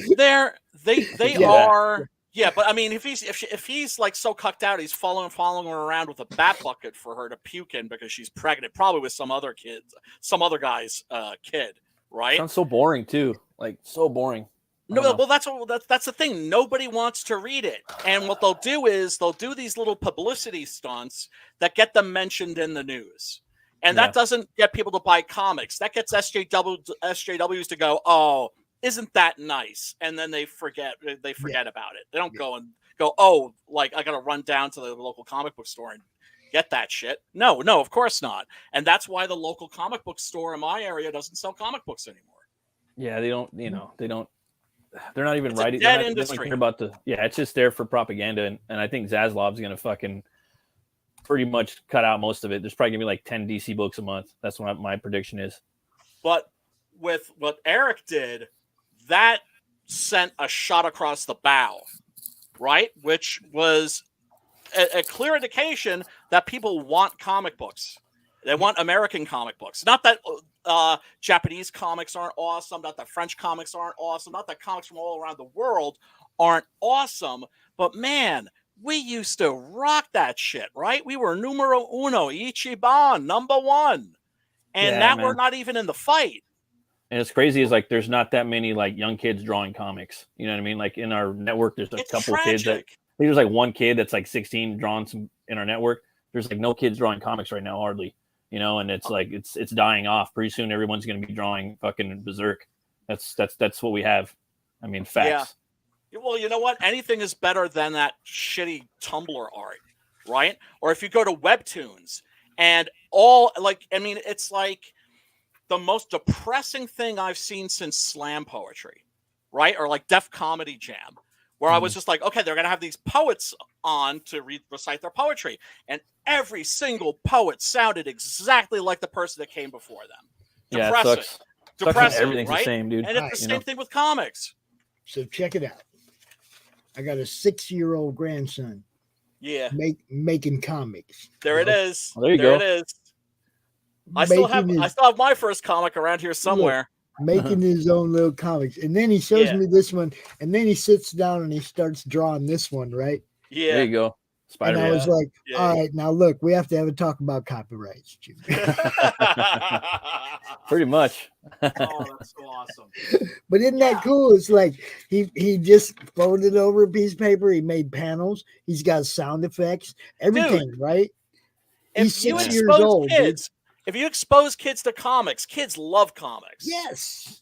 They are. Yeah, but I mean, if he's like so cucked out, he's following her around with a bat bucket for her to puke in because she's pregnant, probably with some other guy's kid, right? Sounds so boring too. Like so boring. No, well, that's the thing. Nobody wants to read it, and what they'll do is they'll do these little publicity stunts that get them mentioned in the news, and that doesn't get people to buy comics. That gets SJWs to go, "Oh, isn't that nice?" And then they forget about it. They don't go, "Oh, like I got to run down to the local comic book store and get that shit." No, of course not. And that's why the local comic book store in my area doesn't sell comic books anymore. Yeah, they don't. You know, they don't. They're not even writing. Dead They don't industry. care about it's just there for propaganda, and I think Zaslav's gonna fucking pretty much cut out most of it. There's probably gonna be like 10 DC books a month. That's what my prediction is. But with what Eric did, that sent a shot across the bow, right? Which was a clear indication that people want comic books. They want American comic books. Not that Japanese comics aren't awesome, not that French comics aren't awesome, not that comics from all around the world aren't awesome, but man, we used to rock that shit, right? We were numero uno, Ichiban, number one. And now we're not even in the fight. And it's crazy is like there's not that many like young kids drawing comics. You know what I mean? Like in our network, there's a couple of kids that I think there's like one kid that's like 16 drawing some in our network. There's like no kids drawing comics right now, hardly. You know, and it's like it's dying off. Pretty soon, everyone's going to be drawing fucking Berserk. That's what we have. I mean, facts. Yeah. Well, you know what? Anything is better than that shitty Tumblr art, right? Or if you go to Webtoons and it's like the most depressing thing I've seen since slam poetry, right? Or like Def Comedy Jam, where I was just like, okay, they're going to have these poets on to recite their poetry. And every single poet sounded exactly like the person that came before them. Yeah, Depressing. it sucks. Depressing, Everything's right? the same, dude. And it's the same thing with comics. So check it out. I got a 6-year-old grandson. Yeah. Making comics. There it is. Well, there you go. It is. I still have my first comic around here somewhere. Making his own little comics. And then he shows me this one, and then he sits down and he starts drawing this one, right? Yeah. There you go. And I was like, all right, now look, we have to have a talk about copyrights, Jimmy. Pretty much. Oh, that's so awesome. But isn't that cool? It's like he just folded over a piece of paper. He made panels. He's got sound effects, everything, right? He's 6 years old. If you expose kids to comics, kids love comics. Yes.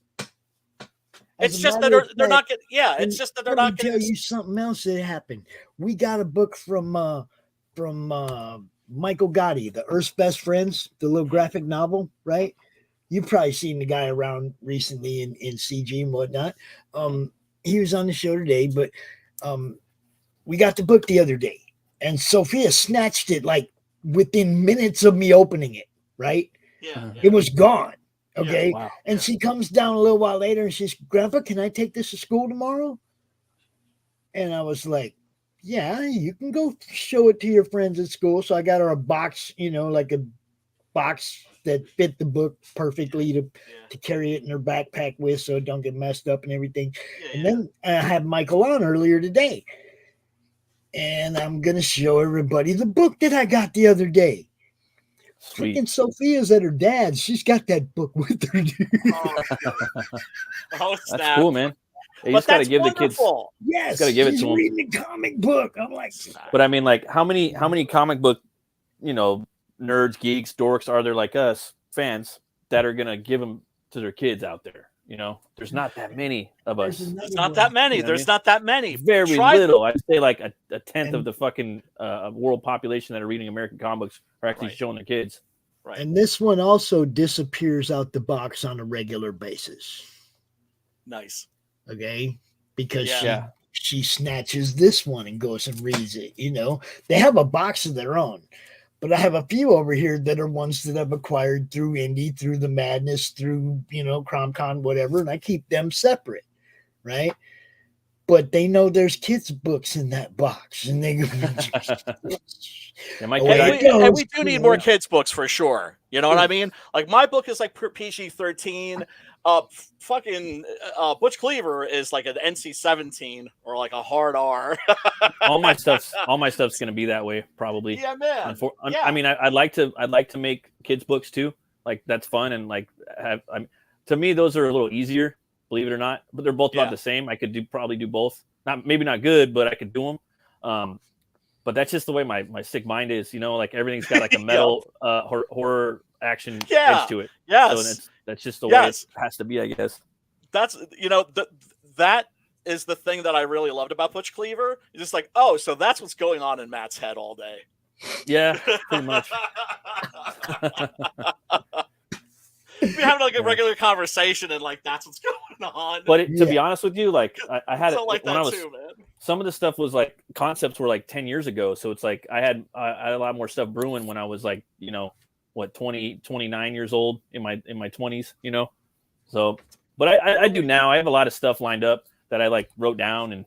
It's just that they're not getting. Yeah, it's just that they're not getting. Let me tell you something else that happened. We got a book from Michael Gotti, The Earth's Best Friends, the little graphic novel, right? You've probably seen the guy around recently in CG and whatnot. He was on the show today, but we got the book the other day, and Sophia snatched it like within minutes of me opening it, right? Yeah. It was gone. Okay. Yeah, wow. And she comes down a little while later and she's, Grandpa, can I take this to school tomorrow? And I was like, yeah, you can go show it to your friends at school. So I got her a box, like a box that fit the book perfectly to carry it in her backpack with so it don't get messed up and everything. And then I had Michael on earlier today. And I'm going to show everybody the book that I got the other day. Sweet. Freaking Sophia's at her dad's. She's got that book with her, dude. Oh, that's cool, man. You just got to give the kids. Yes, got to give it to them. Reading the comic book. I'm like, but I mean, like, how many comic book, nerds, geeks, dorks are there like us, fans, that are gonna give them to their kids out there? You know, there's not that many of us. There's not that many. You know what I There's mean? not that many. Very Try- little. I'd say like a tenth of the fucking world population that are reading American comic books are actually showing their kids. Right. And this one also disappears out the box on a regular basis. Nice. Okay. Because Yeah. she snatches this one and goes and reads it. You know, they have a box of their own. But I have a few over here that are ones that I've acquired through Indie, through the Madness, through, you know, CRoM Con, whatever, and I keep them separate, right? But they know there's kids' books in that box, and they go, Yeah, my and we do need more kids' books for sure. You know what I mean? Like my book is like PG-13. Fucking Butch Cleaver is like an NC-17 or like a hard R. all my stuff's gonna be that way probably. Yeah, man. Yeah. I mean, I'd like to make kids books too. Like that's fun and like to me those are a little easier, believe it or not. But they're both about the same. I could probably do both. Maybe not good, but I could do them. But that's just the way my sick mind is. You know, like everything's got like a metal horror action edge to it. Yes. So that's just the way it has to be, I guess. That's, you know, that is the thing that I really loved about Butch Cleaver. It's just like, oh, so that's what's going on in Matt's head all day. Yeah, pretty much. We're having like a regular conversation, and like that's what's going on. But to be honest with you, like I had So it like when that I was. too, man. Some of the stuff was like concepts were like 10 years ago, so it's like I had a lot more stuff brewing when I was like, you know, what 29 years old in my 20s, you know. So, but I do now. I have a lot of stuff lined up that I like wrote down, and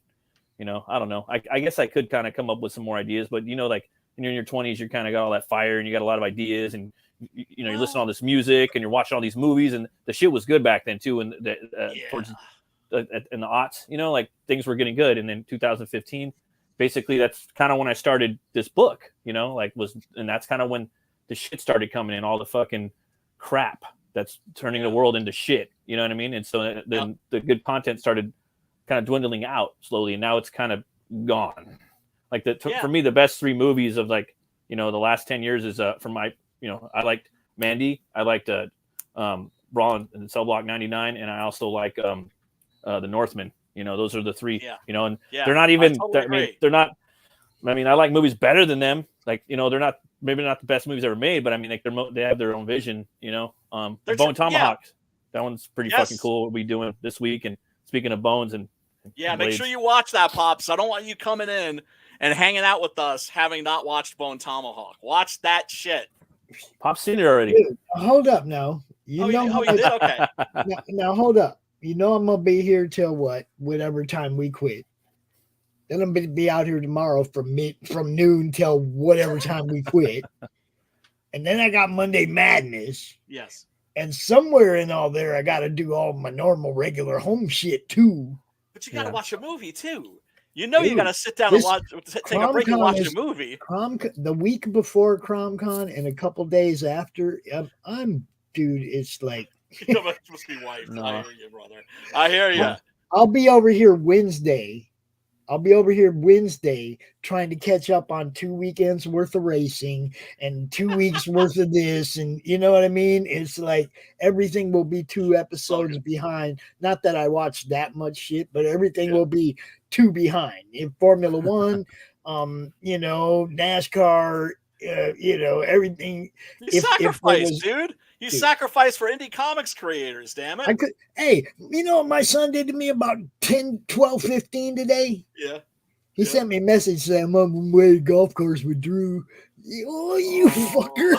you know, I don't know. I guess I could kind of come up with some more ideas, but you know, like when you're in your 20s, you're kind of got all that fire, and you got a lot of ideas, and you know, you listen to all this music, and you're watching all these movies, and the shit was good back then too, and towards in the aughts, you know, like things were getting good, and then 2015, basically, that's kind of when I started this book, you know, like and that's kind of when the shit started coming in, all the fucking crap that's turning the world into shit, you know what I mean? And so then the good content started kind of dwindling out slowly, and now it's kind of gone. Like for me, the best 3 movies of like, you know, the last 10 years is from my, you know, I liked Mandy, I liked Roland and Cell Block 99, and I also like the Northman. You know, those are the 3. You know, and they're not even. They're not. I mean, I like movies better than them. Like, you know, they're not maybe not the best movies ever made, but I mean, like they have their own vision. You know, Bone Tomahawk. That one's pretty fucking cool. What we doing this week? And speaking of bones and make sure you watch that, Pops. I don't want you coming in and hanging out with us having not watched Bone Tomahawk. Watch that shit. Pop's seen it already. Dude, hold up now. You did? Okay. Now hold up. You know I'm gonna be here till whatever time we quit. Then I'm gonna be out here tomorrow from noon till whatever time we quit. And then I got Monday Madness. Yes. And somewhere in all there, I got to do all my normal, regular home shit too. But you got to watch a movie too. You know, you got to sit down and take a break and watch a movie. The week before CRoM Con and a couple days after, dude, it's like. You must be wiped. No. I hear you, brother. I hear you. I'll be over here Wednesday. Trying to catch up on 2 weekends worth of racing and 2 weeks worth of this. And you know what I mean? It's like everything will be 2 episodes behind. Not that I watch that much shit, but everything will be 2 behind. In Formula One, you know, NASCAR, you know, everything. You sacrifice, dude. You sacrifice for indie comics creators, damn it. Hey, you know what my son did to me about 10, 12, 15 today? Yeah. He sent me a message saying, I'm on my way to golf course with Drew. Oh, you fucker.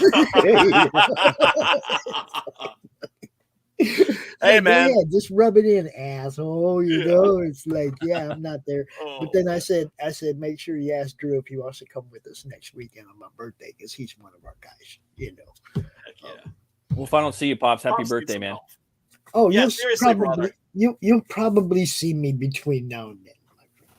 Hey, man. Yeah, just rub it in, asshole. You know, it's like, yeah, I'm not there. But then I said, make sure you ask Drew if he wants to come with us next weekend on my birthday, because he's one of our guys, you know. Heck yeah. Well, if I don't see you, Pops, happy birthday, man. Oh, yeah, seriously, brother. You'll probably see me between now and then, my friend.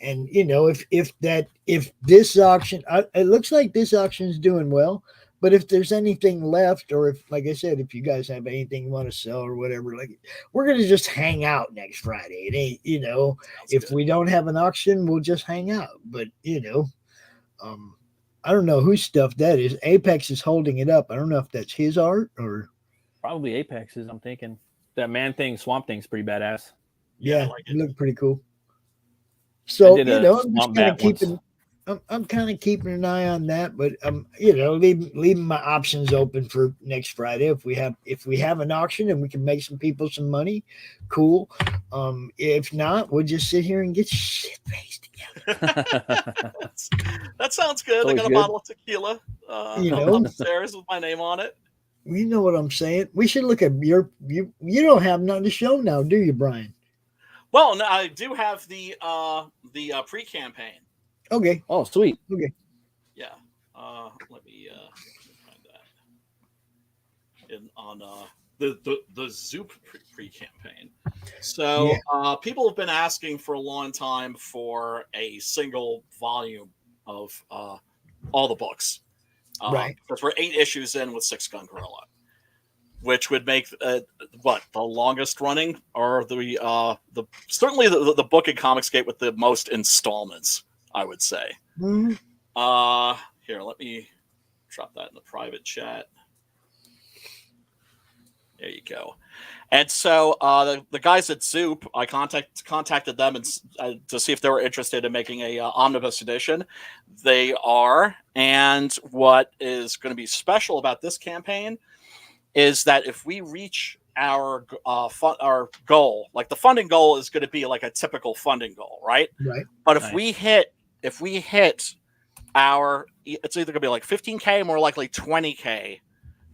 And you know, if this auction, it looks like this auction's doing well. But if there's anything left, or if, like I said, if you guys have anything you want to sell or whatever, like we're gonna just hang out next Friday. It ain't, you know, if we don't have an auction, we'll just hang out. But you know, I don't know whose stuff that is. Apex is holding it up. I don't know if that's his art or probably Apex's. I'm thinking. that Man Thing, Swamp Thing's pretty badass. Yeah, like it looked pretty cool. So did you a know, I'm just Swamp kind of Bat once. keeping. I'm kind of keeping an eye on that, but you know, leaving my options open for next Friday. If we have an auction and we can make some people some money, cool. If not, we'll just sit here and get shit faced That sounds good. I Always got a good. bottle of tequila You know. upstairs with my name on it. You know what I'm saying? We should look at you don't have nothing to show now, do you, Brian? Well, no, I do have the pre-campaign. Okay. Oh, sweet. Okay. Yeah. Let me find that on the Zoop pre-campaign. So people have been asking for a long time for a single volume of all the books. Right. Because we're 8 issues in with Six Gun Gorilla, which would make the longest running, or the certainly the book in Comicsgate with the most installments, I would say. Mm-hmm. Here, let me drop that in the private chat. There you go. And so the guys at Zoop, I contacted them and to see if they were interested in making a omnibus edition. They are. And what is going to be special about this campaign is that if we reach our goal, like the funding goal is going to be like a typical funding goal, right? Right. But if we hit our, it's either going to be like 15K, more likely 20K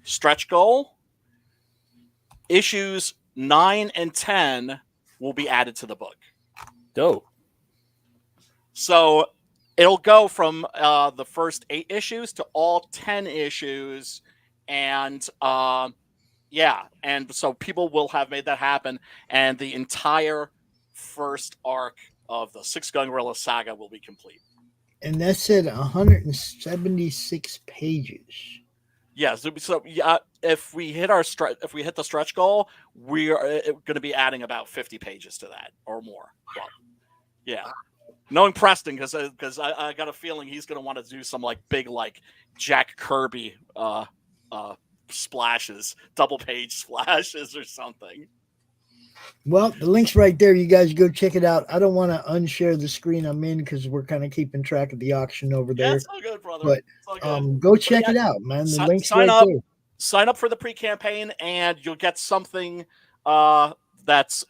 stretch goal, issues 9 and 10 will be added to the book. Dope. So it'll go from the first 8 issues to all 10 issues. And and so people will have made that happen. And the entire first arc of the Six Gun Gorilla saga will be complete. And that said 176 pages. Yeah, so if we hit the stretch goal, we are going to be adding about 50 pages to that or more. Well, yeah, knowing Preston, because I got a feeling he's going to want to do some like big like Jack Kirby splashes, double page splashes or something. Well, the link's right there. You guys go check it out. I don't want to unshare the screen I'm in because we're kind of keeping track of the auction over there. Yeah, it's all good, brother. But go check it out, man. The link's sign right up, there. Sign up for the pre-campaign, and you'll get something that's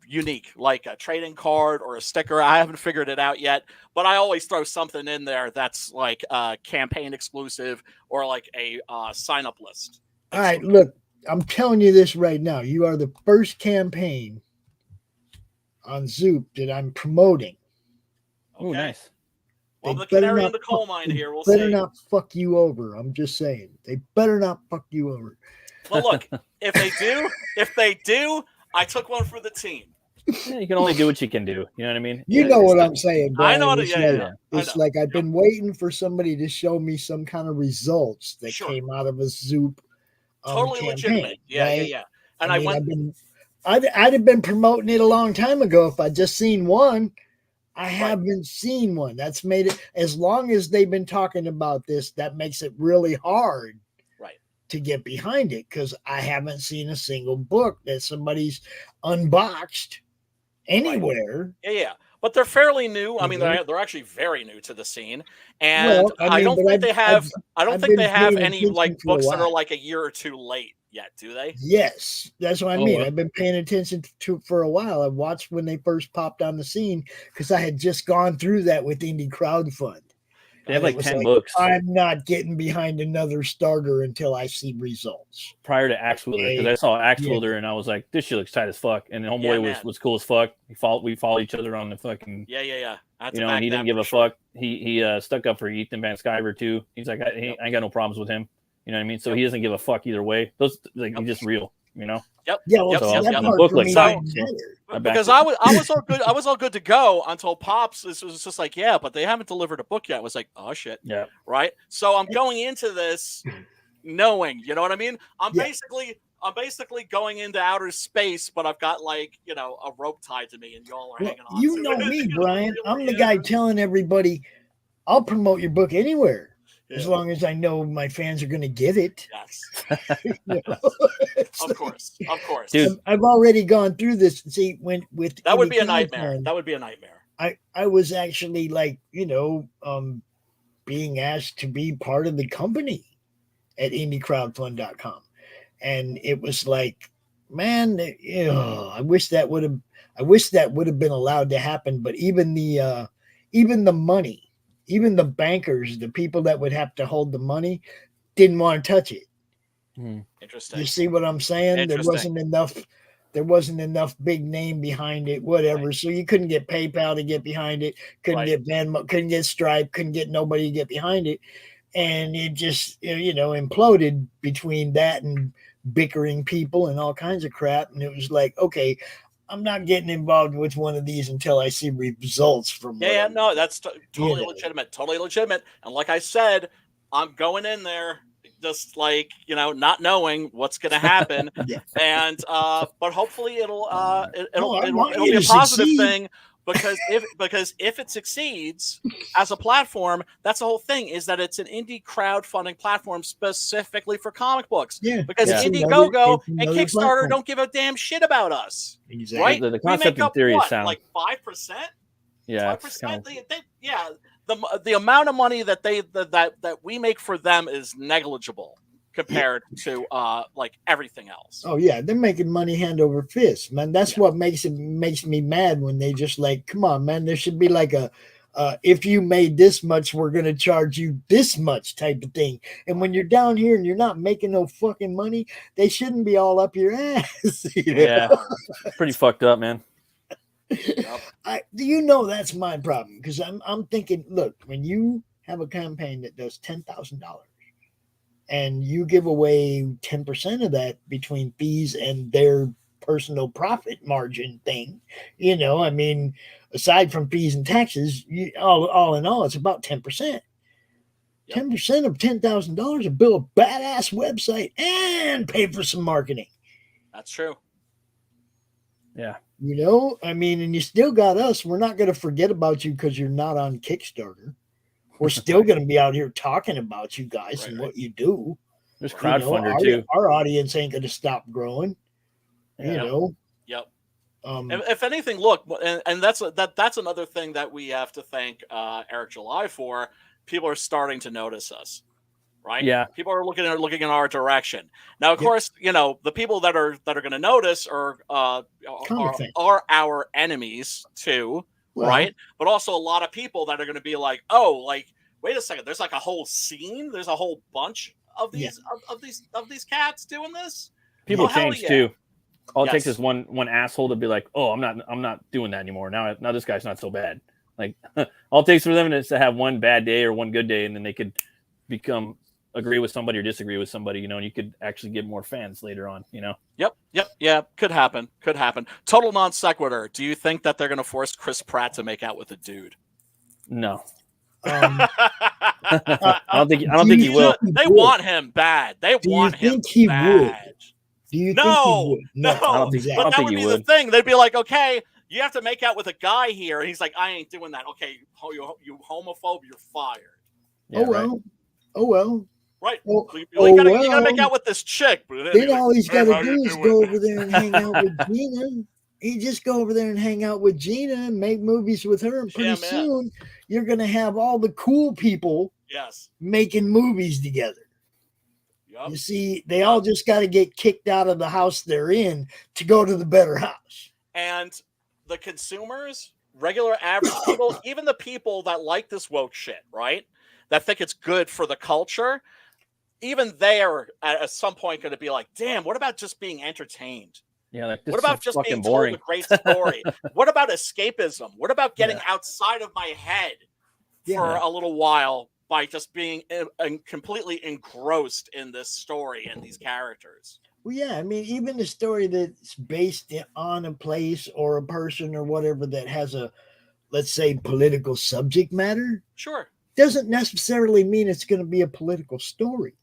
unique, like a trading card or a sticker. I haven't figured it out yet, but I always throw something in there that's like campaign exclusive or like a sign-up list. All right, look, I'm telling you this right now. You are the first campaign on Zoop that I'm promoting. Okay. Oh, nice. Well, They the better canary in not the coal mine here. We'll better see. not fuck you over. I'm just saying. They better not fuck you over. Well, look, if they do, I took one for the team. Yeah, you can only do what you can do. You know what I mean? You know what I'm saying, Brian. I know what It's It's like I've been waiting for somebody to show me some kind of results that came out of a Zoop Totally campaign, legitimate. Yeah, right? yeah. And I went. I'd have been promoting it a long time ago if I'd just seen one. I haven't seen one. That's made it, as long as they've been talking about this, that makes it really hard to get behind it, because I haven't seen a single book that somebody's unboxed anywhere. Yeah. But they're fairly new. I mean, they're actually very new to the scene, and I don't think they have. I don't think they have any like books that are like a year or two late yet, do they? Yes, that's what I mean. Well. I've been paying attention to for a while. I watched when they first popped on the scene because I had just gone through that with Indie Crowdfund. They have And like it was 10 books. I'm not getting behind another starter until I see results. Prior to Axe Wielder, because I saw Axe Wielder and I was like, this shit looks tight as fuck. And Homeboy was cool as fuck. We follow each other on the fucking. Yeah. You know, and he didn't give a fuck. He stuck up for Ethan Van Sciver too. He's like, I ain't got no problems with him. You know what I mean? So he doesn't give a fuck either way. Those like he's just real. You know. Yep. Yeah. Well, so that the part book for looks me tight. didn't matter. Because I was all good. I was all good to go until Pops was just like, yeah, but they haven't delivered a book yet. I was like, oh shit. Yeah. Right. So I'm going into this knowing, you know what I mean? I'm basically going into outer space, but I've got like, you know, a rope tied to me and y'all are hanging on. You to know it. me, Brian. I'm the guy telling everybody, I'll promote your book anywhere. as long as I know my fans are going to get it. Yes. You know? Of course. Of course. Dude. I've already gone through this. See, with That would be a Indie nightmare. Con, That would be a nightmare. I was actually like, being asked to be part of the company at indiecrowdfund.com. And it was like, man, I wish that would have been allowed to happen. But even the money, even the bankers, the people that would have to hold the money, didn't want to touch it. Interesting. You see what I'm saying? There wasn't enough big name behind it, whatever. Right. So you couldn't get PayPal to get behind it, couldn't get Venmo, couldn't get Stripe, couldn't get nobody to get behind it. And it just, imploded between that and bickering people and all kinds of crap. And it was like, okay, I'm not getting involved with one of these until I see results from Yeah, no, that's totally legitimate. Totally legitimate. And like I said, I'm going in there just like, not knowing what's going to happen. And, but hopefully it'll be a positive thing. Because if it succeeds as a platform, that's the whole thing, is that it's an indie crowdfunding platform specifically for comic books. Yeah. Because Indiegogo and Kickstarter don't give a damn shit about us. Exactly. Right? The concept in theory is sound. Like 5%? Yeah. 5%? The amount of money that we make for them is negligible compared to like everything else. Oh yeah, they're making money hand over fist, man. That's what makes me mad when they just like, come on, man. There should be like a if you made this much, we're gonna charge you this much type of thing. And when you're down here and you're not making no fucking money, they shouldn't be all up your ass. Yeah, pretty fucked up, man. That's my problem, because I'm thinking, look, when you have a campaign that does $10,000. And you give away 10% of that between fees and their personal profit margin thing, aside from fees and taxes, all in all, it's about 10%. 10% of $10,000 to build a badass website and pay for some marketing. That's true. Yeah. And you still got us. We're not going to forget about you because you're not on Kickstarter. We're still going to be out here talking about you guys and what you do. There's crowdfunder too. Our audience ain't going to stop growing. Yep. If anything, look, and that's another thing that we have to thank Eric July for. People are starting to notice us, right? Yeah. People are looking in our direction. Now, of course, the people that are going to notice are our enemies too. Well, right, but also a lot of people that are going to be like, oh, like, wait a second, there's like a whole scene, there's a whole bunch of these of these cats doing this. People change too. All it takes is one asshole to be like, oh, I'm not doing that anymore. Now this guy's not so bad. Like, all it takes for them is to have one bad day or one good day, and then they could agree with somebody or disagree with somebody, and you could actually get more fans later on, Yep. Yeah, could happen. Total non sequitur. Do you think that they're going to force Chris Pratt to make out with a dude? No. I don't think he will. They want him bad. They want him bad. Do you think he would? No. I don't think that would be the thing. They'd be like, okay, you have to make out with a guy here, and he's like, I ain't doing that. Okay, you homophobe, you're fired. Yeah, Oh well. Right. Well, so you gotta make out with this chick. But then all he's got to do is go over there and hang out with Gina. He just go over there and hang out with Gina and make movies with her. And pretty soon you're going to have all the cool people making movies together. Yep. You see, they all just got to get kicked out of the house they're in to go to the better house. And the consumers, regular average people, even the people that like this woke shit, right? That think it's good for the culture, even they are at some point going to be like, damn, what about just being entertained? Yeah, like, what about just being boring. told a great story? What about escapism? What about getting outside of my head for a little while by just being completely engrossed in this story and these characters? Well, yeah, I mean, even a story that's based on a place or a person or whatever that has a, let's say, political subject matter. Sure. Doesn't necessarily mean it's going to be a political story.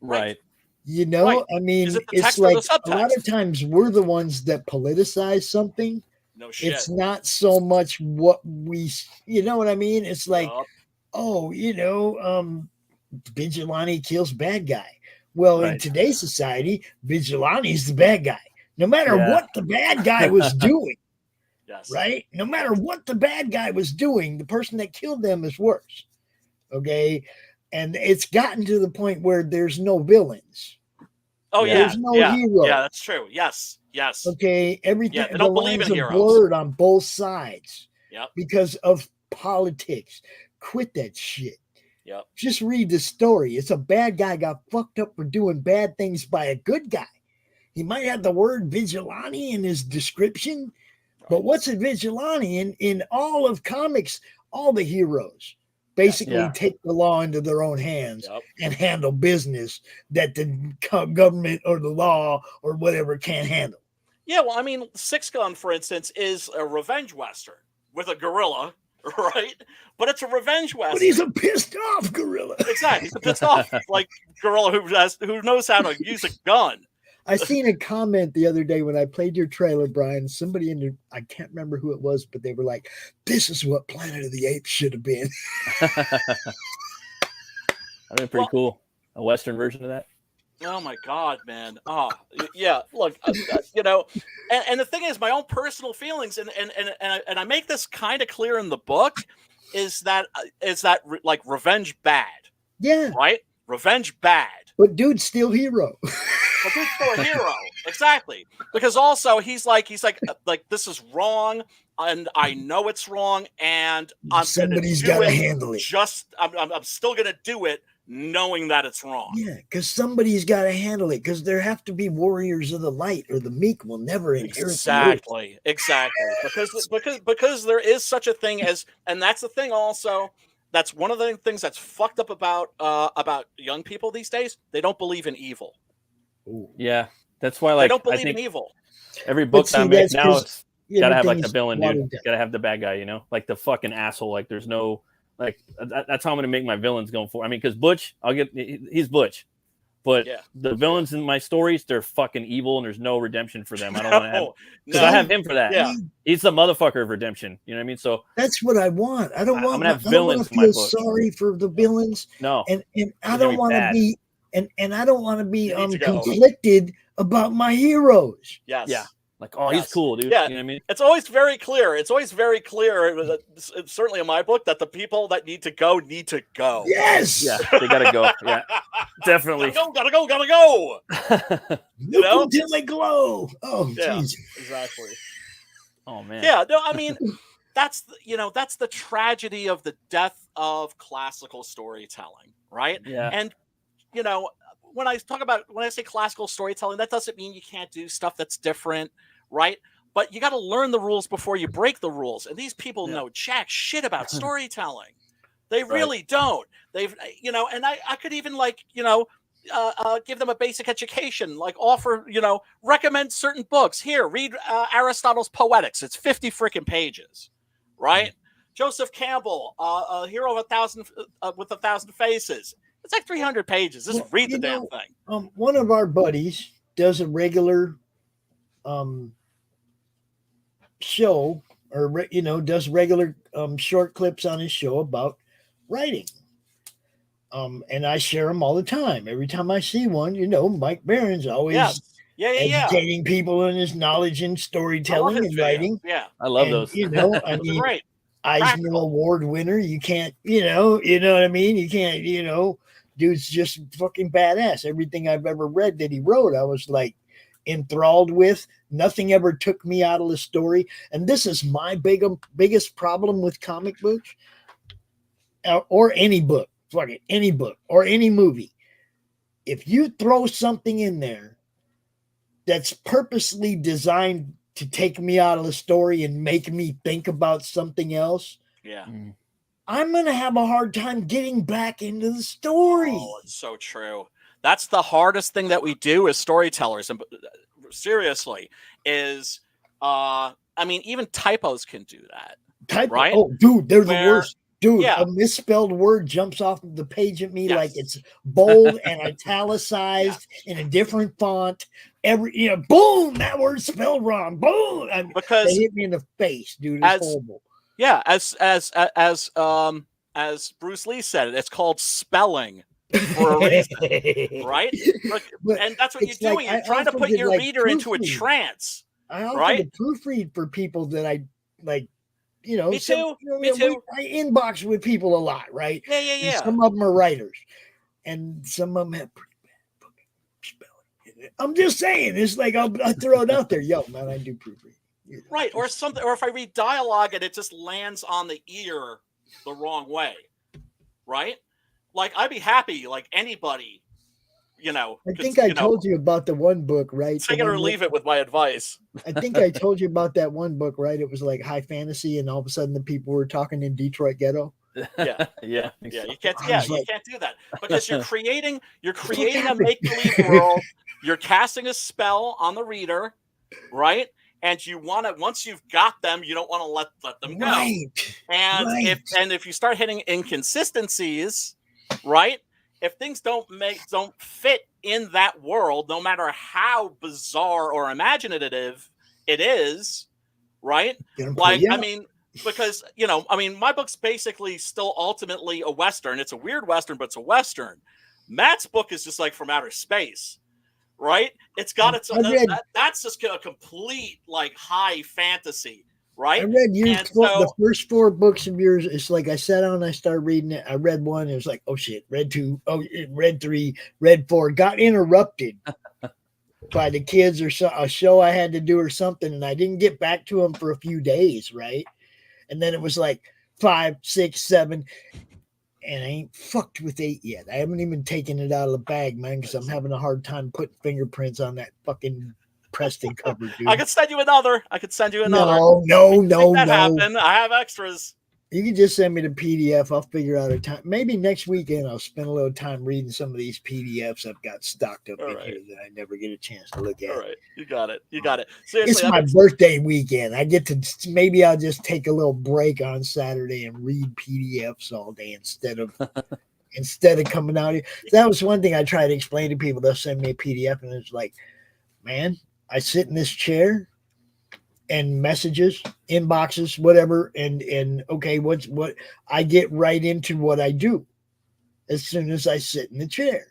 Right. I mean, it's like a lot of times we're the ones that politicize something. No shit. It's not so much what we, what I mean? It's like, vigilante kills bad guy. Well, in Right. today's society, vigilante is the bad guy. No matter Yeah. what the bad guy was doing, Yes. right? No matter what the bad guy was doing, the person that killed them is worse. Okay. And it's gotten to the point where there's no villains. Oh yeah, There's no yeah, hero. yeah, that's true. Yes, yes. Okay. Everything, Yeah, they the don't believe lines in are heroes. blurred on both sides Yep, because of politics. Quit that shit. yep. Just read the story. It's a bad guy got fucked up for doing bad things by a good guy. He might have the word vigilante in his description, but what's a vigilante? In all of comics, all the heroes basically Yeah. take the law into their own hands Yep. and handle business that the government or the law or whatever can't handle. Yeah, well, I mean, Six Gun, for instance, is a revenge western with a gorilla, right? But it's a revenge western. But he's a pissed off gorilla. Exactly. He's a pissed off like gorilla who knows how to use a gun. I seen a comment the other day when I played your trailer, Brian. Somebody I can't remember who it was, but they were like, "This is what Planet of the Apes should have been." That'd be pretty cool. A Western version of that. Oh my God, man! Oh yeah, look, you know, and the thing is, my own personal feelings, and I make this kind of clear in the book, is that like revenge bad? Yeah, right. Revenge bad. But dude's still hero. But dude's still a hero, exactly. Because also he's like this is wrong, and I know it's wrong, and Somebody's got to handle it. I'm still gonna do it, knowing that it's wrong. Yeah, because somebody's got to handle it. Because there have to be warriors of the light, or the meek will never inherit. Exactly. Because there is such a thing as, and that's the thing also. That's one of the things that's fucked up about young people these days. They don't believe in evil. Ooh. Yeah, that's why. Like, they don't I believe think in evil. Every book I make now, it's gotta have like the everything's villain, watered dude. down. Gotta have the bad guy, you know, like the fucking asshole. Like, there's no like. That's how I'm gonna make my villains going for. I mean, because Butch, he's Butch, but the villains in my stories, they're fucking evil, and there's no redemption for them. I don't want to have because I have him for that. Yeah. He's the motherfucker of redemption. You know what I mean? So That's what I want. I don't want. gonna have I don't want villains to in my feel book. sorry for the villains. No, and I They're gonna don't be want to bad. be and I don't want to be need to go. conflicted about my heroes. Yes. yeah, like he's cool, dude. Yeah. You know what I mean? It's always very clear. It's certainly in my book, that the people that need to go need to go. Yes. Yeah, they gotta go. Yeah, definitely. Gotta go. You know? Until they glow. Oh, Yeah, jeez. exactly. Oh man. Yeah, no, I mean, that's the tragedy of the death of classical storytelling, right? Yeah. And you know, when I say classical storytelling, that doesn't mean you can't do stuff that's different, right? But you got to learn the rules before you break the rules. And these people know jack shit about storytelling. They really don't. They've, and I could even give them a basic education, like offer, recommend certain books. Here, read Aristotle's Poetics. It's 50 freaking pages, right? Joseph Campbell, a hero of with 1,000 faces. It's like 300 pages. Just read the damn thing. One of our buddies does a regular show, or does regular short clips on his show about writing. And I share them all the time. Every time I see one, Mike Barron's always educating people in his knowledge in storytelling and writing. Yeah, I love those. I mean, great. Eisner Award winner. You can't, you know what I mean? You can't, dude's just fucking badass. Everything I've ever read that he wrote, I was like enthralled with. Nothing ever took me out of the story. And this is my biggest problem with comic books or any book. Fuck it, any book or any movie. If you throw something in there that's purposely designed to take me out of the story and make me think about something else, I'm going to have a hard time getting back into the story. Oh, it's so true. That's the hardest thing that we do as storytellers. And seriously, is, even typos can do that. Right? Oh, dude, they're the worst. Dude, a misspelled word jumps off the page at me like it's bold and italicized in a different font. Boom, that word's spelled wrong. Boom, because they hit me in the face, dude. It's horrible. Yeah, as Bruce Lee said it, it's called spelling. for a reason, right? And that's what you're doing. You're trying to put your reader into a trance. I offer right? to proofread for people that I like. You know, Me too. Me too. I inbox with people a lot, right? Yeah, yeah, And yeah. some of them are writers, and some of them have pretty bad fucking spelling. I'm just saying, it's like I throw it out there, yo, man, I do proofread. Right, or something, or if I read dialogue and it just lands on the ear the wrong way, right? Like I'd be happy, like anybody, you know. I think I told you about the one book, right? Take it or leave it with my advice. I think I told you about that one book, right? It was like high fantasy, and all of a sudden the people were talking in Detroit ghetto. Yeah, yeah. You can't. Yeah, you can't do that because you're creating a make-believe world. You're casting a spell on the reader, right? And you want to, once you've got them, you don't want to let them go. Right. And if you start hitting inconsistencies, right? If things don't fit in that world, no matter how bizarre or imaginative it is, right? Like, I mean, because, you know, I mean, my book's basically still ultimately a Western. It's a weird Western, but it's a Western. Matt's book is just like from outer space, right? It's got its own, that's just a complete like high fantasy, right? I read the first 4 books of yours. It's like I sat down and I started reading it. I read 1. It was like, oh shit, read 2. Oh, read 3, read 4. Got interrupted by the kids or a show I had to do or something. And I didn't get back to them for a few days, right? And then it was like 5, 6, 7. And I ain't fucked with 8 yet. I haven't even taken it out of the bag, man, because I'm having a hard time putting fingerprints on that fucking Preston cover, dude. I could send you another. No. Happen. I have extras. You can just send me the PDF. I'll figure out a time. Maybe next weekend I'll spend a little time reading some of these PDFs I've got stocked up in here that I never get a chance to look at. All right, you got it. Seriously, it's my birthday weekend. I get to. Maybe I'll just take a little break on Saturday and read PDFs all day instead of coming out here. That was one thing I try to explain to people. They'll send me a PDF and it's like, man, I sit in this chair. And messages, inboxes, whatever, and okay, what I get right into what I do as soon as I sit in the chair,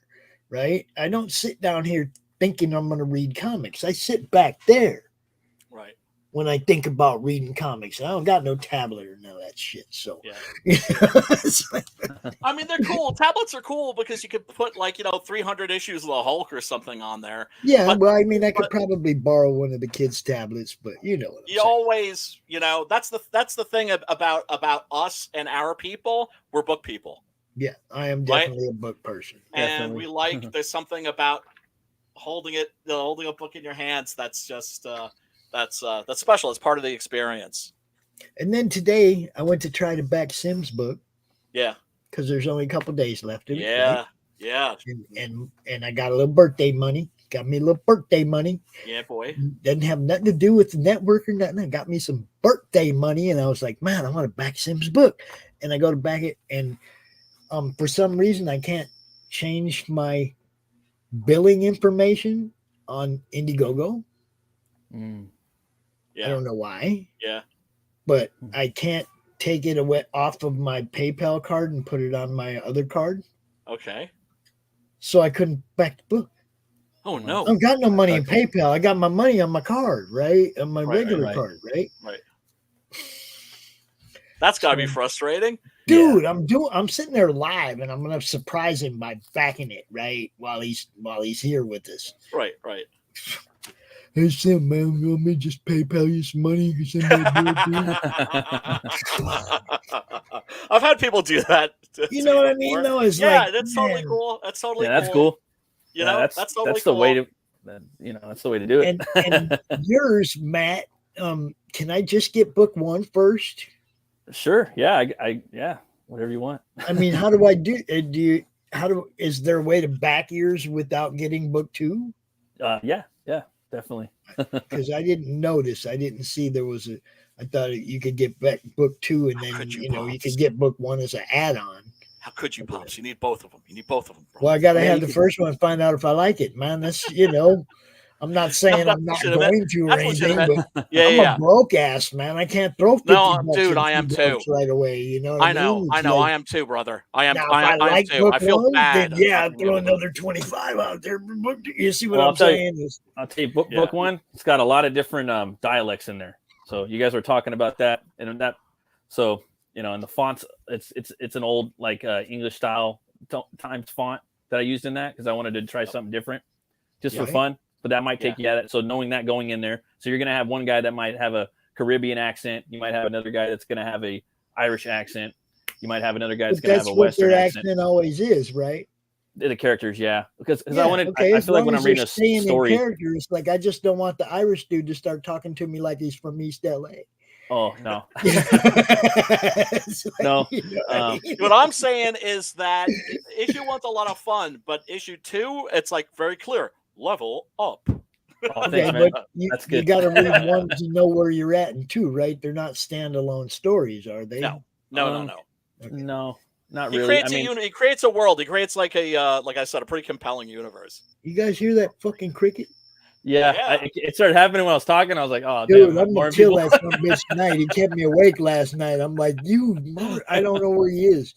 right? I don't sit down here thinking I'm going to read comics. I sit back there, right? When I think about reading comics, I don't got no tablet or none of that shit. So, I mean, they're cool. Tablets are cool because you could put 300 issues of the Hulk or something on there. Yeah, well, I mean, I could probably borrow one of the kids' tablets, but you know what I'm saying. Always, that's the thing about us and our people. We're book people. Yeah, I am definitely a book person, and we like. There's something about holding a book in your hands that's just. That's special. It's part of the experience. And then today I went to try to back Sim's book. Yeah. Because there's only a couple days left in it. Yeah. Right? Yeah. And I got a little birthday money. Got me a little birthday money. Yeah, boy. Doesn't have nothing to do with the network or nothing. I got me some birthday money and I was like, man, I want to back Sim's book. And I go to back it and for some reason I can't change my billing information on Indiegogo. Yeah. I don't know why. Yeah. But I can't take it away off of my PayPal card and put it on my other card. Okay. So I couldn't back the book. Oh no. I've got no money in PayPal. I got my money on my card, right? On my regular card, right? Right. That's gotta be frustrating. Dude, I'm sitting there live and I'm gonna surprise him by backing it, right? While he's here with us. Right. Hey Sim, man, you want me to just PayPal you some money? You can send me a bill. I've had people do that. You know what I mean? Though, it's that's totally cool. That's totally that's cool. That's totally that's the way to, that's the way to do it. And yours, Matt. Can I just get book 1 first? Sure. Yeah. Yeah. Whatever you want. I mean, how do I do? Is there a way to back yours without getting book 2? Yeah. Definitely. Because I didn't notice. I didn't see there was I thought you could get back book 2 and then you could get book 1 as an add-on. How could you, Pops? You need both of them. Well, I got to have the first one, find out if I like it, man. That's I'm not saying I'm not going to or that's anything, legitimate. but Yeah, I'm yeah. a broke ass, man. I can't throw 50 No, bucks dude, in I am two too. books right away. You know what I know, mean? I It's know, like, I am too, brother. I am. now, if I I am like too. book I feel one, bad. then yeah, not being throw able to- another 25 out there. per book. You see what Well, I'm saying? I'll tell you, book one, it's got a lot of different dialects in there. So you guys were talking about that, and that. So and the fonts, it's an old like English style Times font that I used in that because I wanted to try something different, just for fun. But that might take you at it. So knowing that going in there, so you're gonna have one guy that might have a Caribbean accent. You might have another guy that's gonna have a Irish accent. You might have another guy that's gonna have a Western accent. Accent always is, right? The characters, yeah, because Yeah, I wanted. okay, I as feel like long when as I'm they're reading a staying story. in characters, like I just don't want the Irish dude to start talking to me like he's from East LA. Oh no, No. What I'm saying is that issue one's a lot of fun, but issue two, it's like very clear. Level up. Okay, but you got to read one to know where you're at, and two, right? They're not standalone stories, are they? No, no, not He really. creates he creates a world. He creates like like I said, a pretty compelling universe. You guys hear that fucking cricket? Yeah, it started happening when I was talking. I was like, "Oh, Dude, damn, I'm gonna kill that son of a bitch tonight. He kept me awake last night. I'm like, I don't know where he is.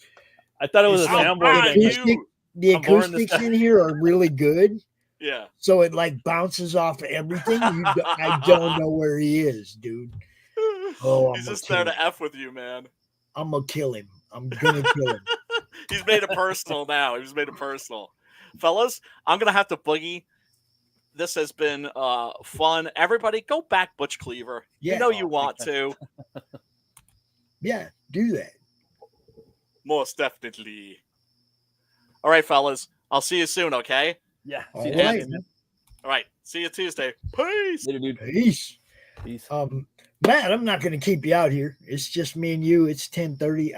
I thought it was a soundboard. The acoustics in here are really good. Yeah. So it like bounces off everything. I don't know where he is, dude. Oh, he's just there to F with you, man. I'm gonna kill him. I'm gonna kill him. He's made it personal now. He's made it personal. Fellas, I'm gonna have to boogie. This has been fun. Everybody go back Butch Cleaver. Yeah. You know you want to. Yeah, do that. Most definitely. All right, fellas. I'll see you soon, okay? Yeah. All right. All right. See you Tuesday. Peace. Later, dude. Peace. Peace. Matt, I'm not going to keep you out here. It's just me and you. It's 10:30.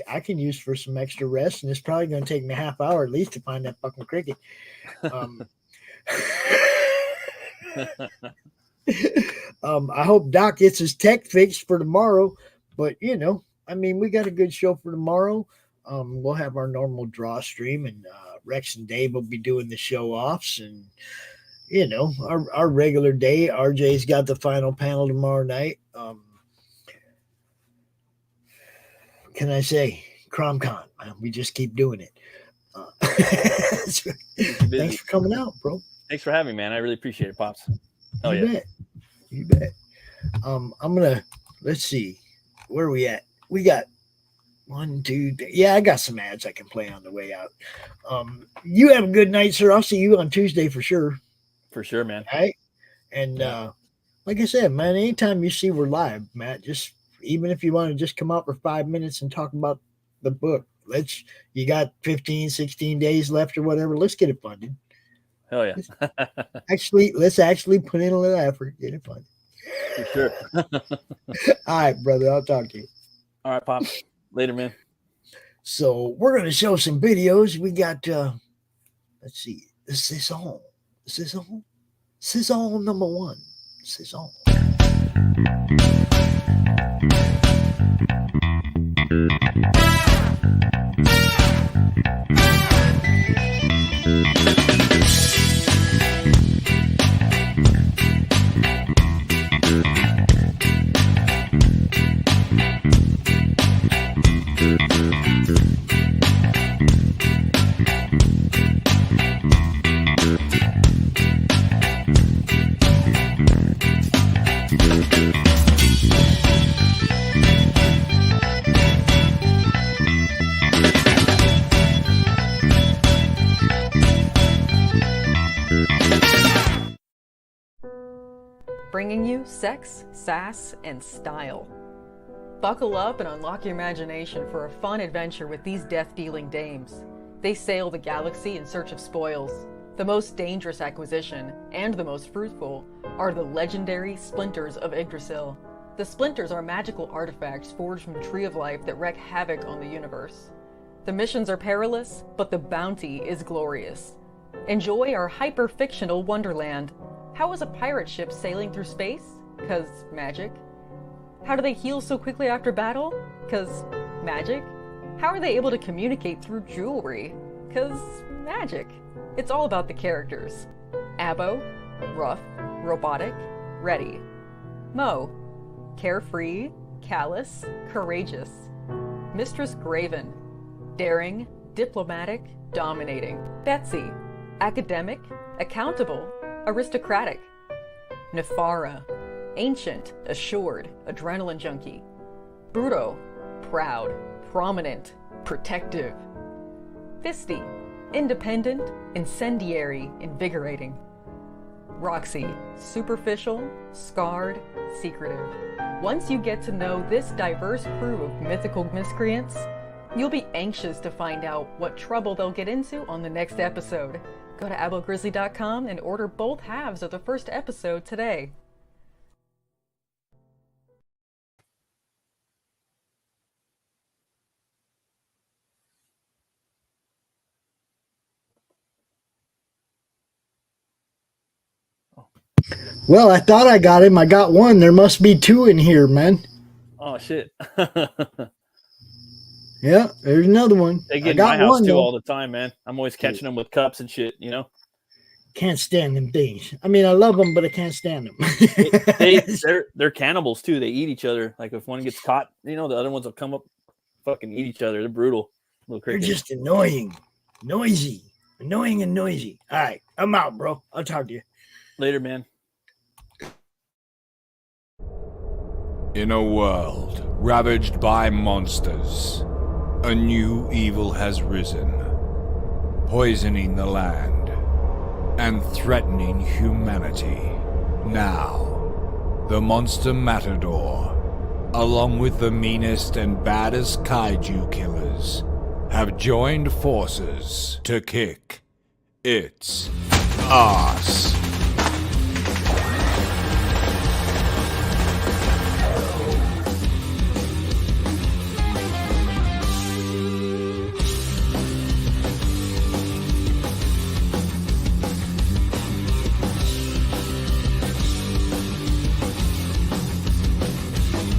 I can use for some extra rest, and it's probably going to take me a half hour at least to find that fucking cricket. I hope Doc gets his tech fixed for tomorrow, but we got a good show for tomorrow. We'll have our normal draw stream, and Rex and Dave will be doing the show offs, and our regular day. RJ's got the final panel tomorrow night. Can I say CRoM Con, man? We just keep doing it. Thanks for coming out, bro. Thanks for having me, man. I really appreciate it, Pops. Oh, You yeah. bet. You bet. Let's see. Where are we at? We got 1, 2, 3. Yeah, I got some ads I can play on the way out. You have a good night, sir. I'll see you on Tuesday for sure. For sure, man. All right. And like I said, man, anytime you see we're live, Matt, just even if you want to just come out for 5 minutes and talk about the book, you got 15, 16 days left or whatever. Let's get it funded. Hell yeah. Let's actually put in a little effort, get it funded. For sure. All right, brother. I'll talk to you. All right, Pop. Later, man. So we're going to show some videos. We got, let's see, Saison number 1. Saison. Bringing you sex, sass, and style. Buckle up and unlock your imagination for a fun adventure with these death-dealing dames. They sail the galaxy in search of spoils. The most dangerous acquisition, and the most fruitful, are the legendary Splinters of Yggdrasil. The Splinters are magical artifacts forged from the Tree of Life that wreak havoc on the universe. The missions are perilous, but the bounty is glorious. Enjoy our hyper-fictional wonderland. How is a pirate ship sailing through space? 'Cause magic. How do they heal so quickly after battle? 'Cause magic. How are they able to communicate through jewelry? 'Cause magic. It's all about the characters. Abo, rough, robotic, ready. Mo, carefree, callous, courageous. Mistress Graven, daring, diplomatic, dominating. Betsy, academic, accountable, aristocratic. Nefara, ancient, assured, adrenaline junkie. Bruto, proud, prominent, protective. Fisty, independent, incendiary, invigorating. Roxy, superficial, scarred, secretive. Once you get to know this diverse crew of mythical miscreants, you'll be anxious to find out what trouble they'll get into on the next episode. Go to abogrizzly.com and order both halves of the first episode today. Well, I thought I got him. I got one. There must be two in here, man. Oh shit. Yeah, there's another one. They I get in got my house one, too though. all the time, man. I'm always catching them with cups and shit, you know. Can't stand them things. I mean, I love them, but I can't stand them. They're cannibals too. They eat each other. Like if one gets caught, you know, the other ones will come up, fucking eat each other. They're brutal. Little They're crickets. just annoying, noisy, annoying and noisy. All right, I'm out, bro. I'll talk to you later, man. In a world ravaged by monsters, a new evil has risen, poisoning the land and threatening humanity. Now, the Monster Matador, along with the meanest and baddest kaiju killers, have joined forces to kick its ass.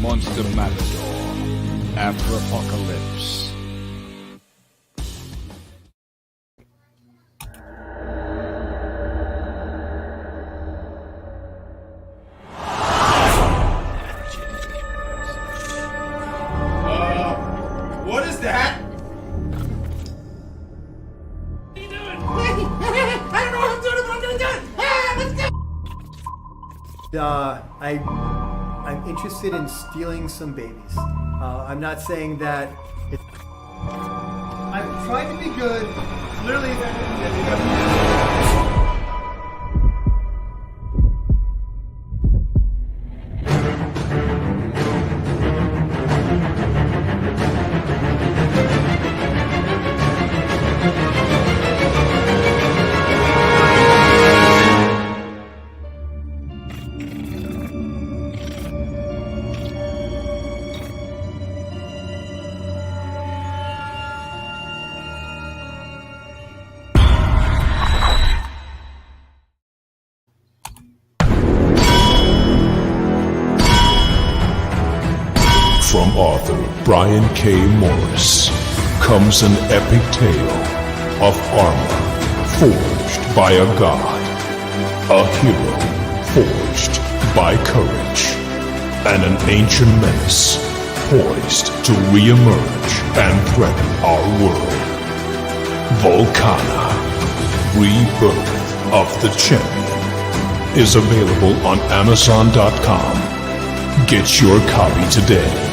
Monster Matador, after Apocalypse. What is that? What are you doing? I don't know what I'm doing, but I'm gonna do it! Ah, let's go! I'm interested in stealing some babies. I'm not saying that I'm trying to be good. Clearly, From author Brian K. Morris comes an epic tale of armor forged by a god, a hero forged by courage, and an ancient menace poised to re-emerge and threaten our world. Volcana, Rebirth of the Champion, is available on Amazon.com. Get your copy today.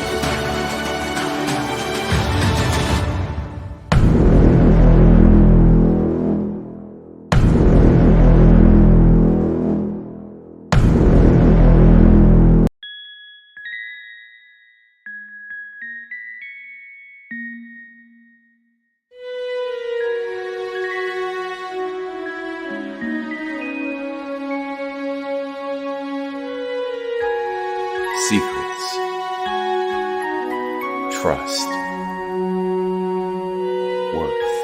Secrets, trust, worth.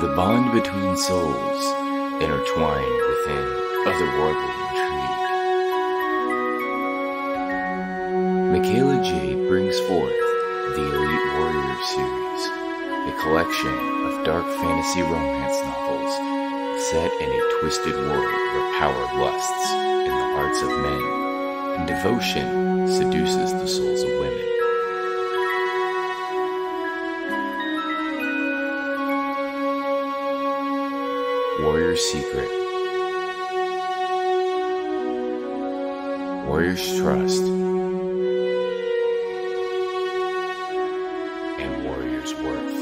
The bond between souls intertwined within otherworldly intrigue. Michaela J. brings forth the Elite Warrior series, a collection of dark fantasy romance novels set in a twisted world where power lusts in the hearts of men and devotion seduces the souls of women. Warrior's Secret. Warrior's Trust. And Warrior's Worth.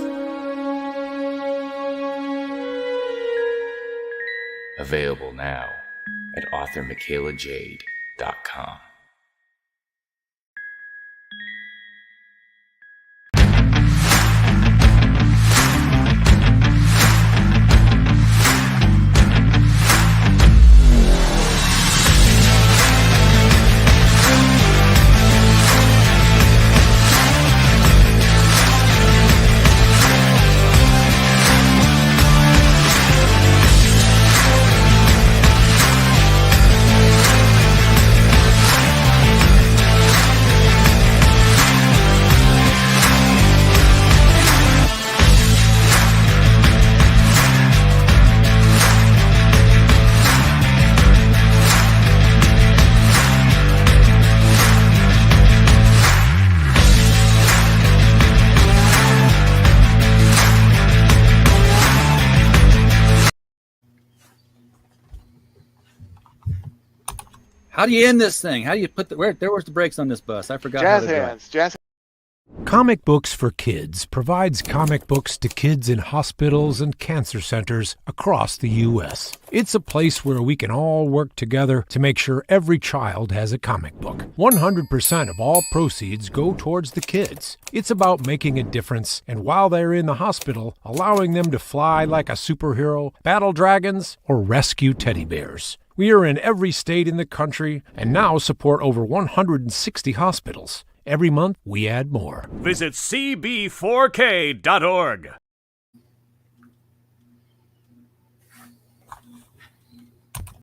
Available now at authormichaelajade.com. How do you end this thing? How do you put the where's the brakes on this bus? I forgot. Jazz how to drive. hands. Jazz. Comic Books for Kids provides comic books to kids in hospitals and cancer centers across the U.S. It's a place where we can all work together to make sure every child has a comic book. 100% of all proceeds go towards the kids. It's about making a difference, and while they're in the hospital, allowing them to fly like a superhero, battle dragons, or rescue teddy bears. We are in every state in the country and now support over 160 hospitals. Every month, we add more. Visit cb4k.org.